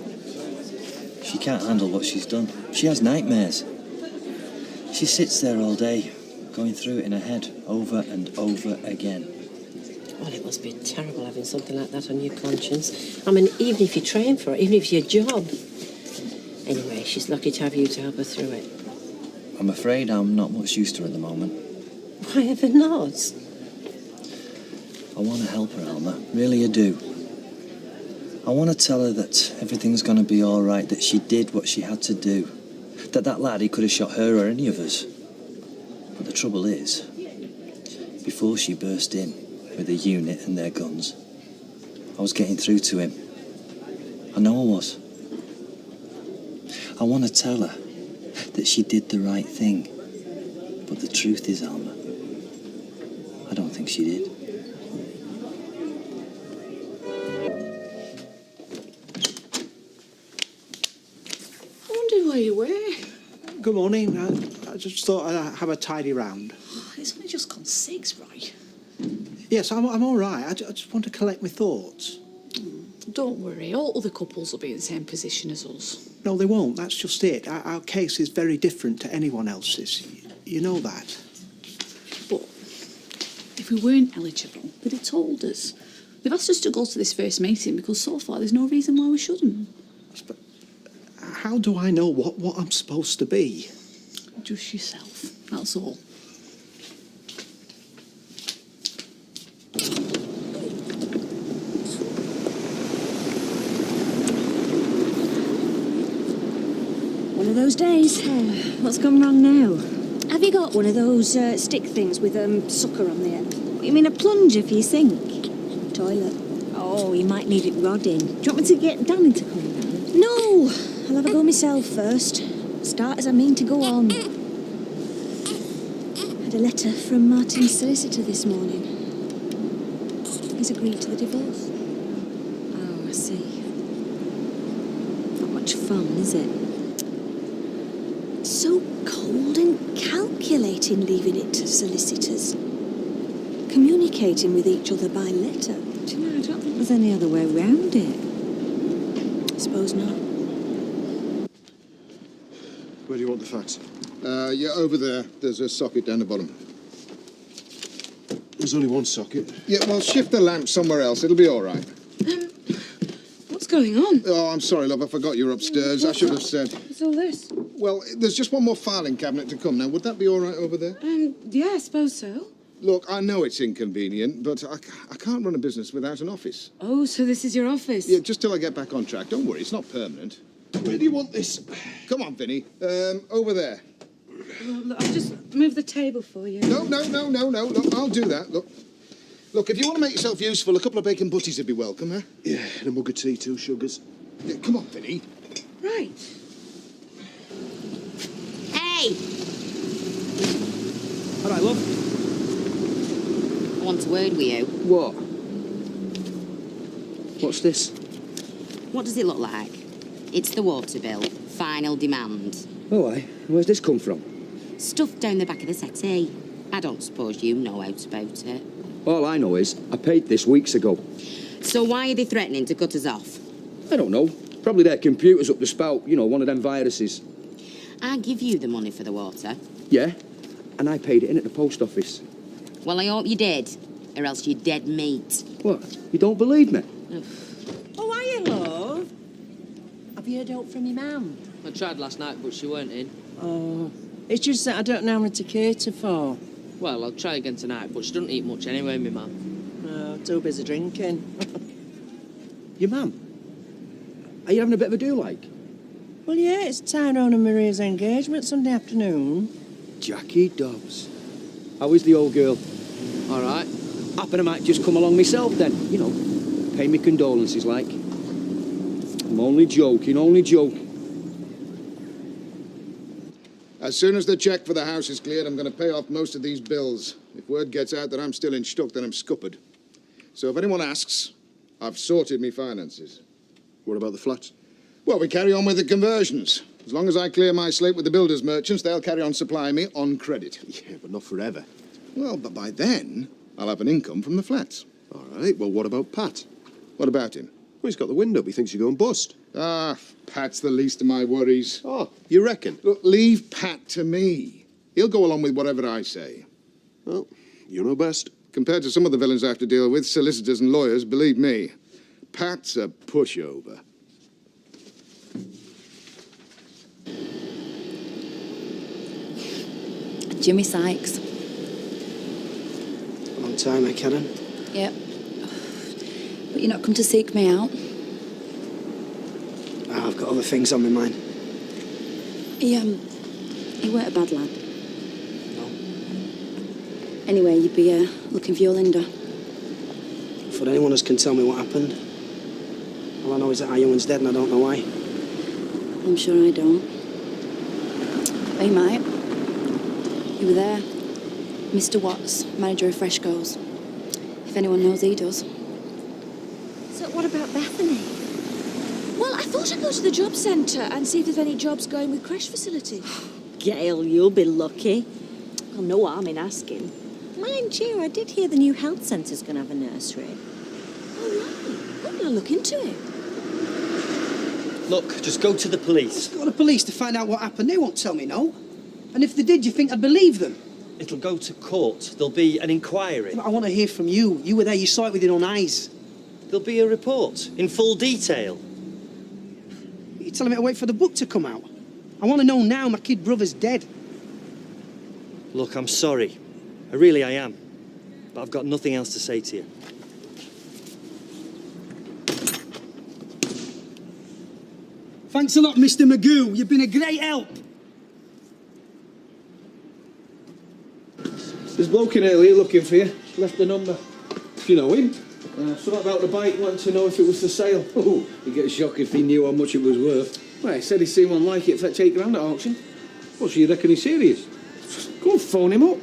She can't handle what she's done. She has nightmares. She sits there all day, going through it in her head, over and over again. Well, it must be terrible having something like that on your conscience. I mean, even if you train for it, even if it's your job. Anyway, she's lucky to have you to help her through it. I'm afraid I'm not much use to her at the moment. Why ever not? I want to help her, Alma. Really, I do. I want to tell her that everything's going to be all right, that she did what she had to do. That lad, he could have shot her or any of us. But the trouble is, before she burst in with the unit and their guns, I was getting through to him. I know I was. I want to tell her that she did the right thing. But the truth is, Alma, I don't think she did. I wondered where you were. Good morning. I just thought I'd have a tidy round. It's only just gone 6, right? Yes, I'm all right. I just want to collect my thoughts. Don't worry, all other couples will be in the same position as us. No, they won't. That's just it. Our case is very different to anyone else's. You know that. But if we weren't eligible, they'd have told us. They've asked us to go to this first meeting because so far there's no reason why we shouldn't. But how do I know what I'm supposed to be? Just yourself, that's all. One of those days. What's gone wrong now? Have you got one of those stick things with sucker on the end? You mean a plunger for your sink? Toilet. Oh, you might need it rodding. Do you want me to get Danny to come round? No, I'll have a go myself first. Start as I mean to go on. Had a letter from Martin's solicitor this morning. He's agreed to the divorce. Oh, I see. Not much fun, is it? So cold and calculating, leaving it to solicitors. Communicating with each other by letter. Do you know, I don't think there's any other way around it. I suppose not. Where do you want the fax? Yeah, over there. There's a socket down the bottom. There's only one socket. Yeah, well, shift the lamp somewhere else. It'll be all right. What's going on? Oh, I'm sorry, love. I forgot you were upstairs. I should have said. What's all this? Well, there's just one more filing cabinet to come now. Would that be all right over there? Yeah, I suppose so. Look, I know it's inconvenient, but I can't run a business without an office. Oh, so this is your office? Yeah, just till I get back on track. Don't worry, it's not permanent. Where do you want this? Come on, Vinny. Over there. Look, I'll just move the table for you. No. Look, I'll do that. Look, if you want to make yourself useful, a couple of bacon butties would be welcome, huh? Yeah, and a mug of tea, 2 sugars. Yeah, come on, Vinny. Right. Hey! All right, love. I want a word with you. What? What's this? What does it look like? It's the water bill. Final demand. Oh, aye. Where's this come from? Stuffed down the back of the settee. I don't suppose you know out about it. All I know is I paid this weeks ago. So why are they threatening to cut us off? I don't know. Probably their computer's up the spout. You know, one of them viruses. I give you the money for the water. Yeah? And I paid it in at the post office. Well, I hope you did, or else you're dead meat. What? You don't believe me? Oh, are you, love? Have you heard out from your mum? I tried last night, but she weren't in. Oh, It's just that I don't know how to cater for. Well, I'll try again tonight, but she doesn't eat much anyway, me mum. Oh, too busy drinking. Your mum? Are you having a bit of a do like? Well, yeah, it's Tyrone and Maria's engagement Sunday afternoon. Jackie Dobbs. How is the old girl? All right. Happen I might just come along myself then. You know, pay me condolences like. I'm only joking, only joking. As soon as the cheque for the house is cleared, I'm going to pay off most of these bills. If word gets out that I'm still in Stuck, then I'm scuppered. So if anyone asks, I've sorted me finances. What about the flats? Well, we carry on with the conversions. As long as I clear my slate with the builders' merchants, they'll carry on supplying me on credit. Yeah, but not forever. Well, but by then, I'll have an income from the flats. All right, well, what about Pat? What about him? Well, he's got the wind up. He thinks you're going bust. Ah, Pat's the least of my worries. Oh, you reckon? Look, leave Pat to me. He'll go along with whatever I say. Well, you know best. Compared to some of the villains I have to deal with, solicitors and lawyers, believe me, Pat's a pushover. Jimmy Sykes. Long time, eh, Karen? Yep. But you're not come to seek me out. Oh, I've got other things on my mind. He weren't a bad lad. No. Anyway, you'd be looking for your Linda. For anyone who can tell me what happened, all I know is that our young one's dead and I don't know why. I'm sure I don't. Hey, mate. You were there. Mr. Watts, manager of Fresh Goes. If anyone knows, he does. So what about Bethany? Well, I thought I'd go to the job centre and see if there's any jobs going with creche facilities. Gail, you'll be lucky. Well, no harm in asking. Mind you, I did hear the new health centre's going to have a nursery. Oh, right. Well, I'll look into it. Look, just go to the police. Go to the police to find out what happened. They won't tell me no. And if they did, you think I'd believe them? It'll go to court. There'll be an inquiry. I want to hear from you. You were there, you saw it with your own eyes. There'll be a report in full detail. You're telling me to wait for the book to come out? I want to know now my kid brother's dead. Look, I'm sorry. I am. But I've got nothing else to say to you. Thanks a lot, Mr. Magoo. You've been a great help. There's a bloke in earlier looking for you. Left the number. If you know him. Something about the bike, wanting to know if it was for sale. Oh, he'd get shocked if he knew how much it was worth. Well, he said he'd seen one like it for £8,000 at auction. What, so you reckon he's serious? Go and phone him up.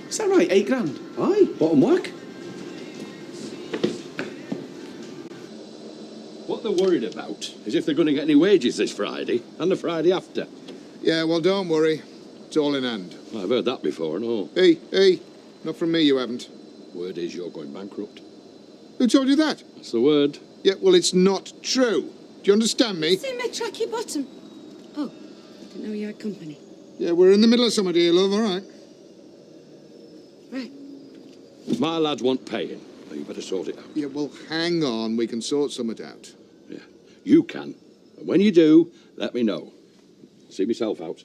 Is that right, £8,000? Aye, bottom whack. What they're worried about is if they're going to get any wages this Friday and the Friday after. Yeah, well, don't worry. It's all in hand. I've heard that before, no. Hey, not from me, you haven't. Word is you're going bankrupt. Who told you that? That's the word. Yeah, well, it's not true. Do you understand me? See me track your bottom. Oh, didn't know you had company. Yeah, we're in the middle of summer, dear love, all right? Right. My lads want paying. So you better sort it out. Yeah, well, hang on. We can sort something out. Yeah, you can. And when you do, let me know. See myself out.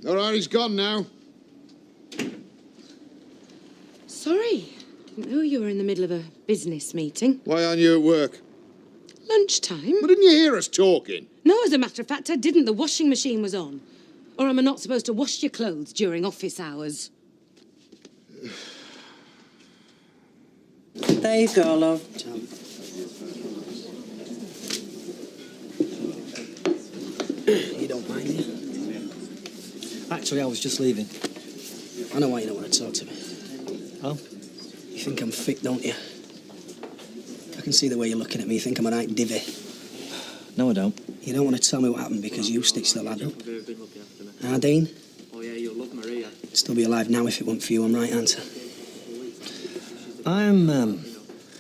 All right, he's gone now. Sorry. Didn't know you were in the middle of a business meeting. Why aren't you at work? Lunchtime? Well, didn't you hear us talking? No, as a matter of fact, I didn't. The washing machine was on. Or am I not supposed to wash your clothes during office hours? There you go, love. You don't mind, yeah? Actually, I was just leaving. I know why you don't want to talk to me. Oh? You think I'm thick, don't you? I can see the way you're looking at me. You think I'm a right divvy. No, I don't. You don't want to tell me what happened because you stitched the lad up. Ah, Dean? Oh, yeah, you'll love Maria. I'd still be alive now if it weren't for you, I'm right, aren't I?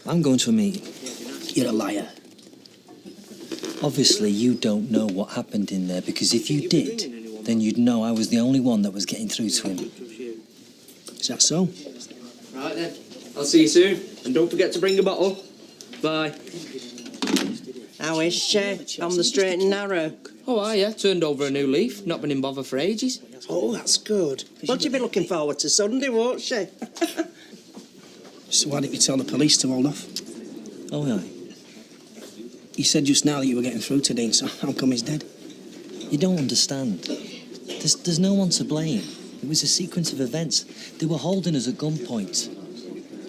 I'm going to a meeting. You're a liar. Obviously, you don't know what happened in there, because if you did, then you'd know I was the only one that was getting through to him. Is that so? Right then. I'll see you soon. And don't forget to bring a bottle. Bye. How is she? On the straight and narrow? Oh, aye, yeah. Turned over a new leaf. Not been in bother for ages. Oh, that's good. Well, she'll be looking forward to Sunday, won't she? So why didn't you tell the police to hold off? Oh, aye. You said just now that you were getting through to Dean, so how come he's dead? You don't understand. There's no one to blame. It was a sequence of events. They were holding us at gunpoint.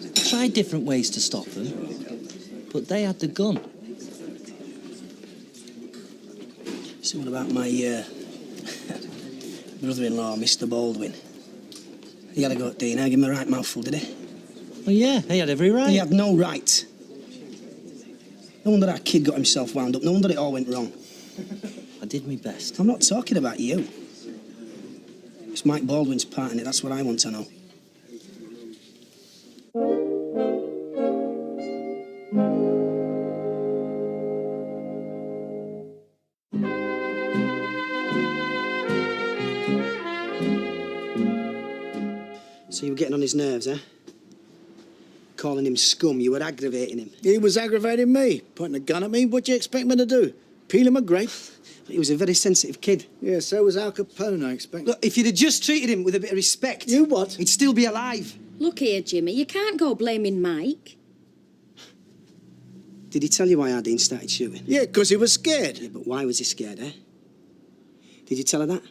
I tried different ways to stop them, but they had the gun. So what about my brother-in-law, Mr. Baldwin? He had a go at Dean. I gave him a right mouthful, did he? Well, yeah, he had every right. He had no right. No wonder that kid got himself wound up. No wonder it all went wrong. I did my best. I'm not talking about you. It's Mike Baldwin's part in it. That's what I want to know. So you were getting on his nerves, eh? Calling him scum, you were aggravating him. He was aggravating me, pointing a gun at me. What do you expect me to do? Peel him a grape? He was a very sensitive kid. Yeah, so was Al Capone, I expect. Look, if you'd have just treated him with a bit of respect... You what? He'd still be alive. Look here, Jimmy, you can't go blaming Mike. Did he tell you why Dean started shooting? Yeah, because he was scared. Yeah, but why was he scared, eh? Did you tell her that?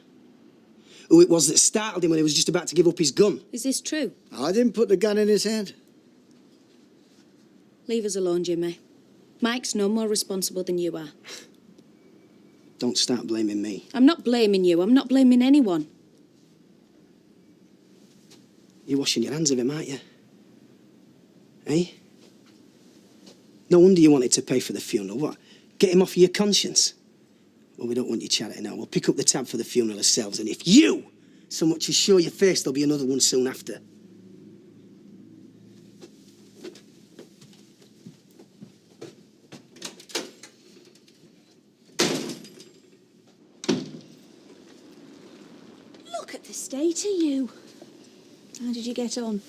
Who it was that startled him when he was just about to give up his gun? Is this true? I didn't put the gun in his hand. Leave us alone, Jimmy. Mike's no more responsible than you are. Don't start blaming me. I'm not blaming you. I'm not blaming anyone. You're washing your hands of him, aren't you? Eh? No wonder you wanted to pay for the funeral. What? Get him off of your conscience? Well, we don't want you chatting now. We'll pick up the tab for the funeral ourselves, and if you so much as show your face, there'll be another one soon after. Look at the state of you. How did you get on?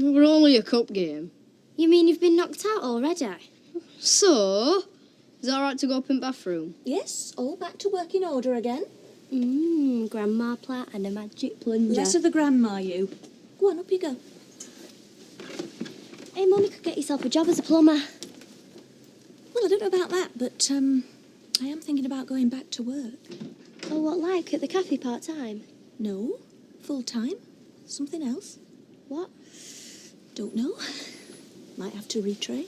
We're only a cup game. You mean you've been knocked out already? So, is it all right to go up in bathroom? Yes, all back to working order again. Grandma plat and a magic plunger. Less of the grandma, you. Go on, up you go. Hey, Mummy could get yourself a job as a plumber. Well, I don't know about that, but I am thinking about going back to work. Oh, what, like at the cafe part-time? No, full-time. Something else. What? Don't know. Might have to retrain.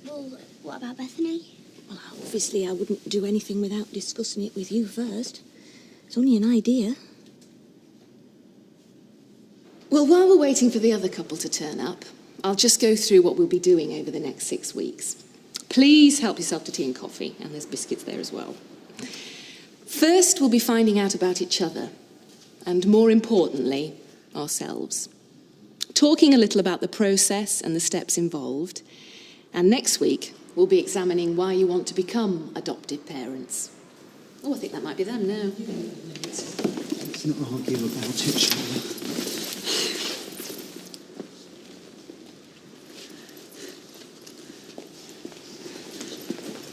Well, what about Bethany? Well, obviously I wouldn't do anything without discussing it with you first. It's only an idea. Well, while we're waiting for the other couple to turn up, I'll just go through what we'll be doing over the next 6 weeks. Please help yourself to tea and coffee, and there's biscuits there as well. First, we'll be finding out about each other, and more importantly, ourselves. Talking a little about the process and the steps involved. And next week, we'll be examining why you want to become adopted parents. Oh, I think that might be them now. Let's not argue about it, shall we?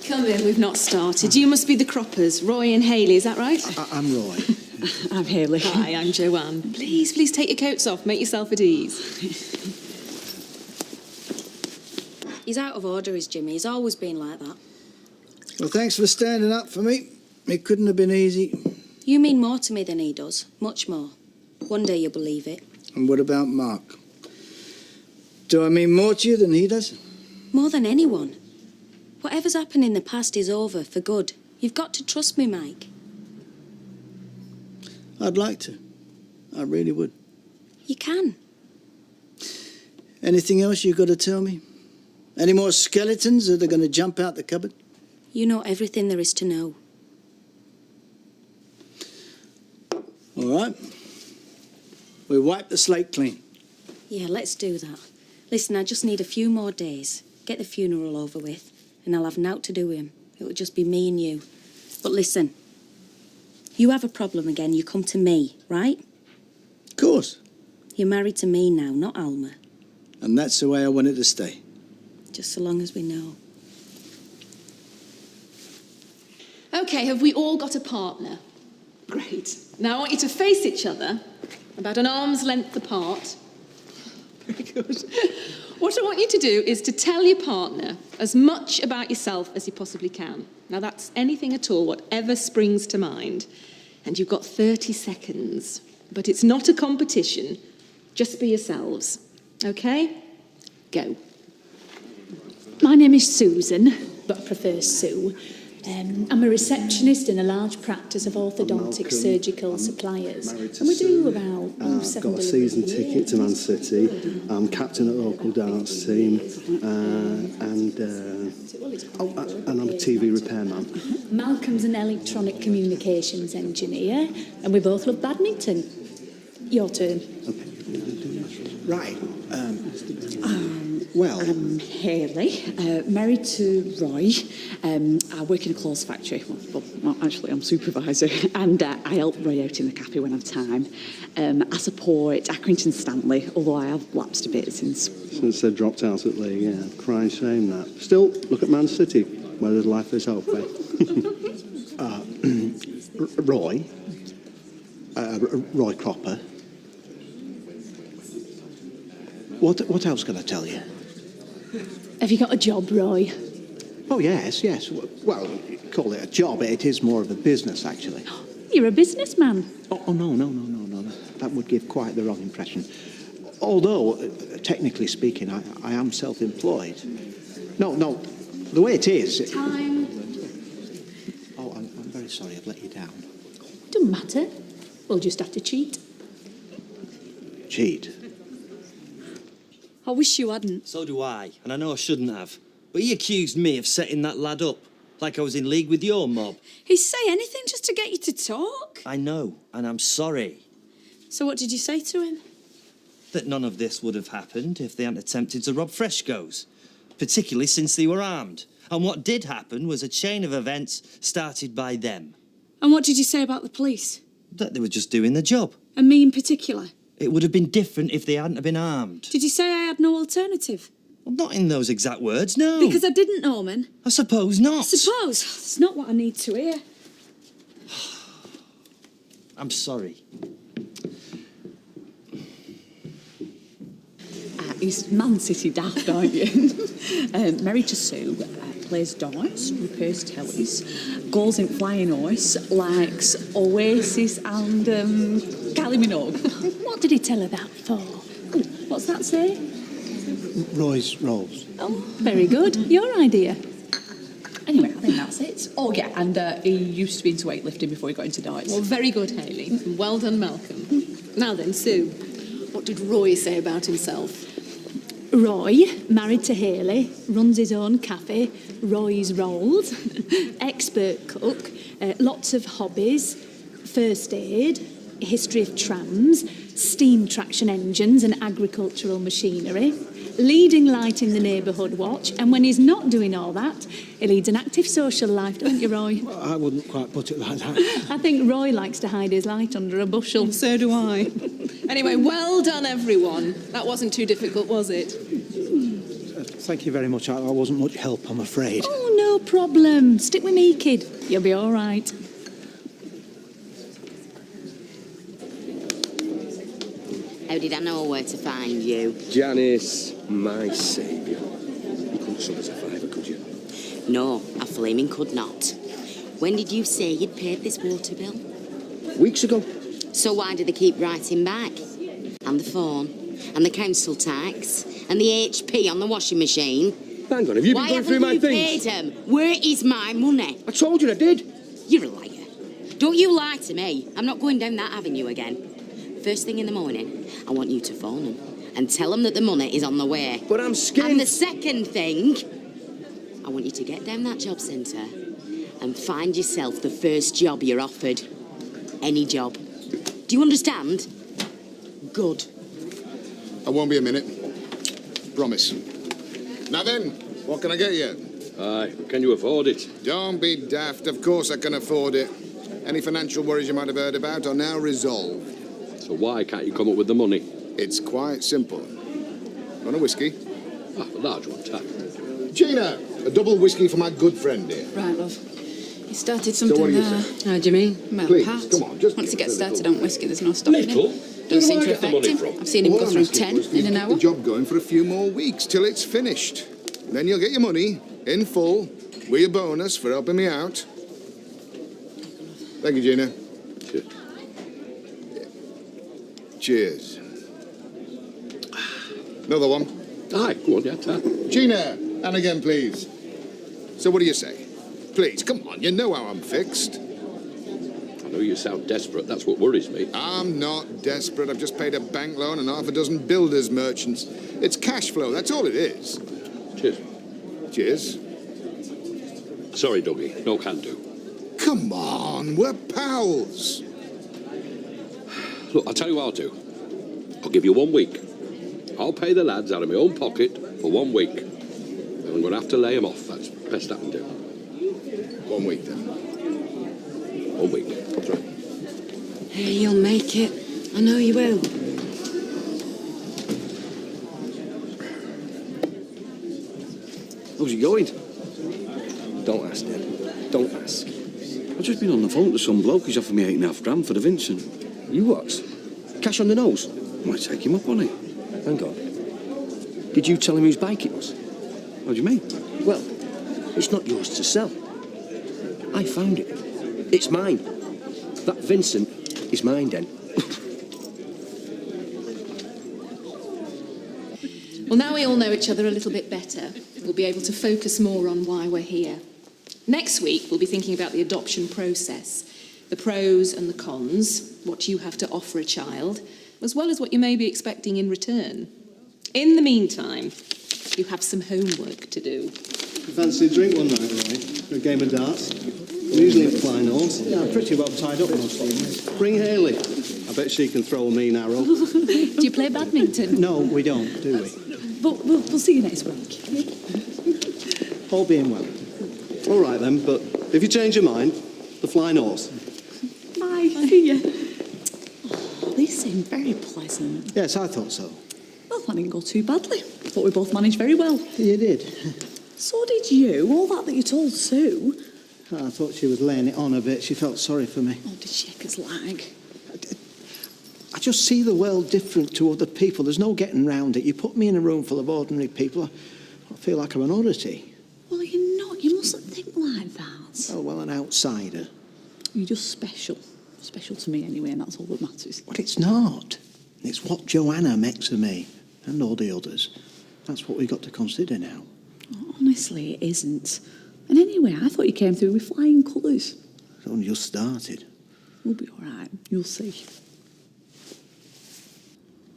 Come in, we've not started. You must be the croppers, Roy and Hayley, is that right? I'm Roy. I'm Hayley. Hi, I'm Joanne. Please take your coats off. Make yourself at ease. He's out of order, is Jimmy. He's always been like that. Well, thanks for standing up for me. It couldn't have been easy. You mean more to me than he does. Much more. One day you'll believe it. And what about Mark? Do I mean more to you than he does? More than anyone. Whatever's happened in the past is over, for good. You've got to trust me, Mike. I'd like to. I really would. You can. Anything else you've got to tell me? Any more skeletons that are going to jump out the cupboard? You know everything there is to know. All right. We wipe the slate clean. Yeah, let's do that. Listen, I just need a few more days. Get the funeral over with, and I'll have naught to do with him. It'll just be me and you. But listen, you have a problem again, you come to me, right? Of course. You're married to me now, not Alma. And that's the way I want it to stay. Just so long as we know. Okay, have we all got a partner? Great. Now I want you to face each other, about an arm's length apart. Very good. What I want you to do is to tell your partner as much about yourself as you possibly can. Now that's anything at all, whatever springs to mind. And you've got 30 seconds. But it's not a competition. Just be yourselves. Okay? Go. My name is Susan, but I prefer Sue. I'm a receptionist in a large practice of orthodontic surgical suppliers. And we do about I've got a season ticket to Man City. I'm captain at the local darts team. And I'm a TV repairman. Malcolm's an electronic communications engineer, and we both love badminton. Your turn. Right. Hayley, married to Roy. I work in a clothes factory. Well, actually, I'm supervisor, and I help Roy out in the cafe when I have time. I support Accrington Stanley, although I have lapsed a bit since Since they dropped out at League, yeah. Crying shame, that. Still, look at Man City, where there's life is hope, eh? Roy. Roy Cropper. What else can I tell you? Have you got a job, Roy? Oh, yes. Well, call it a job. It is more of a business, actually. You're a businessman. Oh, no. That would give quite the wrong impression. Although, technically speaking, I am self-employed. No, the way it is... Time. Oh, I'm very sorry I've let you down. Doesn't matter. We'll just have to cheat. Cheat? I wish you hadn't. So do I, and I know I shouldn't have. But he accused me of setting that lad up, like I was in league with your mob. He'd say anything just to get you to talk. I know, and I'm sorry. So what did you say to him? That none of this would have happened if they hadn't attempted to rob Freshco's, particularly since they were armed. And what did happen was a chain of events started by them. And what did you say about the police? That they were just doing the job. And me in particular? It would have been different if they hadn't have been armed. Did you say I had no alternative? Well, not in those exact words, no. Because I didn't, Norman. I suppose not. I suppose. It's not what I need to hear. I'm sorry. He's Man City daft, aren't you? Married to Sue, plays darts, repairs tellies, goes in flying horse, likes Oasis and Kylie Minogue. What did he tell her that for? What's that say? Roy's rolls. Oh, very good. Your idea. Anyway, I think that's it. Oh, yeah, and he used to be into weightlifting before he got into darts. Well, very good, Hayley. And well done, Malcolm. Now then, Sue, what did Roy say about himself? Roy, married to Hayley, runs his own cafe, Roy's Rolls, expert cook, lots of hobbies, first aid, history of trams, steam traction engines and agricultural machinery, leading light in the neighbourhood watch, and when he's not doing all that, he leads an active social life, don't you, Roy? Well, I wouldn't quite put it like that. I think Roy likes to hide his light under a bushel. So do I. Anyway, well done, everyone. That wasn't too difficult, was it? Thank you very much. I wasn't much help, I'm afraid. Oh, no problem. Stick with me, kid. You'll be all right. How did I know where to find you? Janice, my saviour. You couldn't sub us a fiver, could you? No, I flaming could not. When did you say you'd paid this water bill? Weeks ago. So why do they keep writing back? And the phone, and the council tax, and the HP on the washing machine. Hang on, have you been going through my things? Why haven't you paid them? Where is my money? I told you I did. You're a liar. Don't you lie to me. I'm not going down that avenue again. First thing in the morning, I want you to phone them and tell them that the money is on the way. But I'm scared. And the second thing, I want you to get down that job centre and find yourself the first job you're offered. Any job. Do you understand? Good. I won't be a minute. Promise. Now then, what can I get you? Aye, can you afford it? Don't be daft. Of course I can afford it. Any financial worries you might have heard about are now resolved. So why can't you come up with the money? It's quite simple. Want a whiskey? Ah, a large one, tap. Gina, a double whiskey for my good friend here. Right, love. He started So something what do you there. say? How do you mean? Well, Please, Pat. come on, just Once he give gets us a started little on whiskey, there's no stopping Little? him. Where Doesn't do seem I to get the affect money him. from? I've seen him All go I'm through asking 10 for is for you in to an keep hour. the job going for a few more weeks till it's finished. Then you'll get your money in full with your bonus for helping me out. Thank you, Gina. Cheers. Cheers. Another one. Aye, go on, yeah, ta. Gina, and again, please. So what do you say? Please, come on, you know how I'm fixed. I know you sound desperate, that's what worries me. I'm not desperate. I've just paid a bank loan and half a dozen builders merchants. It's cash flow, that's all it is. Cheers. Cheers. Sorry, Dougie, no can do. Come on, we're pals. Look, I'll tell you what I'll do. I'll give you 1 week. I'll pay the lads out of my own pocket for 1 week. And I'm going to have to lay them off. That's the best I can do. 1 week, then. 1 week. That's right. Hey, you'll make it. I know you will. How's it going? Don't ask, Dad. Don't ask. I've just been on the phone to some bloke. He's offered me £8.5 for the Vincent. You what? Cash on the nose? I might take him up on it. Hang on. Did you tell him whose bike it was? What do you mean? Well, it's not yours to sell. I found it. It's mine. That Vincent is mine, then. Well, now we all know each other a little bit better, we'll be able to focus more on why we're here. Next week, we'll be thinking about the adoption process, the pros and the cons, what you have to offer a child, as well as what you may be expecting in return. In the meantime, you have some homework to do. You fancy a drink one night, Roy? For a game of darts? Usually in finals. Yeah, I'm pretty well tied up most evenings. Bring Hayley. I bet she can throw a mean arrow. Do you play badminton? No, we don't, do we? But we'll see you next week. All being well. All right then, but if you change your mind, the flying horse. Bye. See ya. Oh, they seem very pleasant. Yes, I thought so. Well, that didn't go too badly. Thought we both managed very well. You did. So did you. All that you told Sue. I thought she was laying it on a bit. She felt sorry for me. Oh, did she make us like? I just see the world different to other people. There's no getting round it. You put me in a room full of ordinary people, I feel like I'm an oddity. Well, you're not. You mustn't think like that. Oh, well, an outsider. You're just special. Special to me anyway, and that's all that matters. But it's not. It's what Joanna makes of me and all the others. That's what we've got to consider now. Oh, honestly, it isn't. And anyway, I thought you came through with flying colours. It's only just started. We'll be all right. You'll see.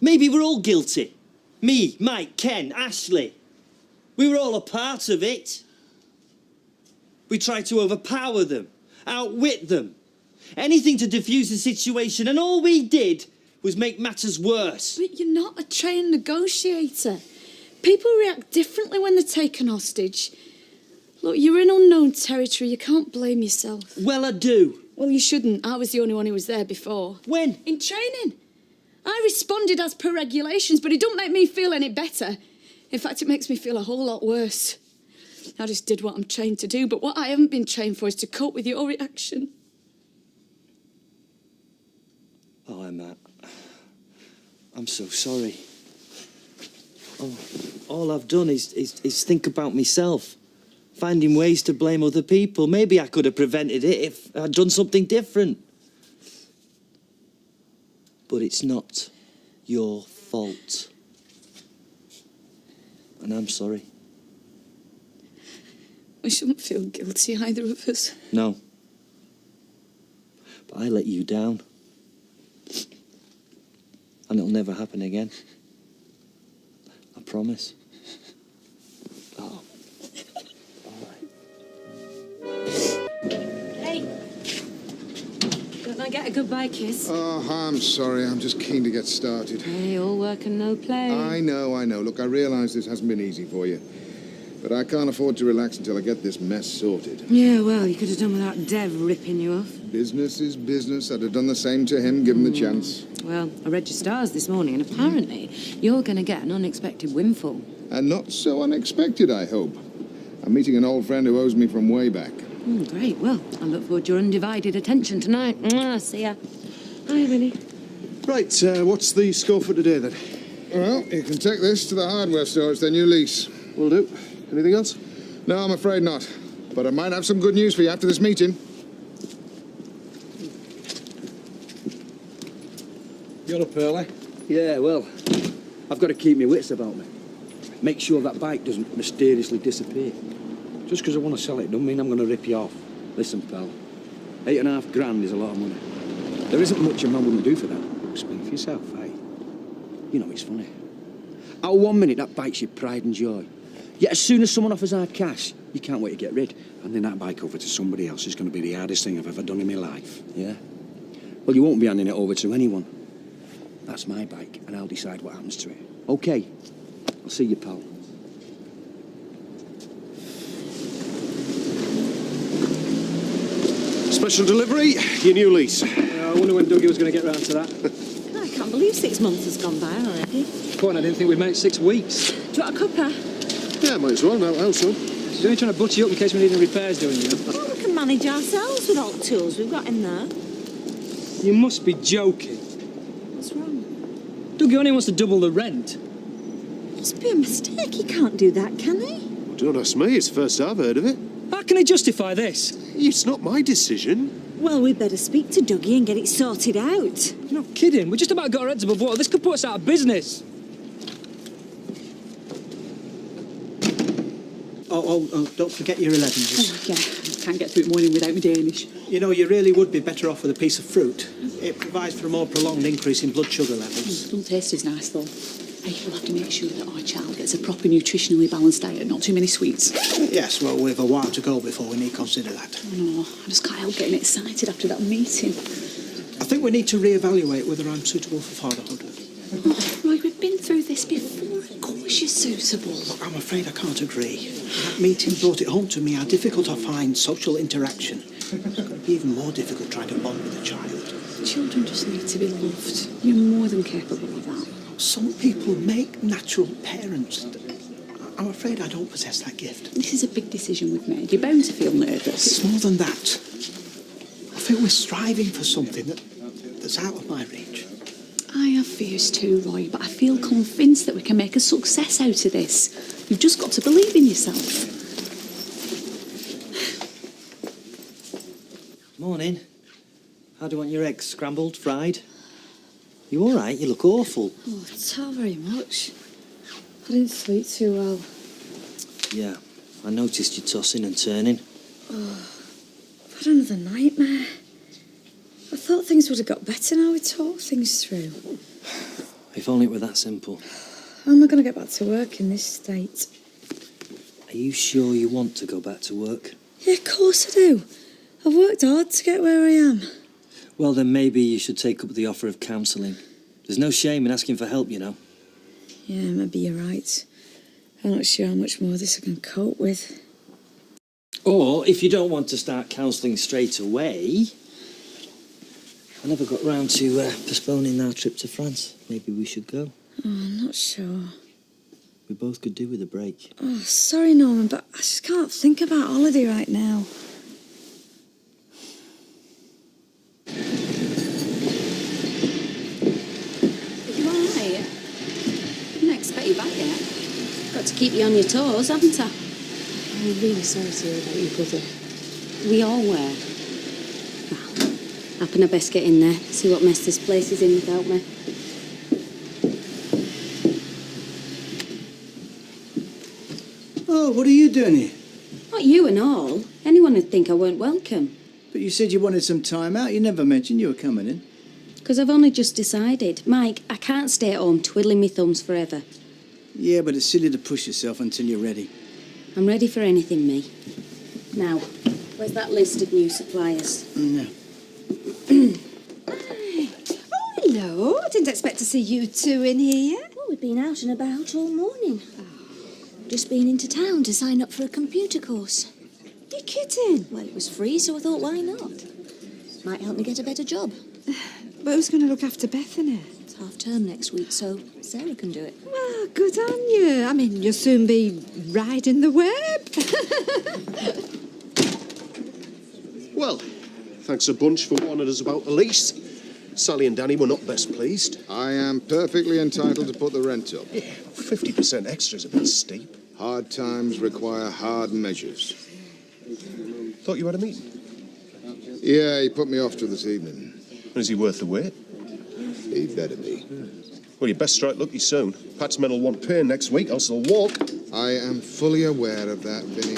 Maybe we're all guilty. Me, Mike, Ken, Ashley. We were all a part of it. We tried to overpower them, outwit them. Anything to diffuse the situation, and all we did was make matters worse. But you're not a trained negotiator. People react differently when they're taken hostage. Look, you're in unknown territory. You can't blame yourself. Well, I do. Well, you shouldn't. I was the only one who was there before. When? In training. I responded as per regulations, but it don't make me feel any better. In fact, it makes me feel a whole lot worse. I just did what I'm trained to do, but what I haven't been trained for is to cope with your reaction. Oh, Emma, I'm so sorry. Oh, all I've done is think about myself, finding ways to blame other people. Maybe I could have prevented it if I'd done something different. But it's not your fault. And I'm sorry. We shouldn't feel guilty, either of us. No. But I let you down. And it'll never happen again. I promise. Oh. Hey. Don't I get a goodbye kiss? Oh, I'm sorry. I'm just keen to get started. Hey, all work and no play. I know. Look, I realise this hasn't been easy for you. But I can't afford to relax until I get this mess sorted. Yeah, well, you could have done without Dev ripping you off. Business is business. I'd have done the same to him, given the chance. Well, I read your stars this morning, and apparently you're going to get an unexpected windfall. And not so unexpected, I hope. I'm meeting an old friend who owes me from way back. Great. Well, I look forward to your undivided attention tonight. See ya. Hi, Winnie. Right, what's the score for today, then? Well, you can take this to the hardware store. It's their new lease. Will do. Anything else? No, I'm afraid not. But I might have some good news for you after this meeting. You're up early? Yeah, well, I've got to keep my wits about me. Make sure that bike doesn't mysteriously disappear. Just because I want to sell it doesn't mean I'm going to rip you off. Listen, pal, £8.5 grand is a lot of money. There isn't much a man wouldn't do for that. Speak for yourself, eh? You know, it's funny. How 1 minute that bike's your pride and joy. Yet as soon as someone offers hard cash, you can't wait to get rid. Handing that bike over to somebody else is going to be the hardest thing I've ever done in my life. Yeah? Well, you won't be handing it over to anyone. That's my bike, and I'll decide what happens to it. Okay. I'll see you, pal. Special delivery, your new lease. I wonder when Dougie was going to get round to that. I can't believe 6 months has gone by already. Point, I didn't think we'd make 6 weeks. Do you want a cuppa? Yeah, might as well. Now, how so? She's only trying to butch you up in case we need any repairs doing, you know. Oh, we can manage ourselves with all the tools we've got in there. You must be joking. What's wrong? Dougie only wants to double the rent. Must be a mistake. He can't do that, can he? Well, don't ask me. It's the first I've heard of it. How can he justify this? It's not my decision. Well, we'd better speak to Dougie and get it sorted out. You're not kidding. We just about got our heads above water. This could put us out of business. Oh, don't forget your 11s. Oh, yeah, I can't get through the morning without my Danish. You know, you really would be better off with a piece of fruit. It provides for a more prolonged increase in blood sugar levels. Don't taste as nice, though. Hey, we'll have to make sure that our child gets a proper nutritionally balanced diet, not too many sweets. Yes, well, we've a while to go before we need consider that. Oh, no, I just can't help getting excited after that meeting. I think we need to re-evaluate whether I'm suitable for fatherhood. Oh, Roy, we've been through this before. Of course you're suitable. Look, I'm afraid I can't agree. That meeting brought it home to me how difficult I find social interaction. It's going to be even more difficult trying to bond with a child. Children just need to be loved. You're more than capable of that. Some people make natural parents. I'm afraid I don't possess that gift. This is a big decision we've made. You're bound to feel nervous. It's more than that. I feel we're striving for something that's out of my reach. I have fears too, Roy, but I feel convinced that we can make a success out of this. You've just got to believe in yourself. Morning. How do you want your eggs? Scrambled, fried? You all right? You look awful. Oh, not very much. I didn't sleep too well. Yeah, I noticed you tossing and turning. Oh, I've had another nightmare. I thought things would have got better now we talked things through. If only it were that simple. How am I going to get back to work in this state? Are you sure you want to go back to work? Yeah, of course I do. I've worked hard to get where I am. Well, then maybe you should take up the offer of counselling. There's no shame in asking for help, you know. Yeah, maybe you're right. I'm not sure how much more of this I can cope with. Or, if you don't want to start counselling straight away, I never got round to postponing our trip to France. Maybe we should go. Oh, I'm not sure. We both could do with a break. Oh, sorry, Norman, but I just can't think about holiday right now. You all right? I didn't expect you back yet. Got to keep you on your toes, haven't I? I'm really sorry to hear about your brother. We all were. Well, I best get in there, see what mess this place is in without me. Oh, what are you doing here? Not you and all. Anyone would think I weren't welcome. But you said you wanted some time out. You never mentioned you were coming in. Because I've only just decided. Mike, I can't stay at home twiddling my thumbs forever. Yeah, but it's silly to push yourself until you're ready. I'm ready for anything, me. Now, where's that list of new suppliers? No. Oh, hello. I didn't expect to see you two in here. Well, we've been out and about all morning. Just been into town to sign up for a computer course. You kidding? Well, it was free, so I thought, why not? Might help me get a better job. But who's going to look after Bethany? It's half term next week, so Sarah can do it. Well, good on you. I mean, you'll soon be riding the web. Well, thanks a bunch for warning us about the lease. Sally and Danny were not best pleased. I am perfectly entitled to put the rent up. 50% extra is a bit steep. Hard times require hard measures. Thought you had a meeting. Yeah, he put me off till this evening. Is he worth the wait? He better be. Well, you best strike lucky soon. Pat's men will want pay next week, else they'll walk. I am fully aware of that, Vinny.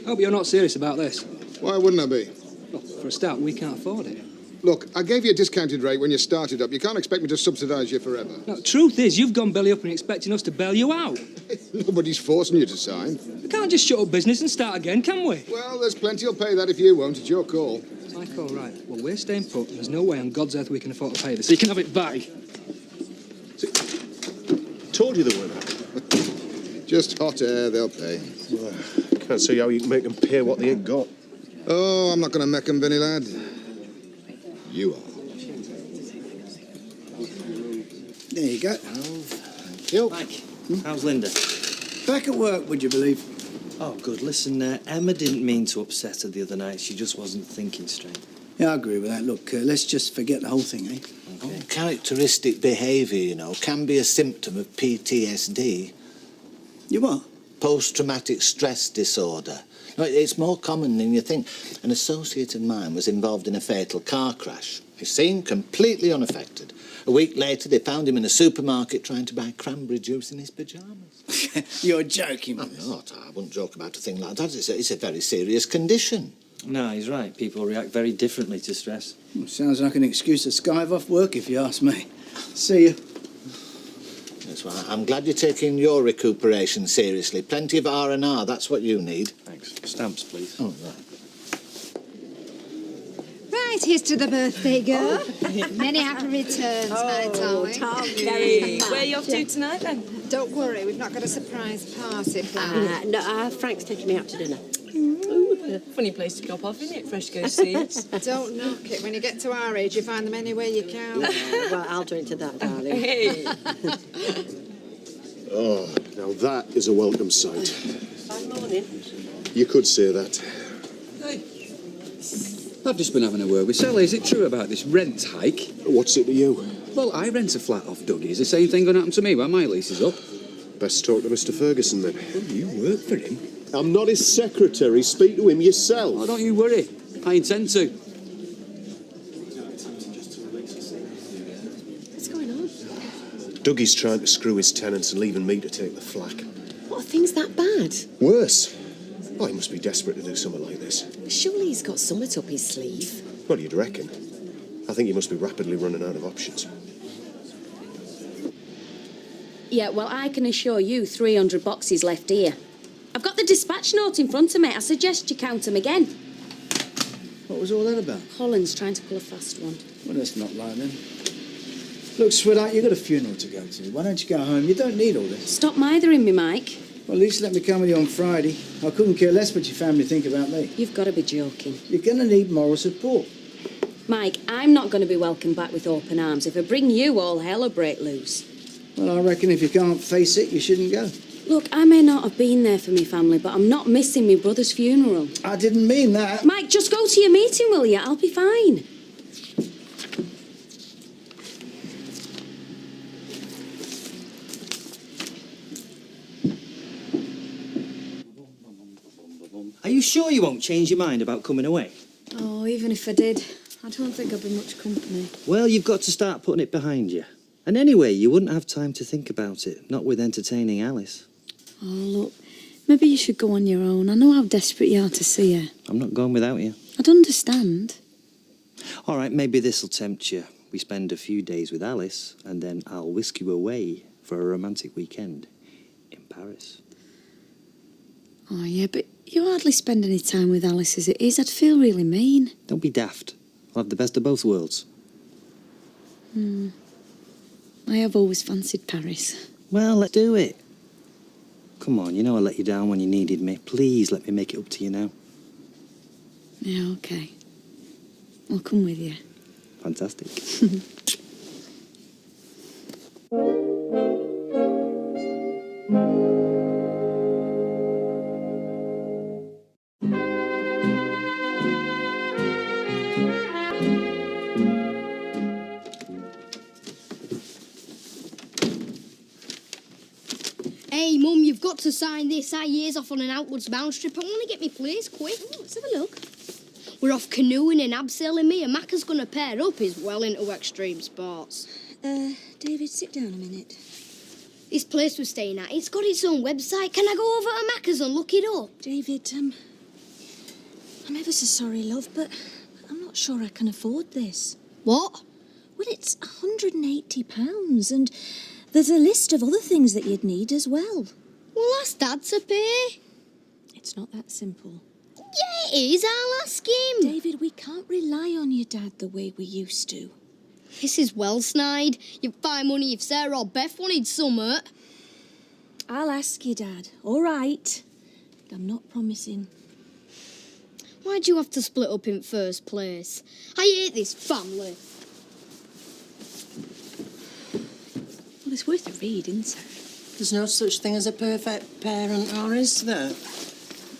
Hope you're not serious about this. Why wouldn't I be? Well, for a start, we can't afford it. Look, I gave you a discounted rate when you started up. You can't expect me to subsidise you forever. No, truth is, you've gone belly up and expecting us to bail you out. Nobody's forcing you to sign. We can't just shut up business and start again, can we? Well, there's plenty who'll pay that if you won't. It's your call. Like, all right. Well, we're staying put. There's no way on God's earth we can afford to pay this. So you can have it back. Told you they weren't. Just hot air, they'll pay. Well, can't see how you can make them pay what they ain't got. Oh, I'm not going to make them, Vinny lad. You are. There you go. Thank you. Mike, how's Linda? Back at work, would you believe? Oh, good. Listen, Emma didn't mean to upset her the other night. She just wasn't thinking straight. Yeah, I agree with that. Look, let's just forget the whole thing, eh? Uncharacteristic behaviour, you know, can be a symptom of PTSD. You what? Post-traumatic stress disorder. No, it's more common than you think. An associate of mine was involved in a fatal car crash. He seemed completely unaffected. A week later, they found him in a supermarket trying to buy cranberry juice in his pyjamas. You're joking. I'm not. I wouldn't joke about a thing like that. It's a very serious condition. No, he's right. People react very differently to stress. Well, sounds like an excuse to skive off work, if you ask me. See you. That's why I'm glad you're taking your recuperation seriously. Plenty of R&R, that's what you need. Thanks. Stamps, please. Oh, right. Right, here's to the birthday girl. Many happy returns, my darling. Very. Where are you off to tonight, then? Don't worry, we've not got a surprise party planned. No, Frank's taking me out to dinner. Funny place to cop off, isn't it? Fresh go seeds. Don't knock it. When you get to our age, you find them anywhere you can. Well, I'll drink to that, darling. Hey. Oh, now that is a welcome sight. Fine morning. You could say that. Hey, I've just been having a word with Sally. Is it true about this rent hike? What's it to you? Well, I rent a flat off Dougie. Is the same thing going to happen to me when my lease is up? Best talk to Mr. Ferguson, then. Well, you work for him. I'm not his secretary. Speak to him yourself. Oh, don't you worry. I intend to. What's going on? Dougie's trying to screw his tenants and leaving me to take the flak. What, are things that bad? Worse. Oh, he must be desperate to do something like this. Surely he's got something up his sleeve. What do you reckon? I think he must be rapidly running out of options. Yeah, well, I can assure you 300 boxes left here. I've got the dispatch note in front of me. I suggest you count them again. What was all that about? Holland's trying to pull a fast one. Well, that's not like them. Look, sweetheart, you've got a funeral to go to. Why don't you go home? You don't need all this. Stop mithering me, Mike. Well, at least let me come with you on Friday. I couldn't care less what your family think about me. You've got to be joking. You're going to need moral support. Mike, I'm not going to be welcomed back with open arms. If I bring you, all hell will break loose. Well, I reckon if you can't face it, you shouldn't go. Look, I may not have been there for my family, but I'm not missing my brother's funeral. I didn't mean that. Mike, just go to your meeting, will you? I'll be fine. Are you sure you won't change your mind about coming away? Oh, even if I did, I don't think I'd be much company. Well, you've got to start putting it behind you. And anyway, you wouldn't have time to think about it, not with entertaining Alice. Oh, look, maybe you should go on your own. I know how desperate you are to see her. I'm not going without you. I'd understand. All right, maybe this'll tempt you. We spend a few days with Alice, and then I'll whisk you away for a romantic weekend in Paris. Oh, yeah, but you hardly spend any time with Alice as it is. I'd feel really mean. Don't be daft. I'll have the best of both worlds. I have always fancied Paris. Well, let's do it. Come on, you know I let you down when you needed me. Please let me make it up to you now. Yeah, OK. I'll come with you. Fantastic. got to sign this. Our year's off on an outwards bound trip. I want to get me place quick. Let's have a look. We're off canoeing and abseiling. Me and Macca's going to pair up. He's well into extreme sports. David, sit down a minute. This place we're staying at, it's got its own website. Can I go over to Macca's and look it up? David, I'm ever so sorry, love, but I'm not sure I can afford this. What? Well, it's £180, and there's a list of other things that you'd need as well. Well, ask Dad to pay. It's not that simple. Yeah, it is. I'll ask him. David, we can't rely on your dad the way we used to. This is well snide. You'd find money if Sarah or Beth wanted summat. I'll ask you, Dad. All right. But I'm not promising. Why'd you have to split up in first place? I hate this family. Well, it's worth a read, isn't it? There's no such thing as a perfect parent, or is there?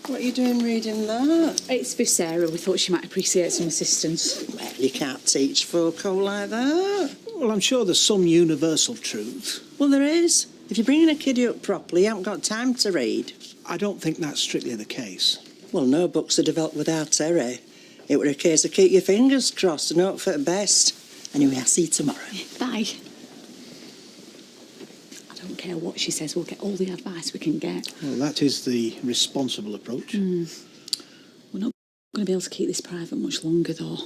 What are you doing reading that? It's for Sarah. We thought she might appreciate some assistance. Well, you can't teach folk all like that. Well, I'm sure there's some universal truth. Well, there is. If you're bringing a kiddie up properly, you haven't got time to read. I don't think that's strictly the case. Well, no books are developed without error. It were a case of keep your fingers crossed and hope for the best. Anyway, I'll see you tomorrow. Bye. I don't care what she says, we'll get all the advice we can get. Well, that is the responsible approach. We're not going to be able to keep this private much longer, though.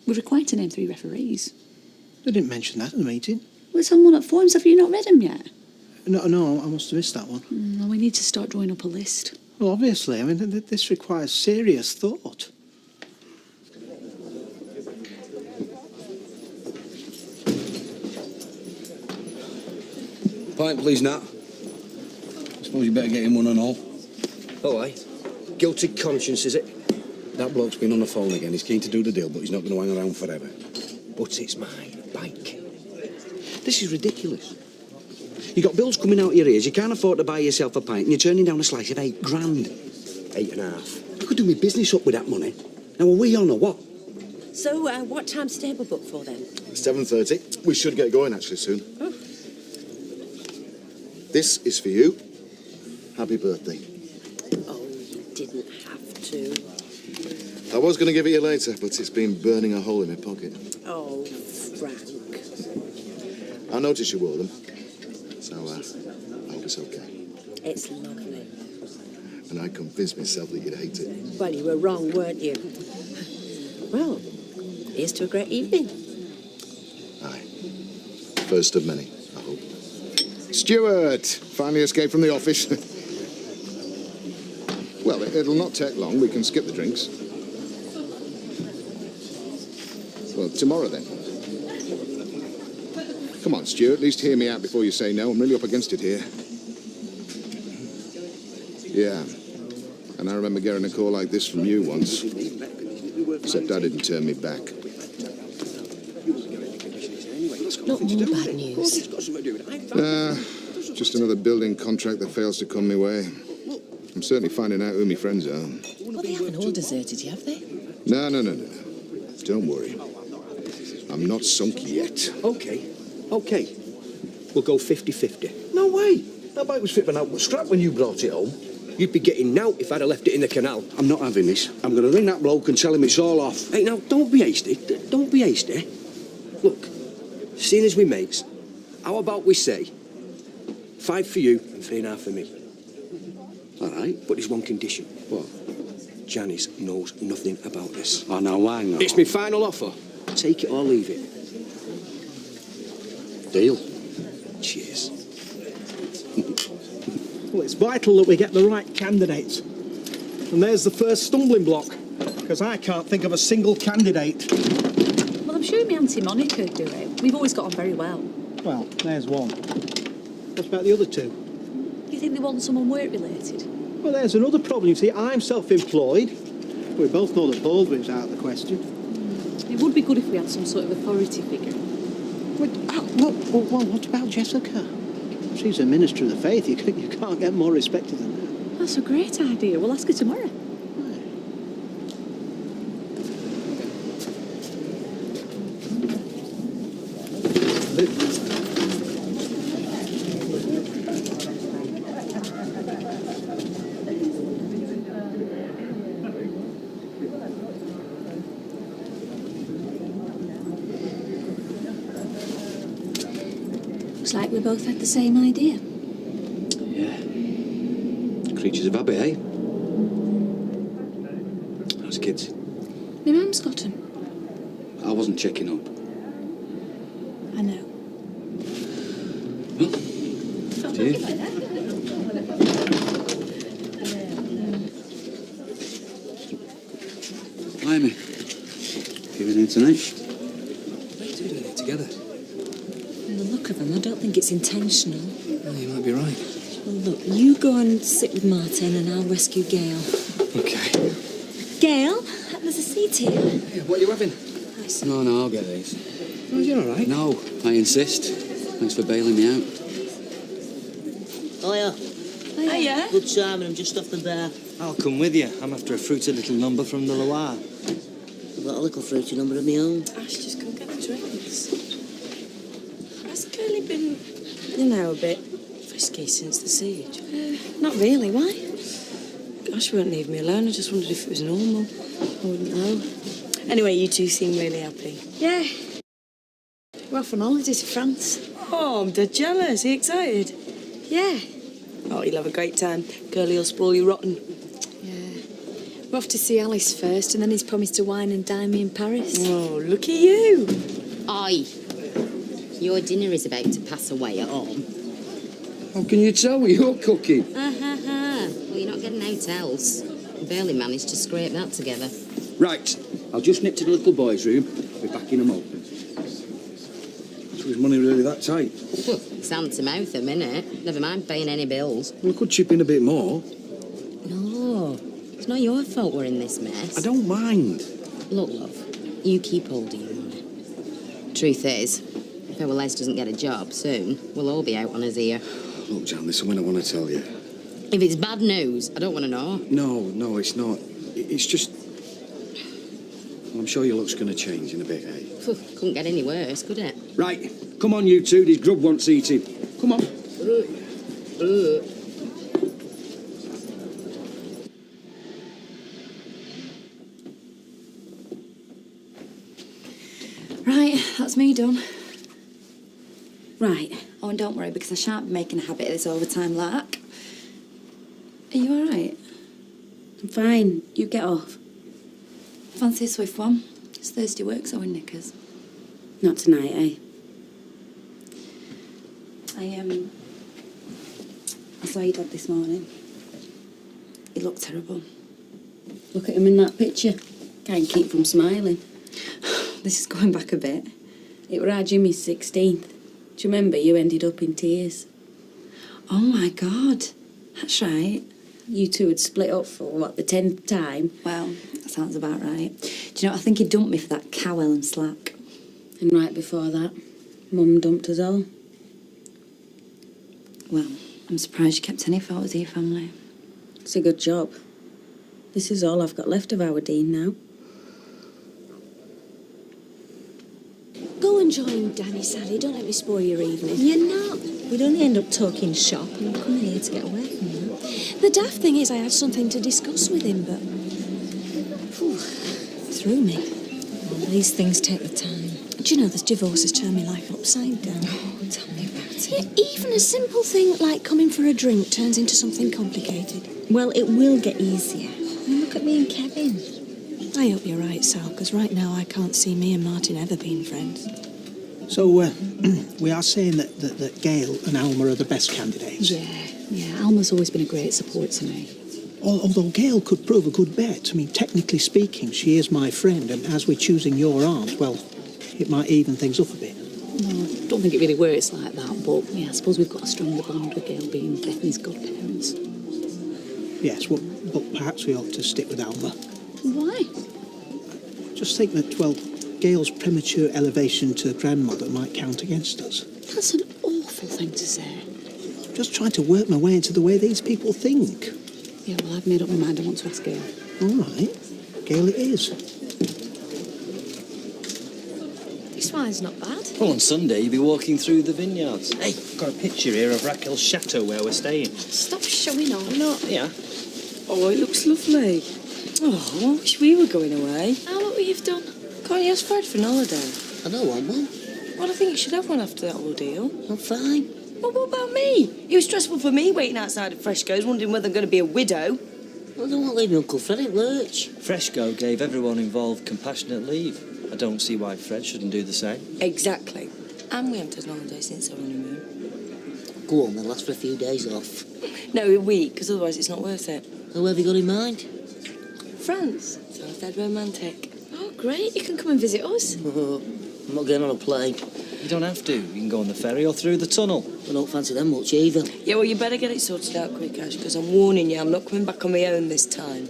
We're required to name 3 referees. They didn't mention that at the meeting. Well, it's on one at forums. Have you not read them yet? No, I must have missed that one. Well, we need to start drawing up a list. Well, obviously. I mean, this requires serious thought. Pint, please, Nat. I suppose you better get him one and all. Oh, aye. Guilty conscience, is it? That bloke's been on the phone again. He's keen to do the deal, but he's not going to hang around forever. But it's my bike. This is ridiculous. You got bills coming out your ears, you can't afford to buy yourself a pint, and you're turning down a slice of 8 grand. 8.5. I could do my business up with that money. Now, are we on or what? So, what time's the table booked for then? 7:30. We should get going actually soon. Oh. This is for you. Happy birthday. Oh, you didn't have to. I was going to give it you later, but it's been burning a hole in my pocket. Oh, Frank. I noticed you wore them, so I hope it's okay. It's lovely. And I convinced myself that you'd hate it. Well, you were wrong, weren't you? Well, here's to a great evening. Aye. First of many, I hope. Stuart! Finally escaped from the office. Well, it'll not take long. We can skip the drinks. Well, tomorrow then. Come on, Stuart. At least hear me out before you say no. I'm really up against it here. Yeah. And I remember getting a call like this from you once. Except I didn't turn me back. Not more bad news. Just another building contract that fails to come my way. I'm certainly finding out who my friends are. Well, they haven't all deserted you, have they? No. Don't worry. I'm not sunk yet. OK. We'll go 50-50. No way. That bike was fit for an outward scrap when you brought it home. You'd be getting out if I'd have left it in the canal. I'm not having this. I'm going to ring that bloke and tell him it's all off. Hey, now, don't be hasty. Don't be hasty. Look, seeing as we mates, how about we say 5 for you and 3.5 for me? All right. But there's one condition. What? Janice knows nothing about this. Oh, now, hang on. It's my final offer. Take it or leave it. Deal. Cheers. Well, it's vital that we get the right candidates. And there's the first stumbling block, because I can't think of a single candidate. Well, I'm sure my Auntie Monica could do it. We've always got on very well. Well, there's one. What about the other 2? You think they want someone work-related? Well, there's another problem. You see, I'm self-employed. We both know that Baldwin's out of the question. It would be good if we had some sort of authority figure. Well, what about Jessica? She's a minister of the faith. You can't get more respected than that. That's a great idea. We'll ask her tomorrow. Looks like we both had the same idea. Yeah. Creatures of habit, eh? How's kids? My mum's got 'em. I wasn't checking up. I know. Do you? Blimey. You in here tonight? We're doing it together. From the look of them, I don't think it's intentional. Well, you might be right. Well, look, you go and sit with Martin and I'll rescue Gail. Okay. Gail, there's a seat here. Hey, what are you having? No, I'll get these. Oh, you're all right. No, I insist. Thanks for bailing me out. Hiya. Hiya. Good Simon, I'm just off the bar. I'll come with you. I'm after a fruity little number from the Loire. I've got a little fruity number of my own. Ash just couldn't get the drinks. Has Curly been, you know, a bit frisky since the siege? Not really. Why? Gosh, wouldn't leave me alone. I just wondered if it was normal. I wouldn't know. Anyway, you two seem really happy. Yeah. We're off on holiday to France. Oh, I'm dead jealous. Are you excited? Yeah. Oh, you'll have a great time. Curly will spoil you rotten. Yeah. We're off to see Alice first, and then he's promised to wine and dine me in Paris. Oh, look at you. Aye. Your dinner is about to pass away at home. How can you tell what you're cooking? Well, you're not getting out else. I barely managed to scrape that together. Right, I'll just nip to the little boy's room. I'll be back in a moment. So is money really that tight? It's hand to mouth a minute. Never mind paying any bills. Well, I could chip in a bit more. No, it's not your fault we're in this mess. I don't mind. Look, love, you keep hold of your money. Truth is, if our Les doesn't get a job soon, we'll all be out on his ear. Look, Jan, there's something I want to tell you. If it's bad news, I don't want to know. No, it's not. It's just... Well, I'm sure your look's going to change in a bit, eh? Couldn't get any worse, could it? Right, come on, you two. This grub wants eating. Come on. Right, that's me done. Right. Oh, and don't worry, because I shan't be making a habit of this overtime lark. Are you all right? I'm fine. You get off. Fancy a swift one? It's Thursday work, so in knickers. Not tonight, eh? I saw your dad this morning. He looked terrible. Look at him in that picture. Can't keep from smiling. This is going back a bit. It were our Jimmy's 16th. Do you remember you ended up in tears? Oh, my God. That's right. You two had split up for, what, the 10th time? Well, that sounds about right. Do you know, I think he dumped me for that cowell and slack. And right before that, Mum dumped us all. Well, I'm surprised you kept any photos of your family. It's a good job. This is all I've got left of our Dean now. Go and join Danny, Sally. Don't let me spoil your evening. You're not. We'd only end up talking shop and we're coming here to get away from you. The daft thing is I had something to discuss with him, but... threw me. Well, these things take the time. Do you know this divorce has turned my life upside down? Oh, tell me about it. Yeah, even a simple thing like coming for a drink turns into something complicated. Well, it will get easier. I mean, look at me and Kevin. I hope you're right, Sal, because right now I can't see me and Martin ever being friends. So, we are saying that Gail and Alma are the best candidates. Yeah, Alma's always been a great support to me. Although Gail could prove a good bet. I mean, technically speaking, she is my friend, and as we're choosing your aunt, well, it might even things up a bit. No, I don't think it really works like that, but yeah, I suppose we've got a stronger bond with Gail being Bethany's godparents. Yes, well, but perhaps we ought to stick with Alma. Why? Just think that, well, Gail's premature elevation to grandmother might count against us. That's an awful thing to say. I'm just trying to work my way into the way these people think. Yeah, well, I've made up my mind. I want to ask Gail. All right. Gail it is. This wine's not bad. Well, on Sunday, you'll be walking through the vineyards. Hey, I've got a picture here of Raquel's chateau where we're staying. Stop showing off. I'm not, yeah. Oh, it looks lovely. Oh, I wish we were going away. How look what you've done. Can't you ask Fred for an holiday? I don't want one. Well, I think you should have one after that ordeal. I'm fine. Well, what about me? It was stressful for me waiting outside of Fresco's, wondering whether I'm going to be a widow. Well, don't want to leave me Uncle Fred in lurch. Fresco gave everyone involved compassionate leave. I don't see why Fred shouldn't do the same. Exactly. And we haven't had an holiday since our honeymoon. Go on then, last for a few days off. No, a week, because otherwise it's not worth it. So where have you got in mind? France. Sounds dead romantic. Oh, great. You can come and visit us. I'm not going on a plane. You don't have to. You can go on the ferry or through the tunnel. I don't fancy them much either. Yeah, well, you better get it sorted out quick, Ash, because I'm warning you, I'm not coming back on my own this time.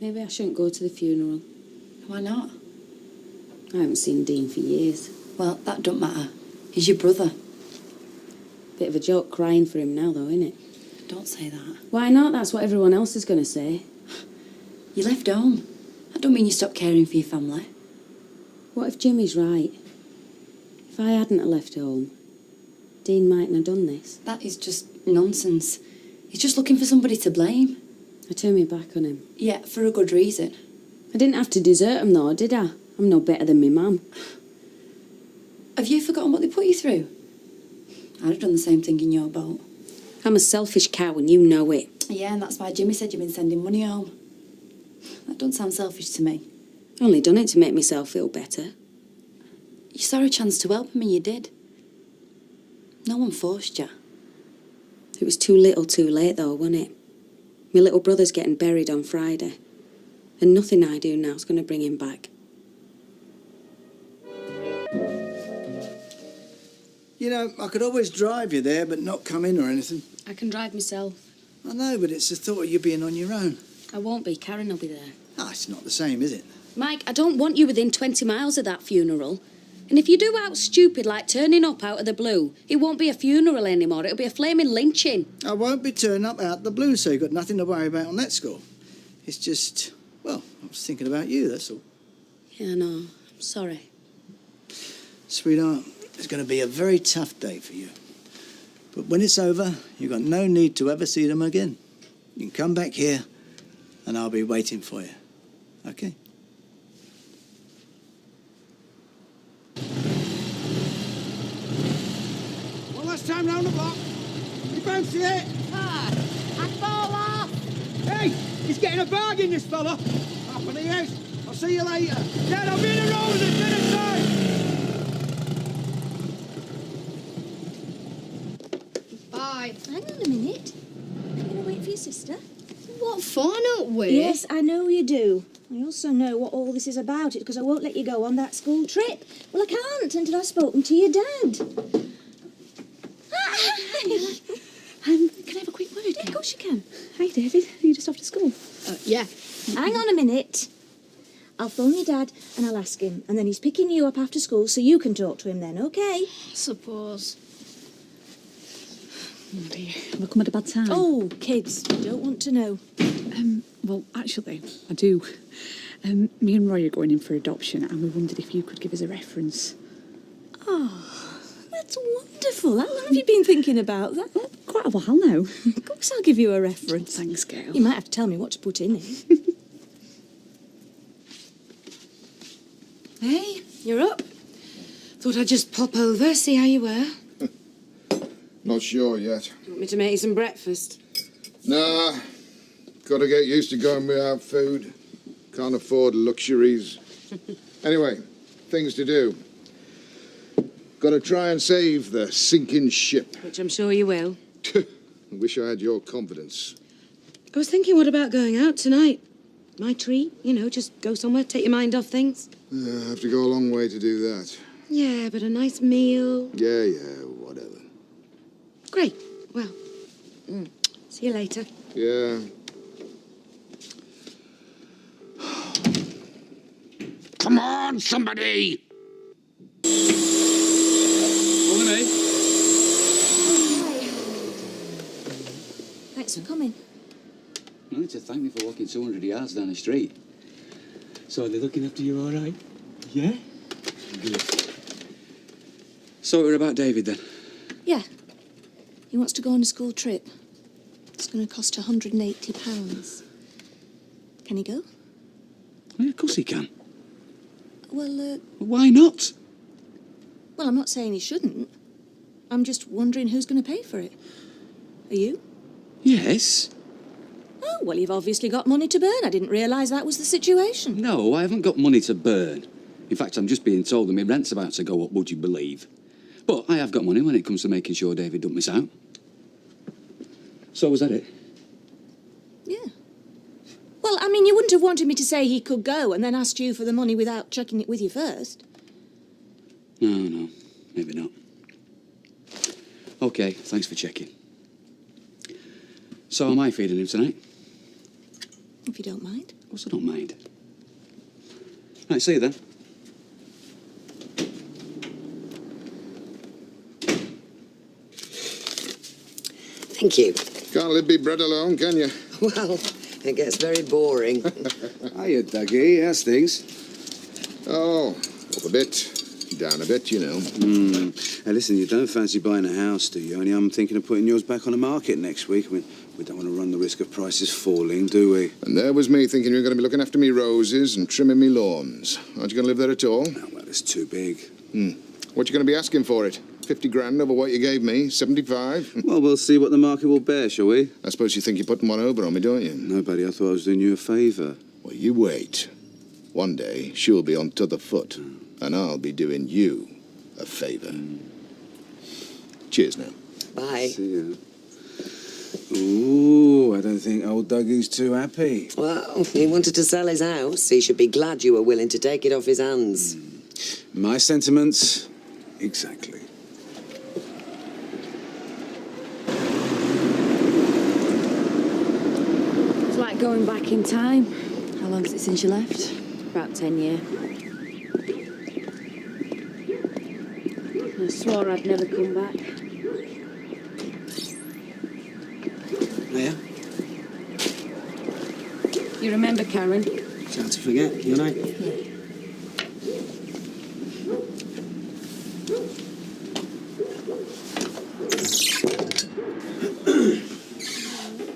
Maybe I shouldn't go to the funeral. Why not? I haven't seen Dean for years. Well, that don't matter. He's your brother. Bit of a joke crying for him now, though, isn't it? Don't say that. Why not? That's what everyone else is going to say. You left home. That don't mean you stopped caring for your family. What if Jimmy's right? If I hadn't have left home, Dean mightn't have done this. That is just nonsense. He's just looking for somebody to blame. I turned my back on him. Yeah, for a good reason. I didn't have to desert him, though, did I? I'm no better than me mum. Have you forgotten what they put you through? I'd have done the same thing in your boat. I'm a selfish cow and you know it. Yeah, and that's why Jimmy said you've been sending money home. That don't sound selfish to me. Only done it to make myself feel better. You saw a chance to help him and you did. No one forced you. It was too little too late, though, wasn't it? My little brother's getting buried on Friday. And nothing I do now is going to bring him back. You know, I could always drive you there, but not come in or anything. I can drive myself. I know, but it's the thought of you being on your own. I won't be. Karen will be there. Ah, it's not the same, is it? Mike, I don't want you within 20 miles of that funeral. And if you do out stupid like turning up out of the blue, it won't be a funeral anymore. It'll be a flaming lynching. I won't be turning up out of the blue, so you've got nothing to worry about on that score. It's just, well, I was thinking about you, that's all. Yeah, no, I'm sorry. Sweetheart, it's going to be a very tough day for you. But when it's over, you've got no need to ever see them again. You can come back here, and I'll be waiting for you. Okay? One last time round the block. You fancy it? Ah, I fall off. Hey, he's getting a bargain, this fella. Happily is. I'll see you later. Dad, I'll be in the road at dinner time. Bye. Hang on a minute. You're going to wait for your sister? What for, not we? Yes, I know you do. I also know what all this is about, because I won't let you go on that school trip. Well, I can't until I've spoken to your dad. Can I have a quick word? Yeah, of course you can. Hi, David. Are you just off to school? Yeah. Hang on a minute. I'll phone your dad and I'll ask him, and then he's picking you up after school so you can talk to him then, OK? Suppose. Oh dear, have I come at a bad time? Oh, kids, you don't want to know. Well, actually, I do. Me and Roy are going in for adoption, and we wondered if you could give us a reference. Oh, that's wonderful. How long have you been thinking about that? Quite a while now. Of course I'll give you a reference. Thanks, girl. You might have to tell me what to put in it. Hey, you're up. Thought I'd just pop over, see how you were. Not sure yet. You want me to make you some breakfast? Nah, gotta get used to going without food. Can't afford luxuries. Anyway, things to do. Gotta try and save the sinking ship. Which I'm sure you will. I wish I had your confidence. I was thinking, what about going out tonight? My treat, you know, just go somewhere, take your mind off things. I have to go a long way to do that. Yeah, but a nice meal. Yeah, whatever. Great. Well, see you later. Yeah. Come on, somebody! Morning, mate. Thanks for coming. No need to thank me for walking 200 yards down the street. So they're looking after you all right? Yeah? Good. So we're about David, then? Yeah. He wants to go on a school trip. It's going to cost £180. Can he go? Yeah, of course he can. Well, Why not? well, I'm not saying he shouldn't. I'm just wondering who's going to pay for it. Are you? Yes. Oh, well, you've obviously got money to burn. I didn't realise that was the situation. No, I haven't got money to burn. In fact, I'm just being told that my rent's about to go up, would you believe? But I have got money when it comes to making sure David don't miss out. So was that it? Yeah. Well, I mean, you wouldn't have wanted me to say he could go and then asked you for the money without checking it with you first. No, maybe not. OK, thanks for checking. So am I feeding him tonight? If you don't mind. Of course I don't mind. Right, see you then. Thank you. Can't be bred alone, can you? Well, it gets very boring. Hiya, Dougie. How's things? Oh, up a bit. Down a bit, you know. Hey, listen, you don't fancy buying a house, do you? Only I'm thinking of putting yours back on the market next week. I mean, we don't want to run the risk of prices falling, do we? And there was me thinking you were going to be looking after me roses and trimming me lawns. Aren't you going to live there at all? No, well, it's too big. What you going to be asking for it? 50 grand over what you gave me? 75? Well, we'll see what the market will bear, shall we? I suppose you think you're putting one over on me, don't you? No, buddy, I thought I was doing you a favour. Well, you wait. One day, she'll be on t'other foot, and I'll be doing you a favour. Cheers now. Bye. See ya. Ooh, I don't think old Dougie's too happy. Well, he wanted to sell his house. He should be glad you were willing to take it off his hands. My sentiments, exactly. It's like going back in time. How long is it since you left? About 10 years. I swore I'd never come back. Yeah? You remember Karen? It's hard to forget. You all right?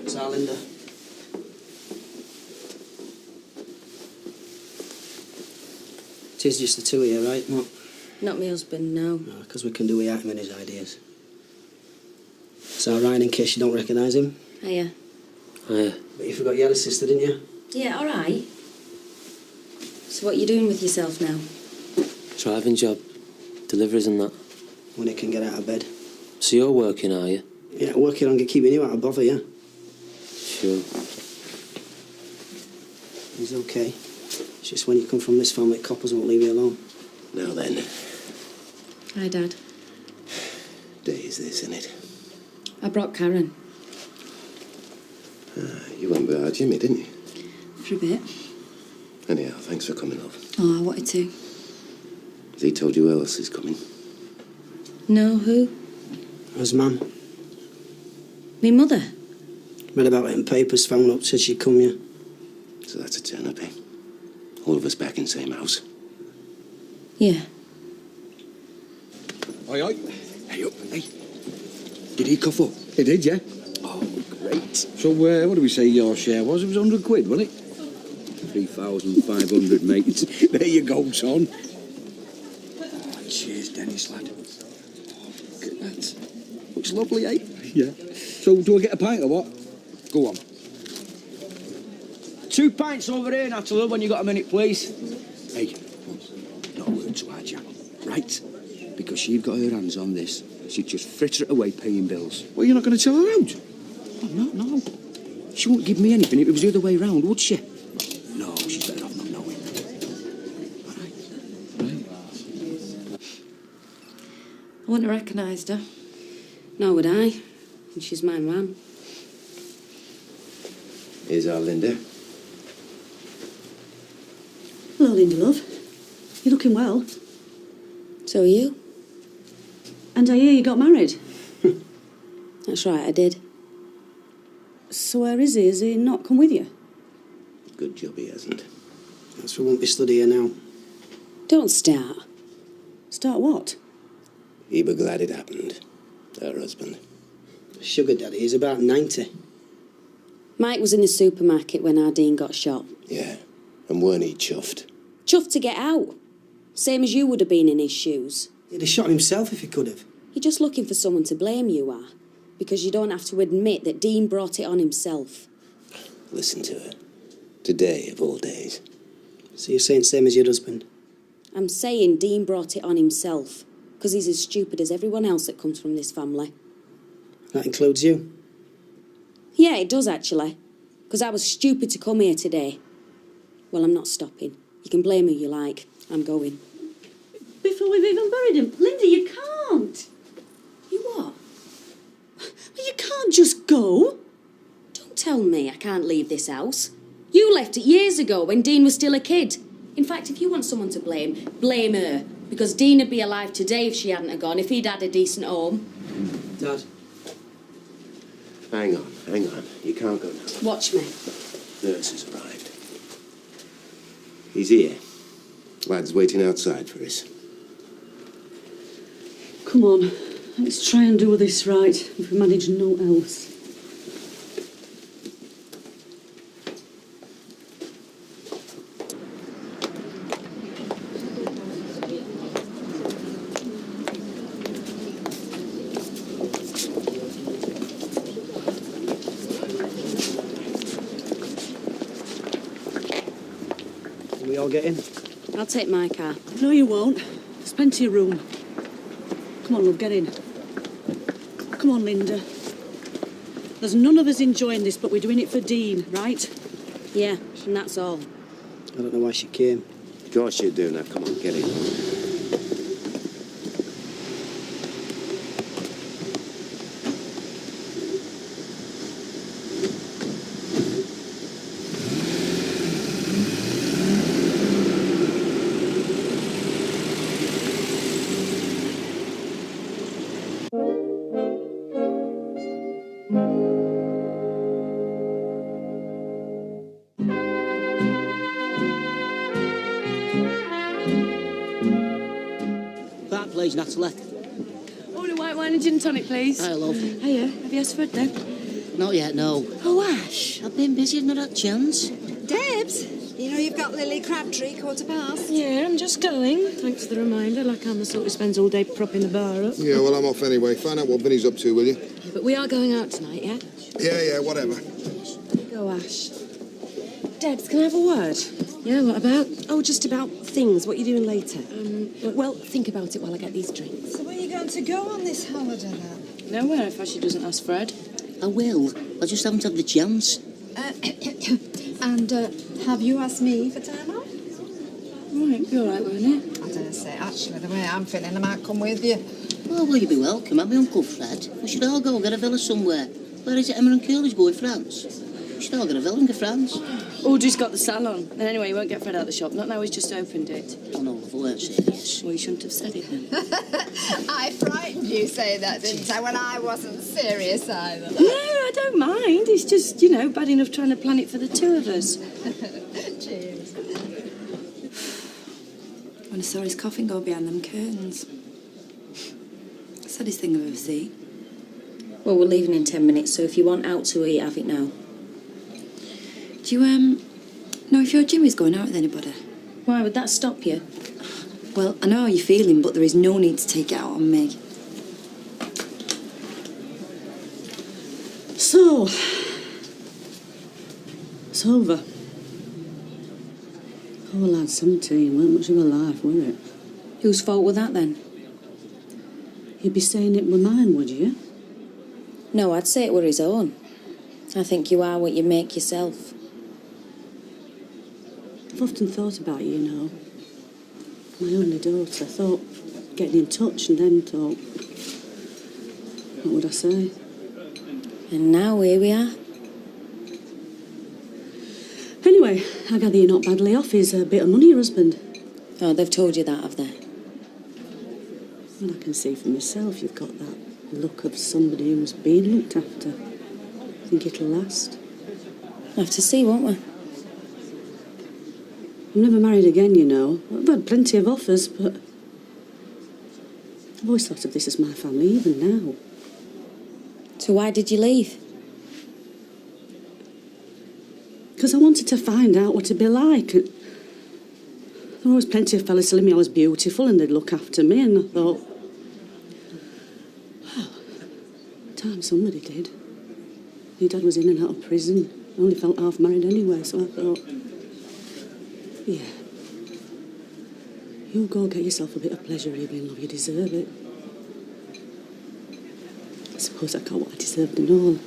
It's our Linda. It is just the two of you, right? What? Not my husband, no. No, because we can do without him and his ideas. So, Ryan, in case you don't recognise him. Hiya. But you forgot you had a sister, didn't you? Yeah, all right. So what are you doing with yourself now? Driving job. Deliveries and that. When it can get out of bed. So you're working, are you? Yeah, working on keeping you out of bother, yeah? Sure. He's okay. It's just when you come from this family, coppers won't leave you alone. Now then. Hi, Dad. Days this, isn't it? I brought Karen. You went without Jimmy, didn't you? For a bit. Anyhow, thanks for coming, love. Oh, I wanted to. Has he told you who else is coming? No, who? His mum. Me mother. Read about it in papers, phoned up, said she'd come, yeah. So that's a turn up, eh? All of us back in the same house. Yeah. Oi, oi. Hey, up. Hey. Did he cough up? He did, yeah? Oh, great. So, what did we say your share was? It was 100 quid, wasn't it? 3,500, mate. There you go, son. Oh, cheers, Dennis, lad. Oh, look at that. Looks lovely, eh? Yeah. So, do I get a pint or what? Go on. 2 pints over here, Natalie, when you got a minute, please. Hey, not a word to our Jack, right? Because she've got her hands on this. She'd just fritter it away paying bills. Well, you're not going to tell her out? Oh, no. She won't give me anything if it was the other way round, would she? No, she's better off not knowing. Right. I wouldn't have recognised her. Nor would I. And she's my mum. Here's our Linda. Hello, Linda, love. You're looking well. So are you? And I hear you got married. That's right, I did. So where is he? Has he not come with you? Good job he hasn't. That's why we won't be stood here now. Don't start. Start what? He were glad it happened. Her husband. Sugar daddy is about 90. Mike was in the supermarket when our Dean got shot. Yeah. And weren't he chuffed? Chuffed to get out. Same as you would have been in his shoes. He'd have shot himself if he could have. You're just looking for someone to blame, you are. Because you don't have to admit that Dean brought it on himself. Listen to her. Today of all days. So you're saying same as your husband? I'm saying Dean brought it on himself. Because he's as stupid as everyone else that comes from this family. That includes you? Yeah, it does actually. Because I was stupid to come here today. Well, I'm not stopping. You can blame who you like. I'm going. Before we've even buried him. Linda, you can't. You what? You can't just go. Don't tell me I can't leave this house. You left it years ago when Dean was still a kid. In fact, if you want someone to blame, blame her. Because Dean would be alive today if she hadn't have gone, if he'd had a decent home. Dad. Hang on. You can't go now. Watch me. Nurse has arrived. He's here. Lad's waiting outside for us. Come on, let's try and do this right, if we manage no else. Can we all get in? I'll take my car. No, you won't. There's plenty of room. Come on, love, get in. Come on, Linda. There's none of us enjoying this, but we're doing it for Dean, right? Yeah, and that's all. I don't know why she came. Of course you do now. Come on, get in. That please, Natalie. Oh, the white wine and gin tonic, please. Hi, love. Hiya. Have you asked for it then? Not yet, no. Oh, Ash. I've been busy, I've not had a chance. Debs, you know you've got Lily Crabtree, 15:15. Yeah, I'm just going. Thanks for the reminder, like I'm the sort who spends all day propping the bar up. Yeah, well, I'm off anyway. Find out what Vinny's up to, will you? Yeah, but we are going out tonight, yeah? Yeah, whatever. Go, Ash. Debs, can I have a word? Yeah, what about? Oh, just about things. What are you doing later? Well, think about it while I get these drinks. So where are you going to go on this holiday then? Nowhere if Ashley doesn't ask Fred. I will. I just haven't had the chance. And have you asked me for time off? Right, be all right, won't it? I dare say, actually, the way I'm feeling, I might come with you. Oh, well, you'll be welcome. I'm my Uncle Fred. We should all go and get a villa somewhere. Where is it Emma and Curly's going? France? We should all get a villa and go France. Audrey's got the salon. And anyway, you won't get Fred out of the shop. Not now he's just opened it. Oh, no, love, I weren't serious. Well, you shouldn't have said it then. I frightened you saying that, didn't I, when I wasn't serious either? No, I don't mind. It's just, bad enough trying to plan it for the two of us. Cheers. When I saw his coffin go behind them curtains. Saddest thing I've ever seen. Well, we're leaving in 10 minutes, so if you want out to eat, have it now. Do you, know if your Jimmy's going out with anybody? Why would that stop you? Well, I know how you're feeling, but there is no need to take it out on me. So, it's over. Oh, lad, 17, weren't much of a life, were it? Whose fault was that then? You'd be saying it were mine, would you? No, I'd say it were his own. I think you are what you make yourself. I've often thought about you, you know. My only daughter. Thought getting in touch and then thought, what would I say? And now here we are. Anyway, I gather you're not badly off. He's a bit of money, your husband. Oh, they've told you that, have they? Well, I can see for myself you've got that look of somebody who's being looked after. Think it'll last? We'll have to see, won't we? I'm never married again, you know. I've had plenty of offers, but I've always thought of this as my family, even now. So why did you leave? Because I wanted to find out what it'd be like. There There was plenty of fellas telling me I was beautiful and they'd look after me, and I thought, well, time somebody did. My dad was in and out of prison. I only felt half married anyway, so I thought, yeah, you go get yourself a bit of pleasure, Evelyn, love, you deserve it. I suppose I got what I deserved and all.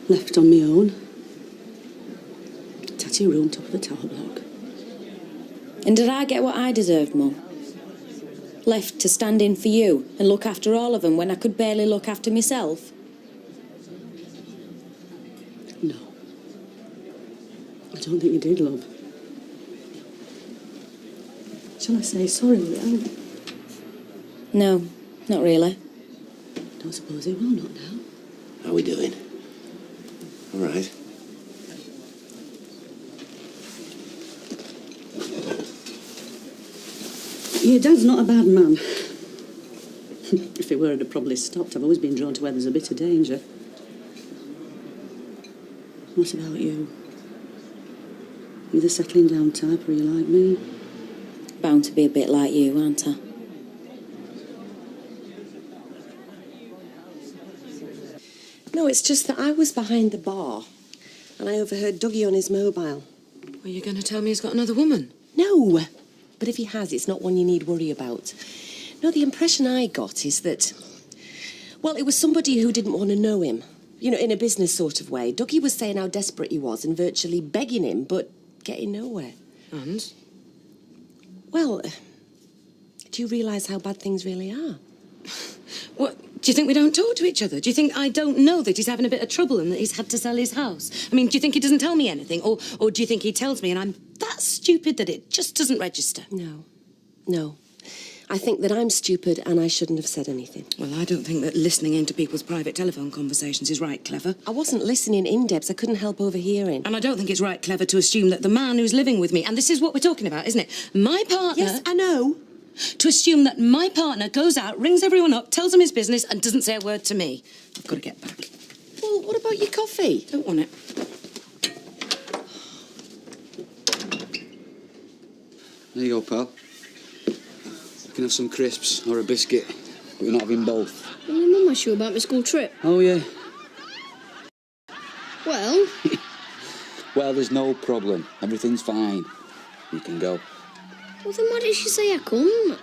Left on my own. Tatty room, top of the tower block. And did I get what I deserved, Mum? Left to stand in for you and look after all of them when I could barely look after myself? No. I don't think you did, love. Shall I say sorry, Leanne? No, not really. Don't suppose it will, not now. How are we doing? All right. Your dad's not a bad man. If he were, I'd have probably stopped. I've always been drawn to where there's a bit of danger. What about you? You the settling down type, or are you like me? Bound to be a bit like you, aren't I? No, it's just that I was behind the bar and I overheard Dougie on his mobile. Were you going to tell me he's got another woman? No, but if he has, it's not one you need worry about. No, the impression I got is that, well, it was somebody who didn't want to know him. You know, in a business sort of way. Dougie was saying how desperate he was and virtually begging him, but getting nowhere. And? Well, do you realise how bad things really are? What? Do you think we don't talk to each other? Do you think I don't know that he's having a bit of trouble and that he's had to sell his house? I mean, do you think he doesn't tell me anything? Or do you think he tells me and I'm that stupid that it just doesn't register? No. I think that I'm stupid and I shouldn't have said anything. Well, I don't think that listening into people's private telephone conversations is right clever. I wasn't listening in, Debs. I couldn't help overhearing. And I don't think it's right clever to assume that the man who's living with me, and this is what we're talking about, isn't it? My partner... Yes, I know. To assume that my partner goes out, rings everyone up, tells them his business and doesn't say a word to me. I've got to get back. Well, what about your coffee? Don't want it. There you go, pal. You can have some crisps or a biscuit, but you're not having both. Well, my mum asked you about my school trip. Oh, yeah. Well? Well, there's no problem. Everything's fine. You can go. Well, then why did she say I come?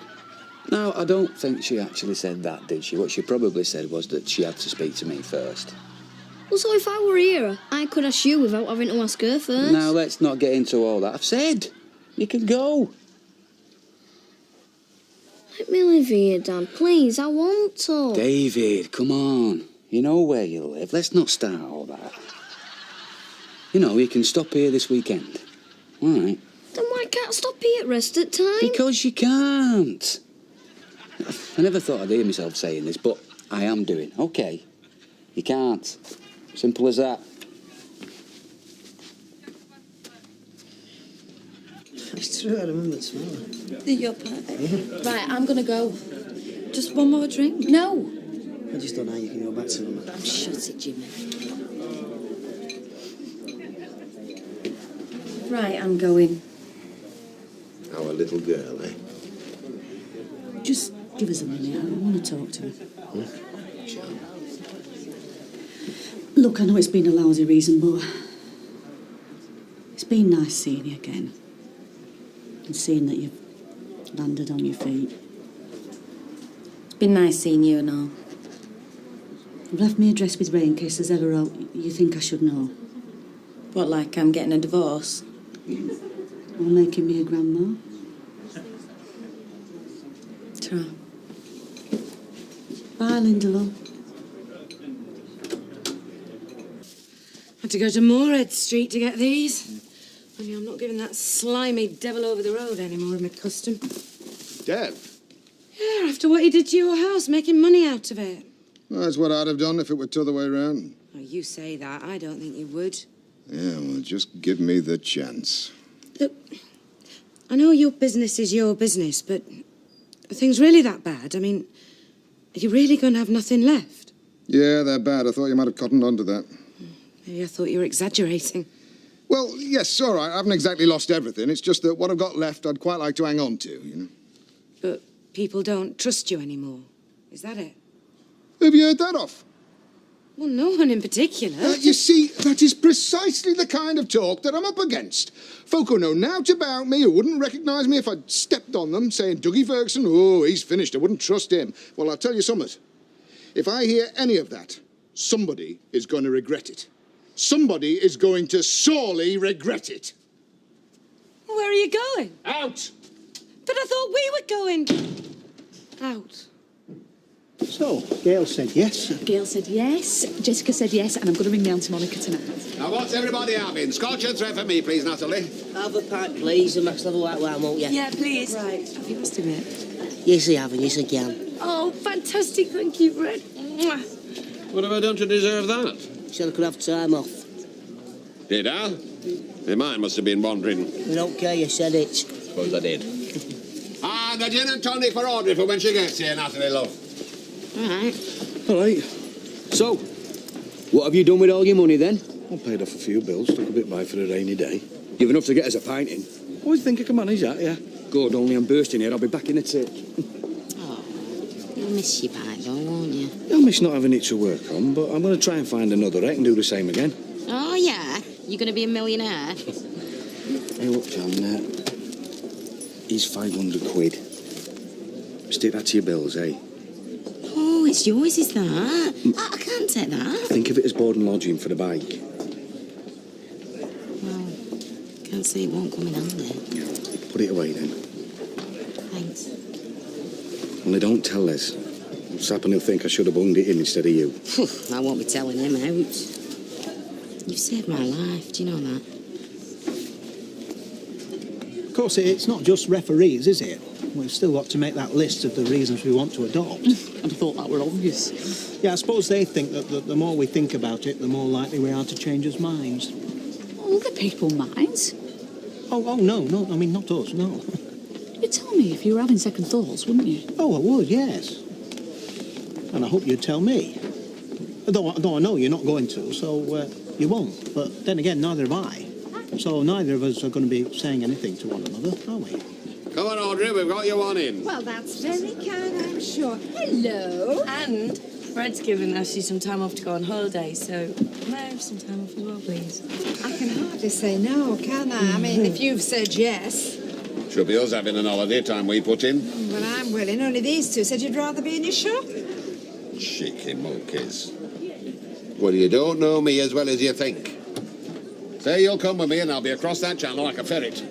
No, I don't think she actually said that, did she? What she probably said was that she had to speak to me first. Well, so if I were here, I could ask you without having to ask her first. Now, let's not get into all that. I've said you can go. Let me live here, Dad. Please, I want to. David, come on. You know where you live. Let's not start all that. You know, you can stop here this weekend. All right. Then why can't I stop here at rest at time? Because you can't. I never thought I'd hear myself saying this, but I am doing. OK. You can't. Simple as that. It's true, I remember the smell. You're perfect. Right, I'm going to go. Just one more drink? No. I just don't know how you can go back to them. Shut it, Jimmy. Right, I'm going. Our little girl, eh? Just give us a minute. I want to talk to her. Sure. Look, I know it's been a lousy reason, but it's been nice seeing you again. And seeing that you've landed on your feet. It's been nice seeing you and all. You've left me address with Ray in case there's ever out you think I should know. What, like I'm getting a divorce? Or making me a grandma. Try. Bye, Linda, love. Had to go to Moorhead Street to get these. Only I'm not giving that slimy devil over the road any more of my custom. Dev? Yeah, after what he did to your house, making money out of it. Well, that's what I'd have done if it were the other way round. Oh, you say that. I don't think you would. Yeah, well, just give me the chance. Look, I know your business is your business, but are things really that bad? I mean, are you really going to have nothing left? Yeah, they're bad. I thought you might have cottoned on to that. Maybe I thought you were exaggerating. Well, yes, all right. I haven't exactly lost everything. It's just that what I've got left, I'd quite like to hang on to, you know. But people don't trust you anymore. Is that it? Who have you heard that off? Well, no one in particular. You see, that is precisely the kind of talk that I'm up against. Folk who know nought about me, who wouldn't recognise me if I'd stepped on them, saying, Dougie Ferguson, oh, he's finished, I wouldn't trust him. Well, I'll tell you something. If I hear any of that, somebody is going to regret it. Somebody is going to sorely regret it. Where are you going? Out! But I thought we were going out. So, Gail said yes. Gail said yes, Jessica said yes, and I'm going to ring the Auntie Monica tonight. Now, what's everybody having? Scotch and thread for me, please, Natalie. Have a pint, please, and Max, have a white wine, won't you? Yeah, please. Right. Have you missed a bit? Yes, I have, and yes, I can. Oh, fantastic. Thank you, Fred. What have I done to deserve that? Said I could have time off. Did I? Your mind must have been wandering. I don't care, you said it. Suppose I did. And the gin and tonic for Audrey for when she gets here, Natalie, love. All right. All right. So, what have you done with all your money then? I paid off a few bills, took a bit by for a rainy day. You've enough to get us a pint in. Always think I can manage that, yeah? Good, only I'm bursting here. I'll be back in a tick. You'll miss your pint, though, won't you? I'll miss not having it to work on, but I'm going to try and find another wreck and do the same again. Oh, yeah? You're going to be a millionaire? Hey, look, John, he's 500 quid. Stick that to your bills, eh? Oh, it's yours, is that? I can't take that. Think of it as board and lodging for the bike. Well, can't say it won't come in handy. Put it away then. Thanks. Only don't tell Les. Sapper will think I should have bunged it in instead of you. I won't be telling him out. You've saved my life, do you know that? Of course, it's not just referees, is it? We've still got to make that list of the reasons we want to adopt. I thought that were obvious. Yeah, I suppose they think that the more we think about it, the more likely we are to change our minds. Other people minds? Oh, no, I mean, not us, no. You'd tell me if you were having second thoughts, wouldn't you? Oh, I would, yes. And I hope you'd tell me. Though I know you're not going to, so you won't. But then again, neither have I. So neither of us are going to be saying anything to one another, are we? Come on, Audrey, we've got you one in. Well, that's very kind, I'm sure. Hello. And Fred's given Ashley some time off to go on holiday, so can I have some time off as well, please? I can hardly say no, can I? I mean, if you've said yes. Should be us having an holiday time we put in. Well, I'm willing. Only these two said you'd rather be in your shop. Cheeky monkeys. Well, you don't know me as well as you think. Say you'll come with me and I'll be across that channel like a ferret.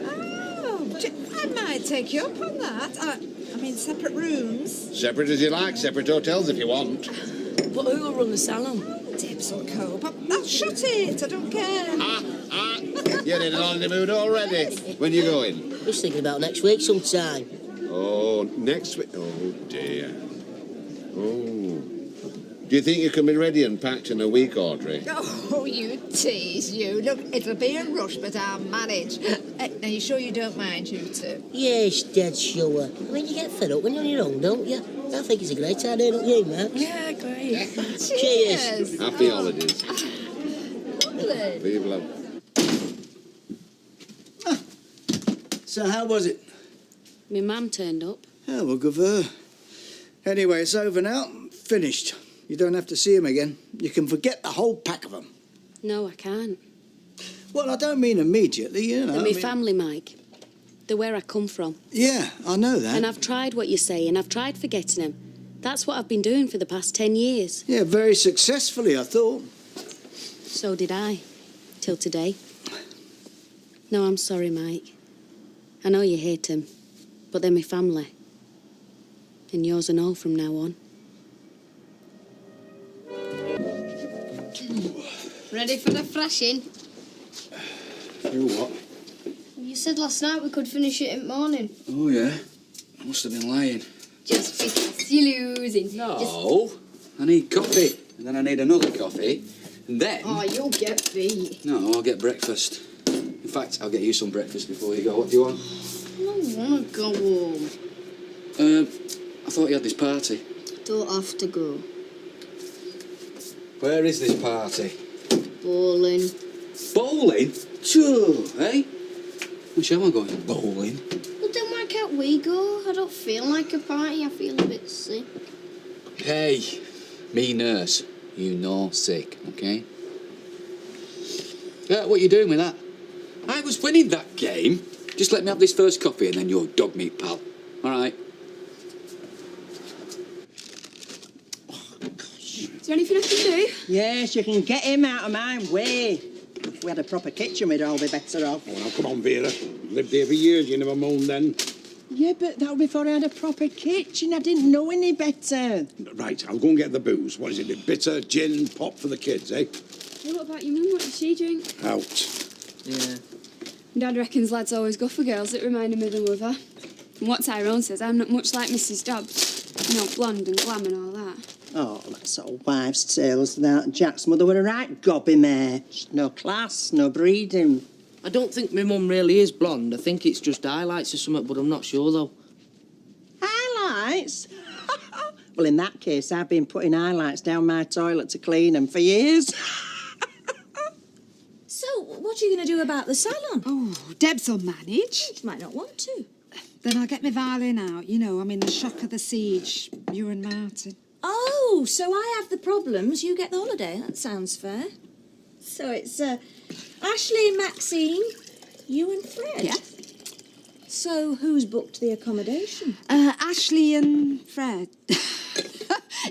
Oh, I might take you up on that. I mean, separate rooms. Separate as you like, separate hotels if you want. But who will run the salon? Dibs will cope. I'll shut it. I don't care. You're in an holiday mood already. When you going? Just thinking about next week sometime. Oh, next week? Oh, dear. Oh. Do you think you can be ready and packed in a week, Audrey? Oh, you tease, you. Look, it'll be a rush, but I'll manage. Now, you sure you don't mind, you two? Yes, dead sure. I mean, you get fed up when you're on your own, don't you? I think it's a great idea, don't you, Max? Yeah, great. Cheers. Happy holidays. Lovely. Leave love. So how was it? My mum turned up. Oh, well, good for her. Anyway, it's over now. Finished. You don't have to see him again. You can forget the whole pack of them. No, I can't. Well, I don't mean immediately, you know. They're my family, Mike. They're where I come from. Yeah, I know that. And I've tried what you say, and I've tried forgetting them. That's what I've been doing for the past 10 years. Yeah, very successfully, I thought. So did I. Till today. No, I'm sorry, Mike. I know you hate them, but they're my family. And yours and all from now on. Ready for the thrashing? You what? You said last night we could finish it in the morning. Oh, yeah? I must have been lying. Just because you're losing. No. I need coffee, and then I need another coffee, and then... Oh, you'll get beat. No, I'll get breakfast. In fact, I'll get you some breakfast before you go. What do you want? I don't want to go home. I thought you had this party. Don't have to go. Where is this party? Bowling. Bowling? Sure, eh? Which am I going bowling? Well, then why can't we go? I don't feel like a party. I feel a bit sick. Hey, me nurse. You know sick, okay? What you doing with that? I was winning that game. Just let me have this first coffee and then your dog meat, pal. All right. Is there anything I can do? Yes, you can get him out of my way. If we had a proper kitchen, we'd all be better off. Oh, now, come on, Vera. Lived here for years, you never moaned then. Yeah, but that was before I had a proper kitchen. I didn't know any better. Right, I'll go and get the booze. What is it, bitter, gin, pop for the kids, eh? Hey, what about your mum? What does she drink? Out. Yeah. Dad reckons lads always go for girls that remind him of the mother. And what Tyrone says, I'm not much like Mrs. Dobbs. You know, blonde and glam and all that. Oh, that's all wives' tales. That Jack's mother were a right gobby mare. No class, no breeding. I don't think my mum really is blonde. I think it's just highlights or something, but I'm not sure, though. Highlights? Well, in that case, I've been putting highlights down my toilet to clean them for years. So, what are you going to do about the salon? Oh, Debs will manage. She might not want to. Then I'll get my violin out. You know, I'm in the shock of the siege. You and Martin. Oh, so I have the problems, you get the holiday. That sounds fair. So it's Ashley and Maxine, you and Fred. Yeah. So who's booked the accommodation? Ashley and Fred.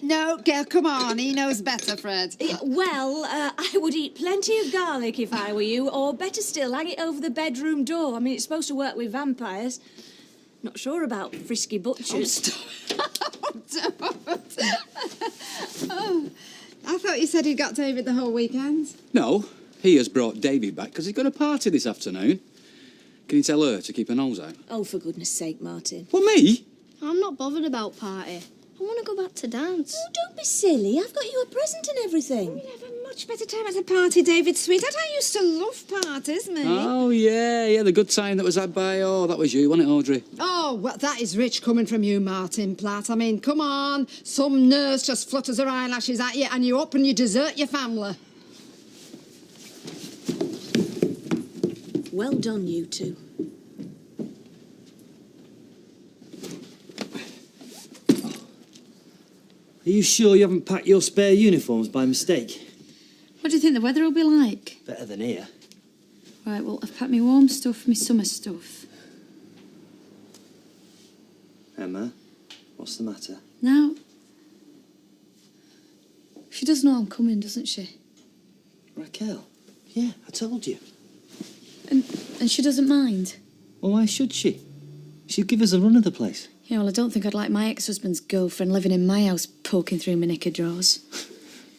No, girl, come on. He knows better, Fred. Well, I would eat plenty of garlic if I were you, or better still, hang it over the bedroom door. I mean, it's supposed to work with vampires. Not sure about frisky butchers. Oh, I thought you said he'd got David the whole weekend. No, he has brought Davy back because he's got a party this afternoon. Can you tell her to keep her nose out? Oh, for goodness sake, Martin. Well, me? I'm not bothered about party. I want to go back to dance. Oh, don't be silly. I've got you a present and everything. We'd have a much better time at a party, David, sweetheart. I used to love parties, mate. Oh, yeah, the good time that was had by, that was you, wasn't it, Audrey? Oh, well, that is rich coming from you, Martin Platt. I mean, come on. Some nurse just flutters her eyelashes at you and you up and you desert your family. Well done, you two. Are you sure you haven't packed your spare uniforms by mistake? What do you think the weather will be like? Better than here. Right, well, I've packed my warm stuff, my summer stuff. Emma, what's the matter? Now, she does know I'm coming, doesn't she? Raquel? Yeah, I told you. And she doesn't mind? Well, why should she? She'd give us a run of the place. Yeah, well, I don't think I'd like my ex-husband's girlfriend living in my house poking through my knicker drawers.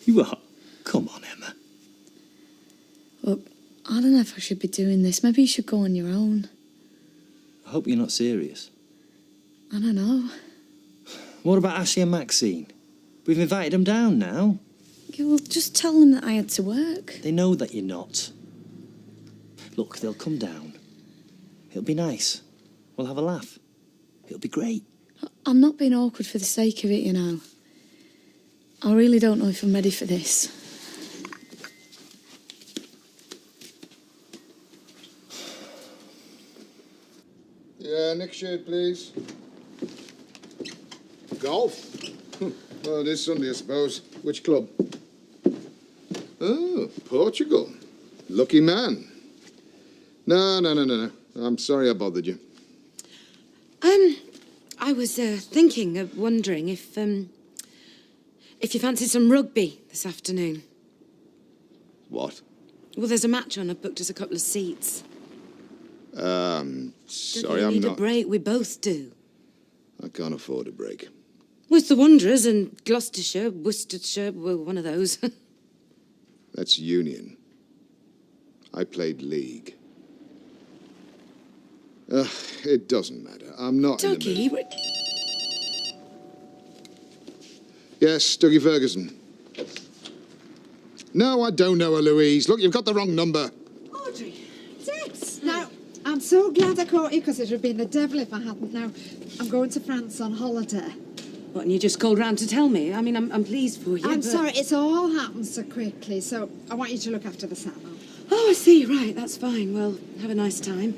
You are? Come on, Emma. Look, I don't know if I should be doing this. Maybe you should go on your own. I hope you're not serious. I don't know. What about Ashley and Maxine? We've invited them down now. Yeah, well, just tell them that I had to work. They know that you're not. Look, they'll come down. It'll be nice. We'll have a laugh. It'll be great. I'm not being awkward for the sake of it, you know. I really don't know if I'm ready for this. Yeah, next shade, please. Golf? Oh, this Sunday, I suppose. Which club? Oh, Portugal. Lucky man. No. I'm sorry I bothered you. I was wondering if you fancied some rugby this afternoon. What? Well, there's a match on. I've booked us a couple of seats. Sorry, Don't I'm you need not. a break? We both do. I can't afford a break. With the Wanderers and Gloucestershire, Worcestershire, well, one of those. That's Union. I played League. It doesn't matter. I'm not in the Dougie, mood. Yes, Dougie Ferguson. No, I don't know her, Louise. Look, you've got the wrong number. Audrey, Debs. Now, I'm so glad I caught you because it would have been the devil if I hadn't. Now, I'm going to France on holiday. What, and you just called round to tell me? I mean, I'm pleased for you. I'm but- sorry, it's all happened so quickly, so I want you to look after the salon. Oh, I see. Right, that's fine. Well, have a nice time.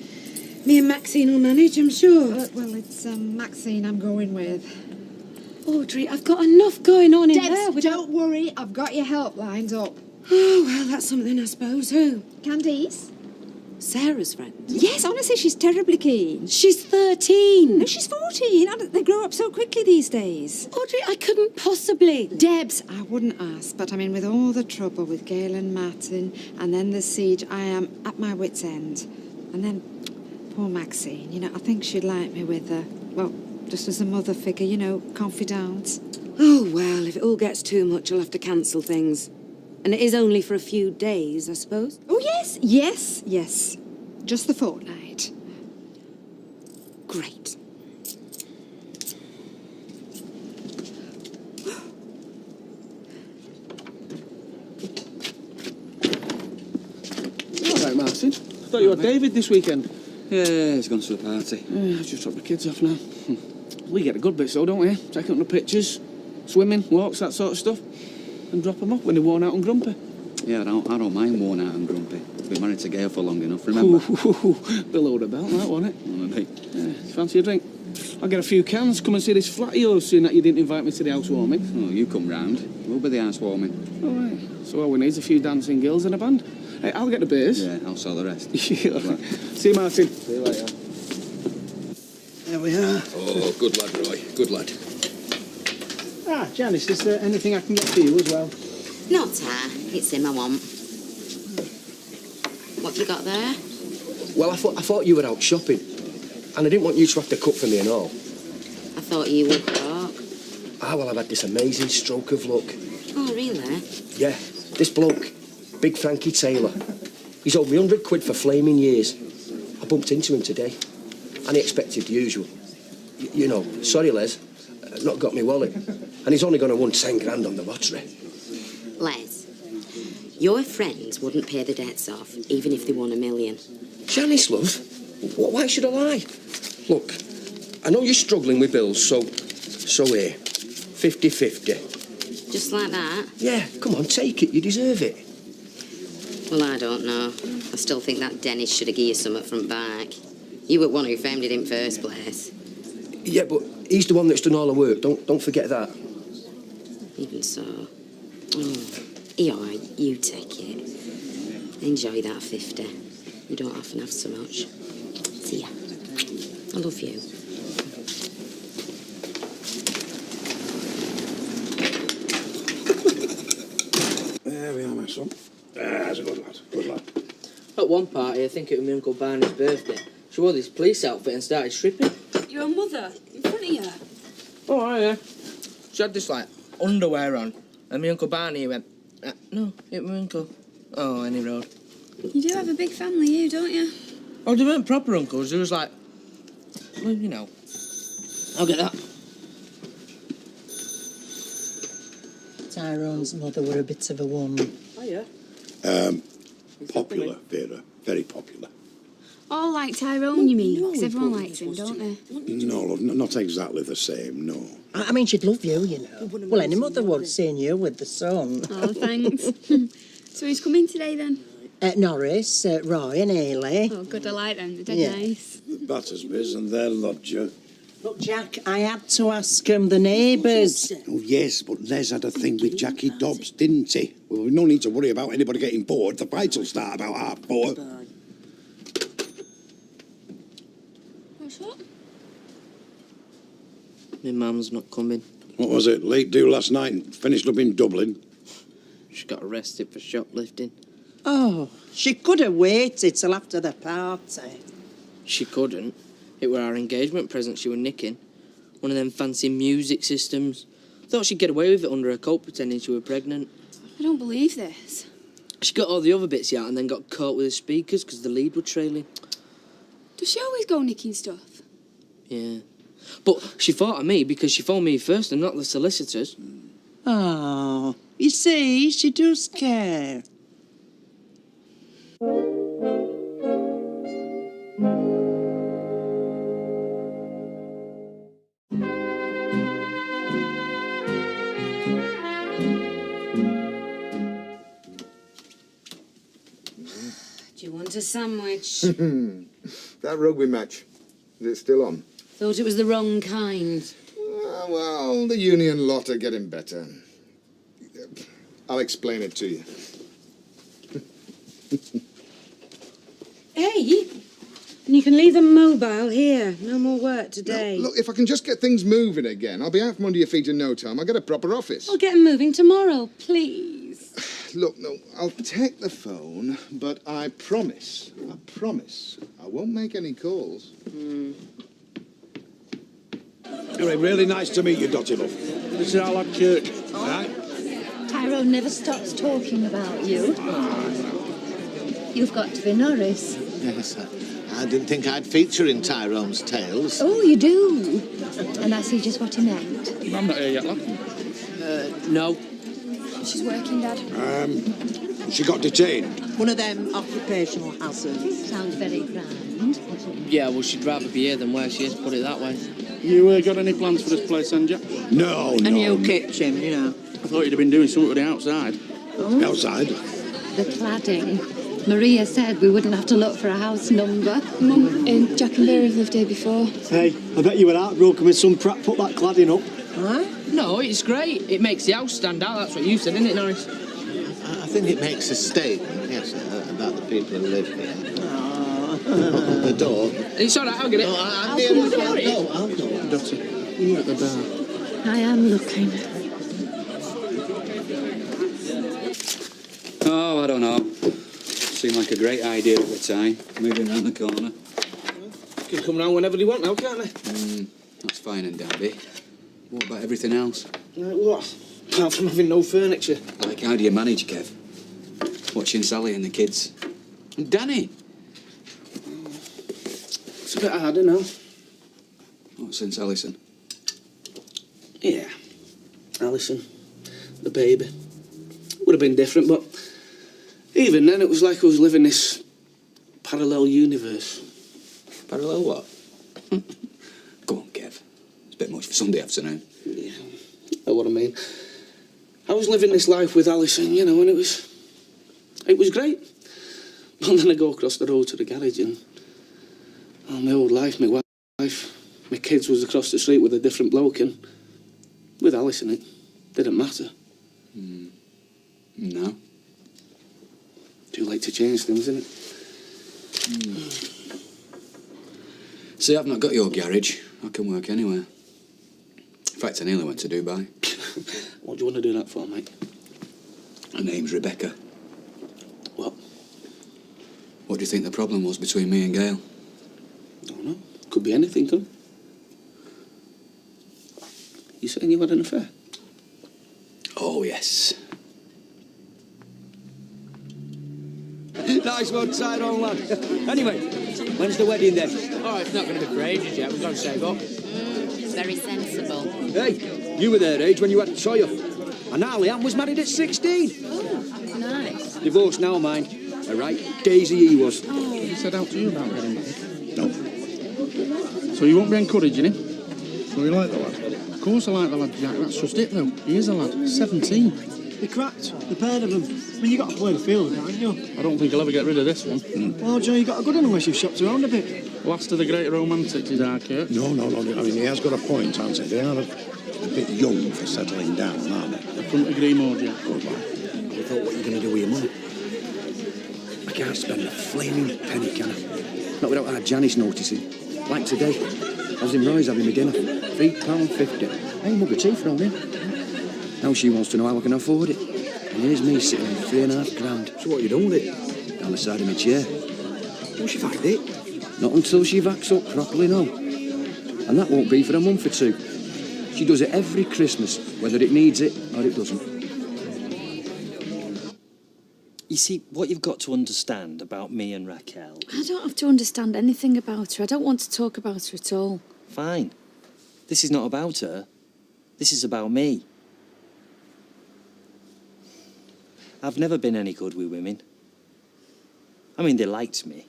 Me and Maxine will manage, I'm sure. Well, it's Maxine I'm going with. Audrey, I've got enough going on in Debs, there without... don't worry. I've got your help lined up. Oh, well, that's something, I suppose. Who? Candice? Sarah's friend. Yes, honestly, she's terribly keen. She's 13. No, she's 14. They grow up so quickly these days. Audrey, I couldn't possibly. Debs, I wouldn't ask, but I mean, with all the trouble with Gail and Martin, and then the siege, I am at my wit's end. And then poor Maxine, you know, I think she'd like me with her. Well, just as a mother figure, you know, confidant. Oh, well, if it all gets too much, I'll have to cancel things. And it is only for a few days, I suppose. Oh, yes, yes, yes. Just the fortnight. Great. All right, Martin. Thought you were David this weekend. Yeah, he's gone to the party. Yeah, I've just dropped the kids off now. We get the good bits though, don't we? Taking up the pictures, swimming, walks, that sort of stuff. And drop them off when they're worn out and grumpy. Yeah, I don't mind worn out and grumpy. Been married to Gail for long enough, remember? Below the belt, that, wasn't it? Well, mate. Yeah, fancy a drink? I'll get a few cans. Come and see this flat of yours, seeing that you didn't invite me to the housewarming. Oh, you come round. We'll be the housewarming. All right. So all we need is a few dancing girls and a band. Hey, I'll get the beers. Yeah, I'll sell the rest. See you, Martin. See you later. There we are. Oh, good lad, Roy. Good lad. Ah, Janice, is there anything I can get for you as well? Not her. It's him I want. What have you got there? Well, I thought you were out shopping. And I didn't want you to have to cook for me and all. I thought you would talk. Ah, well, I've had this amazing stroke of luck. Oh, really? Yeah, this bloke, Big Frankie Taylor. He's owed me 100 quid for flaming years. I bumped into him today. And he expected the usual. You know, sorry, Les, not got me wallet. And he's only going to win 10 grand on the lottery. Les, your friends wouldn't pay the debts off, even if they won $1 million. Janice, love, why should I lie? Look, I know you're struggling with bills, so here, 50-50. Just like that? Yeah, come on, take it, you deserve it. Well, I don't know. I still think that Dennis should have given you something from back. You were one who found it in first place. Yeah, but he's the one that's done all the work, don't forget that. Even so. Oh, all right, you take it. Enjoy that 50. You don't often have so much. See ya. I love you. There we are, my son. That's a good lad. Good lad. At one party, I think it was my Uncle Barney's birthday, she wore this police outfit and started stripping. Your mother, in front of you. Oh, yeah. She had this, like, underwear on. And my Uncle Barney went, no, it was my uncle. Oh, any road. You do have a big family, you, don't you? Oh, they weren't proper uncles. They was like, well, you know. I'll get that. Tyrone's mother were a bit of a woman. Oh, yeah. Popular, Vera. Very popular. All like Tyrone, you mean? Because everyone likes him, don't they? No, love, not exactly the same, no. I mean, she'd love you, you know. Well, any mother would, seeing you with the son. Oh, thanks. So he's coming today, then? Norris, Roy and Ailey. Oh, good, I like them. They're dead nice. The Battersbys and their lodger. Look, Jack, I had to ask the neighbours. Oh, yes, but Les had a thing with Jackie Dobbs, didn't he? Well, we've no need to worry about anybody getting bored. The fight will start about 4:30. What's that? My mum's not coming. What was it? Late do last night and finished up in Dublin. She got arrested for shoplifting. Oh, she could have waited till after the party. She couldn't. It were our engagement present she were nicking. One of them fancy music systems. Thought she'd get away with it under her coat pretending she were pregnant. I don't believe this. She got all the other bits out and then got caught with the speakers because the lead were trailing. Does she always go nicking stuff? Yeah. But she fought at me because she phoned me first and not the solicitors. Oh, you see, she does care. sandwich. That rugby match, is it still on? Thought it was the wrong kind. Well, the Union lot are getting better. I'll explain it to you. Hey, and you can leave the mobile here. No more work today. Look, if I can just get things moving again, I'll be out from under your feet in no time. I'll get a proper office. I'll get 'em moving tomorrow, please. Look, no, I'll take the phone, but I promise, I won't make any calls. Anyway, really nice to meet you, Dotty Love. This is our lad Church, right? Tyrone never stops talking about you. You've got to be Norris. Yes, I didn't think I'd feature in Tyrone's tales. Oh, you do. And I see just what he meant. I'm not here yet, lad. No. She's working, Dad. She got detained. One of them occupational hazards. Sounds very grand. Yeah, well, she'd rather be here than where she is, put it that way. You got any plans for this place, then, Jack? No, A new kitchen, you know. I thought you'd have been doing something with the outside. Oh. Outside? The cladding. Maria said we wouldn't have to look for a house number. Mum, Jack and Mary have lived here before. Hey, I bet you were heartbroken when some prat put that cladding up. Huh? No, it's great. It makes the house stand out. That's what you said, isn't it, Norris? I think it makes a statement, yes, about the people who live here. The door. It's all right, I'll get it. No, I'll near come the with door. it. No, I'll go. Dotty, you're at the bar. I am looking. Oh, I don't know. Seemed like a great idea at the time, moving round the corner. Can come round whenever they want now, can't they? That's fine and dandy. What about everything else? Like what? Apart from having no furniture. Like, how do you manage, Kev? Watching Sally and the kids. And Danny. It's a bit harder now. What, since Alison? Yeah. Alison. The baby. Would have been different, but even then it was like I was living this parallel universe. Parallel what? Go on, Kev. It's a bit much for Sunday afternoon. Yeah, I know what I mean. I was living this life with Alison, you know, and it was great. But then I go across the road to the garage and my old life, my wife, my kids was across the street with a different bloke, and with Alison it didn't matter. No. Too late to change things, isn't it? See, I've not got your garage. I can work anywhere. In fact, I nearly went to Dubai. What do you want to do that for, mate? Her name's Rebecca. What? What do you think the problem was between me and Gail? Don't know. Could be anything, couldn't it? You saying you had an affair? Oh, yes. Nice one, Tyrone, lad. Anyway, when's the wedding then? Oh, it's not going to be for ages yet. We've got to save up. It's very sensible. Hey, you were their age when you had Sawyer. And Ali Ann was married at 16. Oh, nice. Divorced now, mind. A right daisy he was. He said out to you about getting married? No. So you won't be encouraging him? So you like the lad? Of course I like the lad, Jack. That's just it, though. He is a lad. 17. They cracked, the pair of them. I mean, you got to play the field, haven't you? I don't think I'll ever get rid of this one. Well, Joe, you got a good one unless you've shopped around a bit. Last of the great romantics is our Kurt. No. I mean, he has got a point, hasn't he? They are a bit young for settling down, aren't they? I couldn't agree more, Jack. Good lad. Have you thought what you're going to do with your money? I can't spend a flaming penny, can I? Not without our Janice noticing. Like today, I was in Roy's having my dinner. £3.50. Hey, mug of tea thrown in. Now she wants to know how I can afford it. And here's me sitting on £3.5 grand. So what you done with it? Down the side of my chair. Won't she find it? Not until she backs up properly, no. And that won't be for a month or two. She does it every Christmas, whether it needs it or it doesn't. You see, what you've got to understand about me and Raquel... I don't have to understand anything about her. I don't want to talk about her at all. Fine. This is not about her. This is about me. I've never been any good with women. I mean, they liked me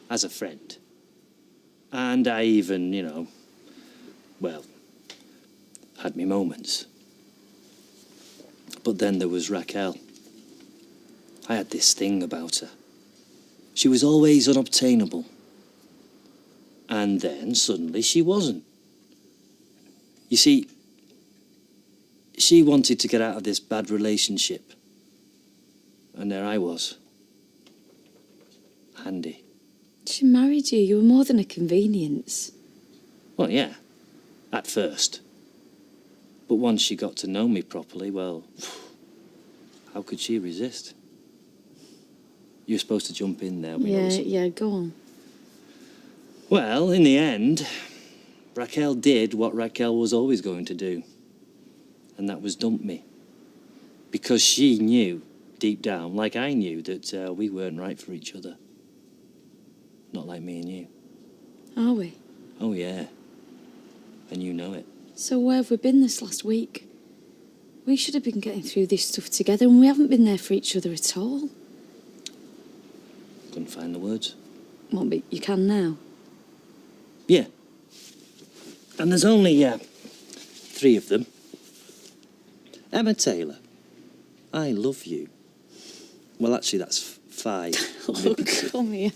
as a friend. And I even, you know, well, had me moments. But then there was Raquel. I had this thing about her. She was always unobtainable. And then suddenly she wasn't. You see, she wanted to get out of this bad relationship. And there I was. Handy. She married you. You were more than a convenience. Well, yeah, at first. But once she got to know me properly, well, how could she resist? You're supposed to jump in there. Yeah, go on. Well, in the end, Raquel did what Raquel was always going to do. And that was dump me. Because she knew, deep down, like I knew, that we weren't right for each other. Not like me and you. Are we? Oh, yeah. And you know it. So where have we been this last week? We should have been getting through this stuff together, and we haven't been there for each other at all. Couldn't find the words. Well, but you can now. Yeah. And there's only 3 of them. Emma Taylor, I love you. Well, actually, that's 5. Oh, come here.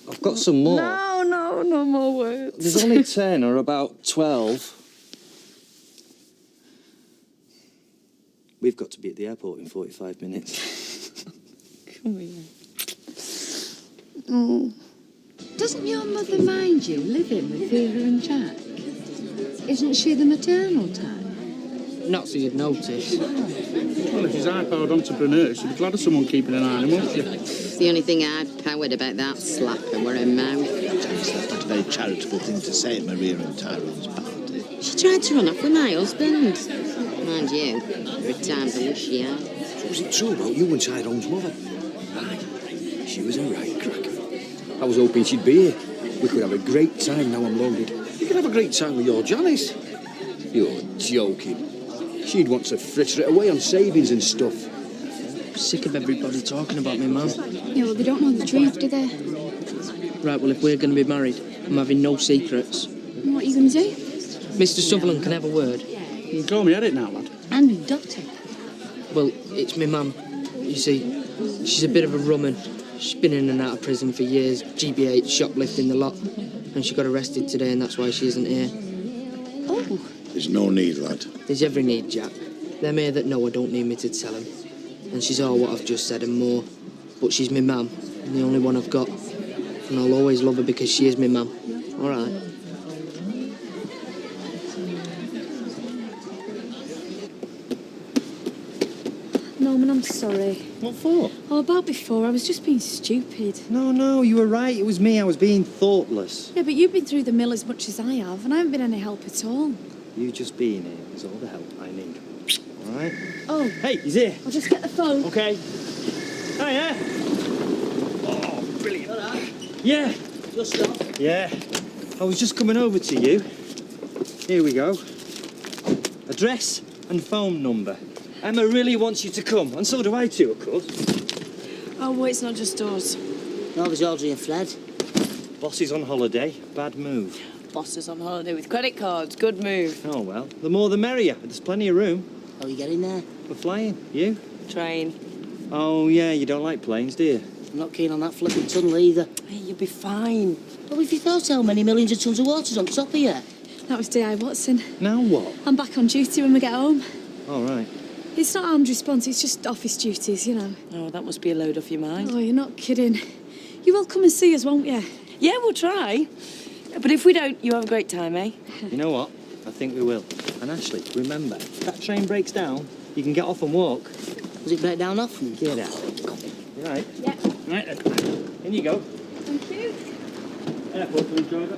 I've got some more. No more words. There's only 10 or about 12. We've got to be at the airport in 45 minutes. Come here. Oh. Doesn't your mother mind you living with Vera and Jack? Isn't she the maternal type? Not so you'd notice. Well, if she's high-powered entrepreneur, she'd be glad of someone keeping an eye on him, wouldn't she? The only thing I'd powered about that slapper were her mouth. That's not a very charitable thing to say at Maria and Tyrone's party. She tried to run off with my husband. Mind you, there are times I wish she had. So was it true about you and Tyrone's mother? Aye, she was a right cracker. I was hoping she'd be here. We could have a great time now I'm loaded. You could have a great time with your Janice. You're joking. She'd want to fritter it away on savings and stuff. I'm sick of everybody talking about me, Mum. Yeah, well, they don't know the truth, do they? Right, well, if we're going to be married, I'm having no secrets. What are you going to do? Mr. Sutherland can have a word. You can call me Edit now, lad. And Doctor. Well, it's my mum. You see, she's a bit of a rum 'un. She's been in and out of prison for years, GBH, shoplifting the lot. And she got arrested today, and that's why she isn't here. Oh. There's no need, lad. There's every need, Jack. Them here that know her don't need me to tell them. And she's all what I've just said and more. But she's my mum, and the only one I've got. And I'll always love her because she is my mum. All right? Norman, I'm sorry. What for? Oh, about before. I was just being stupid. No, you were right. It was me. I was being thoughtless. Yeah, but you've been through the mill as much as I have, and I haven't been any help at all. You just being here is all the help I need. All right? Oh. Hey, he's here. I'll just get the phone. Okay. Oh, yeah. Oh, brilliant. Yeah. You'll stop. Yeah. I was just coming over to you. Here we go. Address and phone number. Emma really wants you to come, and so do I too, of course. Oh, well, it's not just us. No, there's Audrey and Fred. Boss is on holiday. Bad move. Boss is on holiday with credit cards. Good move. Oh, well, the more the merrier. There's plenty of room. How are you getting there? We're flying. You? Train. Oh, yeah, you don't like planes, do you? I'm not keen on that flipping tunnel either. Hey, you'll be fine. Well, if you thought how many millions of tons of water's on top of you. That was D.I. Watson. Now what? I'm back on duty when we get home. All right. It's not armed response, it's just office duties, you know. Oh, that must be a load off your mind. Oh, you're not kidding. You will come and see us, won't you? Yeah, we'll try. But if we don't, you have a great time, eh? You know what? I think we will. And Ashley, remember, if that train breaks down, you can get off and walk. Does it break down often? Get out. You right? Yeah. Right then. In you go. Thank you. Airport, please, driver.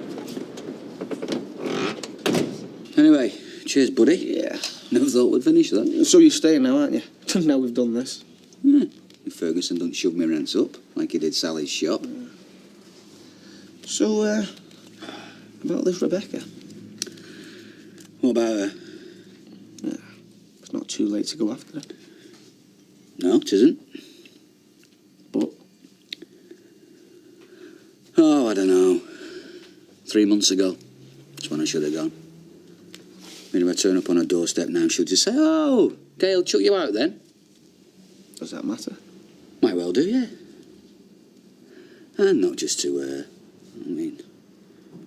Anyway, cheers, buddy. Yeah. Never thought we'd finish that. So you're staying now, aren't you? Now we've done this. Yeah. If Ferguson don't shove me rents up like he did Sally's shop. So, about this Rebecca. What about her? Yeah, it's not too late to go after her. No, it isn't. But? Oh, I don't know. 3 months ago. That's when I should have gone. I mean, if I turn up on her doorstep now, she'll just say, "Oh, Gail chuck you out then?" Does that matter? Might well do, yeah. And not just to her. I mean,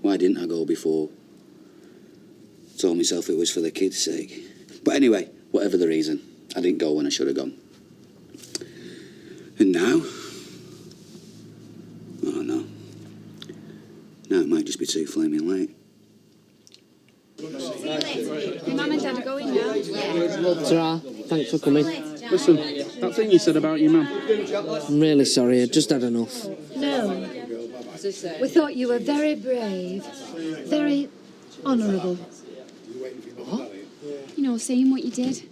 why didn't I go before? Told myself it was for the kids' sake. But anyway, whatever the reason, I didn't go when I should have gone. And now? Oh, no. Now it might just be too flaming late. Your mum and Dad are going now. Ta-ra. Thanks for coming. Listen, that thing you said about your mum. I'm really sorry, I just had enough. No. We thought you were very brave, very honourable. You know, seeing what you did,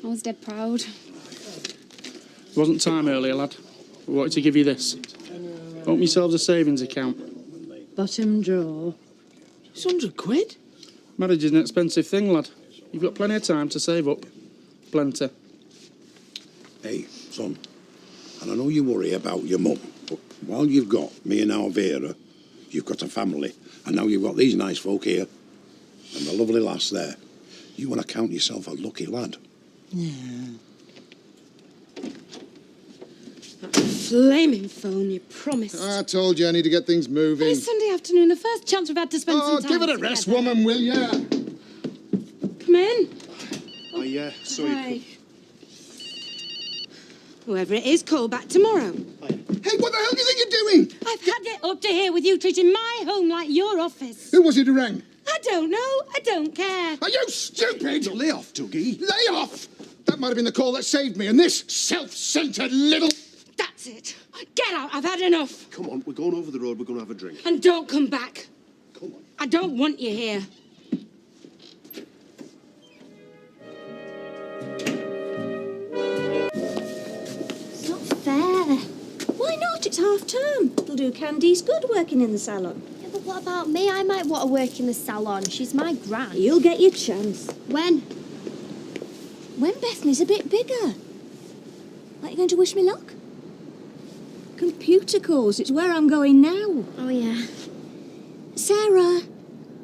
I was dead proud. It wasn't time earlier, lad. We wanted to give you this. Open yourselves a savings account. Bottom drawer. It's £100. Marriage is an expensive thing, lad. You've got plenty of time to save up. Plenty. Hey, son, and I know you worry about your mum, but while you've got me and Alvera, you've got a family, and now you've got these nice folk here, and the lovely lass there. You want to count yourself a lucky lad. Yeah. That flaming phone, you promised. I told you I need to get things moving. It's Sunday afternoon, the first chance we've had to spend some time give it a rest, together. woman, will ya? Come in. Yeah, so Hi. Whoever it is, call back tomorrow. Hey, what the hell do you think you're doing? I've had it up to here with you treating my home like your office. Who was it who rang? I don't know. I don't care. Are you stupid? Lay off, Dougie. Lay off! That might have been the call that saved me, and this self-centred little... That's it. Get out. I've had enough. Come on, we're going over the road. We're going to have a drink. And don't come back. Come on. I don't want you here. It's not fair. Why not? It's half term. It'll do Candice good working in the salon. Yeah, but what about me? I might want to work in the salon. She's my gran. You'll get your chance. When? When Bethany's a bit bigger. Like you're going to wish me luck? Computer course. It's where I'm going now. Oh, yeah. Sarah,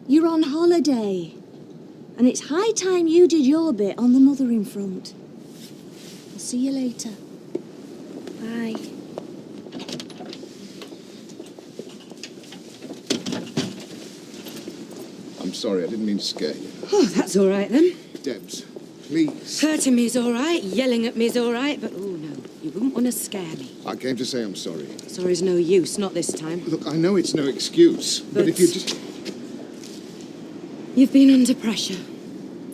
you're on holiday. And it's high time you did your bit on the mothering front. I'll see you later. Bye. I'm sorry, I didn't mean to scare you. Oh, that's all right then. Debs, please. Hurting me's all right. Yelling at me's all right. But, oh, no. You wouldn't want to scare me. I came to say I'm sorry. Sorry's no use. Not this time. Look, I know it's no excuse, but if you just... You've been under pressure.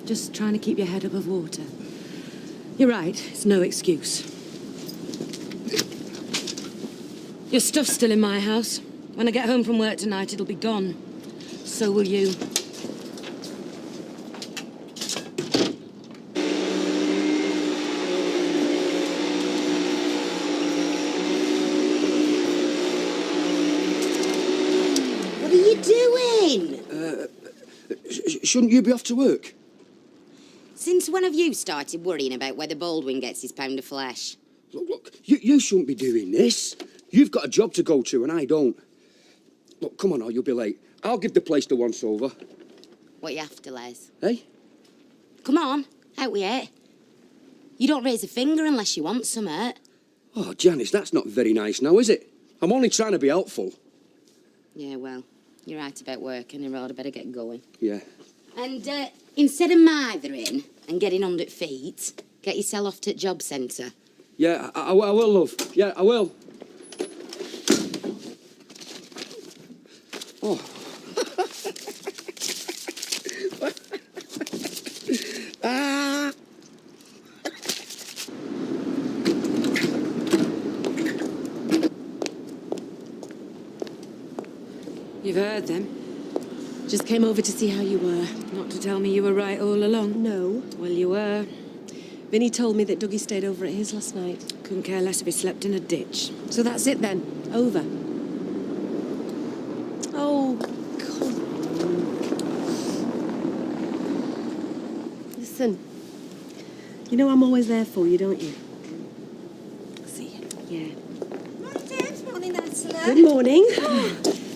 Just trying to keep your head above water. You're right. It's no excuse. Your stuff's still in my house. When I get home from work tonight, it'll be gone. So will you. What are you doing? Shouldn't you be off to work? Since when have you started worrying about whether Baldwin gets his pound of flesh? Look, you shouldn't be doing this. You've got a job to go to and I don't. Look, come on, or you'll be late. I'll give the place the once-over. What you after, Les? Hey? Come on, out with it. You don't raise a finger unless you want some. Oh, Janice, that's not very nice now, is it? I'm only trying to be helpful. Yeah, well, you're right about work and I'd better get going. Yeah. And instead of mithering and getting on at feet, get yourself off to the job centre. Yeah, I will, love. Yeah, I will. Oh. Ah. You've heard them. Just came over to see how you were. Not to tell me you were right all along. No. Well, you were. Vinny told me that Dougie stayed over at his last night. Couldn't care less if he slept in a ditch. So that's it then. Over. Oh, come on. Listen. You know I'm always there for you, don't you? See you. Yeah. Morning, James. Morning, Ursula. Good morning.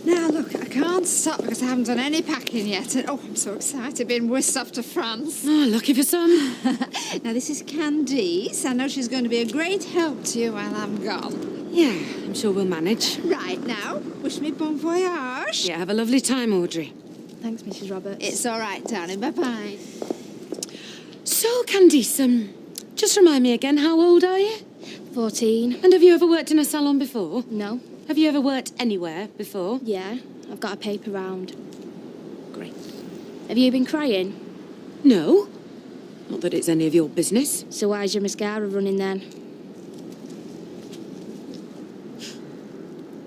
Now, look, I can't stop because I haven't done any packing yet. And, oh, I'm so excited, being whisked off to France. Oh, lucky for some. Now, this is Candice. I know she's going to be a great help to you while I'm gone. Yeah, I'm sure we'll manage. Right now, wish me bon voyage. Yeah, have a lovely time, Audrey. Thanks, Mrs. Roberts. It's all right, darling. Bye-bye. So, Candice, just remind me again, how old are you? 14. And have you ever worked in a salon before? No. Have you ever worked anywhere before? Yeah, I've got a paper round. Great. Have you been crying? No. Not that it's any of your business. So why's your mascara running then?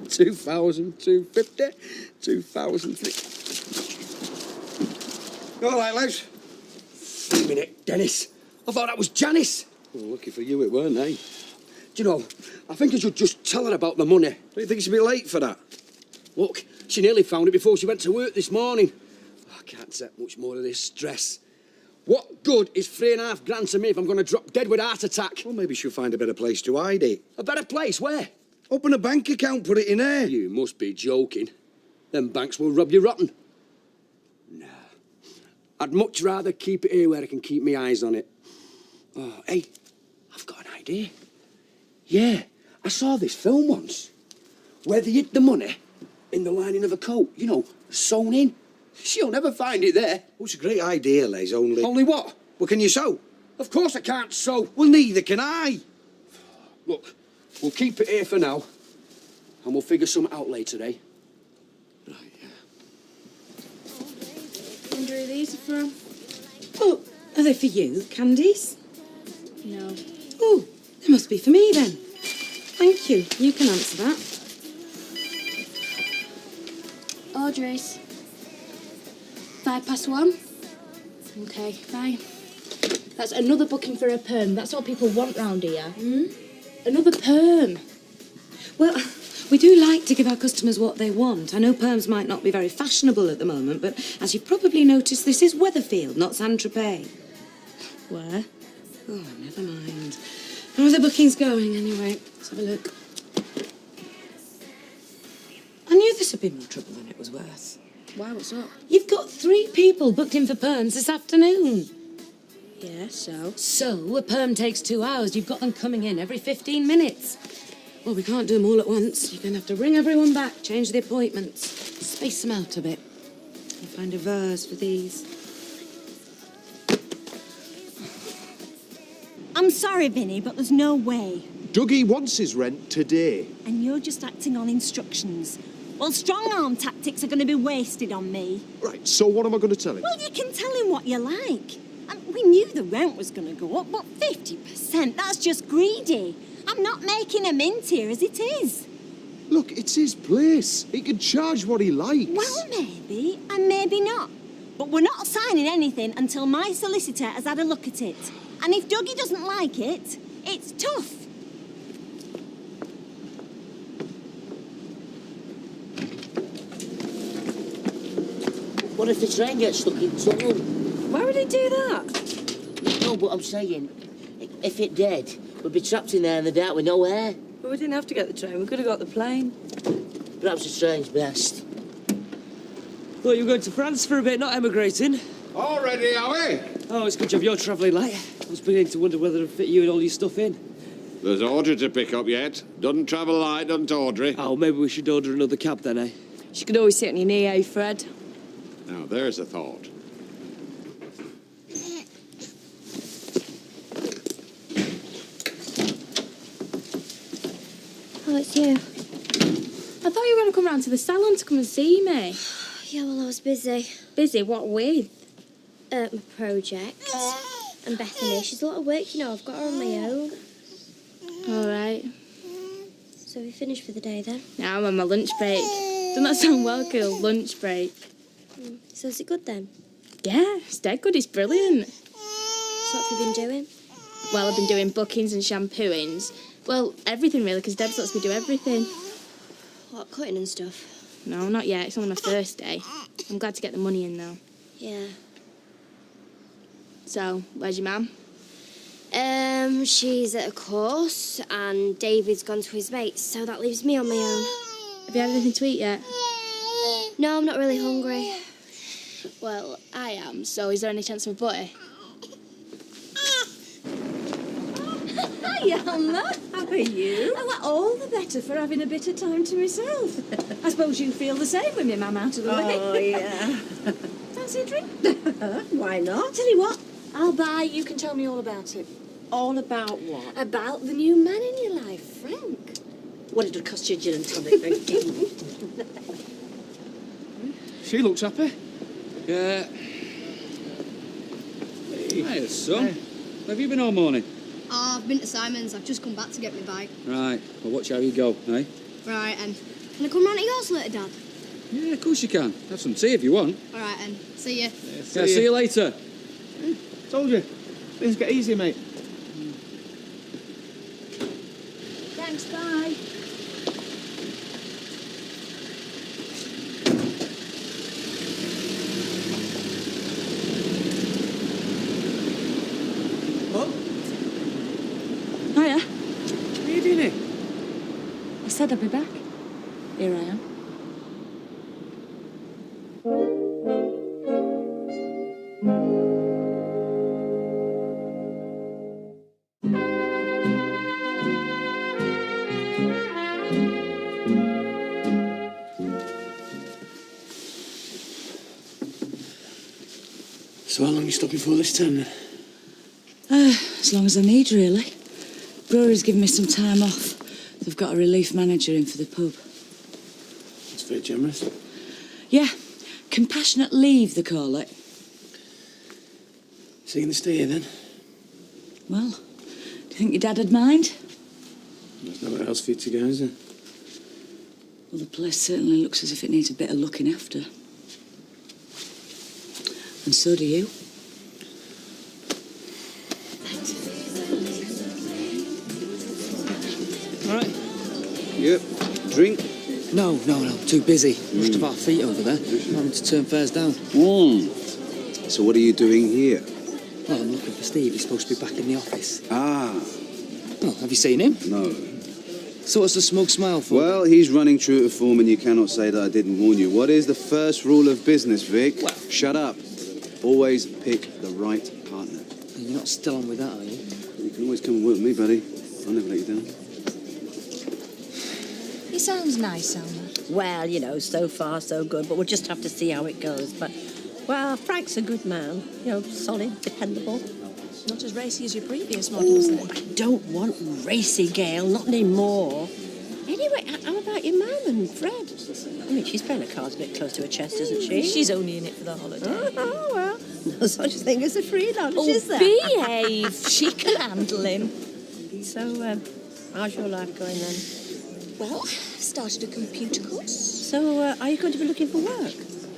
2,250, 2,003. All right, lads. Wait a minute, Dennis. I thought that was Janice. Well, lucky for you it weren't, eh? Do you know, I think I should just tell her about the money. Don't you think it's a bit late for that? Look, she nearly found it before she went to work this morning. I can't take much more of this stress. What good is £3.5 to me if I'm going to drop dead with a heart attack? Well, maybe she'll find a better place to hide it. A better place? Where? Open a bank account, put it in there. You must be joking. Them banks will rob you rotten. Nah. I'd much rather keep it here where I can keep my eyes on it. Oh, hey, I've got an idea. Yeah, I saw this film once where they hid the money in the lining of a coat, you know, sewn in. She'll never find it there. Well, it's a great idea, Les, only... Only what? Well, can you sew? Of course I can't sew. Well, neither can I. Look, we'll keep it here for now, and we'll figure something out later, eh? I wonder who these are from. Oh, are they for you, Candice? No. Oh, they must be for me then. Thank you. You can answer that. Audrey's. 1:05. Okay, bye. That's another booking for a perm. That's all people want round here. Another perm. Well, we do like to give our customers what they want. I know perms might not be very fashionable at the moment, but as you've probably noticed, this is Weatherfield, not Saint-Tropez. Where? Oh, never mind. How are the bookings going, anyway? Let's have a look. I knew this would be more trouble than it was worth. Why, what's up? You've got 3 people booked in for perms this afternoon. Yeah, so? So, a perm takes 2 hours. You've got them coming in every 15 minutes. Well, we can't do them all at once. You're going to have to ring everyone back, change the appointments, space them out a bit. And find a vase for these. I'm sorry, Vinny, but there's no way. Dougie wants his rent today. And you're just acting on instructions. Well, strong-arm tactics are going to be wasted on me. Right, so what am I going to tell him? Well, you can tell him what you like. We knew the rent was going to go up, but 50%, that's just greedy. I'm not making a mint here as it is. Look, it's his place. He can charge what he likes. Well, maybe, and maybe not. But we're not signing anything until my solicitor has had a look at it. And if Dougie doesn't like it, it's tough. What if the train gets stuck in tunnel? Why would he do that? No, but I'm saying, if it did, we'd be trapped in there in the dark with no air. Well, we didn't have to get the train. We could have got the plane. Perhaps the train's best. Thought you were going to France for a bit, not emigrating. All ready, are we? Oh, it's a good job you're travelling light. I was beginning to wonder whether it'd fit you and all your stuff in. There's Audrey to pick up yet. Doesn't travel light, doesn't Audrey? Oh, maybe we should order another cab then, eh? She could always sit on your knee, eh, Fred? Now, there's a thought. Oh, it's you. I thought you were going to come round to the salon to come and see me. Yeah, well, I was busy. Busy? What with? My project. And Bethany, she's a lot of work, you know. I've got her on my own. All right. So we finished for the day then? Now I'm on my lunch break. Doesn't that sound well cool? Lunch break. So is it good then? Yeah, it's dead good. It's brilliant. So what have you been doing? Well, I've been doing bookings and shampooings. Well, everything really, because Debs lets me do everything. What, cutting and stuff? No, not yet. It's only my first day. I'm glad to get the money in, though. Yeah. So, where's your mum? She's at a course, and David's gone to his mates, so that leaves me on my own. Have you had anything to eat yet? No, I'm not really hungry. Well, I am, so is there any chance of a butty? Hiya, Anna. How are you? Oh, well, all the better for having a bit of time to myself. I suppose you feel the same with me, Mum, out of the way. Oh, yeah. Fancy a drink? Why not? Tell you what, I'll buy. You can tell me all about it. All about what? About the new man in your life, Frank. What did it cost you, gin and tonic? She looks happy. Yeah. Hey, son. Have you been all morning? Oh, I've been to Simon's. I've just come back to get my bike. Right. Well, watch how you go, eh? Right, and can I come round to yours later, Dad? Yeah, of course you can. Have some tea if you want. All right, and see you. Yeah, see you later. Told you. Things get easier, mate. Thanks, bye. Hiya. What are you doing here? I said I'd be back. Here I am. So how long are you stopping for this time then? As long as I need, really. Brewery's given me some time off. They've got a relief manager in for the pub. That's very generous. Yeah, compassionate leave, they call it. So you're going to stay here then? Well, do you think your dad'd mind? There's nowhere else for you to go, is there? Well, the place certainly looks as if it needs a bit of looking after. And so do you. All right. Yep. Drink? No, too busy. Rushed off our feet over there. Having to turn fares down. So what are you doing here? Well, I'm looking for Steve. He's supposed to be back in the office. Ah. Oh, have you seen him? No. So what's the smug smile for? Well, he's running true to form and you cannot say that I didn't warn you. What is the first rule of business, Vic? Well, shut up. Always pick the right partner. You're not still on with that, are you? You can always come and work with me, buddy. I'll never let you down. He sounds nice, Selma. Well, you know, so far so good, but we'll just have to see how it goes. But, well, Frank's a good man. You know, solid, dependable. Not as racy as your previous models, then. I don't want racy, Gail, not anymore. Anyway, how about your mum and Fred? I mean, she's playing her cards a bit close to her chest, isn't she? She's only in it for the holiday. Oh, well, no such thing as a freelance, is there? Behave. She can handle him. So, how's your life going then? Well, started a computer course. So, are you going to be looking for work?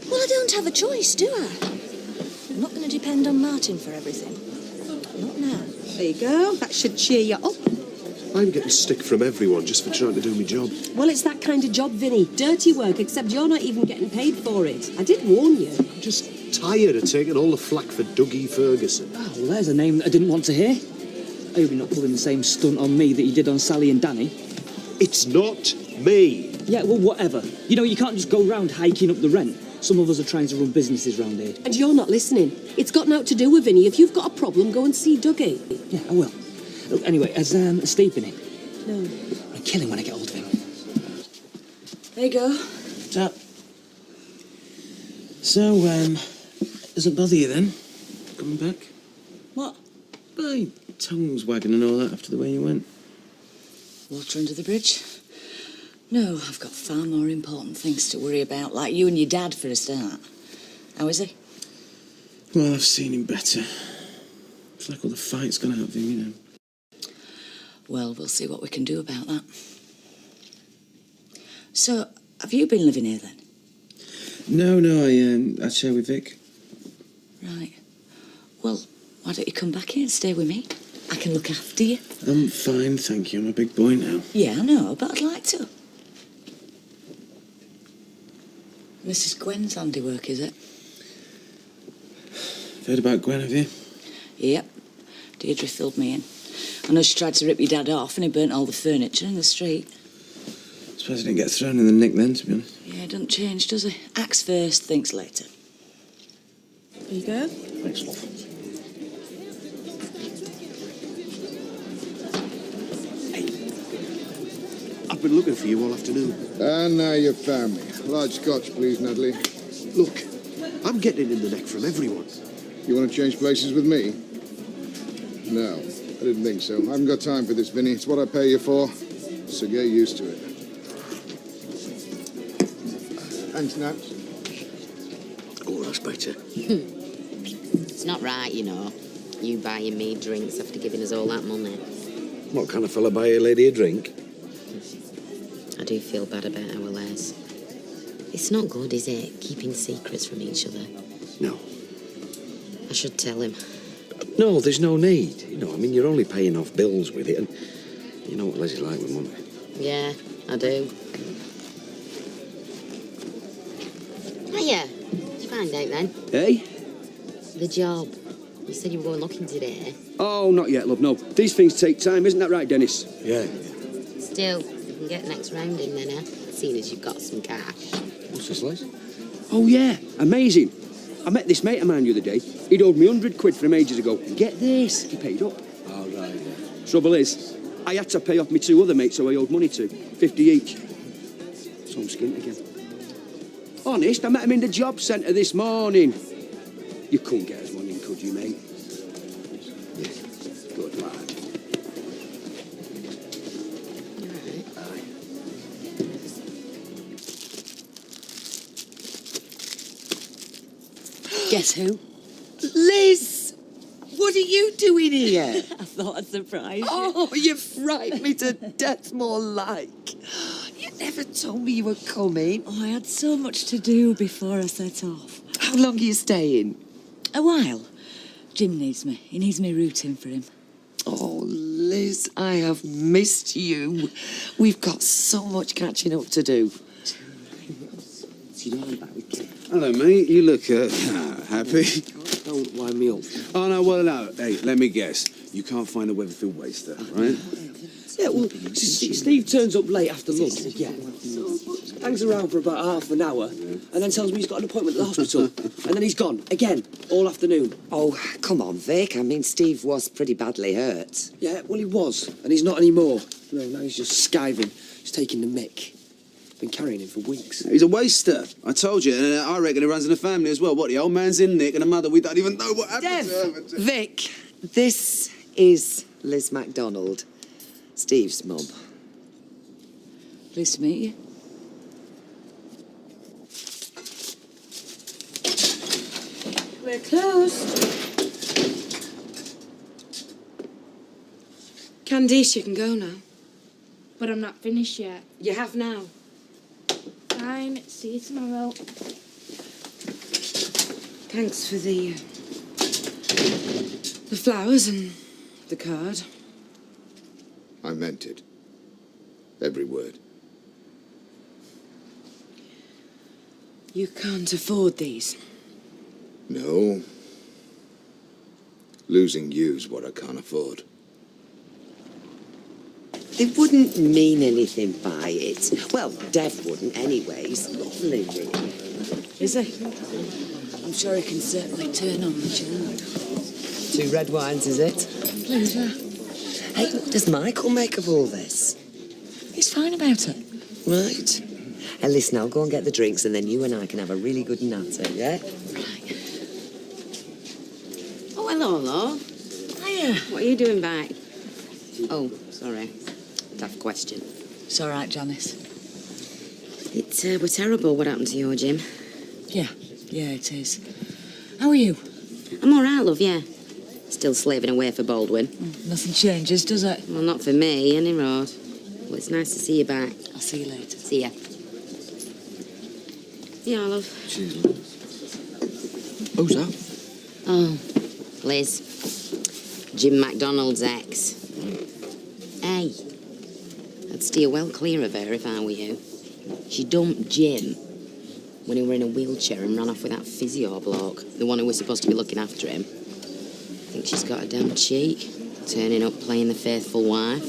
Well, I don't have a choice, do I? I'm not going to depend on Martin for everything. Not now. There you go. That should cheer you up. I'm getting stick from everyone just for trying to do my job. Well, it's that kind of job, Vinny. Dirty work, except you're not even getting paid for it. I did warn you. I'm just tired of taking all the flack for Dougie Ferguson. Oh, well, there's a name that I didn't want to hear. I hope you're not pulling the same stunt on me that you did on Sally and Danny. It's not me. Yeah, well, whatever. You know, you can't just go round hiking up the rent. Some of us are trying to run businesses round here. And you're not listening. It's got nothing to do with Vinny. If you've got a problem, go and see Dougie. Yeah, I will. Look, anyway, has Steve been in? No. I'll kill him when I get hold of him. There you go. What's up? So, doesn't bother you then? Coming back? What? My tongue's wagging and all that after the way you went. Water under the bridge? No, I've got far more important things to worry about, like you and your dad for a start. How is he? Well, I've seen him better. It's like all the fight's gone out of him, you know. Well, we'll see what we can do about that. So, have you been living here then? No, I share with Vic. Right. Well, why don't you come back here and stay with me? I can look after you. I'm fine, thank you. I'm a big boy now. Yeah, I know, but I'd like to. Mrs. Gwen's handiwork, is it? Heard about Gwen, have you? Yep. Deirdre filled me in. I know she tried to rip your dad off and he burnt all the furniture in the street. Suppose he didn't get thrown in the nick then, to be honest. Yeah, doesn't change, does he? Acts first, thinks later. There you go. Thanks, love. Hey, I've been looking for you all afternoon. And now you've found me. Large scotch, please, Natalie. Look, I'm getting it in the neck from everyone. You want to change places with me? No, I didn't think so. I haven't got time for this, Vinny. It's what I pay you for, so get used to it. Thanks, Nat. Oh, that's better. It's not right, you know. You buying me drinks after giving us all that money. What kind of fella buy a lady a drink? I do feel bad about our Les. It's not good, is it? Keeping secrets from each other. No. I should tell him. No, there's no need. You know, I mean, you're only paying off bills with it, and you know what Les is like with money. Yeah, I do. Hiya. Did you find out then? Hey? The job. You said you were going looking today. Oh, not yet, love, no. These things take time, isn't that right, Dennis? Yeah. Still, you can get next round in then, eh? Seeing as you've got some cash. What's this, Les? Oh, yeah. Amazing. I met this mate of mine the other day. He'd owed me 100 quid from ages ago. And get this, he paid up. Oh, right, yeah. Trouble is, I had to pay off my 2 other mates who I owed money to. 50 each. So I'm skint again. Honest, I met him in the job centre this morning. You couldn't get us one in, could you, mate? Yeah. Good lad. Guess who? Liz! What are you doing here? I thought I'd surprise you. Oh, you frightened me to death, more like. You never told me you were coming. Oh, I had so much to do before I set off. How long are you staying? A while. Jim needs me. He needs me rooting for him. Oh, Liz, I have missed you. We've got so much catching up to do. Hello, mate. You look happy. Don't wind me up. Oh, no, well, no. Hey, let me guess. You can't find a Weatherfield waster, right? Yeah, well, Steve turns up late after lunch. Yeah. Hangs around for about half an hour and then tells me he's got an appointment at the hospital. And then he's gone, again, all afternoon. Oh, come on, Vic. I mean, Steve was pretty badly hurt. Yeah, well, he was, and he's not anymore. No, now he's just skiving. He's taking the mick. Been carrying him for weeks. He's a waster. I told you, and I reckon he runs in the family as well. What, the old man's in Nick and the mother, we don't even know what happened to her. Vic, this is Liz MacDonald, Steve's mum. Pleased to meet you. We're closed. Candice, you can go now. But I'm not finished yet. You have now. Fine. See you tomorrow. Thanks for the flowers and the card. I meant it. Every word. You can't afford these. No. Losing you's what I can't afford. They wouldn't mean anything by it. Well, Dev wouldn't anyway. He's lovely, really. Is he? I'm sure he can certainly turn on the charm. 2 red wines, is it? Please, Hey, what does Michael make of all this? He's fine about it. Right. Hey, listen, I'll go and get the drinks and then you and I can have a really good natter, yeah? Oh, hello. Hiya. What are you doing back? Oh, sorry. Tough question. It's all right, Janice. It was terrible what happened to your Jim. Yeah, it is. How are you? I'm all right, love, yeah. Still slaving away for Baldwin. Nothing changes, does it? Well, not for me, any road. Well, it's nice to see you back. I'll see you later. See ya. Yeah, love. Cheers, love. Who's that? Oh, Liz. Jim MacDonald's ex. Hey, I'd steer well clear of her if I were you. She dumped Jim when he were in a wheelchair and ran off with that physio bloke, the one who was supposed to be looking after him. I think she's got a damn cheek, turning up playing the faithful wife.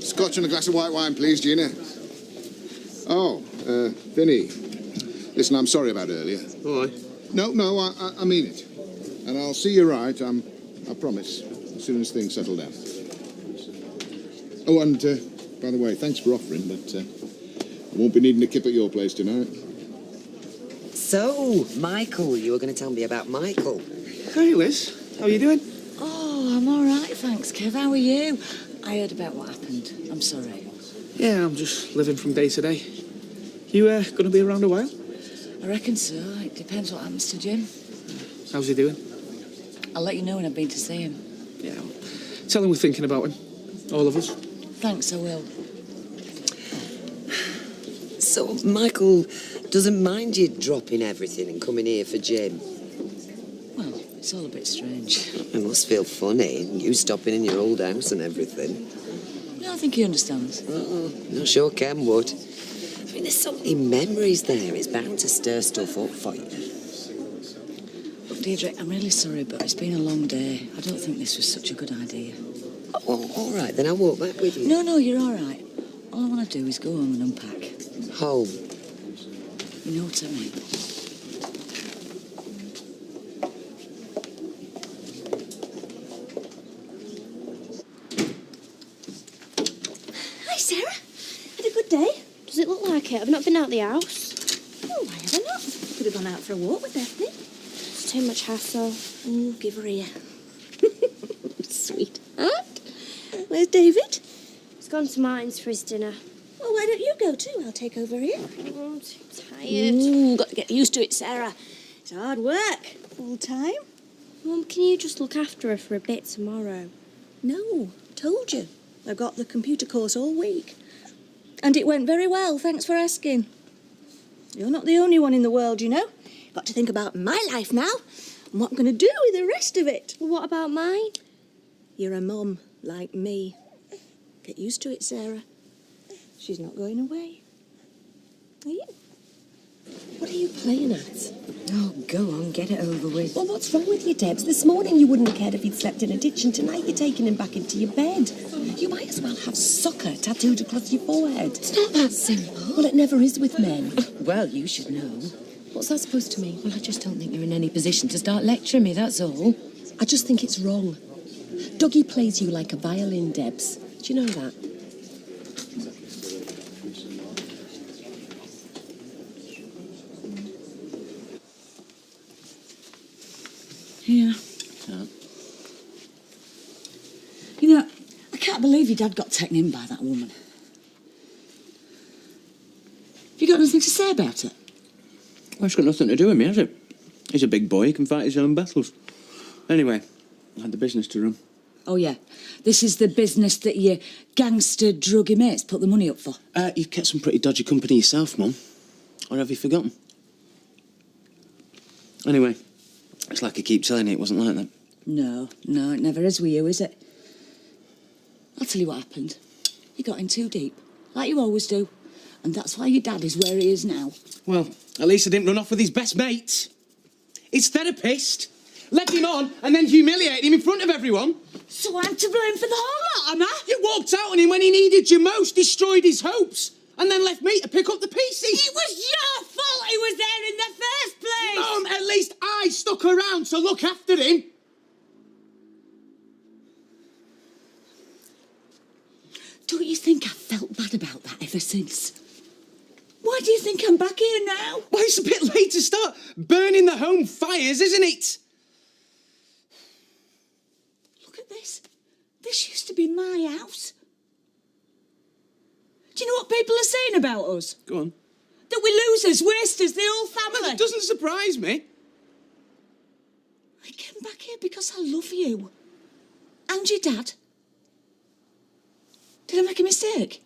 Scotch and a glass of white wine, please, Gina. Oh, Vinny. Listen, I'm sorry about earlier. All right. No, I mean it. And I'll see you right, I promise, as soon as things settle down. Oh, and by the way, thanks for offering, but I won't be needing a kip at your place tonight. So, Michael, you were going to tell me about Michael. Hey, Liz. How are you doing? Oh, I'm all right, thanks, Kev. How are you? I heard about what happened. I'm sorry. Yeah, I'm just living from day to day. You going to be around a while? I reckon so. It depends what happens to Jim. How's he doing? I'll let you know when I've been to see him. Yeah, tell him we're thinking about him. All of us. Thanks, I will. So, Michael doesn't mind you dropping everything and coming here for Jim? Well, it's all a bit strange. It must feel funny, you stopping in your old house and everything. No, I think he understands. Oh, not sure Ken would. I mean, there's so many memories there. It's bound to stir stuff up for you. Look, Deirdre, I'm really sorry, but it's been a long day. I don't think this was such a good idea. Oh, well, all right, then I'll walk back with you. No, you're all right. All I want to do is go home and unpack. Home? You know what I mean. Hi, Sarah. Had a good day? Does it look like it? I've not been out the house. Oh, why have I not? Could have gone out for a walk with Bethany. It's too much hassle. Oh, give her here. Sweetheart. Where's David? He's gone to Martin's for his dinner. Well, why don't you go too? I'll take over here. Oh, I'm too tired. Ooh, got to get used to it, Sarah. It's hard work. Full time. Mum, can you just look after her for a bit tomorrow? No, told you. I got the computer course all week. And it went very well, thanks for asking. You're not the only one in the world, you know. Got to think about my life now and what I'm going to do with the rest of it. Well, what about mine? You're a mum, like me. Get used to it, Sarah. She's not going away. Are you? What are you playing at? Oh, go on, get it over with. Well, what's wrong with you, Debs? This morning you wouldn't have cared if he'd slept in a ditch, and tonight you're taking him back into your bed. You might as well have sucker tattooed across your forehead. It's not that simple. Well, it never is with men. Well, you should know. What's that supposed to mean? Well, I just don't think you're in any position to start lecturing me, that's all. I just think it's wrong. Dougie plays you like a violin, Debs. Do you know that? Yeah. You know, I can't believe your dad got taken in by that woman. Have you got nothing to say about it? Well, it's got nothing to do with me, has it? He's a big boy, he can fight his own battles. Anyway, I had the business to run. Oh, yeah. This is the business that your gangster druggy mates put the money up for. You've kept some pretty dodgy company yourself, Mum. Or have you forgotten? Anyway, it's like I keep telling you, it wasn't like that. No, it never is with you, is it? I'll tell you what happened. You got in too deep, like you always do. And that's why your dad is where he is now. Well, at least I didn't run off with his best mate. His therapist. Led him on and then humiliated him in front of everyone. So I'm to blame for the whole lot, am I? You walked out on him when he needed you most, destroyed his hopes, and then left me to pick up the pieces. It was your fault he was there in the first place! Mum, at least I stuck around to look after him. Don't you think I've felt bad about that ever since? Why do you think I'm back here now? Well, it's a bit late to start burning the home fires, isn't it? Look at this. This used to be my house. Do you know what people are saying about us? Go on. That we're losers, wasters, the whole family. Well, it doesn't surprise me. I came back here because I love you. And your dad. Did I make a mistake?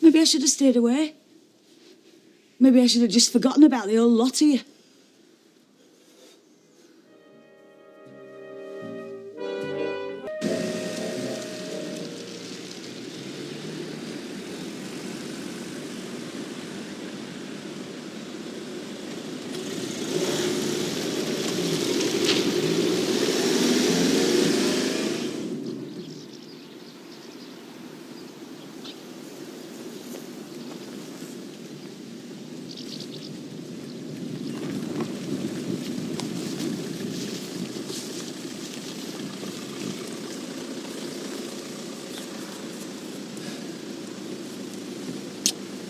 Maybe I should have stayed away. Maybe I should have just forgotten about the whole lot of you.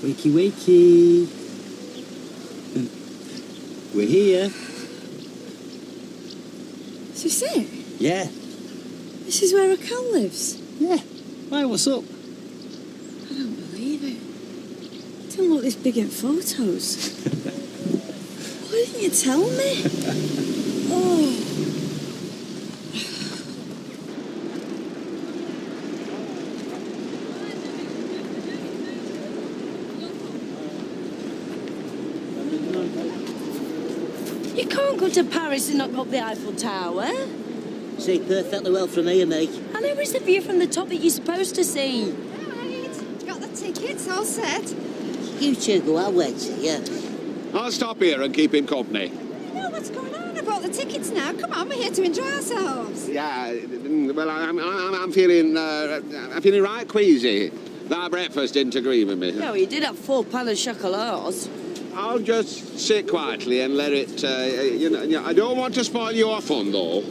Wakey, wakey. We're here. Is this it? Yeah. This is where Raquel lives? Yeah. Why, what's up? I don't believe it. It don't look this big in photos. Why didn't you tell me? Oh. You can't go to Paris and not go up the Eiffel Tower. See perfectly well from here, mate. And there is the view from the top that you're supposed to see. Right, got the tickets all set. You two go, I'll wait for you. I'll stop here and keep him company. I know what's going on. I bought the tickets now. Come on, we're here to enjoy ourselves. Yeah, well, I'm feeling right queasy. That breakfast didn't agree with me. No, you did have 4 pain of chocolats. I'll just sit quietly and let it, I don't want to spoil your fun, though.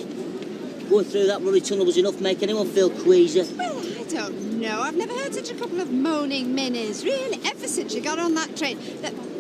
Going through that ruddy tunnel was enough to make anyone feel queasy. Well, I don't know. I've never heard such a couple of moaning minis, really, ever since you got on that train.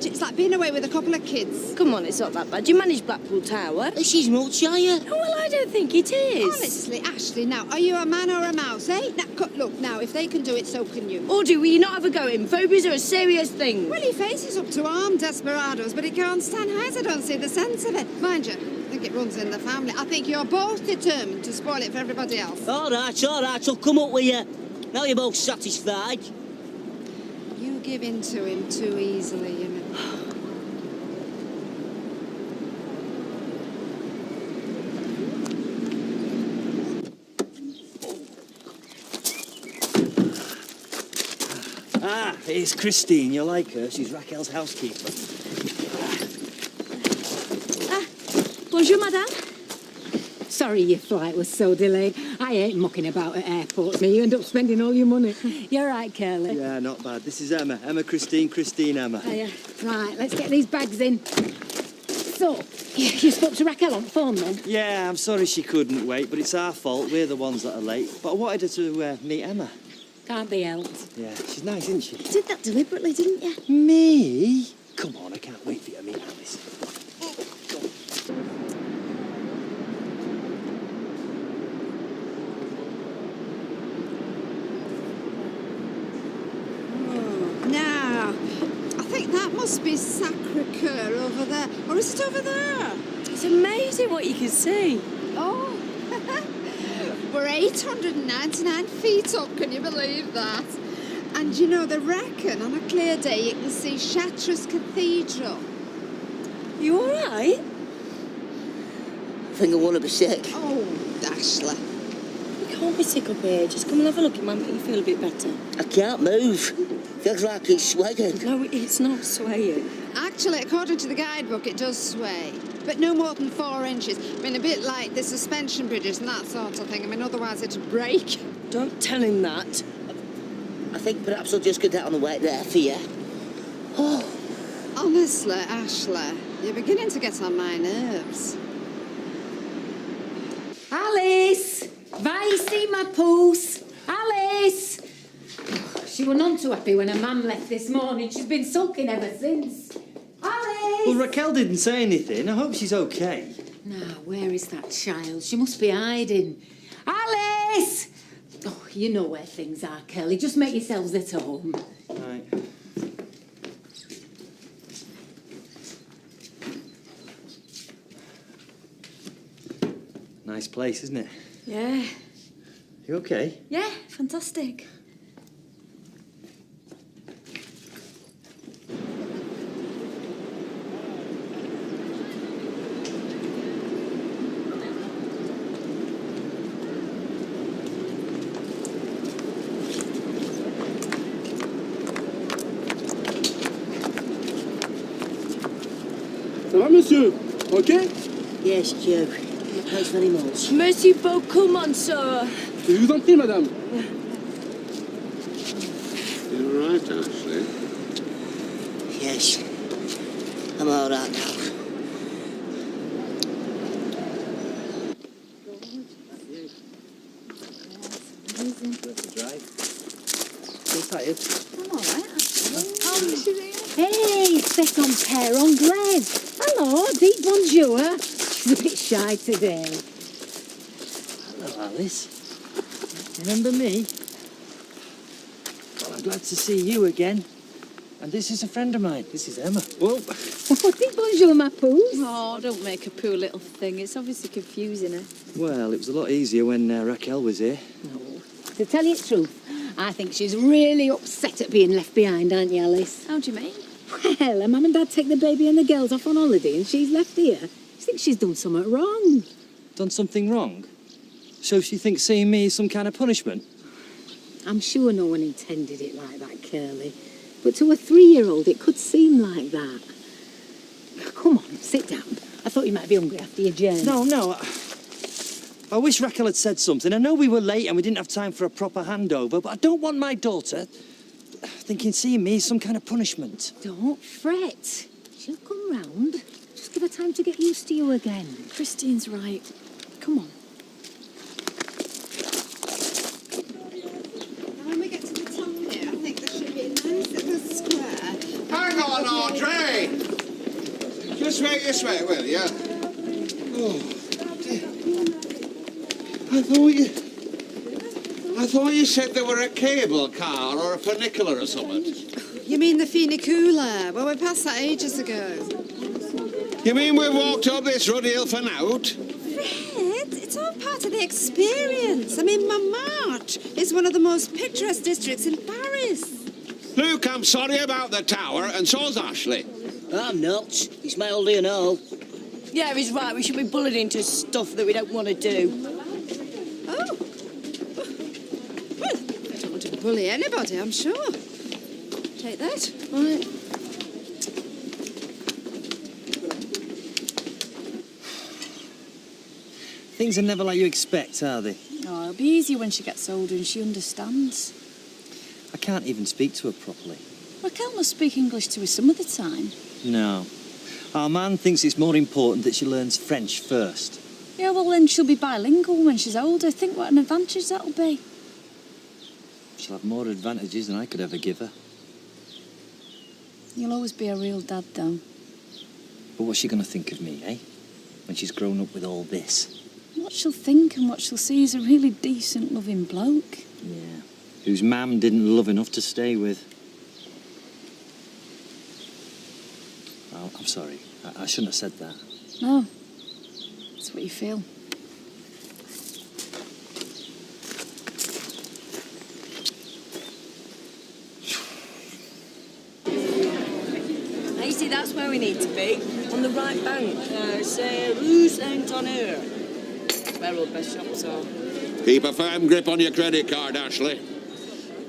It's like being away with a couple of kids. Come on, it's not that bad. You manage Blackpool Tower. She's much, are you? Oh, well, I don't think it is. Honestly, Ashley, now, are you a man or a mouse, eh? Now, look, now, if they can do it, so can you. Audrey, will you not have a go at him? Phobias are a serious thing. Well, he faces up to armed desperados, but he can't stand heights. I don't see the sense of it. Mind you, I think it runs in the family. I think you're both determined to spoil it for everybody else. All right, I'll come up with you. Now you're both satisfied. You give in to him too easily, you know. Ah, it's Christine. You like her? She's Raquel's housekeeper. Bonjour, madame. Sorry your flight was so delayed. I hate mucking about at airports. You end up spending all your money. You're right, Curly. Yeah, not bad. This is Emma. Emma Christine, Christine Emma. Oh, yeah. Right, let's get these bags in. So, you spoke to Raquel on the phone then? Yeah, I'm sorry she couldn't wait, but it's our fault. We're the ones that are late. But I wanted her to meet Emma. Can't be helped. Yeah, she's nice, isn't she? You did that deliberately, didn't you? Me? Come on, I can't wait for you to meet Alice. Now, I think that must be Sacre-Cœur over there. Or is it over there? It's amazing what you can see. Oh, we're 899 feet up, can you believe that? And you know, they reckon on a clear day you can see Chartres Cathedral. You all right? I think I want to be sick. Oh, Ashley. You can't be sick up here. Just come and have a look. It might make you feel a bit better. I can't move. Feels like it's swaying. No, it's not swaying. Actually, according to the guidebook, it does sway. But no more than 4 inches. I mean, a bit like the suspension bridges and that sort of thing. I mean, otherwise it'd break. Don't tell him that. I think perhaps I'll just get down and wait there for you. Oh. Honestly, Ashley, you're beginning to get on my nerves. Alice! Vai see my puss? Alice! She was none too happy when her mum left this morning. She's been sulking ever since. Alice! Well, Raquel didn't say anything. I hope she's okay. Now, where is that child? She must be hiding. Alice! Oh, you know where things are, Curly. Just make yourselves at home. Right. Nice place, isn't it? Yeah. You okay? Yeah, fantastic. Ça va, monsieur? OK? Yes, Joe. Thanks very much. Merci beaucoup, monsieur. Je vous en prie, madame. You all right, Ashley? Yes. I'm all right now. tired? I'm all right, actually. Hey, c'est ton père anglais. Hello, dites bonjour. She's a bit shy today. Hello, Alice. Remember me? Well, I'm glad to see you again. And this is a friend of mine. This is Emma. Well, Dites bonjour, ma pouce. Oh, don't make a poor little thing. It's obviously confusing her. well, it was a lot easier when Raquel was here. To tell you the truth, I think she's really upset at being left behind, aren't you, Alice? How do you mean? Well, her mum and dad take the baby and the girls off on holiday and she's left here. She thinks she's done something wrong. Done something wrong? So she thinks seeing me is some kind of punishment? I'm sure no one intended it like that, Curly. But to a 3-year-old, it could seem like that. Come on, sit down. I thought you might be hungry after your journey. No. I wish Raquel had said something. I know we were late and we didn't have time for a proper handover, but I don't want my daughter thinking seeing me is some kind of punishment. Don't fret. She'll come round. Just give her time to get used to you again. Christine's right. Come on. When we get to the top here, I think there should be a nice little square. Hang on, Audrey! Just wait this way, will you? Oh, dear. I thought you said there were a cable car or a funicular or something. You mean the funicula? Well, we passed that ages ago. You mean we've walked up this ruddy hill for nout? Fred, it's all part of the experience. I mean, Montmartre is one of the most picturesque districts in Paris. Luke, I'm sorry about the tower, and so's Ashley. I'm not. It's my old and all. Yeah, he's right. We should be bullied into stuff that we don't want to do. Oh. Well, I don't want to bully anybody, I'm sure. Take that. Right. Things are never like you expect, are they? Oh, it'll be easier when she gets older and she understands. I can't even speak to her properly. Raquel must speak English to her some of the time. No. Our man thinks it's more important that she learns French first. Yeah, well, then she'll be bilingual when she's older. Think what an advantage that'll be. She'll have more advantages than I could ever give her. You'll always be a real dad, though. But what's she going to think of me, eh? When she's grown up with all this? What she'll think and what she'll see is a really decent, loving bloke. Yeah. Whose mam didn't love enough to stay with. Oh, I'm sorry. I shouldn't have said that. No. That's what you feel. Now, you see, that's where we need to be. On the right bank. Say, Rue Saint-Honor. Where all the best shops are. Keep a firm grip on your credit card, Ashley.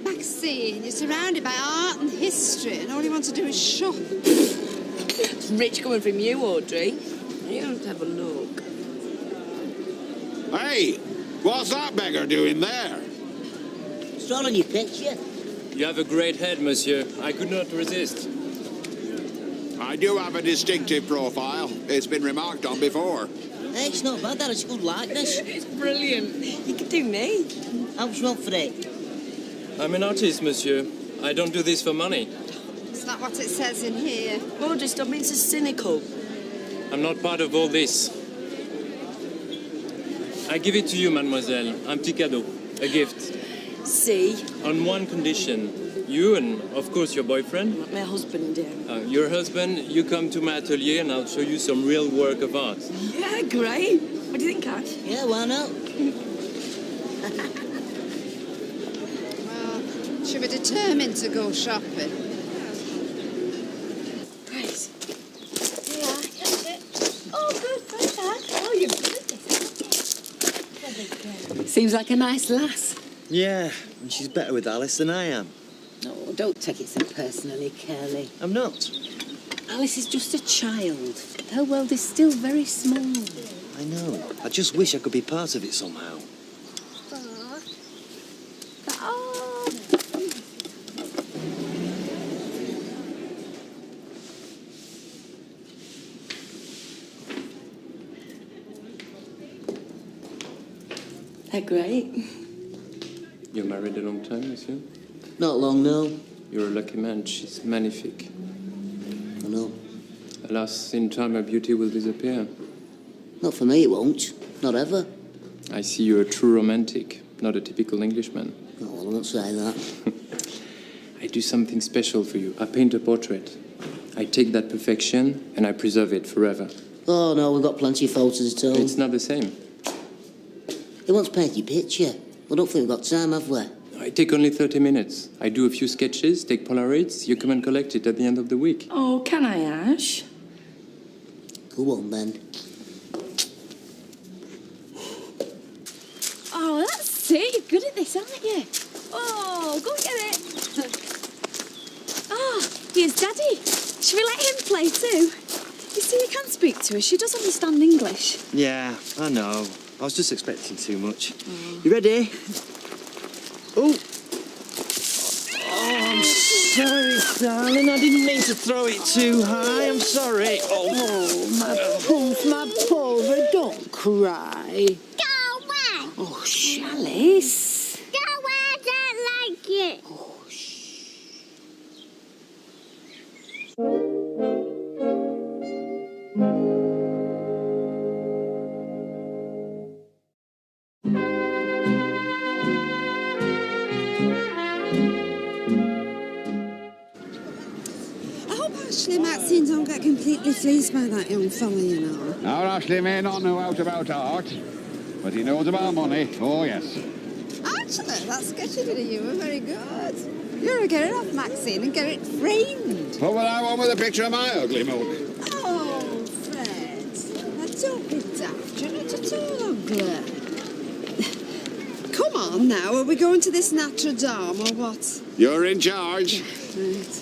Maxine, you're surrounded by art and history, and all you want to do is shop. It's rich coming from you, Audrey. You don't have a look. Hey, what's that beggar doing there? Strolling your picture. You have a great head, monsieur. I could not resist. I do have a distinctive profile. It's been remarked on before. Hey, it's not bad, that is a good likeness. It's brilliant. You could do me. How much you want for it? I'm an artist, monsieur. I don't do this for money. It's not what it says in here. Audrey, stop being so cynical. I'm not part of all this. I give it to you, mademoiselle. Un petit cadeau. A gift. See? On one condition. You and, of course, your boyfriend. My husband, dear. Your husband, you come to my atelier and I'll show you some real work of art. Yeah, great. What do you think, Kat? Yeah, why not? Well, she was determined to go shopping. Right. Yeah. Oh, good. Thanks, Dad. Oh, you're good. Seems like a nice lass. Yeah, and she's better with Alice than I am. No, don't take it so personally, Curly. I'm not. Alice is just a child. Her world is still very small. I know. I just wish I could be part of it somehow. They're great. You're married a long time, monsieur? Not long, no. You're a lucky man. She's magnifique. I know. Alas, in time, her beauty will disappear. Not for me, it won't. Not ever. I see you're a true romantic, not a typical Englishman. Oh, well, I won't say that. I do something special for you. I paint a portrait. I take that perfection and I preserve it forever. Oh, no, we've got plenty of photos at home. It's not the same. He wants to paint your picture. I don't think we've got time, have we? I take only 30 minutes. I do a few sketches, take Polaroids. You come and collect it at the end of the week. Oh, can I, Ash? Go on, then. Oh, that's it. You're good at this, aren't you? Oh, go and get it. Oh, here's Daddy. Should we let him play too? You see, you can speak to her. She does understand English. Yeah, I know. I was just expecting too much. You ready? Oh. Oh, I'm sorry, darling. I didn't mean to throw it too high. I'm sorry. Oh, my pulse, my pulver, don't cry. Go away! Oh, Chalice. Go away, I don't like it. I hope Ashley and Maxine don't get completely fleeced by that young fella, you know. Now, Ashley may not know out about art, but he knows about money. Oh, yes. Actually, that sketch you did of you were very good. You're to get it off, Maxine, and get it framed. What will I want with a picture of my ugly mug? Oh, Fred. Now, don't be daft. You're not at all ugly. Come on now, are we going to this Notre Dame or what? You're in charge. Right.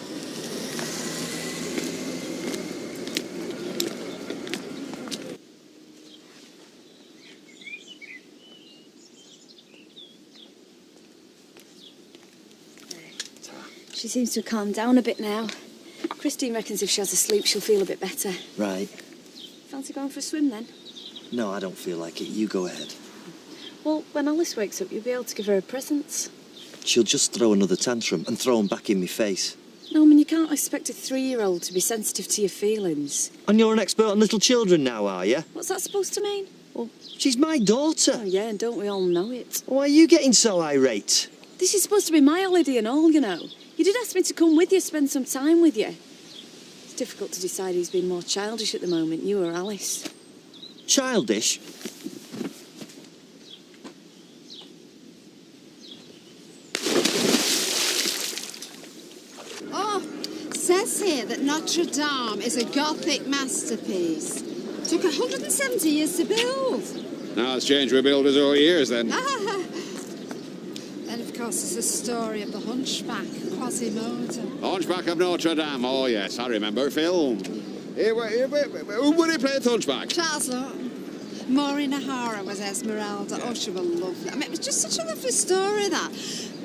She seems to have calmed down a bit now. Christine reckons if she has a sleep, she'll feel a bit better. Right. Fancy going for a swim then? No, I don't feel like it. You go ahead. Well, when Alice wakes up, you'll be able to give her her presents. She'll just throw another tantrum and throw them back in my face. No, I mean, you can't expect a 3-year-old to be sensitive to your feelings. And you're an expert on little children now, are you? What's that supposed to mean? Well, she's my daughter. Oh, yeah, and don't we all know it? Why are you getting so irate? This is supposed to be my holiday and all, you know. You did ask me to come with you, spend some time with you. It's difficult to decide who's been more childish at the moment, you or Alice. Childish? Oh, says here that Notre Dame is a Gothic masterpiece. Took 170 years to build. Now it's changed with builders over years, then. Then, of course, there's the story of the hunchback, Quasimodo. Hunchback of Notre Dame. Oh, yes, I remember film. Who would he play the hunchback? Charles Lawton. Maureen O'Hara was Esmeralda. Oh, she was lovely. I mean, it was just such a lovely story, that.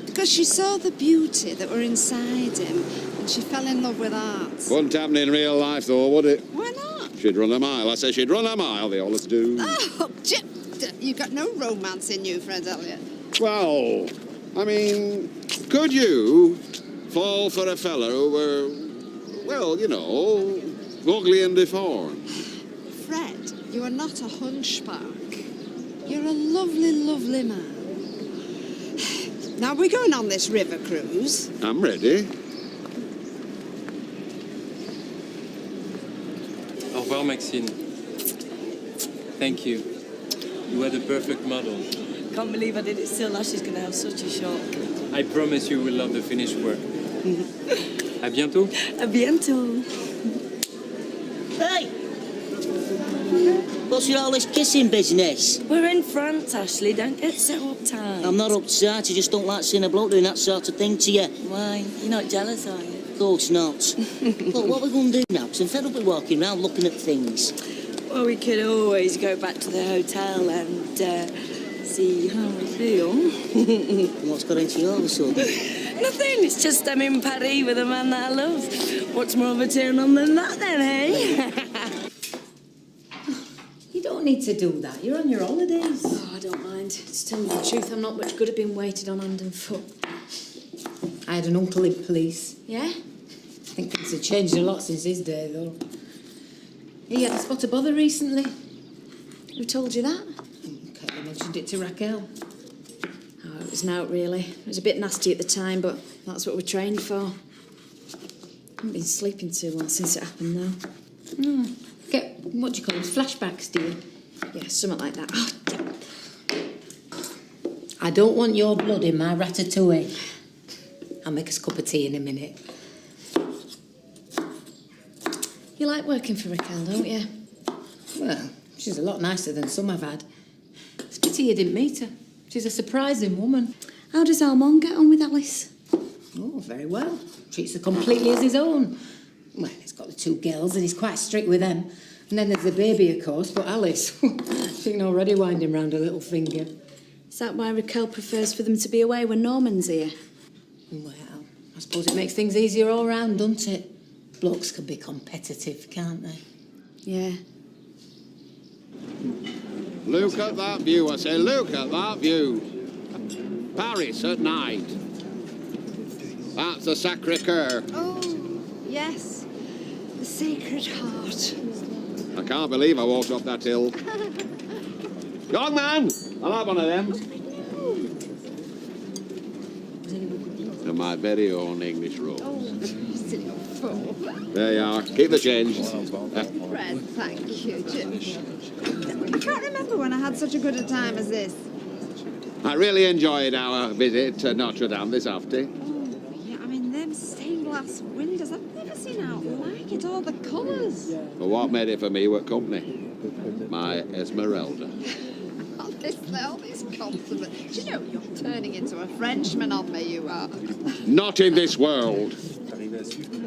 Because she saw the beauty that were inside him, and she fell in love with art. Wouldn't happen in real life, though, would it? Why not? She'd run a mile. I say she'd run a mile. They always do. Oh, you've got no romance in you, Fred Elliot. Well, I mean, could you fall for a fellow who were, well, you know, ugly and deformed? Fred, you are not a hunchback. You're a lovely, lovely man. Now, we're going on this river cruise. I'm ready. Au revoir, Maxine. Thank you. You are the perfect model. Can't believe I did it still. Ashley's going to have such a shock. I promise you will love the finished work. À bientôt. À bientôt. Hey! What's your all this kissing business? We're in France, Ashley. Don't get so uptight. I'm not upset. I just don't like seeing a bloke doing that sort of thing to you. Why? You're not jealous, are you? Of course not. Look, what are we going to do now? Because I'm fed up with walking around looking at things. Well, we could always go back to the hotel and see how we feel. What's got into you all of a sudden? Nothing. It's just I'm in Paris with a man that I love. What's more of a turn on than that, then, eh? You don't need to do that. You're on your holidays. Oh, I don't mind. To tell you the truth, I'm not much good at being waited on hand and foot. I had an uncle in police. Yeah? I think things have changed a lot since his day, though. He had a spot of bother recently. Who told you that? Kelly mentioned it to Raquel. Oh, it was an out, really. It was a bit nasty at the time, but that's what we're trained for. I haven't been sleeping too well since it happened, though. Get, what do you call them, flashbacks, do you? Yeah, something like that. I don't want your blood in my ratatouille. I'll make us a cup of tea in a minute. You like working for Raquel, don't you? Well, she's a lot nicer than some I've had. It's a pity you didn't meet her. She's a surprising woman. How does Armand get on with Alice? Oh, very well. Treats her completely as his own. Well, he's got the 2 girls and he's quite strict with them. And then there's the baby, of course, but Alice, she can already wind him round her little finger. Is that why Raquel prefers for them to be away when Norman's here? Well, I suppose it makes things easier all round, doesn't it? Blokes can be competitive, can't they? Yeah. Look at that view, I say, look at that view. Paris at night. That's the Sacré-Cœur. Oh, yes. The Sacred Heart. I can't believe I walked up that hill. Young man, I'll have one of them. And my very own English rose. Oh, silly old fool. There you are. Keep the change. Fred, thank you, Jim. I can't remember when I had such a good a time as this. I really enjoyed our visit to Notre Dame this afternoon. Yeah, I mean, them stained glass windows, I've never seen out like it, all the colours. But what made it for me were company. My Esmeralda. Honestly, all these compliments. Do you know, you're turning into a Frenchman on me, you are. Not in this world. I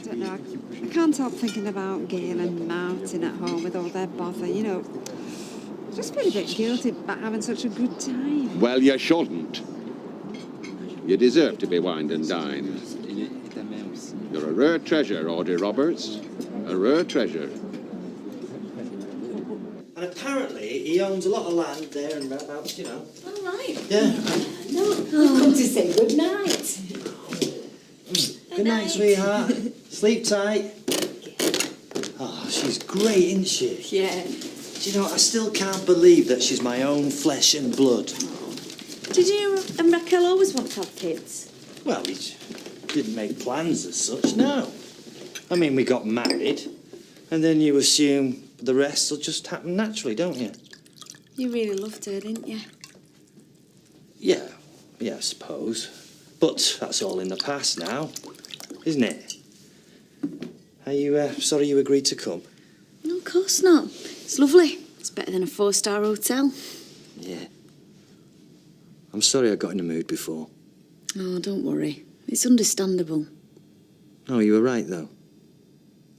don't know, I can't help thinking about Gail and Martin at home with all their bother, you know. I just feel a bit guilty about having such a good time. Well, you shouldn't. You deserve to be wined and dined. You're a rare treasure, Audrey Roberts. A rare treasure. And apparently he owns a lot of land there and thereabouts, you know. All right. Yeah. No, you've come to say good night. Good night, sweetheart. Sleep tight. Oh, she's great, isn't she? Yeah. Do you know, I still can't believe that she's my own flesh and blood. Did you and Raquel always want to have kids? Well, we didn't make plans as such, no. I mean, we got married, and then you assume the rest will just happen naturally, don't you? You really loved her, didn't you? Yeah, I suppose. But that's all in the past now, isn't it? Are you sorry you agreed to come? No, of course not. It's lovely. It's better than a 4-star hotel. Yeah. I'm sorry I got in the mood before. Oh, don't worry. It's understandable. No, you were right, though.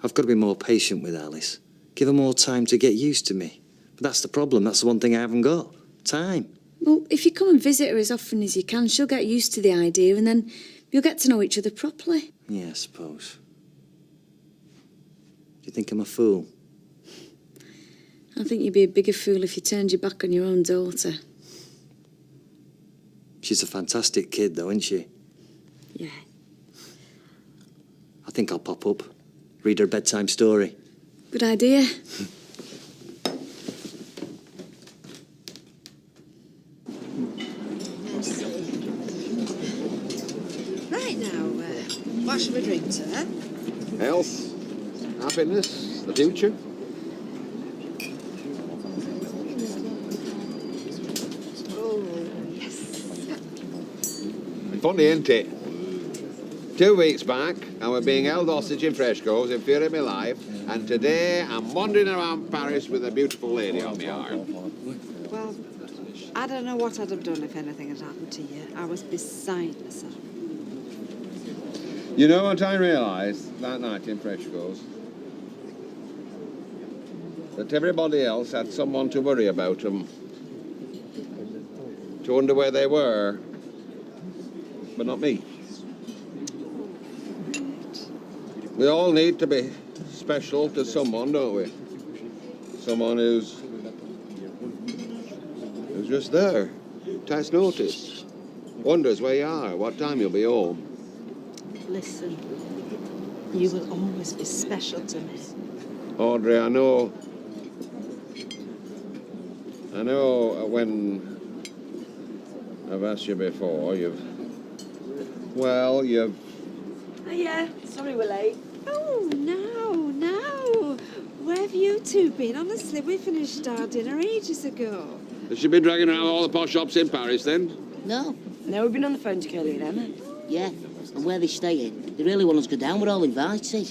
I've got to be more patient with Alice. Give her more time to get used to me. But that's the problem. That's the one thing I haven't got. Time. Well, if you come and visit her as often as you can, she'll get used to the idea and then you'll get to know each other properly. Yeah, I suppose. Do you think I'm a fool? I think you'd be a bigger fool if you turned your back on your own daughter. She's a fantastic kid, though, isn't she? Yeah. I think I'll pop up, read her a bedtime story. Good idea. Right now, what shall we drink to, eh? Health, happiness, the future. Oh, yes. Funny, isn't it? 2 weeks back, I was being held hostage in Fresco's in fear of my life, and today I'm wandering around Paris with a beautiful lady on my arm. Well, I don't know what I'd have done if anything had happened to you. I was beside myself. You know what I realised that night in Fresco's? That everybody else had someone to worry about them, to wonder where they were, but not me. We all need to be special to someone, don't we? Someone who's just there, takes notice, wonders where you are, what time you'll be home. Listen, you will always be special to me. Audrey, I know when I've asked you before, you've... Oh, yeah. Sorry we're late. Oh, no. Where have you two been? Honestly, we finished our dinner ages ago. Has she been dragging around all the posh shops in Paris, then? No. No, we've been on the phone to Curly and Emma. Yeah, and where they staying? They really want us to go down. We're all invited.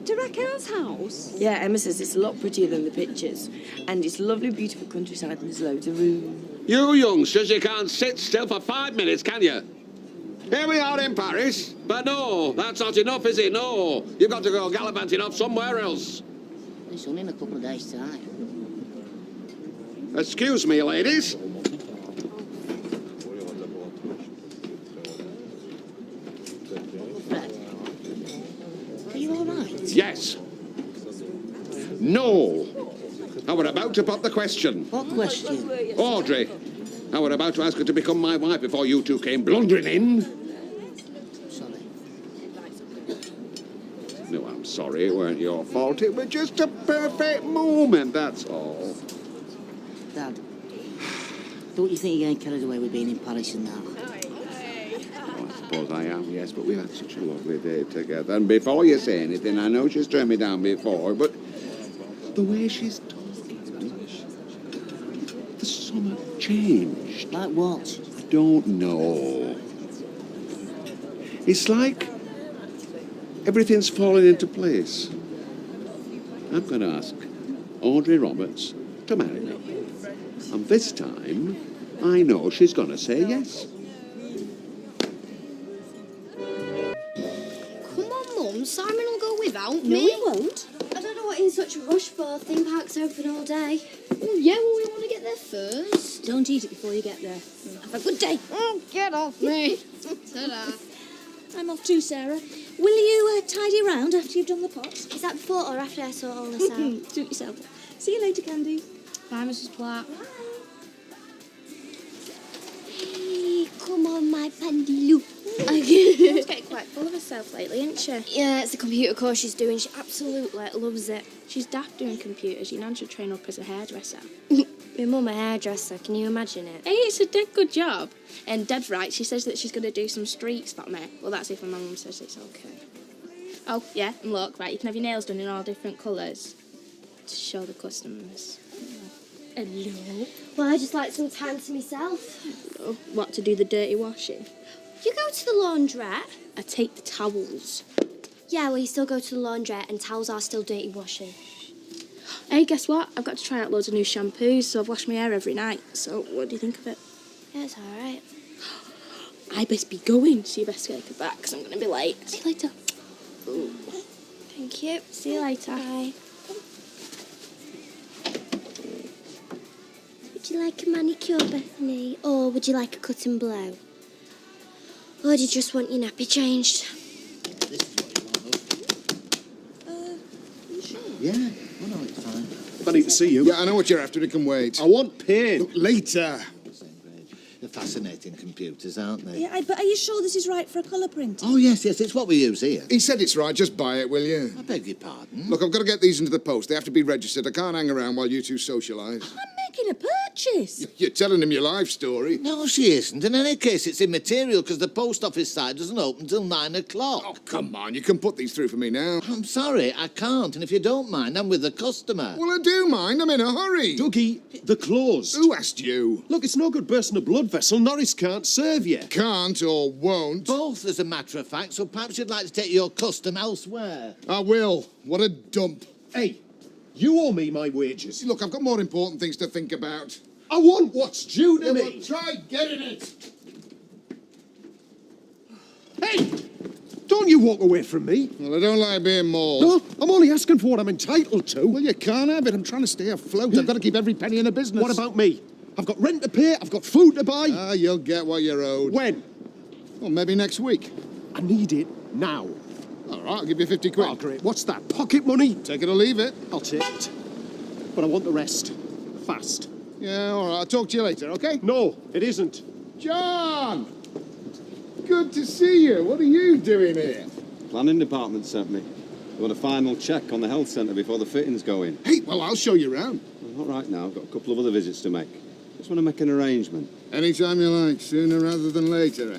To Raquel's house? Yeah, Emma says it's a lot prettier than the pictures. And it's lovely, beautiful countryside and there's loads of room. You youngsters, you can't sit still for 5 minutes, can you? Here we are in Paris, but no, that's not enough, is it? No, you've got to go gallivanting off somewhere else. It's only in a couple of days' time. Excuse me, ladies. Fred, are you all right? Yes. No. I were about to pop the question. What question? Audrey, I were about to ask her to become my wife before you two came blundering in. Sorry. No, I'm sorry, it weren't your fault. It was just a perfect moment, that's all. Dad, don't you think you're getting carried away with being in Paris and that? Oh, I suppose I am, yes, but we've had such a lovely day together. And before you say anything, I know she's turned me down before, but the way she's talking, the summer changed. Like what? I don't know. It's like everything's falling into place. I'm going to ask Audrey Roberts to marry me. And this time, I know she's going to say yes. Come on, Mum. Simon will go without me. No, he won't. I don't know what he's in such a rush for. Theme park's open all day. Well, yeah, well, we want to get there first. Don't eat it before you get there. Have a good day. Oh, get off me. Ta-da. I'm off too, Sarah. Will you tidy round after you've done the pots? Is that before or after I sort all this out? Suit yourself. See you later, Candy. Bye, Mrs. Platt. Hey, come on, my Pandiloo. She's getting quite full of herself lately, isn't she? Yeah, it's the computer course she's doing. She absolutely loves it. She's daft doing computers. You know, she'll train up as a hairdresser. My mum a hairdresser, can you imagine it? Hey, it's a dead good job. And Deb's right, she says that she's going to do some streaks for me. Well, that's if my mum says it's okay. Oh, yeah, and look, right, you can have your nails done in all different colours to show the customers. Hello? Well, I just like some time to myself. Oh, what, to do the dirty washing? You go to the laundrette? I take the towels. Yeah, well, you still go to the laundrette and towels are still dirty washing. Hey, guess what? I've got to try out loads of new shampoos, so I've washed my hair every night. So, what do you think of it? Yeah, it's all right. I best be going, so you best get back, because I'm going to be late. See you later. Ooh. Thank you. See you later. Bye. Would you like a manicure, Bethany? Or would you like a cut and blow? Or do you just want your nappy changed? Yeah, well, no, it's fine. I need to see you. Yeah, I know what you're after. It can wait. I want pain. Look, later. They're fascinating computers, aren't they? Yeah, but are you sure this is right for a colour print? Oh, yes, it's what we use here. He said it's right. Just buy it, will you? I beg your pardon? Look, I've got to get these into the post. They have to be registered. I can't hang around while you two socialise. I'm making a purchase. You're telling him your life story. No, she isn't. In any case, it's immaterial because the post office side doesn't open till 9 o'clock. Oh, come on. You can put these through for me now. I'm sorry, I can't. And if you don't mind, I'm with the customer. Well, I do mind. I'm in a hurry. Dougie, they're closed. Who asked you? Look, it's no good bursting a blood vessel. Norris can't serve you. Can't or won't? Both, as a matter of fact, so perhaps you'd like to take your custom elsewhere. I will. What a dump. Hey, you owe me my wages. Look, I've got more important things to think about. I want what's due to me. Well, try getting it. Hey, don't you walk away from me. Well, I don't like being mauled. No, I'm only asking for what I'm entitled to. Well, you can't have it. I'm trying to stay afloat. I've got to keep every penny in the business. What about me? I've got rent to pay, I've got food to buy. Ah, you'll get what you're owed. When? Well, maybe next week. I need it now. All right, I'll give you 50 quid. Oh, great. What's that, pocket money? Take it or leave it. I'll take it. But I want the rest. Fast. Yeah, all right. I'll talk to you later, okay? No, it isn't. John! Good to see you. What are you doing here? Planning department sent me. They want a final check on the health centre before the fittings go in. Hey, well, I'll show you around. Well, not right now. I've got a couple of other visits to make. Just want to make an arrangement. Anytime you like, sooner rather than later. Eh?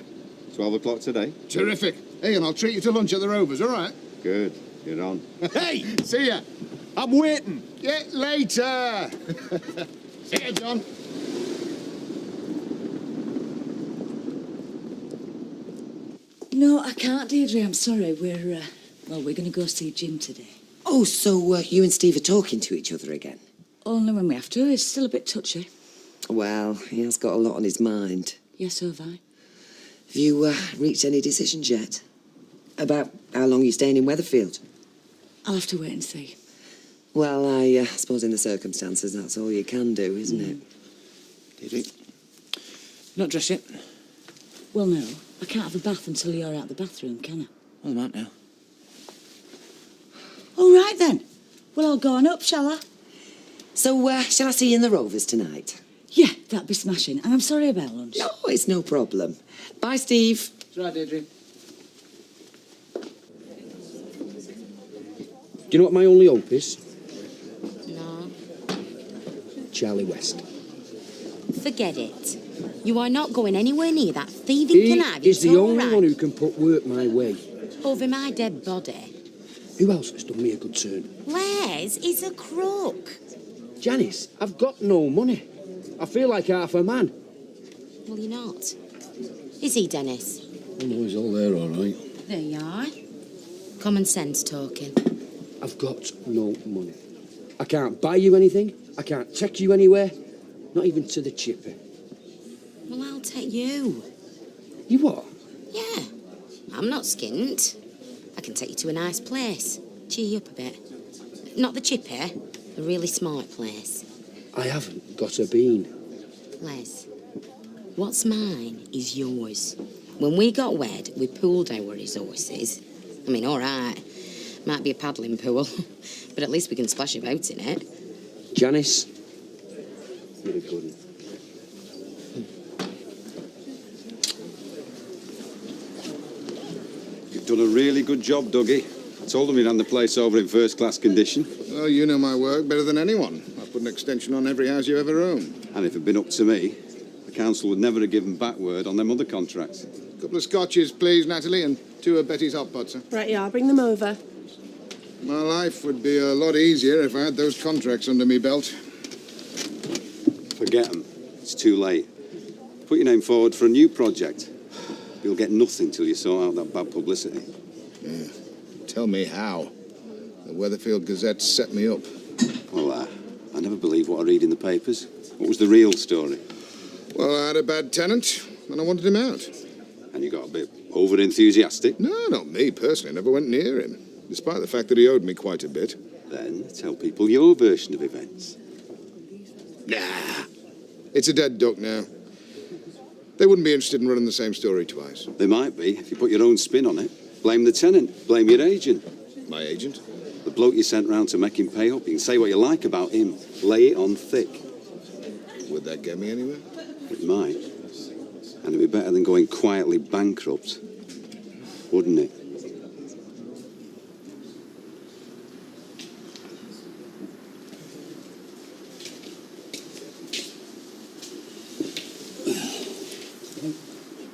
12 o'clock today. Terrific. Hey, and I'll treat you to lunch at the Rovers, all right? Good. You're on. Hey, see ya. I'm waiting. Yeah, later. See ya, John. No, I can't, Deirdre. I'm sorry. We're going to go see Jim today. Oh, so you and Steve are talking to each other again? Only when we have to. It's still a bit touchy. Well, he has got a lot on his mind. Yes, so have I. Have you reached any decisions yet? About how long you're staying in Weatherfield? I'll have to wait and see. Well, I suppose in the circumstances, that's all you can do, isn't it? Deirdre, not dressed yet? Well, no. I can't have a bath until you're out the bathroom, can I? Well, I'm out now. All right, then. Well, I'll go on up, shall I? So, shall I see you in the Rovers tonight? Yeah, that'd be smashing. And I'm sorry about lunch. No, it's no problem. Bye, Steve. That's right, Deirdre. Do you know what my only hope is? No. Charlie West. Forget it. You are not going anywhere near that thieving He conniving. is the only one who can put work my way. Over my dead body. Who else has done me a good turn? Les is a crook. Janice, I've got no money. I feel like half a man. Well, you're not. Is he, Dennis? Oh, no, he's all there, all right. There you are. Common sense talking. I've got no money. I can't buy you anything. I can't take you anywhere. Not even to the chippy. Well, I'll take you. You what? Yeah. I'm not skint. I can take you to a nice place. Cheer you up a bit. Not the chippy, a really smart place. I haven't got a bean. Les, what's mine is yours. When we got wed, we pooled our resources. I mean, all right, might be a paddling pool, but at least we can splash about in it. Janice, you're a good one. You've done a really good job, Dougie. I told him he'd hand the place over in first-class condition. Well, you know my work better than anyone. I put an extension on every house you ever owned. And if it had been up to me, the council would never have given back word on them other contracts. A couple of scotches, please, Natalie, and 2 of Betty's hot pots. Huh? Right, yeah, I'll bring them over. My life would be a lot easier if I had those contracts under me belt. Forget them. It's too late. Put your name forward for a new project. You'll get nothing till you sort out that bad publicity. Yeah. Tell me how. The Weatherfield Gazette set me up. Well, I never believe what I read in the papers. What was the real story? Well, I had a bad tenant, and I wanted him out. And you got a bit over-enthusiastic? No, not me, personally. I never went near him, despite the fact that he owed me quite a bit. Then tell people your version of events. Nah. It's a dead duck now. They wouldn't be interested in running the same story twice. They might be, if you put your own spin on it. Blame the tenant. Blame your agent. My agent? The bloke you sent round to make him pay up. You can say what you like about him. Lay it on thick. Would that get me anywhere? It might. And it'd be better than going quietly bankrupt. Wouldn't it?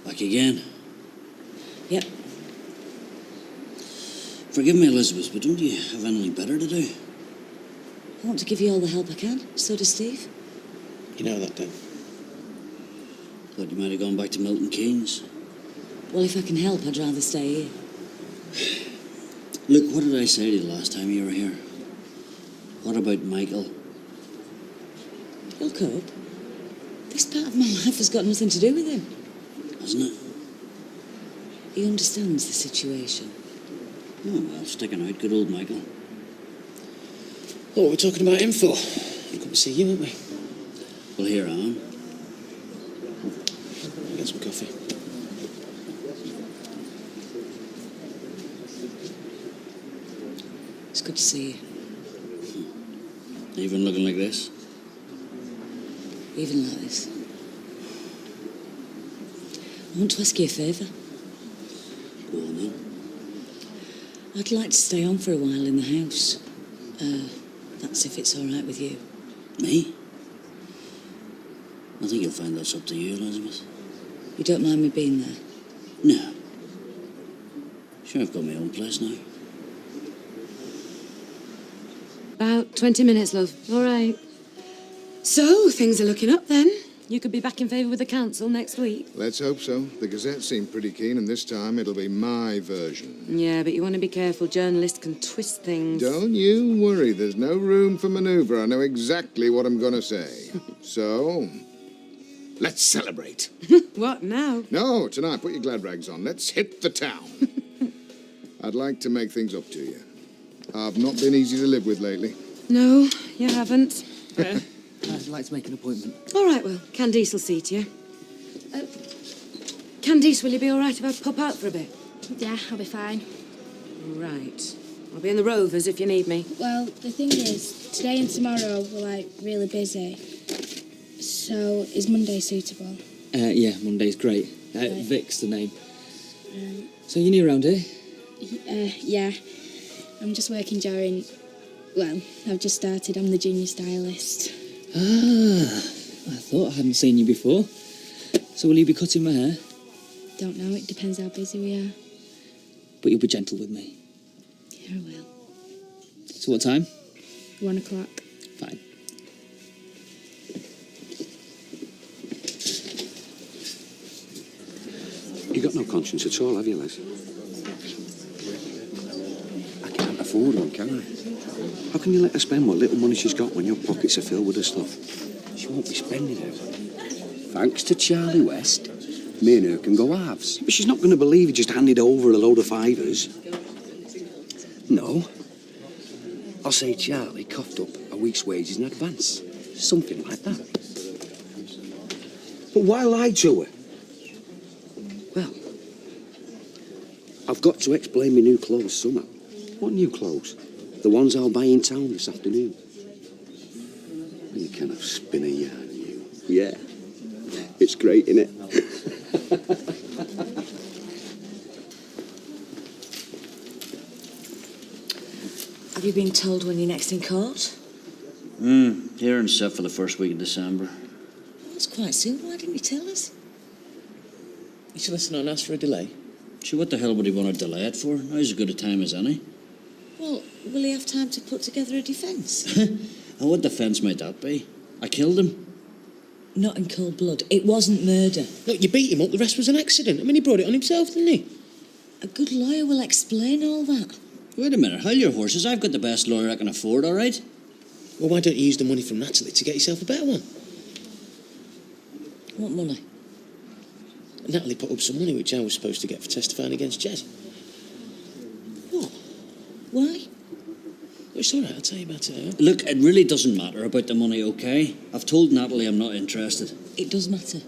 Back again. Yep. Forgive me, Elizabeth, but don't you have anything better to do? I want to give you all the help I can. So does Steve. You know that, then? Thought you might have gone back to Milton Keynes. Well, if I can help, I'd rather stay here. Look, what did I say to you last time you were here? What about Michael? He'll cope. This part of my life has got nothing to do with him. Hasn't it? He understands the situation. Oh, well, sticking out, good old Michael. Oh, what are we talking about him for? We've come to see you, haven't we? Well, here I am. Get some coffee. It's good to see you. Even looking like this? Even like this. I want to ask you a favour. Go on, then. I'd like to stay on for a while in the house. That's if it's all right with you. Me? I think you'll find that's up to you, Elizabeth. You don't mind me being there? No. Sure, I've got my own place now. About 20 minutes, love. All right. So, things are looking up then. You could be back in favour with the council next week. Let's hope so. The Gazette seemed pretty keen, and this time it'll be my version. Yeah, but you want to be careful. Journalists can twist things. Don't you worry. There's no room for manoeuvre. I know exactly what I'm going to say. So, let's celebrate. What now? No, tonight, put your glad rags on. Let's hit the town. I'd like to make things up to you. I've not been easy to live with lately. No, you haven't. I'd like to make an appointment. All right, well, Candice will see to you. Candice, will you be all right if I pop out for a bit? Yeah, I'll be fine. Right. I'll be in the Rovers if you need me. Well, the thing is, today and tomorrow we're, like, really busy. So, is Monday suitable? Yeah, Monday's great. Right. Vic's the name. So you're new around here? Yeah. I'm just working during... Well, I've just started. I'm the junior stylist. Ah, I thought I hadn't seen you before. So will you be cutting my hair? Don't know, it depends how busy we are. But you'll be gentle with me. Yeah, I will. So what time? 1 o'clock. Fine. You got no conscience at all, have you, Les? I can't afford one, can I? How can you let her spend what little money she's got when your pockets are filled with her stuff? She won't be spending it. Thanks to Charlie West, me and her can go halves. But she's not going to believe he just handed over a load of fivers. No. I'll say Charlie coughed up a week's wages in advance. Something like that. But why lie to her? Well, I've got to explain my new clothes somehow. What new clothes? The ones I'll buy in town this afternoon. You kind of spin a yarn, you. Yeah. It's great, isn't it? Have you been told when you're next in court? Hearing set for the first week of December. That's quite soon. Why didn't you tell us? You solicitor and ask for a delay? See, what the hell would he want to delay it for? Now's as good a time as any. Well, will he have time to put together a defence? And what defence might that be? I killed him. Not in cold blood. It wasn't murder. Look, you beat him up. The rest was an accident. I mean, he brought it on himself, didn't he? A good lawyer will explain all that. Wait a minute, hold your horses. I've got the best lawyer I can afford, all right? Well, why don't you use the money from Natalie to get yourself a better one? What money? Natalie put up some money which I was supposed to get for testifying against Jez. What? Why? It's all right, I'll tell you about it. Huh? Look, it really doesn't matter about the money, okay? I've told Natalie I'm not interested. It does matter.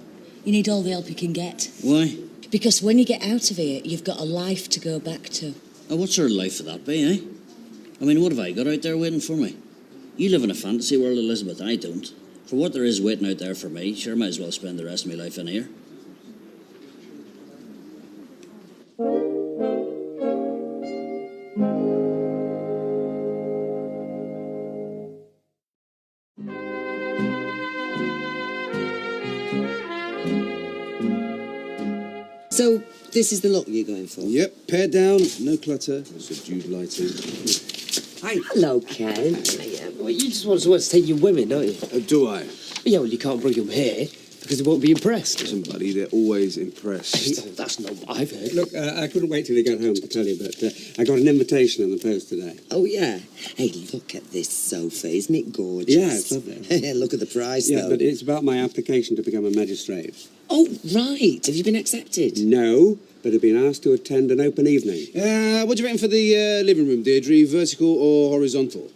You need all the help you can get. Why? Because when you get out of here, you've got a life to go back to. Oh, what sort of life would that be, eh? I mean, what have I got out there waiting for me? You live in a fantasy world, Elizabeth. I don't. For what there is waiting out there for me, sure, might as well spend the rest of my life in here. So, this is the look you're going for? Yep, pared down, no clutter, subdued lighting. Hi. Hello, Ken. Well, you just want to entertain your women, don't you? Do I? Yeah, well, you can't bring them here because they won't be impressed. Listen, buddy, they're always impressed. That's not what I've heard. Look, I couldn't wait till he got home to tell you, but I got an invitation in the post today. Oh, yeah. Hey, look at this sofa. Isn't it gorgeous? Yeah, it's lovely. Look at the price, Yeah, though. but it's about my application to become a magistrate. Oh, right. Have you been accepted? No, but I've been asked to attend an open evening. What do you reckon for the living room, Deirdre? Vertical or horizontal?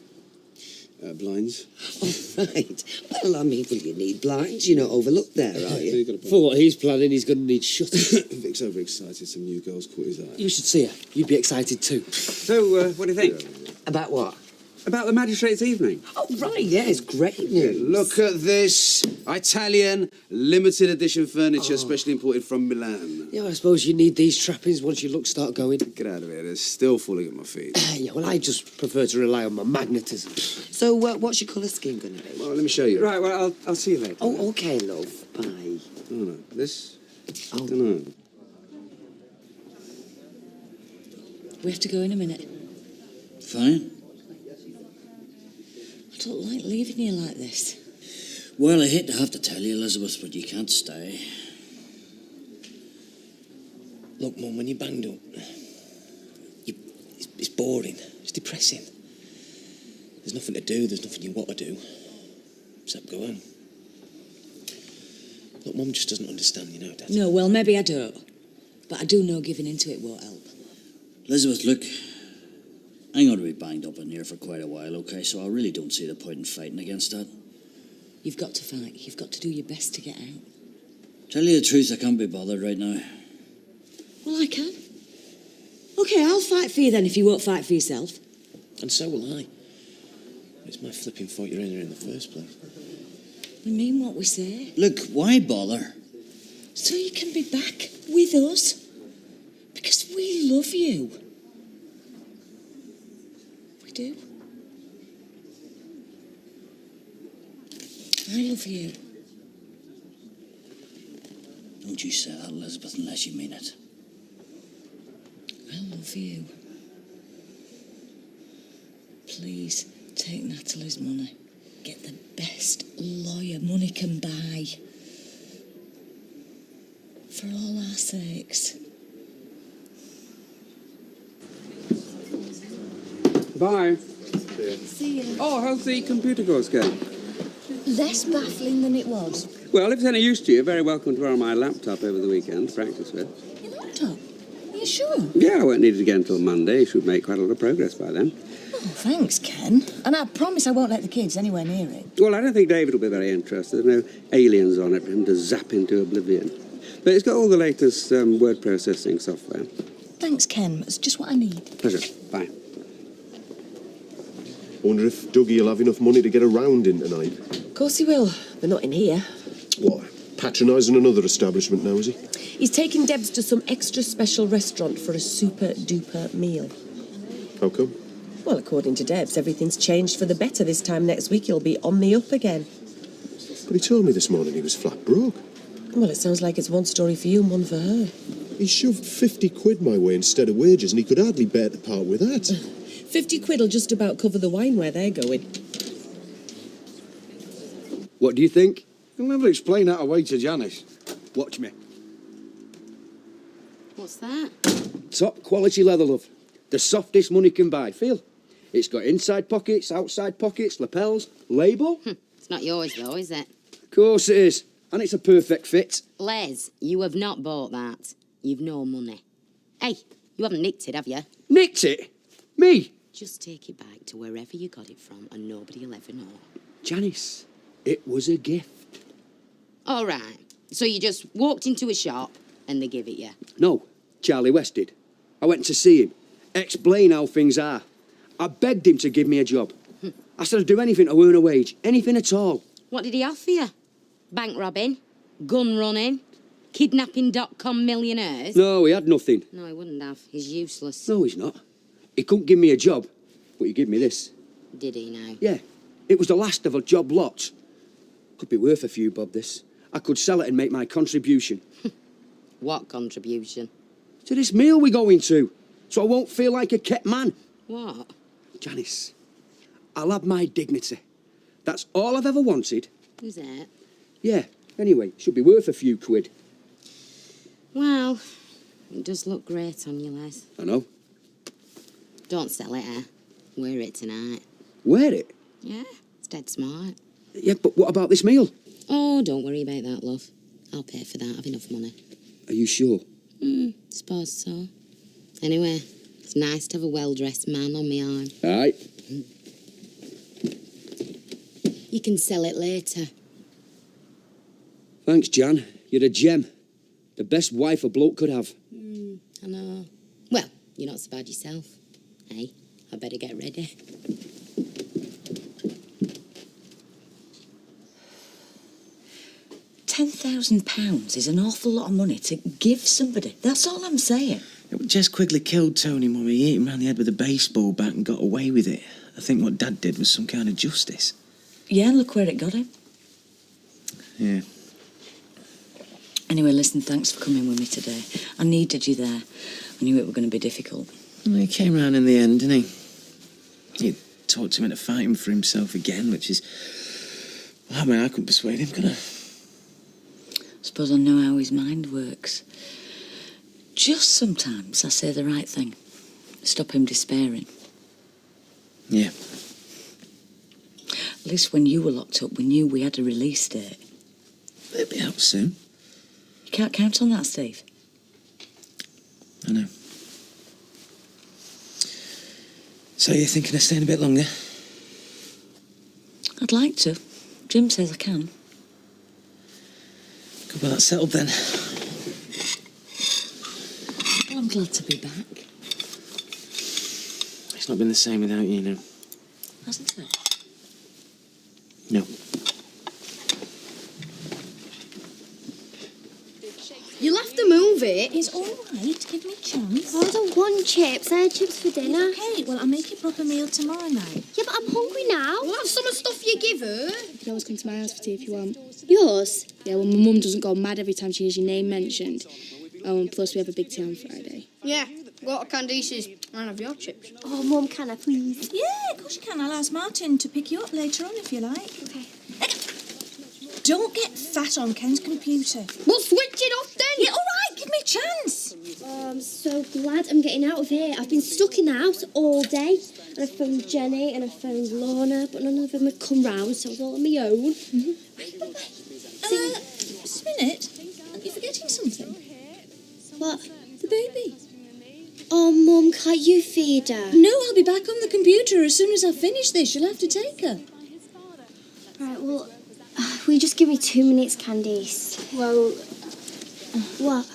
Blinds. Oh, right. Well, I mean, will you need blinds? You're not overlooked there, are you? For what he's planning, he's going to need shutters. Vic's overexcited. Some new girls caught his eye. You should see her. You'd be excited too. So, what do you think? About what? About the magistrate's evening. Oh, right, yeah, it's great news. Look at this. Italian, limited edition furniture, specially imported from Milan. Yeah, I suppose you need these trappings once your looks start going. Get out of here. They're still falling at my feet. Yeah, well, I just prefer to rely on my magnetism. So, what's your colour scheme going to be? Well, let me show you. Right, well, I'll see you later. Oh, OK, love. Bye. Oh, no. This? Oh. I don't know. We have to go in a minute. Fine. I don't like leaving you like this. Well, I hate to have to tell you, Elizabeth, but you can't stay. Look, Mum, when you're banged up, it's boring. It's depressing. There's nothing to do. There's nothing you want to do. Except go home. Look, Mum just doesn't understand, you know, Dad. No, well, maybe I don't. But I do know giving into it won't help. Elizabeth, look, I'm going to be banged up in here for quite a while, OK? So I really don't see the point in fighting against that. You've got to fight. You've got to do your best to get out. Tell you the truth, I can't be bothered right now. Well, I can. OK, I'll fight for you then if you won't fight for yourself. And so will I. It's my flipping fault you're in here in the first place. We mean what we say. Look, why bother? So you can be back with us. Because we love you. We do. I love you. Don't you say that, Elizabeth, unless you mean it. I love you. Please take Natalie's money. Get the best lawyer money can buy. For all our sakes. Bye. See you. Oh, how's the computer course going? Less baffling than it was. Well, if it's any use to you, you're very welcome to borrow my laptop over the weekend to practice with. Your laptop? Are you sure? Yeah, I won't need it again until Monday. Should make quite a lot of progress by then. Oh, thanks, Ken. And I promise I won't let the kids anywhere near it. Well, I don't think David will be very interested. There's no aliens on it for him to zap into oblivion. But it's got all the latest word processing software. Thanks, Ken. It's just what I need. Pleasure. Bye. I wonder if Dougie will have enough money to get around in tonight. Of course he will. They're not in here. What, patronising another establishment now, is he? He's taking Debs to some extra special restaurant for a super-duper meal. How come? Well, according to Debs, everything's changed for the better. This time next week he'll be on the up again. But he told me this morning he was flat broke. Well, it sounds like it's one story for you and one for her. He shoved 50 quid my way instead of wages, and he could hardly bear to part with that. 50 quid will just about cover the wine where they're going. What do you think? You'll never explain that away to Janice. Watch me. What's that? Top quality leather, love. The softest money can buy. Feel. It's got inside pockets, outside pockets, lapels, label. It's not yours, though, is it? Of course it is. And it's a perfect fit. Les, you have not bought that. You've no money. Hey, you haven't nicked it, have you? Nicked it? Me? Just take it back to wherever you got it from and nobody will ever know. Janice, it was a gift. All right. So you just walked into a shop and they give it you? No, Charlie West did. I went to see him, explain how things are. I begged him to give me a job. I said I'd do anything to earn a wage, anything at all. What did he offer you? Bank robbing? Gun running? Kidnapping.com millionaires? No, he had nothing. No, he wouldn't have. He's useless. No, he's not. He couldn't give me a job, but he gave me this. Did he now? Yeah, it was the last of a job lot. Could be worth a few bob, this. I could sell it and make my contribution. What contribution? To this meal we're going to, so I won't feel like a kept man. What? Janice, I'll have my dignity. That's all I've ever wanted. Is it? Yeah, anyway, should be worth a few quid. Well, it does look great on you, Les. I know. Don't sell it, eh? Wear it tonight. Wear it? Yeah, it's dead smart. Yeah, but what about this meal? Oh, don't worry about that, love. I'll pay for that. I've enough money. Are you sure? Suppose so. Anyway, it's nice to have a well-dressed man on my arm. Aye. You can sell it later. Thanks, Jan. You're a gem. The best wife a bloke could have. I know. Well, you're not so bad yourself. Hey, I better get ready. £10,000 is an awful lot of money to give somebody. That's all I'm saying. Yeah, but Jess Quigley killed Tony, Mummy. He hit him round the head with a baseball bat and got away with it. I think what Dad did was some kind of justice. Yeah, look where it got him. Yeah. Anyway, listen, thanks for coming with me today. I needed you there. I knew it were going to be difficult. Well, he came round in the end, didn't he? He talked him into fighting for himself again, which is... Well, I mean, I couldn't persuade him, could I? I suppose I know how his mind works. Just sometimes I say the right thing. Stop him despairing. Yeah. At least when you were locked up, we knew we had a release date. They'll be out soon. You can't count on that, Steve. I know. So you're thinking of staying a bit longer? I'd like to. Jim says I can. Good, well, that's settled then. Well, I'm glad to be back. It's not been the same without you, no. Hasn't it? No. You'll have to move it. It's all right. Give me a chance. I don't want chips. I had chips for dinner. Okay, well, I'll make you a proper meal tomorrow night. Yeah, but I'm hungry now. We'll have some of the stuff you give her. You can always come to my house for tea if you want. Yours? Yeah, well, my mum doesn't go mad every time she hears your name mentioned. Oh, and plus we have a big tea on Friday. Yeah, go to Candice's and have your chips. Oh, Mum, can I please? Yeah, of course you can. I'll ask Martin to pick you up later on if you like. Okay. Don't get fat on Ken's computer. We'll switch it off then. Yeah, all right. Give me a chance. Oh, I'm so glad I'm getting out of here. I've been stuck in the house all day. And I phoned Jenny and I phoned Lorna, but none of them had come round, so I was all on my own. Just a minute. Are you forgetting something? What? The baby. Oh, Mum, can't you feed her? No, I'll be back on the computer as soon as I finish this. You'll have to take her. Right, well, will you just give me 2 minutes, Candice? Well, What?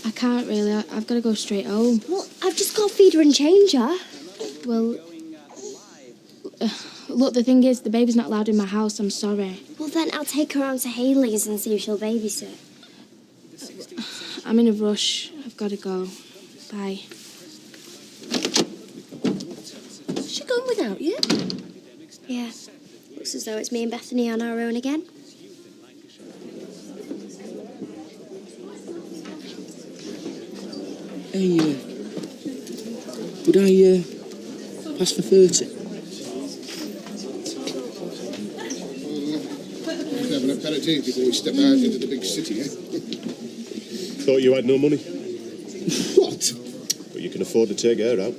I can't really. I've got to go straight home. Well, I've just got to feed her and change her. Well, look, the thing is, the baby's not allowed in my house. I'm sorry. Well, then I'll take her round to Hayley's and see if she'll babysit. I'm in a rush. I've got to go. Bye. Is she gone without you? Yeah. Looks as though it's me and Bethany on our own again. Hey, would I, pass for 30? Have an aperitif before we step out into the big city, eh? Thought you had no money. What? But you can afford to take her out.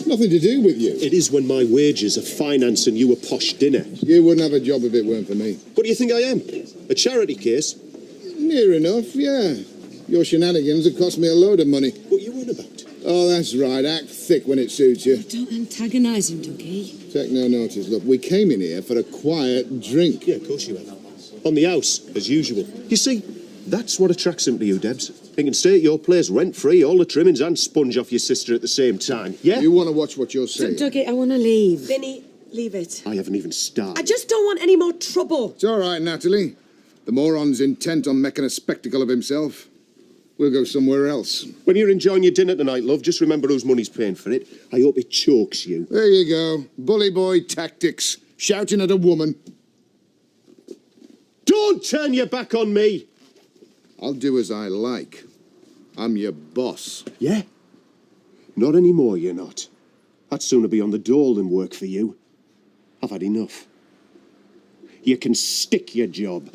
Nothing to do with you. It is when my wages are financing you a posh dinner. You wouldn't have a job if it weren't for me. What do you think I am? A charity case? Near enough, yeah. Your shenanigans have cost me a load of money. What you on about? Oh, that's right. Act thick when it suits you. Don't antagonise him, Dougie. Take no notice. Look, we came in here for a quiet drink. Yeah, of course you have. On the house, as usual. You see, that's what attracts him to you, Debs. He can stay at your place rent-free, all the trimmings and sponge off your sister at the same time, yeah? You want to watch what you're saying. Dougie, I want to leave. Vinny, leave it. I haven't even started. I just don't want any more trouble. It's all right, Natalie. The moron's intent on making a spectacle of himself. We'll go somewhere else. When you're enjoying your dinner tonight, love, just remember whose money's paying for it. I hope it chokes you. There you go. Bully boy tactics. Shouting at a woman. Don't turn your back on me! I'll do as I like. I'm your boss. Yeah? Not anymore, you're not. I'd sooner be on the dole than work for you. I've had enough. You can stick your job.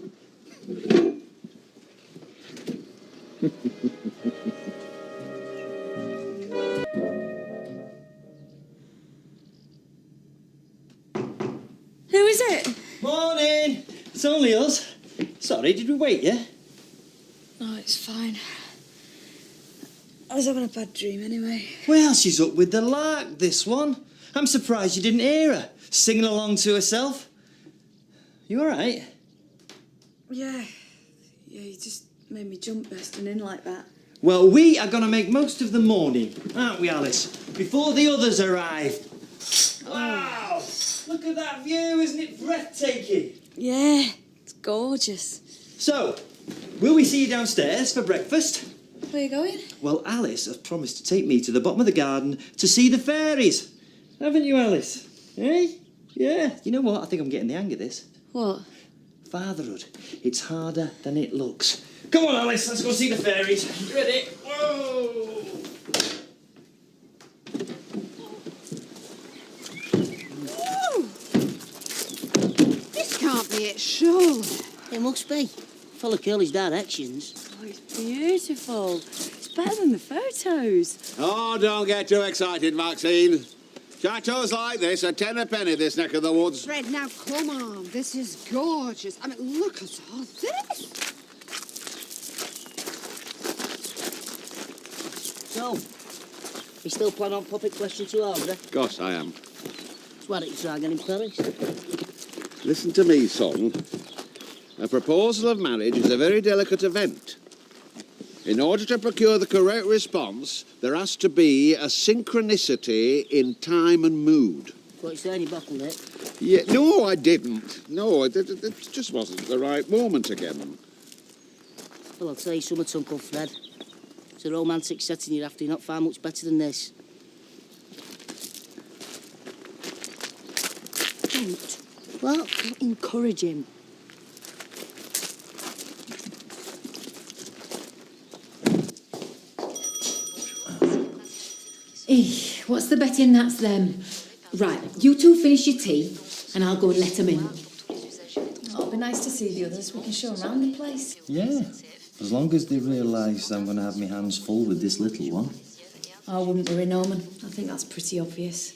Who is it? Morning! It's only us. Sorry, did we wait, yeah? No, it's fine. I was having a bad dream anyway. Well, she's up with the lark, this one. I'm surprised you didn't hear her, singing along to herself. You all right? Yeah, you just made me jump bursting in like that. Well, we are going to make most of the morning, aren't we, Alice? Before the others arrive. Wow! Look at that view, isn't it breathtaking? Yeah, it's gorgeous. So, will we see you downstairs for breakfast? Where are you going? Well, Alice has promised to take me to the bottom of the garden to see the fairies. Haven't you, Alice? Eh? Yeah. You know what? I think I'm getting the hang of this. What? Fatherhood. It's harder than it looks. Come on, Alice, let's go see the fairies. You ready? Whoa! This can't be it, surely. It must be. Follow Curly's directions. Oh, it's beautiful. It's better than the photos. Oh, don't get too excited, Maxine. Chateaus like this are 10 a penny this neck of the woods. Fred, now come on. This is gorgeous. I mean, look at all this. So, you still plan on popping question to Harbour? Of course I am. So why don't you try again in Paris? Listen to me, son. A proposal of marriage is a very delicate event. In order to procure the correct response, there has to be a synchronicity in time and mood. What you saying, you bottled it? Yeah, no, I didn't. No, it just wasn't the right moment again. Well, I'll tell you something, Uncle Fred. It's a romantic setting you're after. You're not far much better than this. Don't. Well, Don't encourage him. What's the betting that's them? Right, you two finish your tea, and I'll go and let them in. Oh, it'd be nice to see the others. We can show around the place. Yeah. As long as they realise I'm going to have my hands full with this little one. I wouldn't worry, Norman. I think that's pretty obvious.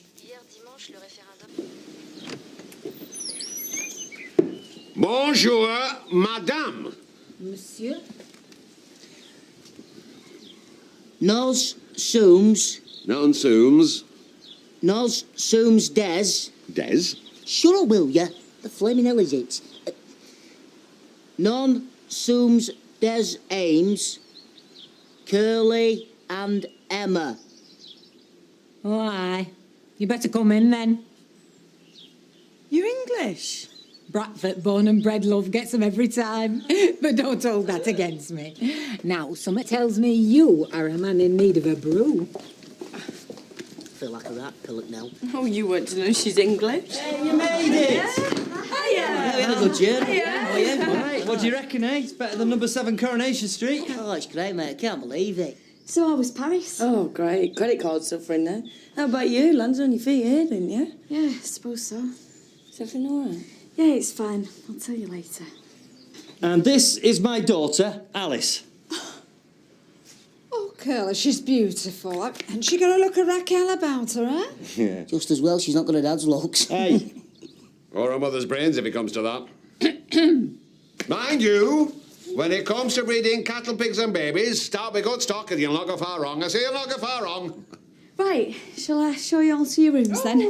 Bonjour, madame. Monsieur? Nos Sooms. Non Sooms. Nos Sooms Des. Des? Shut up, will ya? The flaming hell is it? Non Sooms Des Ames. Curly and Emma. Oh, aye. You better come in, then. You're English? Bradford, born and bred, love, gets them every time. But don't hold that against me. Now, something tells me you are a man in need of a brew. I feel like a rat pillock now. Oh, you weren't to know she's English. Hey, you made it! Hiya! We had a good journey. Hiya! Oh, yeah. All right, what do you reckon, eh? It's better than number 7 Coronation Street. Oh, it's great, mate. I can't believe it. So how was Paris? Oh, great. Credit card suffering now. How about you? Landed on your feet here, didn't you? Yeah, I suppose so. Is everything all right? Yeah, it's fine. I'll tell you later. And this is my daughter, Alice. Oh, Curly, she's beautiful. And she got a look at Raquel about her, eh? Yeah. Just as well she's not got her dad's looks. Hey. Or a mother's brains if it comes to that. Mind you, when it comes to breeding cattle, pigs and babies, start with good stock and you'll not go far wrong. I say you'll not go far wrong. Right, shall I show you all to your rooms then?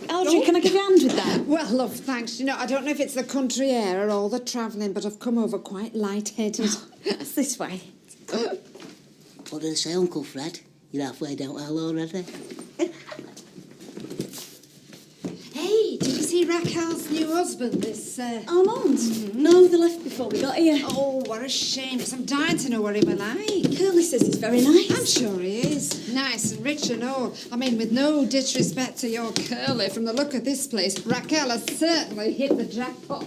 Audrey, can I give you a hand with that? Well, love, thanks. You know, I don't know if it's the country air or all the travelling, but I've come over quite light-headed. That's this way. What did I say, Uncle Fred? You're halfway down hell already. Hey, did you see Raquel's new husband, this, Armand? No, they left before we got here. Oh, what a shame, 'cause I'm dying to know what he was like. Curly says he's very nice. I'm sure he is. Nice and rich and all. I mean, with no disrespect to your Curly, from the look of this place, Raquel has certainly hit the jackpot.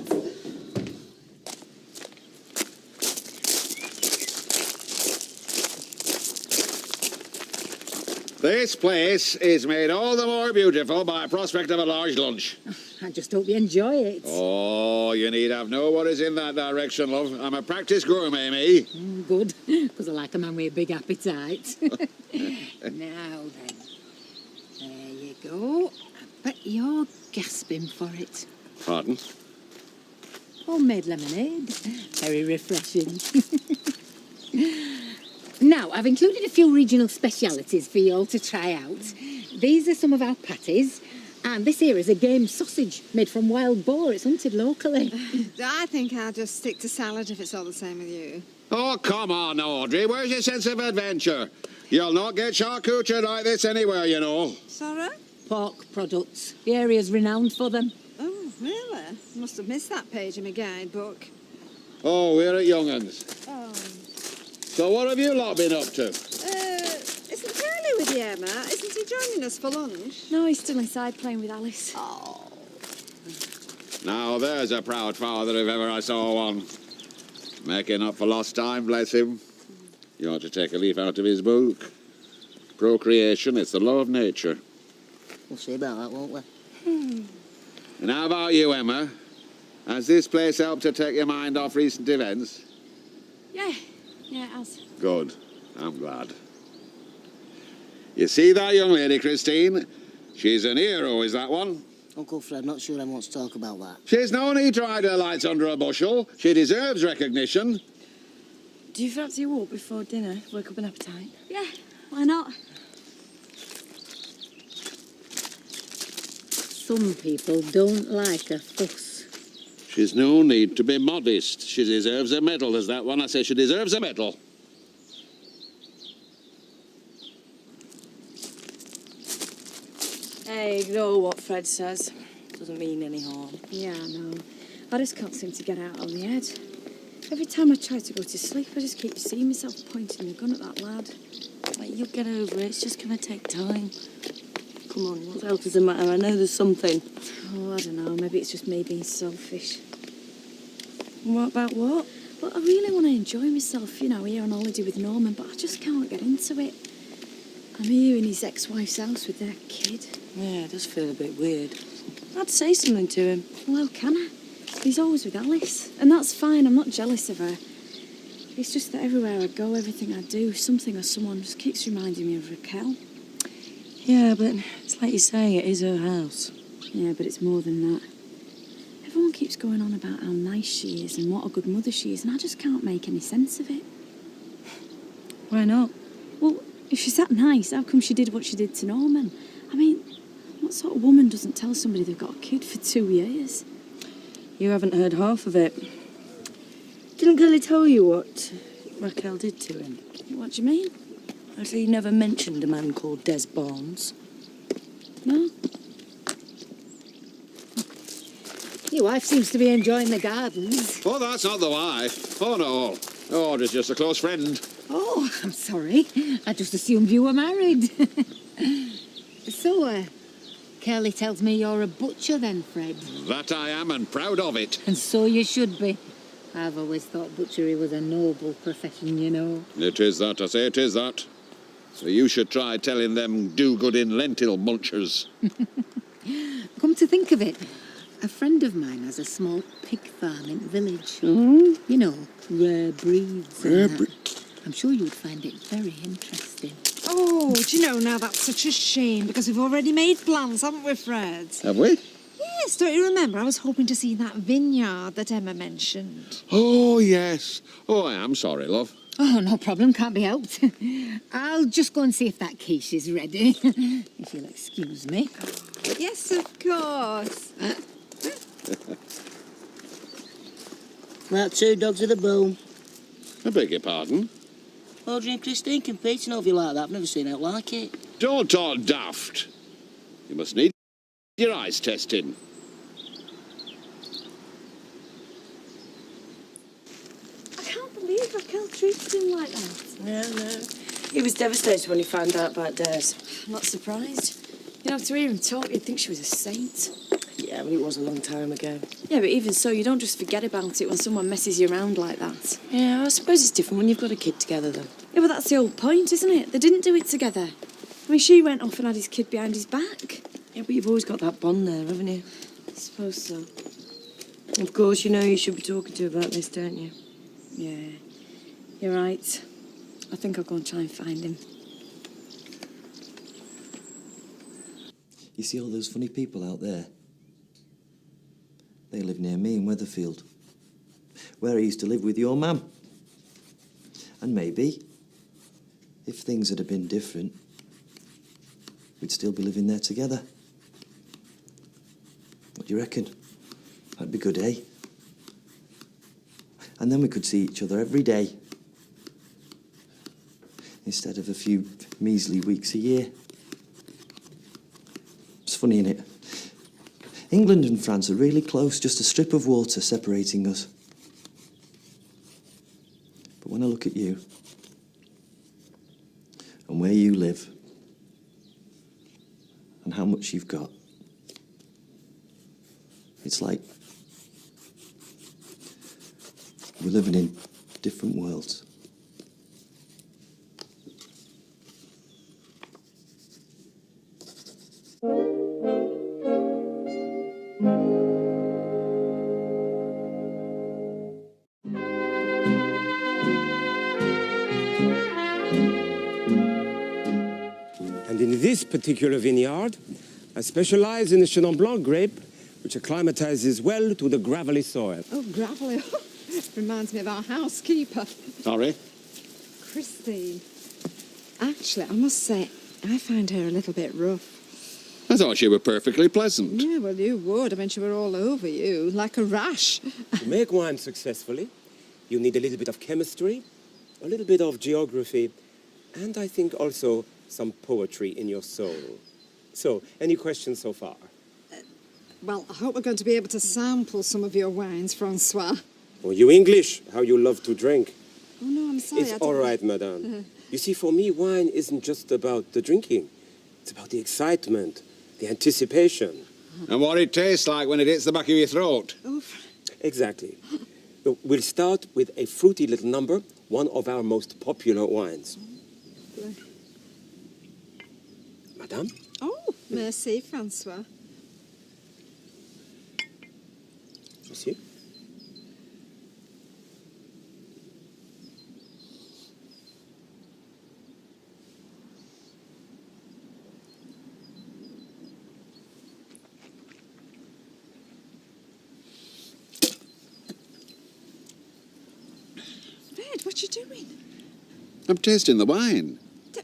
This place is made all the more beautiful by a prospect of a large lunch. I just hope you enjoy it. Oh, you need have no worries in that direction, love. I'm a practiced gourmet, me. Good, because I like a man with a big appetite. Now then, there you go. I bet you're gasping for it. Pardon? Homemade lemonade. Very refreshing. Now, I've included a few regional specialities for you all to try out. These are some of our patties, and this here is a game sausage made from wild boar. It's hunted locally. I think I'll just stick to salad if it's all the same with you. Oh, come on, Audrey. Where's your sense of adventure? You'll not get charcuterie like this anywhere, you know. Sorry? Pork products. The area's renowned for them. Oh, really? Must have missed that page in my guidebook. Oh, we're at Young'uns. Oh. So what have you lot been up to? Isn't Curly with you, Emma? Isn't he joining us for lunch? No, he's still inside playing with Alice. Oh. Now there's a proud father if ever I saw one. Making up for lost time, bless him. You ought to take a leaf out of his book. Procreation, it's the law of nature. We'll see about that, won't we? And how about you, Emma? Has this place helped to take your mind off recent events? Yeah, it has. Good. I'm glad. You see that young lady, Christine? She's an hero, is that one? Uncle Fred, not sure I want to talk about that. She's no need to hide her lights under a bushel. She deserves recognition. Do you fancy a walk before dinner? Wake up an appetite? Yeah, why not? Some people don't like a fuss. She's no need to be modest. She deserves a medal, there's that one. I say she deserves a medal. Hey, ignore what Fred says. Doesn't mean any harm. Yeah, I know. I just can't seem to get out of my head. Every time I try to go to sleep, I just keep seeing myself pointing the gun at that lad. Like, you'll get over it. It's just going to take time. Come on, what else does it matter? I know there's something. Oh, I don't know. Maybe it's just me being selfish. What about what? Well, I really want to enjoy myself, you know, here on holiday with Norman, but I just can't get into it. I'm here in his ex-wife's house with their kid. Yeah, it does feel a bit weird. I'd say something to him. Well, how can I? He's always with Alice, and that's fine. I'm not jealous of her. It's just that everywhere I go, everything I do, something or someone just keeps reminding me of Raquel. Yeah, but it's like you say, it is her house. Yeah, but it's more than that. Everyone keeps going on about how nice she is and what a good mother she is, and I just can't make any sense of it. Why not? Well, if she's that nice, how come she did what she did to Norman? I mean, what sort of woman doesn't tell somebody they've got a kid for 2 years? You haven't heard half of it. Didn't Kelly tell you what Raquel did to him? What do you mean? Actually, he never mentioned a man called Des Barnes. No? Your wife seems to be enjoying the gardens. Oh, that's not the wife. Oh, no. Oh, it's just a close friend. Oh, I'm sorry. I just assumed you were married. So, Curly tells me you're a butcher then, Fred. That I am, and proud of it. And so you should be. I've always thought butchery was a noble profession, you know. It is that, I say it is that. So you should try telling them do-good-in lentil munchers. Come to think of it, a friend of mine has a small pig farm in the village. Mm? You know, rare breeds. Rare and that. I'm sure you would find it very interesting. Oh, do you know, now that's such a shame, because we've already made plans, haven't we, Fred? Have we? Yes, don't you remember? I was hoping to see that vineyard that Emma mentioned. Oh, yes. Oh, I am sorry, love. Oh, no problem, can't be helped. I'll just go and see if that quiche is ready, if you'll excuse me. Yes, of course. Right, 2 dogs with a bone. I beg your pardon? Audrey and Christine competing over you like that. I've never seen it like it. Don't talk daft. You must need your eyes testing. I can't believe Raquel treated him like that. No. He was devastated when he found out about Des. I'm not surprised. You know, to hear him talk, you'd think she was a saint. Yeah, but it was a long time ago. Yeah, but even so, you don't just forget about it when someone messes you around like that. Yeah, I suppose it's different when you've got a kid together, though. Yeah, but that's the whole point, isn't it? They didn't do it together. I mean, she went off and had his kid behind his back. Yeah, but you've always got that bond there, haven't you? I suppose so. Of course, you know you should be talking to her about this, don't you? Yeah, you're right. I think I'll go and try and find him. You see all those funny people out there? They live near me in Weatherfield, where I used to live with your mum. And maybe, if things had been different, we'd still be living there together. What do you reckon? That'd be good, eh? And then we could see each other every day, instead of a few measly weeks a year. It's funny, innit? England and France are really close, just a strip of water separating us. when I look at you and where you live and how much you've got, it's like we're living in different worlds. And in this particular vineyard, I specialize in the Chenin Blanc grape, which acclimatizes well to the gravelly soil. Oh, gravelly. Reminds me of our housekeeper. Sorry? Christine. Actually, I must say, I find her a little bit rough. I thought she were perfectly pleasant. Yeah, well, you would. I mean, she were all over you, like a rash. To make wine successfully, you need a little bit of chemistry, a little bit of geography, and I think also some poetry in your soul. So, any questions so far? Well, I hope we're going to be able to sample some of your wines, Francois. Oh, you English, how you love to drink. Oh, no, I'm sorry. It's all right, madame. You see, for me, wine isn't just about the drinking. It's about the excitement, the anticipation. And what it tastes like when it hits the back of your throat. Exactly. We'll start with a fruity little number, one of our most popular wines. Madame? Oh, merci, Francois. Monsieur? Fred, what you doing? I'm tasting the wine. For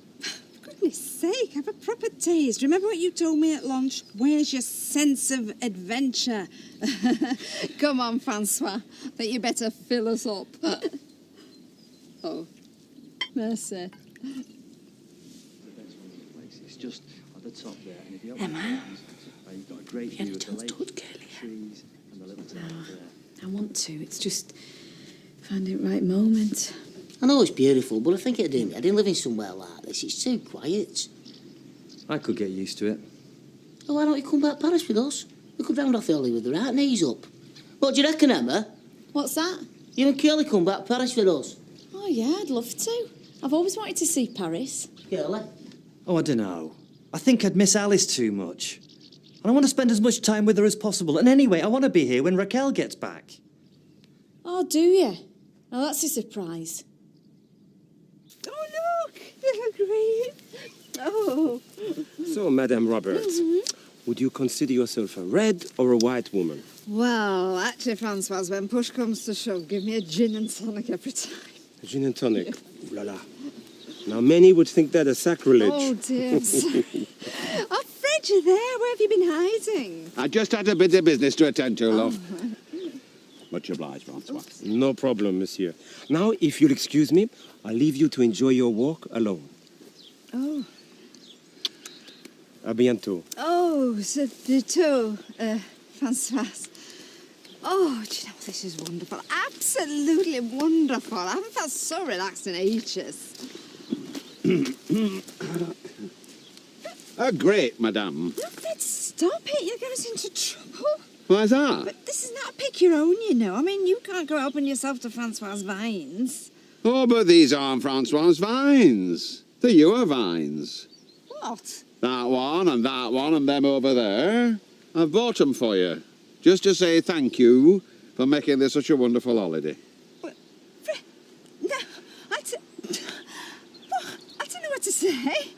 goodness sake, have a proper taste. Remember what you told me at lunch? Where's your sense of adventure? Come on, Francois. I think you better fill us up. Oh, merci. It's just at the top there. And if you Emma, you've got a great you view had a of the chance to lake, hug earlier. trees, and the little town there. I want to. It's just finding the right moment. I know it's beautiful, but I think I didn't live in somewhere like this. It's too quiet. I could get used to it. Oh, why don't you come back to Paris with us? We could round off early with the right knees up. What do you reckon, Emma? What's that? You and Curly come back to Paris with us. Oh, yeah, I'd love to. I've always wanted to see Paris. Curly? Oh, I don't know. I think I'd miss Alice too much. And I want to spend as much time with her as possible. And anyway, I want to be here when Raquel gets back. Oh, do you? Now, that's a surprise. Oh, look! You look great. Oh. So, Madame Roberts, would you consider yourself a red or a white woman? Well, actually, Francois, when push comes to shove, give me a gin and tonic every time. A gin and tonic? Ooh la la. Now, many would think that a sacrilege. Oh, dear. Oh, Fred, you're there. Where have you been hiding? I just had a bit of business to attend to, love. Much obliged, Francois. No problem, monsieur. Now, if you'll excuse me, I'll leave you to enjoy your walk alone. Oh. À bientôt. Oh, c'est plutôt, Francois. Oh, do you know, this is wonderful. Absolutely wonderful. I haven't felt so relaxed in ages. Great, madame. No, Fred, stop it. You'll get us into trouble. Why's that? But this is not a pick your own, you know. I mean, you can't go open yourself to Francois' vines. Oh, but these aren't Francois' vines. They're your vines. What? That one and them over there. I've bought them for you. Just to say thank you for making this such a wonderful holiday. But, Fred, no, I don't know what to say.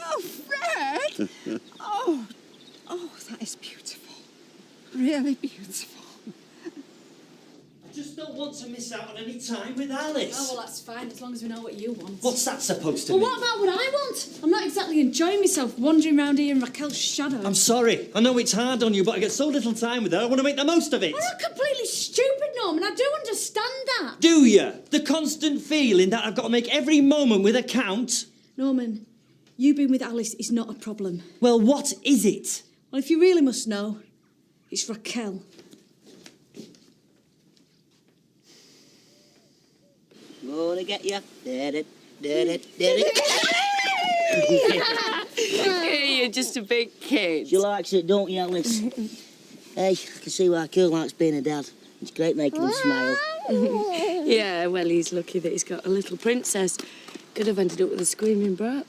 Oh, Fred! Oh, that is beautiful. Really beautiful. I just don't want to miss out on any time with Alice. Oh, well, that's fine, as long as we know what you want. What's that supposed to Well, mean? what about what I want? I'm not exactly enjoying myself wandering around here in Raquel's shadow. I'm sorry. I know it's hard on you, but I get so little time with her, I want to make the most of it. I'm not completely stupid, Norman. I do understand that. Do you? The constant feeling that I've got to make every moment with a count? Norman, you being with Alice is not a problem. Well, what is it? Well, if you really must know, it's Raquel. gonna get you. Did it, did it, did it. You're just a big kid. She likes it, don't you, Alice? Hey, I can see why Kurt likes being a dad. It's great making him smile. Yeah, well, he's lucky that he's got a little princess. Could have ended up with a screaming brat.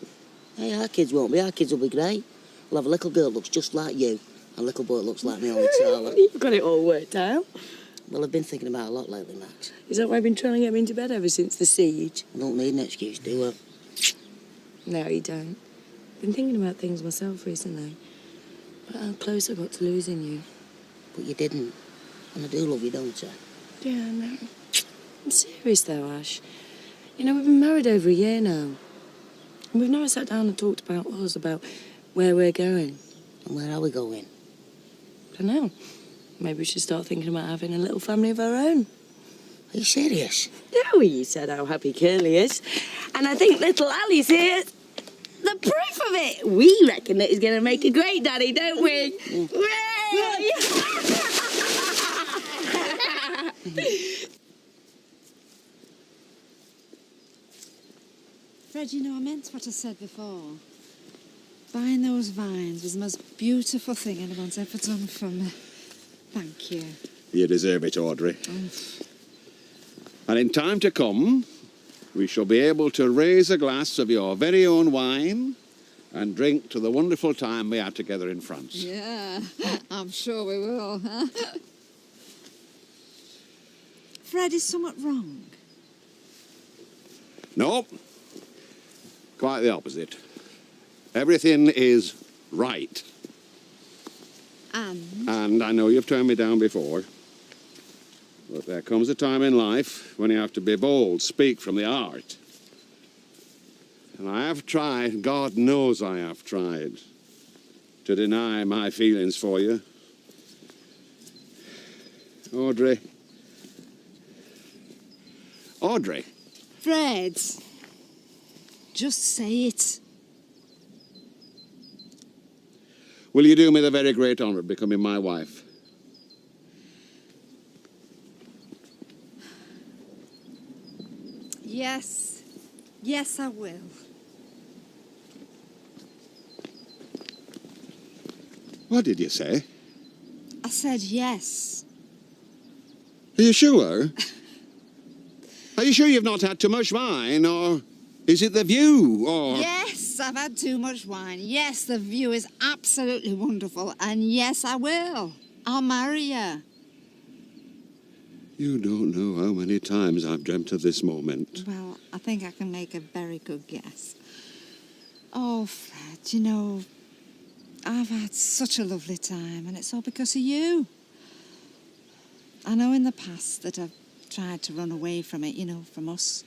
Hey, our kids won't be. Our kids will be great. We'll have a little girl that looks just like you, and a little boy that looks like me on the toilet. You've got it all worked out. Well, I've been thinking about it a lot lately, Max. Is that why I've been trying to get him into bed ever since the siege? I don't need an excuse, do I? No, you don't. Been thinking about things myself recently. About how close I got to losing you. But you didn't. And I do love you, don't I? Yeah, I know. I'm serious though, Ash. You know, we've been married over a year now. And we've never sat down and talked about us, about where we're going. And where are we going? I don't know. Maybe we should start thinking about having a little family of our own. Are you serious? Yeah, well, you said how happy Curly is. And I think little Ali's here. The proof of it. We reckon that he's going to make a great daddy, don't we? Fred, you know, I meant what I said before. Buying those vines was the most beautiful thing anyone's ever done for me. Thank you. You deserve it, Audrey. And in time to come, we shall be able to raise a glass of your very own wine and drink to the wonderful time we had together in France. Yeah, I'm sure we will, huh? Fred, is somewhat wrong? No, quite the opposite. Everything is right. And I know you've turned me down before, but there comes a time in life when you have to be bold, speak from the heart. And I have tried, God knows I have tried, to deny my feelings for you. Audrey. Audrey. Fred, just say it. Will you do me the very great honour of becoming my wife? Yes. Yes, I will. What did you say? I said yes. Are you sure? Are you sure you've not had too much wine, or is it the view, or... Yes, I've had too much wine. Yes, the view is absolutely wonderful. And yes, I will. I'll marry you. You don't know how many times I've dreamt of this moment. Well, I think I can make a very good guess. Oh, Fred, you know, I've had such a lovely time, and it's all because of you. I know in the past that I've tried to run away from it, you know, from us.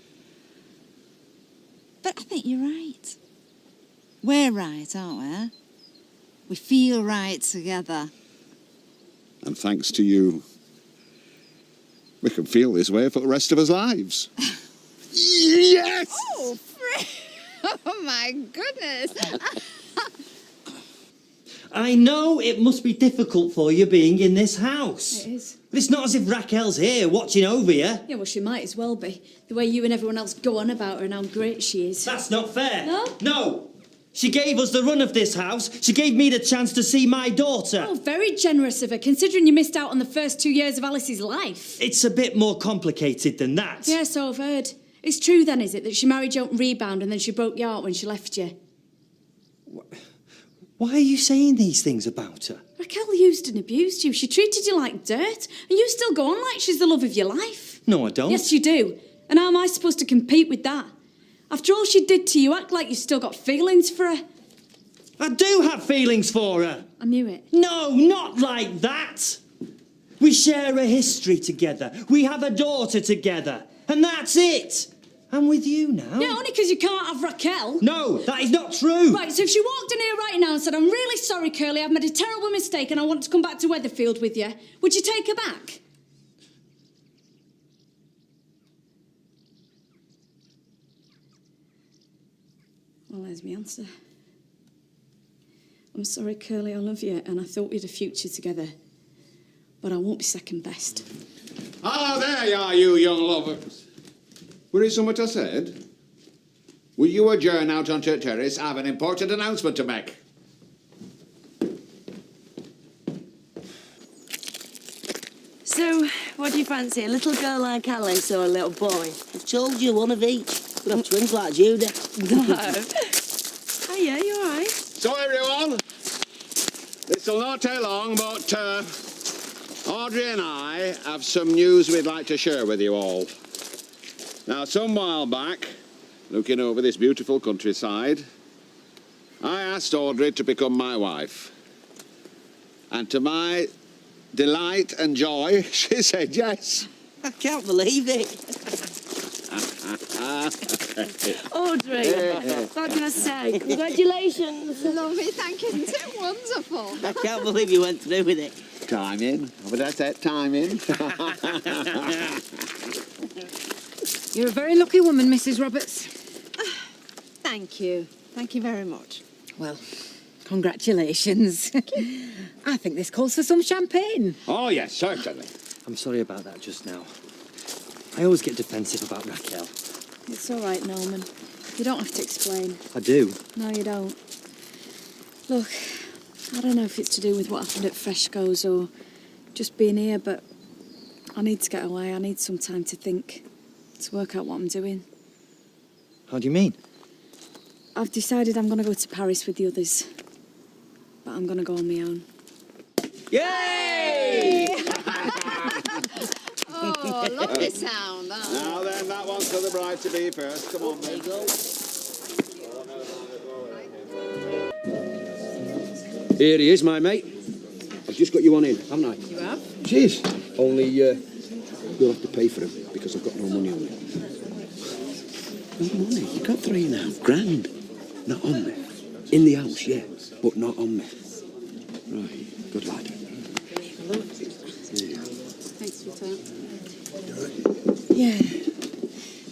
But I think you're right. We're right, aren't we? We feel right together. And thanks to you, we can feel this way for the rest of our lives. Yes! Oh, Fred! Oh, my goodness! I know it must be difficult for you being in this house. It is. But it's not as if Raquel's here watching over you. Yeah, well, she might as well be. The way you and everyone else go on about her and how great she is. That's not fair. No? No. She gave us the run of this house. She gave me the chance to see my daughter. Oh, very generous of her, considering you missed out on the first 2 years of Alice's life. It's a bit more complicated than that. Yeah, so I've heard. It's true then, is it, that she married you on rebound and then she broke your heart when she left you? Why are you saying these things about her? Raquel used and abused you. She treated you like dirt. And you still go on like she's the love of your life. No, I don't. Yes, you do. And how am I supposed to compete with that? After all she did to you, act like you've still got feelings for her. I do have feelings for her. I knew it. No, not like that. We share a history together. We have a daughter together. And that's it. I'm with you now. Yeah, only because you can't have Raquel. No, that is not true. Right, so if she walked in here right now and said, I'm really sorry, Curly, I've made a terrible mistake and I want to come back to Weatherfield with you, would you take her back? Well, there's my answer. I'm sorry, Curly, I love you and I thought we had a future together. But I won't be second best. Ah, there you are, you young lovers. Were it somewhat I said? Will you adjourn out on Church Terrace? I have an important announcement to make. So, what do you fancy, a little girl like Alice or a little boy? I've told you, one of each. Could have twins like Judah. No. Hiya, you all right? So, everyone, this will not take long, but Audrey and I have some news we'd like to share with you all. Now, some while back, looking over this beautiful countryside, I asked Audrey to become my wife. And to my delight and joy, she said yes. I can't believe it. Audrey, what can I say? Congratulations. Lovely, thank you. Isn't it wonderful? I can't believe you went through with it. Timing. Would I say timing? You're a very lucky woman, Mrs. Roberts. Thank you. Thank you very much. Well, congratulations. I think this calls for some champagne. Oh, yes, certainly. I'm sorry about that just now. I always get defensive about Raquel. It's all right, Norman. You don't have to explain. I do. No, you don't. Look, I don't know if it's to do with what happened at Fresco's or just being here, but I need to get away. I need some time to think, to work out what I'm doing. How do you mean? I've decided I'm going to go to Paris with the others, but I'm going to go on my own. Yay! Oh, lovely sound. That. Now then, that one's for the bride-to-be first. Come on, then. Here he is, my mate. I've just got you on in, haven't I? You have? Cheers. Only, you'll have to pay for him, because I've got no money on me. No money? You got £3.5 grand. Not on me. In the house, yeah, but not on me. Right, good lad. Thanks for your time. Yeah.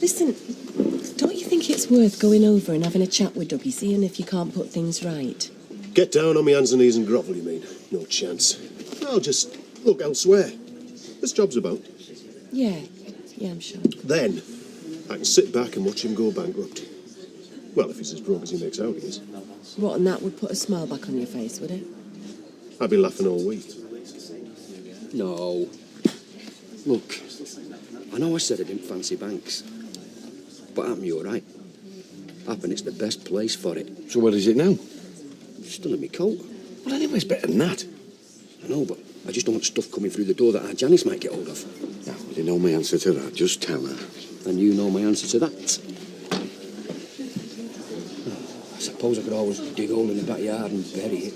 Listen, don't you think it's worth going over and having a chat with Dougie, seeing if you can't put things right? Get down on my hands and knees and grovel, you mean? No chance. I'll just look elsewhere. This job's about. Yeah, I'm sure. Then, I can sit back and watch him go bankrupt. Well, if he's as broke as he makes out he is. What, and that would put a smile back on your face, would it? I'd be laughing all week. No. Look, I know I said I didn't fancy banks, but happen you're right. Happen it's the best place for it. So what is it now? Still in my coat. Well, anyway's better than that. I know, but I just don't want stuff coming through the door that our Janice might get hold of. Now, you know my answer to that. Just tell her. And you know my answer to that. I suppose I could always dig a hole in the backyard and bury it.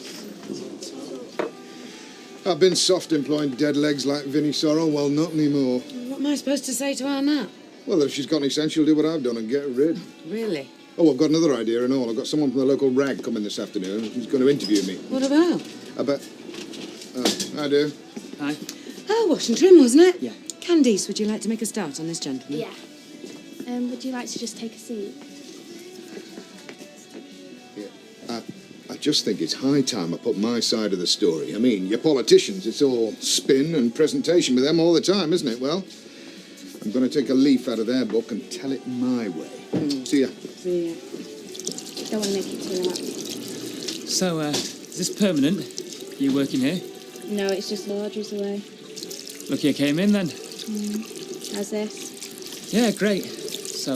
I've been soft employing dead legs like Vinnie Sorrell. Well, not anymore. What am I supposed to say to Anne that? Well, if she's got any sense, she'll do what I've done and get rid. Really? Oh, I've got another idea and all. I've got someone from the local rag coming this afternoon. He's going to interview me. What about? About... Oh, I do. Hi. Oh, wash and trim, wasn't it? Yeah. Candice, would you like to make a start on this gentleman? Yeah. Would you like to just take a seat? I just think it's high time I put my side of the story. I mean, your politicians, it's all spin and presentation with them all the time, isn't it? Well, I'm going to take a leaf out of their book and tell it my way. See ya. See ya. Don't want to make it too hot. So, is this permanent? You working here? No, it's just Audrey's away. Lucky I came in then. How's this? Yeah, great. So,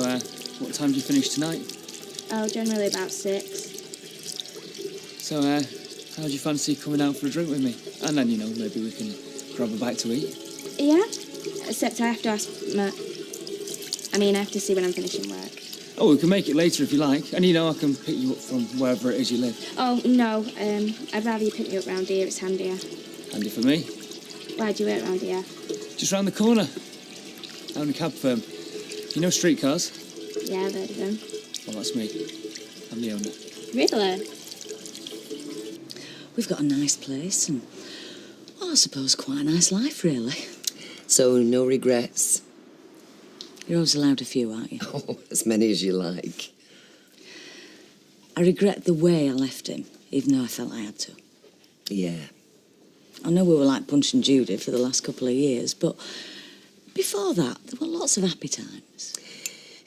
what time do you finish tonight? Oh, generally about 6. So, how do you fancy coming out for a drink with me? And then, maybe we can grab a bite to eat. Yeah? Except I have to ask I have to see when I'm finishing work. Oh, we can make it later if you like. And I can pick you up from wherever it is you live. Oh, no. I'd rather you pick me up round here. It's handier. Handy for me. Why do you work round here? Just round the corner. I own a cab firm. You know streetcars? Yeah, I've heard of them. Well, that's me. I'm the owner. Really? We've got a nice place and, well, I suppose quite a nice life, really. So, no regrets? You're always allowed a few, aren't you? Oh, as many as you like. I regret the way I left him, even though I felt I had to. Yeah. I know we were like Punch and Judy for the last couple of years, but before that, there were lots of happy times.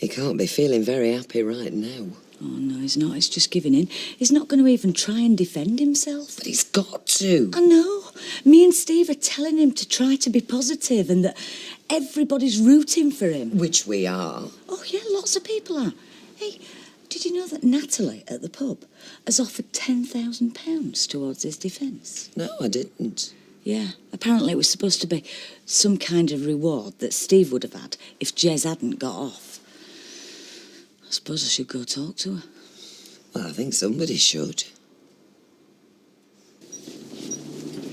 He can't be feeling very happy right now. Oh, no, he's not. He's just giving in. He's not going to even try and defend himself. But he's got to. I know. Me and Steve are telling him to try to be positive and that everybody's rooting for him. Which we are. Oh, yeah, lots of people are. Hey, did you know that Natalie at the pub has offered £10,000 towards his defence? No, I didn't. Yeah, apparently it was supposed to be some kind of reward that Steve would have had if Jez hadn't got off. I suppose I should go talk to her. Well, I think somebody should.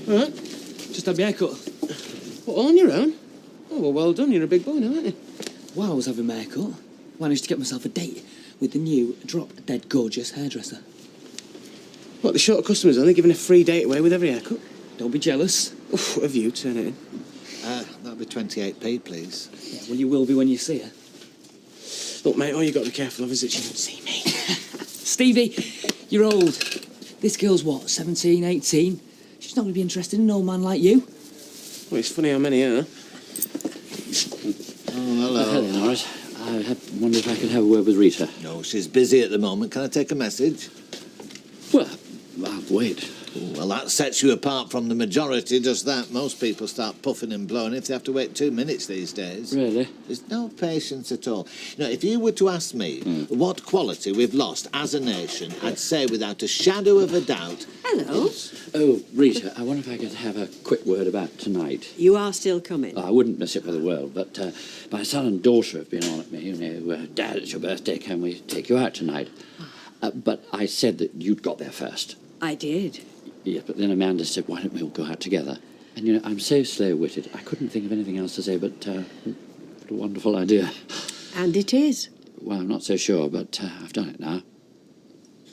All right, just had my hair cut. What, all on your own? Oh, well done, you're a big boy now, aren't you? While I was having my hair cut, managed to get myself a date with the new drop-dead gorgeous hairdresser. What, the short customers only giving a free date away with every haircut? Don't be jealous. Oof, what have you? Turn it in. That'll be 28p, please. Yeah, well, you will be when you see her. Look, mate, all you got to be careful of is that she doesn't see me. Stevie, you're old. This girl's what, 17, 18? She's not going to be interested in an old man like you. Well, it's funny how many are. Oh, hello. Hello, Norris. I wonder if I could have a word with Rita. No, she's busy at the moment. Can I take a message? Well, I'll wait. Oh, well, that sets you apart from the majority, does that? Most people start puffing and blowing if they have to wait 2 minutes these days. Really? There's no patience at all. You know, if you were to ask me what quality we've lost as a nation, I'd say without a shadow of a doubt... Hello. Oh, Rita, I wonder if I could have a quick word about tonight. You are still coming? I wouldn't miss it for the world, but my son and daughter have been on at me. You know, Dad, it's your birthday, can we take you out tonight? But I said that you'd got there first. I did. Yes, but then Amanda said, why don't we all go out together? And, you know, I'm so slow-witted, I couldn't think of anything else to say, but what a wonderful idea. And it is. Well, I'm not so sure, but I've done it now.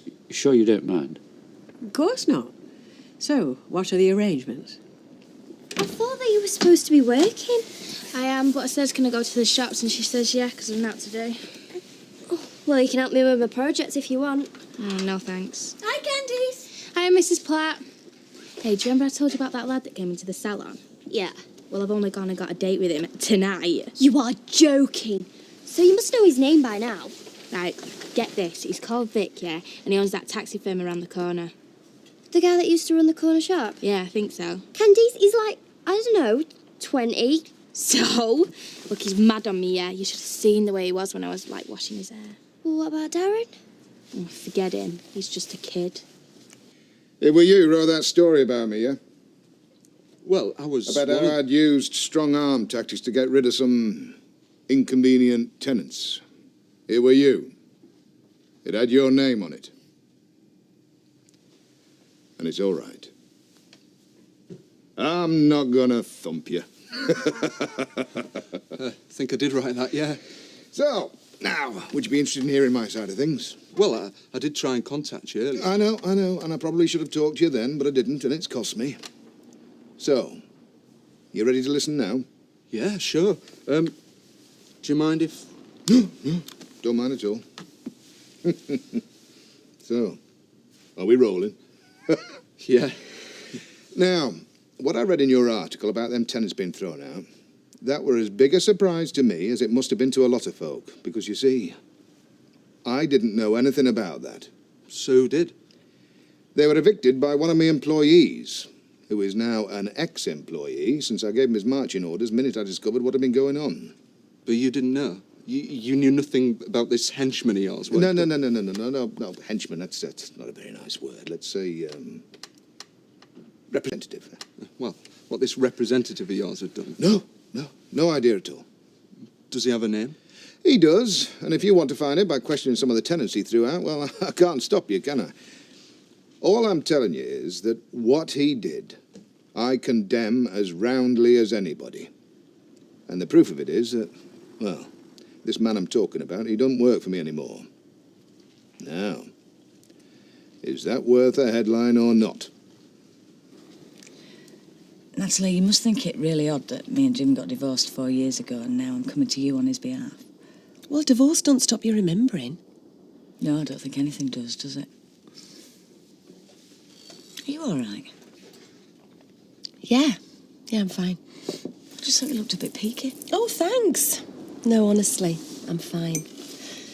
You sure you don't mind? Of course not. So, what are the arrangements? I thought that you were supposed to be working. I am, but I said I was going to go to the shops, and she says yeah, because I'm out today. Oh, well, you can help me with my projects if you want. Oh, no, thanks. Hi, Candice. Hi, Mrs. Platt. Hey, do you remember I told you about that lad that came into the salon? Yeah. Well, I've only gone and got a date with him tonight. You are joking. So you must know his name by now. Right, get this. He's called Vic, yeah? And he owns that taxi firm around the corner. The guy that used to run the corner shop? Yeah, I think so. Candice, he's like, I don't know, 20. So? Look, he's mad on me, yeah? You should have seen the way he was when I was, like, washing his hair. Well, what about Darren? Oh, forget him. He's just a kid. It were you who wrote that story about me, yeah? Well, I was... About how I'd used strong-arm tactics to get rid of some inconvenient tenants. It were you. It had your name on it. And it's all right. I'm not gonna thump you. I think I did write that, yeah. So, now, would you be interested in hearing my side of things? Well, I did try and contact you earlier. I know, and I probably should have talked to you then, but I didn't, and it's cost me. So, you ready to listen now? Yeah, sure. Do you mind if... Don't mind at all. So, are we rolling? Yeah. Now, what I read in your article about them tenants being thrown out, that were as big a surprise to me as it must have been to a lot of folk, because you see, I didn't know anything about that. So who did? They were evicted by one of my employees, who is now an ex-employee, since I gave him his marching orders the minute I discovered what had been going on. But you didn't know? You knew nothing about this henchman of yours? No, henchman, that's not a very nice word. Let's say, representative. Well, what this representative of yours had done? No idea at all. Does he have a name? He does, and if you want to find it by questioning some of the tenants he threw out, well, I can't stop you, can I? All I'm telling you is that what he did, I condemn as roundly as anybody. And the proof of it is that, well, this man I'm talking about, he doesn't work for me anymore. Now, is that worth a headline or not? Natalie, you must think it really odd that me and Jim got divorced 4 years ago and now I'm coming to you on his behalf. Well, divorce don't stop you remembering. No, I don't think anything does it? Are you all right? Yeah, I'm fine. I just thought you looked a bit peaky. Oh, thanks. No, honestly, I'm fine.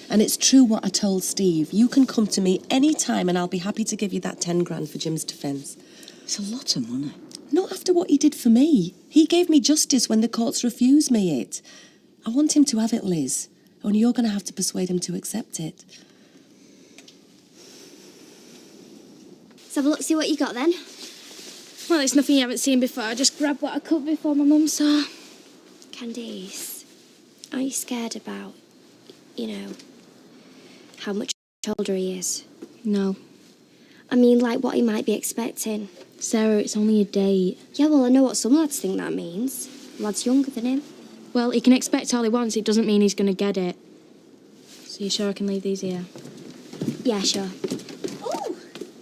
And it's true what I told Steve. You can come to me any time and I'll be happy to give you that 10 grand for Jim's defence. It's a lot of money. Not after what he did for me. He gave me justice when the courts refused me it. I want him to have it, Liz. Only you're going to have to persuade him to accept it. Let's have a look, see what you got then. Well, it's nothing you haven't seen before. I just grabbed what I could before my mum saw. Candice, are you scared about, how much older he is? No. I mean, like what he might be expecting. Sarah, it's only a date. Yeah, well, I know what some lads think that means. Lad's younger than him. Well, he can expect all he wants. It doesn't mean he's going to get it. So you sure I can leave these here? Yeah, sure. Oh,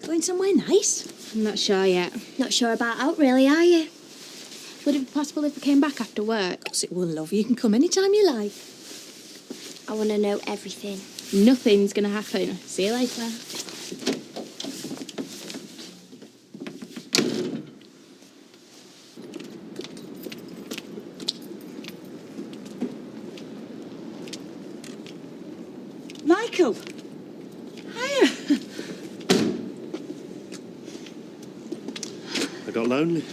going somewhere nice? I'm not sure yet. Not sure about out, really, are you? Would it be possible if we came back after work? Of course it will, love. You can come any time you like. I want to know everything. Nothing's going to happen. See you later. Michael! Hiya! I got lonely.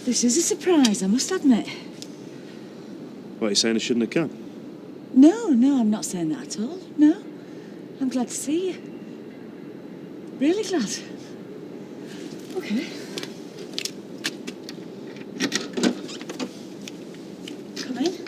This is a surprise, I must admit. What, are you saying I shouldn't have come? No, I'm not saying that at all. No. I'm glad to see you. Really glad. Okay. Come in.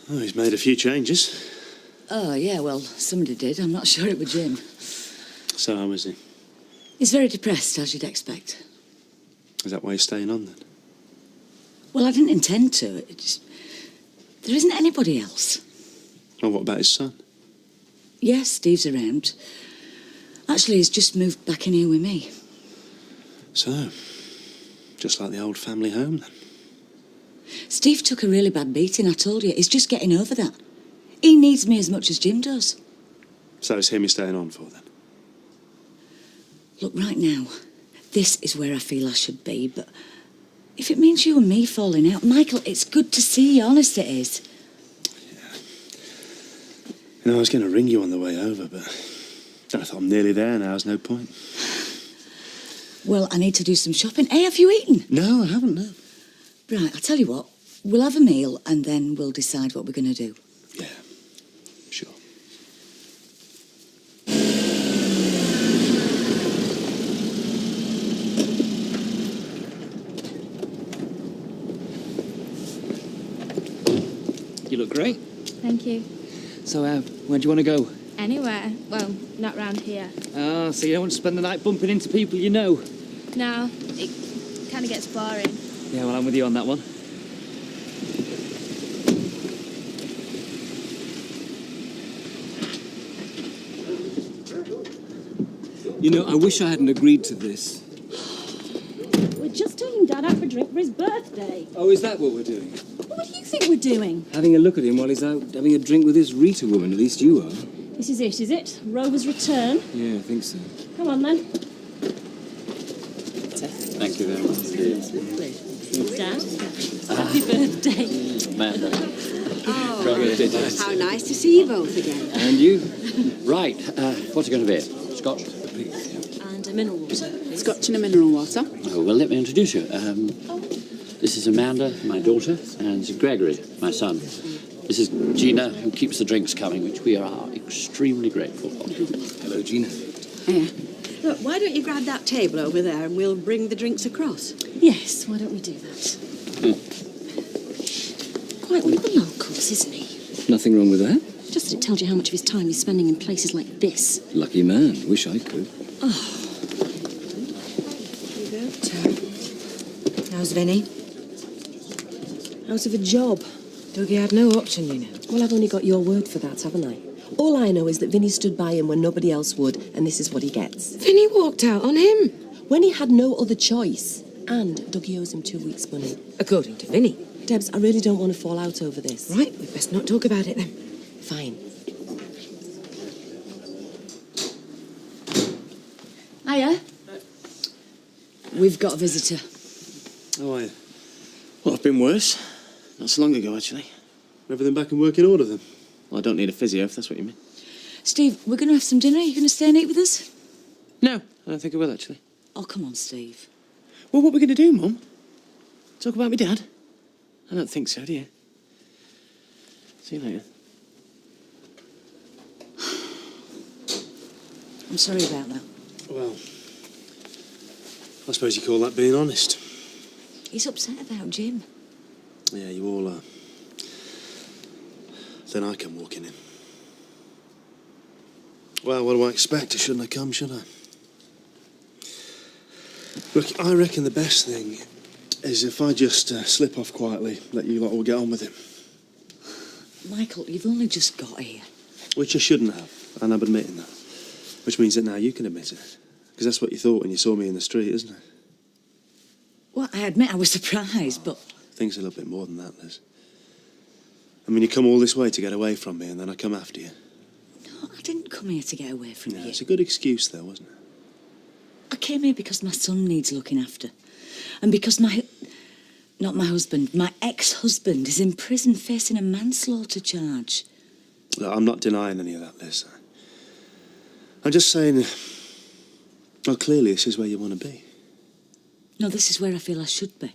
Oh, he's made a few changes. Oh, yeah, well, somebody did. I'm not sure it was Jim. So how is he? He's very depressed, as you'd expect. Is that why you're staying on then? Well, I didn't intend to. It just... There isn't anybody else. Oh, what about his son? Yes, Steve's around. Actually, he's just moved back in here with me. So, just like the old family home then? Steve took a really bad beating, I told you. He's just getting over that. He needs me as much as Jim does. So it's him you're staying on for then? Look, right now, this is where I feel I should be, but if it means you and me falling out, Michael, it's good to see you, honest it is. I was going to ring you on the way over, but I thought I'm nearly there now, there's no point. Well, I need to do some shopping. Hey, have you eaten? No, I haven't, no. Right, I'll tell you what. We'll have a meal and then we'll decide what we're going to do. Yeah, sure. You look great. Thank you. So, where do you want to go? Anywhere. Well, not round here. Ah, so you don't want to spend the night bumping into people you know? No, it kind of gets boring. Yeah, well, I'm with you on that one. You know, I wish I hadn't agreed to this. We're just taking Dad out for a drink for his birthday. Oh, is that what we're doing? What do you think we're doing? Having a look at him while he's out having a drink with this Rita woman, at least you are. This is it? Rover's return? Yeah, I think so. Come on, then. Thank you very much. Dad, happy birthday. Amanda. Oh, how nice to see you both again. And you? Right, what's it going to be? Scotch? And a mineral water, please. Scotch and a mineral water. Oh, well, let me introduce you. This is Amanda, my daughter, and this is Gregory, my son. This is Gina, who keeps the drinks coming, which we are extremely grateful for. Hello, Gina. Yeah. Look, why don't you grab that table over there and we'll bring the drinks across? Yes, why don't we do that? Quite one of the locals, isn't he? Nothing wrong with that. Just that it tells you how much of his time he's spending in places like this. Lucky man. Wish I could. Oh. Here you go. How's Vinny? Out of a job. Dougie had no option, you know. Well, I've only got your word for that, haven't I? All I know is that Vinny stood by him when nobody else would, and this is what he gets. Vinny walked out on him. When he had no other choice. And Dougie owes him 2 weeks' money. According to Vinny. Debs, I really don't want to fall out over this. Right, we best not talk about it then. Fine. Hiya. We've got a visitor. How are you? Well, I've been worse. Not so long ago, actually. Everything back in working order, then? Well, I don't need a physio, if that's what you mean. Steve, we're going to have some dinner. Are you going to stay and eat with us? No, I don't think I will, actually. Oh, come on, Steve. Well, what are we going to do, Mum? Talk about my dad? I don't think so, do you? See you later. I'm sorry about that. Well, I suppose you call that being honest. He's upset about Jim. Yeah, you all are. Then I come walking in. Well, what do I expect? I shouldn't have come, should I? Look, I reckon the best thing is if I just slip off quietly, let you lot all get on with it. Michael, you've only just got here. Which I shouldn't have, and I'm admitting that. Which means that now you can admit it. Because that's what you thought when you saw me in the street, isn't it? Well, I admit I was surprised, but... Things a little bit more than that, Liz. I mean, you come all this way to get away from me, and then I come after you. No, I didn't come here to get away from you. It's a good excuse, though, wasn't it? I came here because my son needs looking after. And because not my husband, my ex-husband is in prison facing a manslaughter charge. Look, I'm not denying any of that, Liz. I'm just saying, well, clearly this is where you want to be. No, this is where I feel I should be.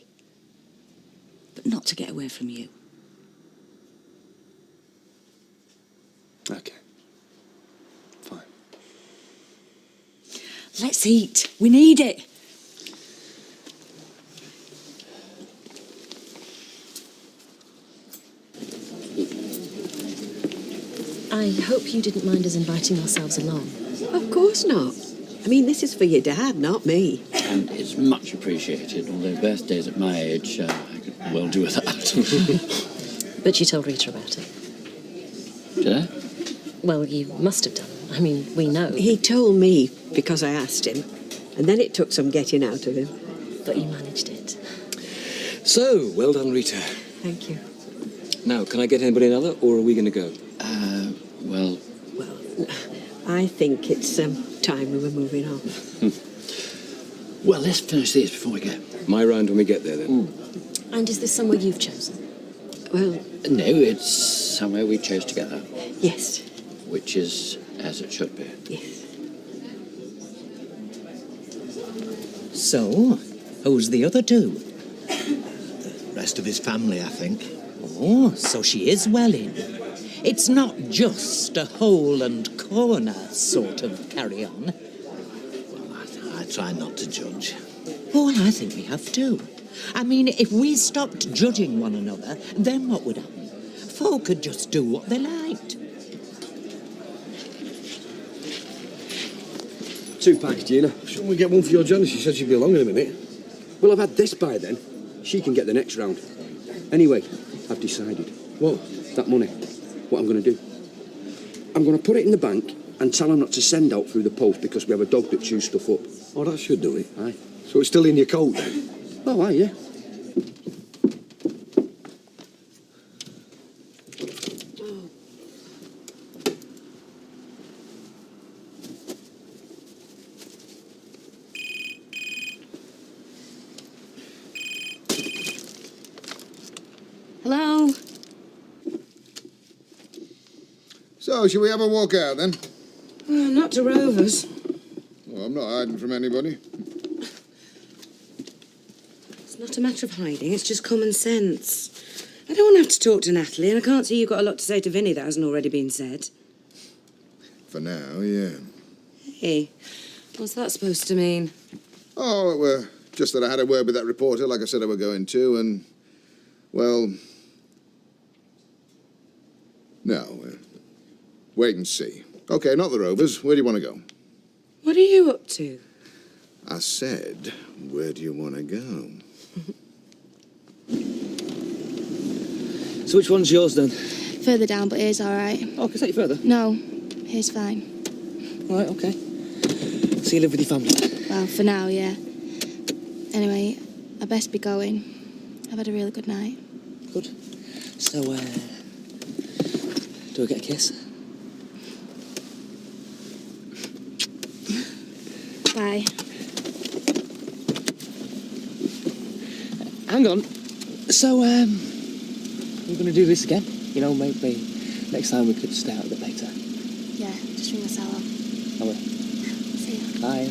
But not to get away from you. Okay. Fine. Let's eat. We need it. I hope you didn't mind us inviting ourselves along. Of course not. I mean, this is for your dad, not me. And it's much appreciated, although birthdays at my age, I could well do with that. But you told Rita about it. Did I? Well, you must have done. I mean, we know. He told me because I asked him, and then it took some getting out of him. But you managed it. So, well done, Rita. Thank you. Now, can I get anybody another, or are we going to go? Well... I think it's time we were moving on. Well, let's finish these before we go. My round when we get there, then. And is this somewhere you've chosen? Well... No, it's somewhere we chose together. Yes. Which is as it should be. Yes. So, who's the other two? The rest of his family, I think. Oh, so she is well in. It's not just a hole and corner sort of carry-on. Well, I try not to judge. Oh, well, I think we have to. I mean, if we stopped judging one another, then what would happen? Folk could just do what they liked. 2 packs, Gina. Shouldn't we get one for your Janice? She said she'd be along in a minute. Well, I've had this by then. She can get the next round. Anyway, I've decided. What? That money. What I'm going to do. I'm going to put it in the bank and tell them not to send out through the post because we have a dog that chews stuff up. Oh, that should do it. Aye. So it's still in your coat, then? Oh, aye, yeah. Hello? So, shall we have a walk out, then? Not to Rovers. Well, I'm not hiding from anybody. It's not a matter of hiding, it's just common sense. I don't want to have to talk to Natalie, and I can't see you've got a lot to say to Vinny that hasn't already been said. For now, yeah. Hey, what's that supposed to mean? Oh, it were just that I had a word with that reporter, like I said I were going to, and, well... No, wait and see. OK, not the Rovers. Where do you want to go? What are you up to? I said, where do you want to go? So which one's yours, then? Further down, but here's all right. Oh, can I take you further? No, here's fine. All right, OK. So you live with your family? Well, for now, yeah. Anyway, I best be going. I've had a really good night. Good. So, do I get a kiss? Bye. Hang on. So, we're going to do this again? You know, maybe next time we could stay out a bit later. Yeah, just ring the cell off. I will. See ya. Bye.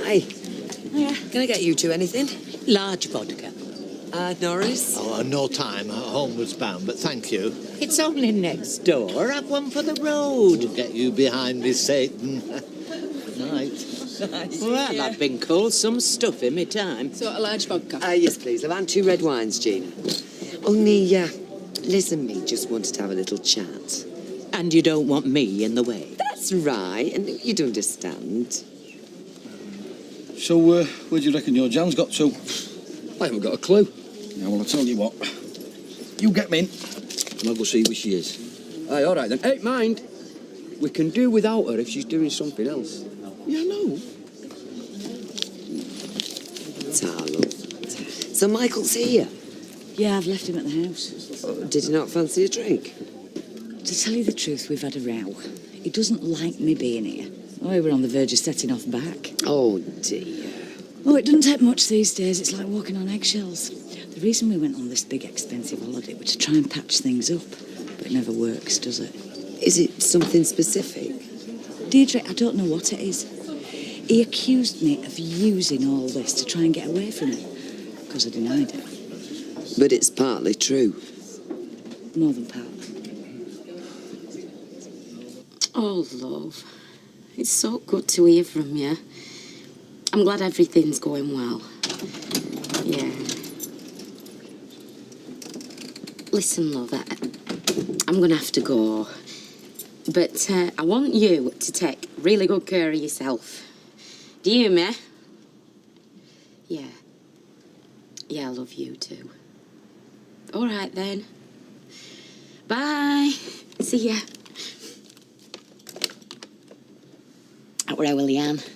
Hi. Hiya. Can I get you two anything? Large vodka. Norris? Oh, no time. Homewards bound, but thank you. It's only next door. Have one for the road. We'll get you behind me, Satan. Night. Well, I've been called some stuff in my time. So, a large vodka? Yes, please. I've had 2 red wines, Gina. Only, Liz and me just wanted to have a little chat. And you don't want me in the way? That's right, and you'd understand. So, where do you reckon your Jan's got to? I haven't got a clue. Yeah, well, I'll tell you what. You get me in, and I'll go see where she is. Aye, all right then. Hey, mind. We can do without her if she's doing something else. Yeah, no. Love. So Michael's here? Yeah, I've left him at the house. Did you not fancy a drink? To tell you the truth, we've had a row. He doesn't like me being here. Oh, we were on the verge of setting off back. Oh, dear. Oh, it doesn't take much these days. It's like walking on eggshells. The reason we went on this big, expensive holiday was to try and patch things up. But it never works, does it? Is it something specific? Deirdre, I don't know what it is. He accused me of using all this to try and get away from it. Because I denied it. But it's partly true. More than partly. Oh, love. It's so good to hear from you. I'm glad everything's going well. Yeah. Listen, love, I'm going to have to go. But I want you to take really good care of yourself. Do you hear me? Yeah. Yeah, I love you too. All right, then. Bye. See ya. That were our Leanne.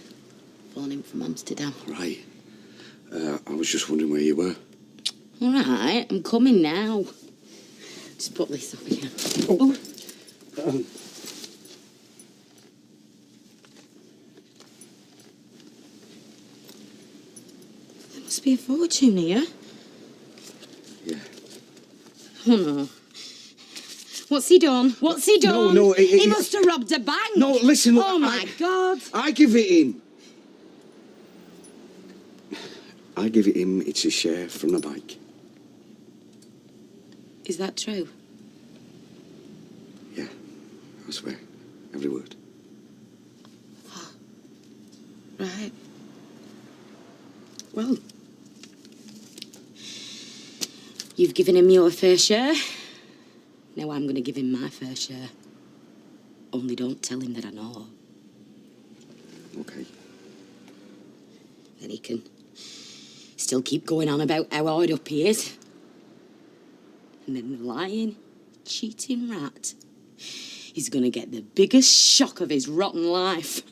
Phoning from Amsterdam. Right. I was just wondering where you were. All right, I'm coming now. Just put this on here. Oh. There must be a fortune here. Yeah. Oh, no. What's he done? What's he done? No, he must have robbed a bank. No, listen. Oh, my God. I give it him. I give it him. It's a share from the bike. Is that true? Yeah, I swear. Every word. Right. Well, you've given him your fair share. Now I'm going to give him my fair share. Only don't tell him that I know. Okay. Then he can still keep going on about how hard up he is. And then the lying, cheating rat is going to get the biggest shock of his rotten life.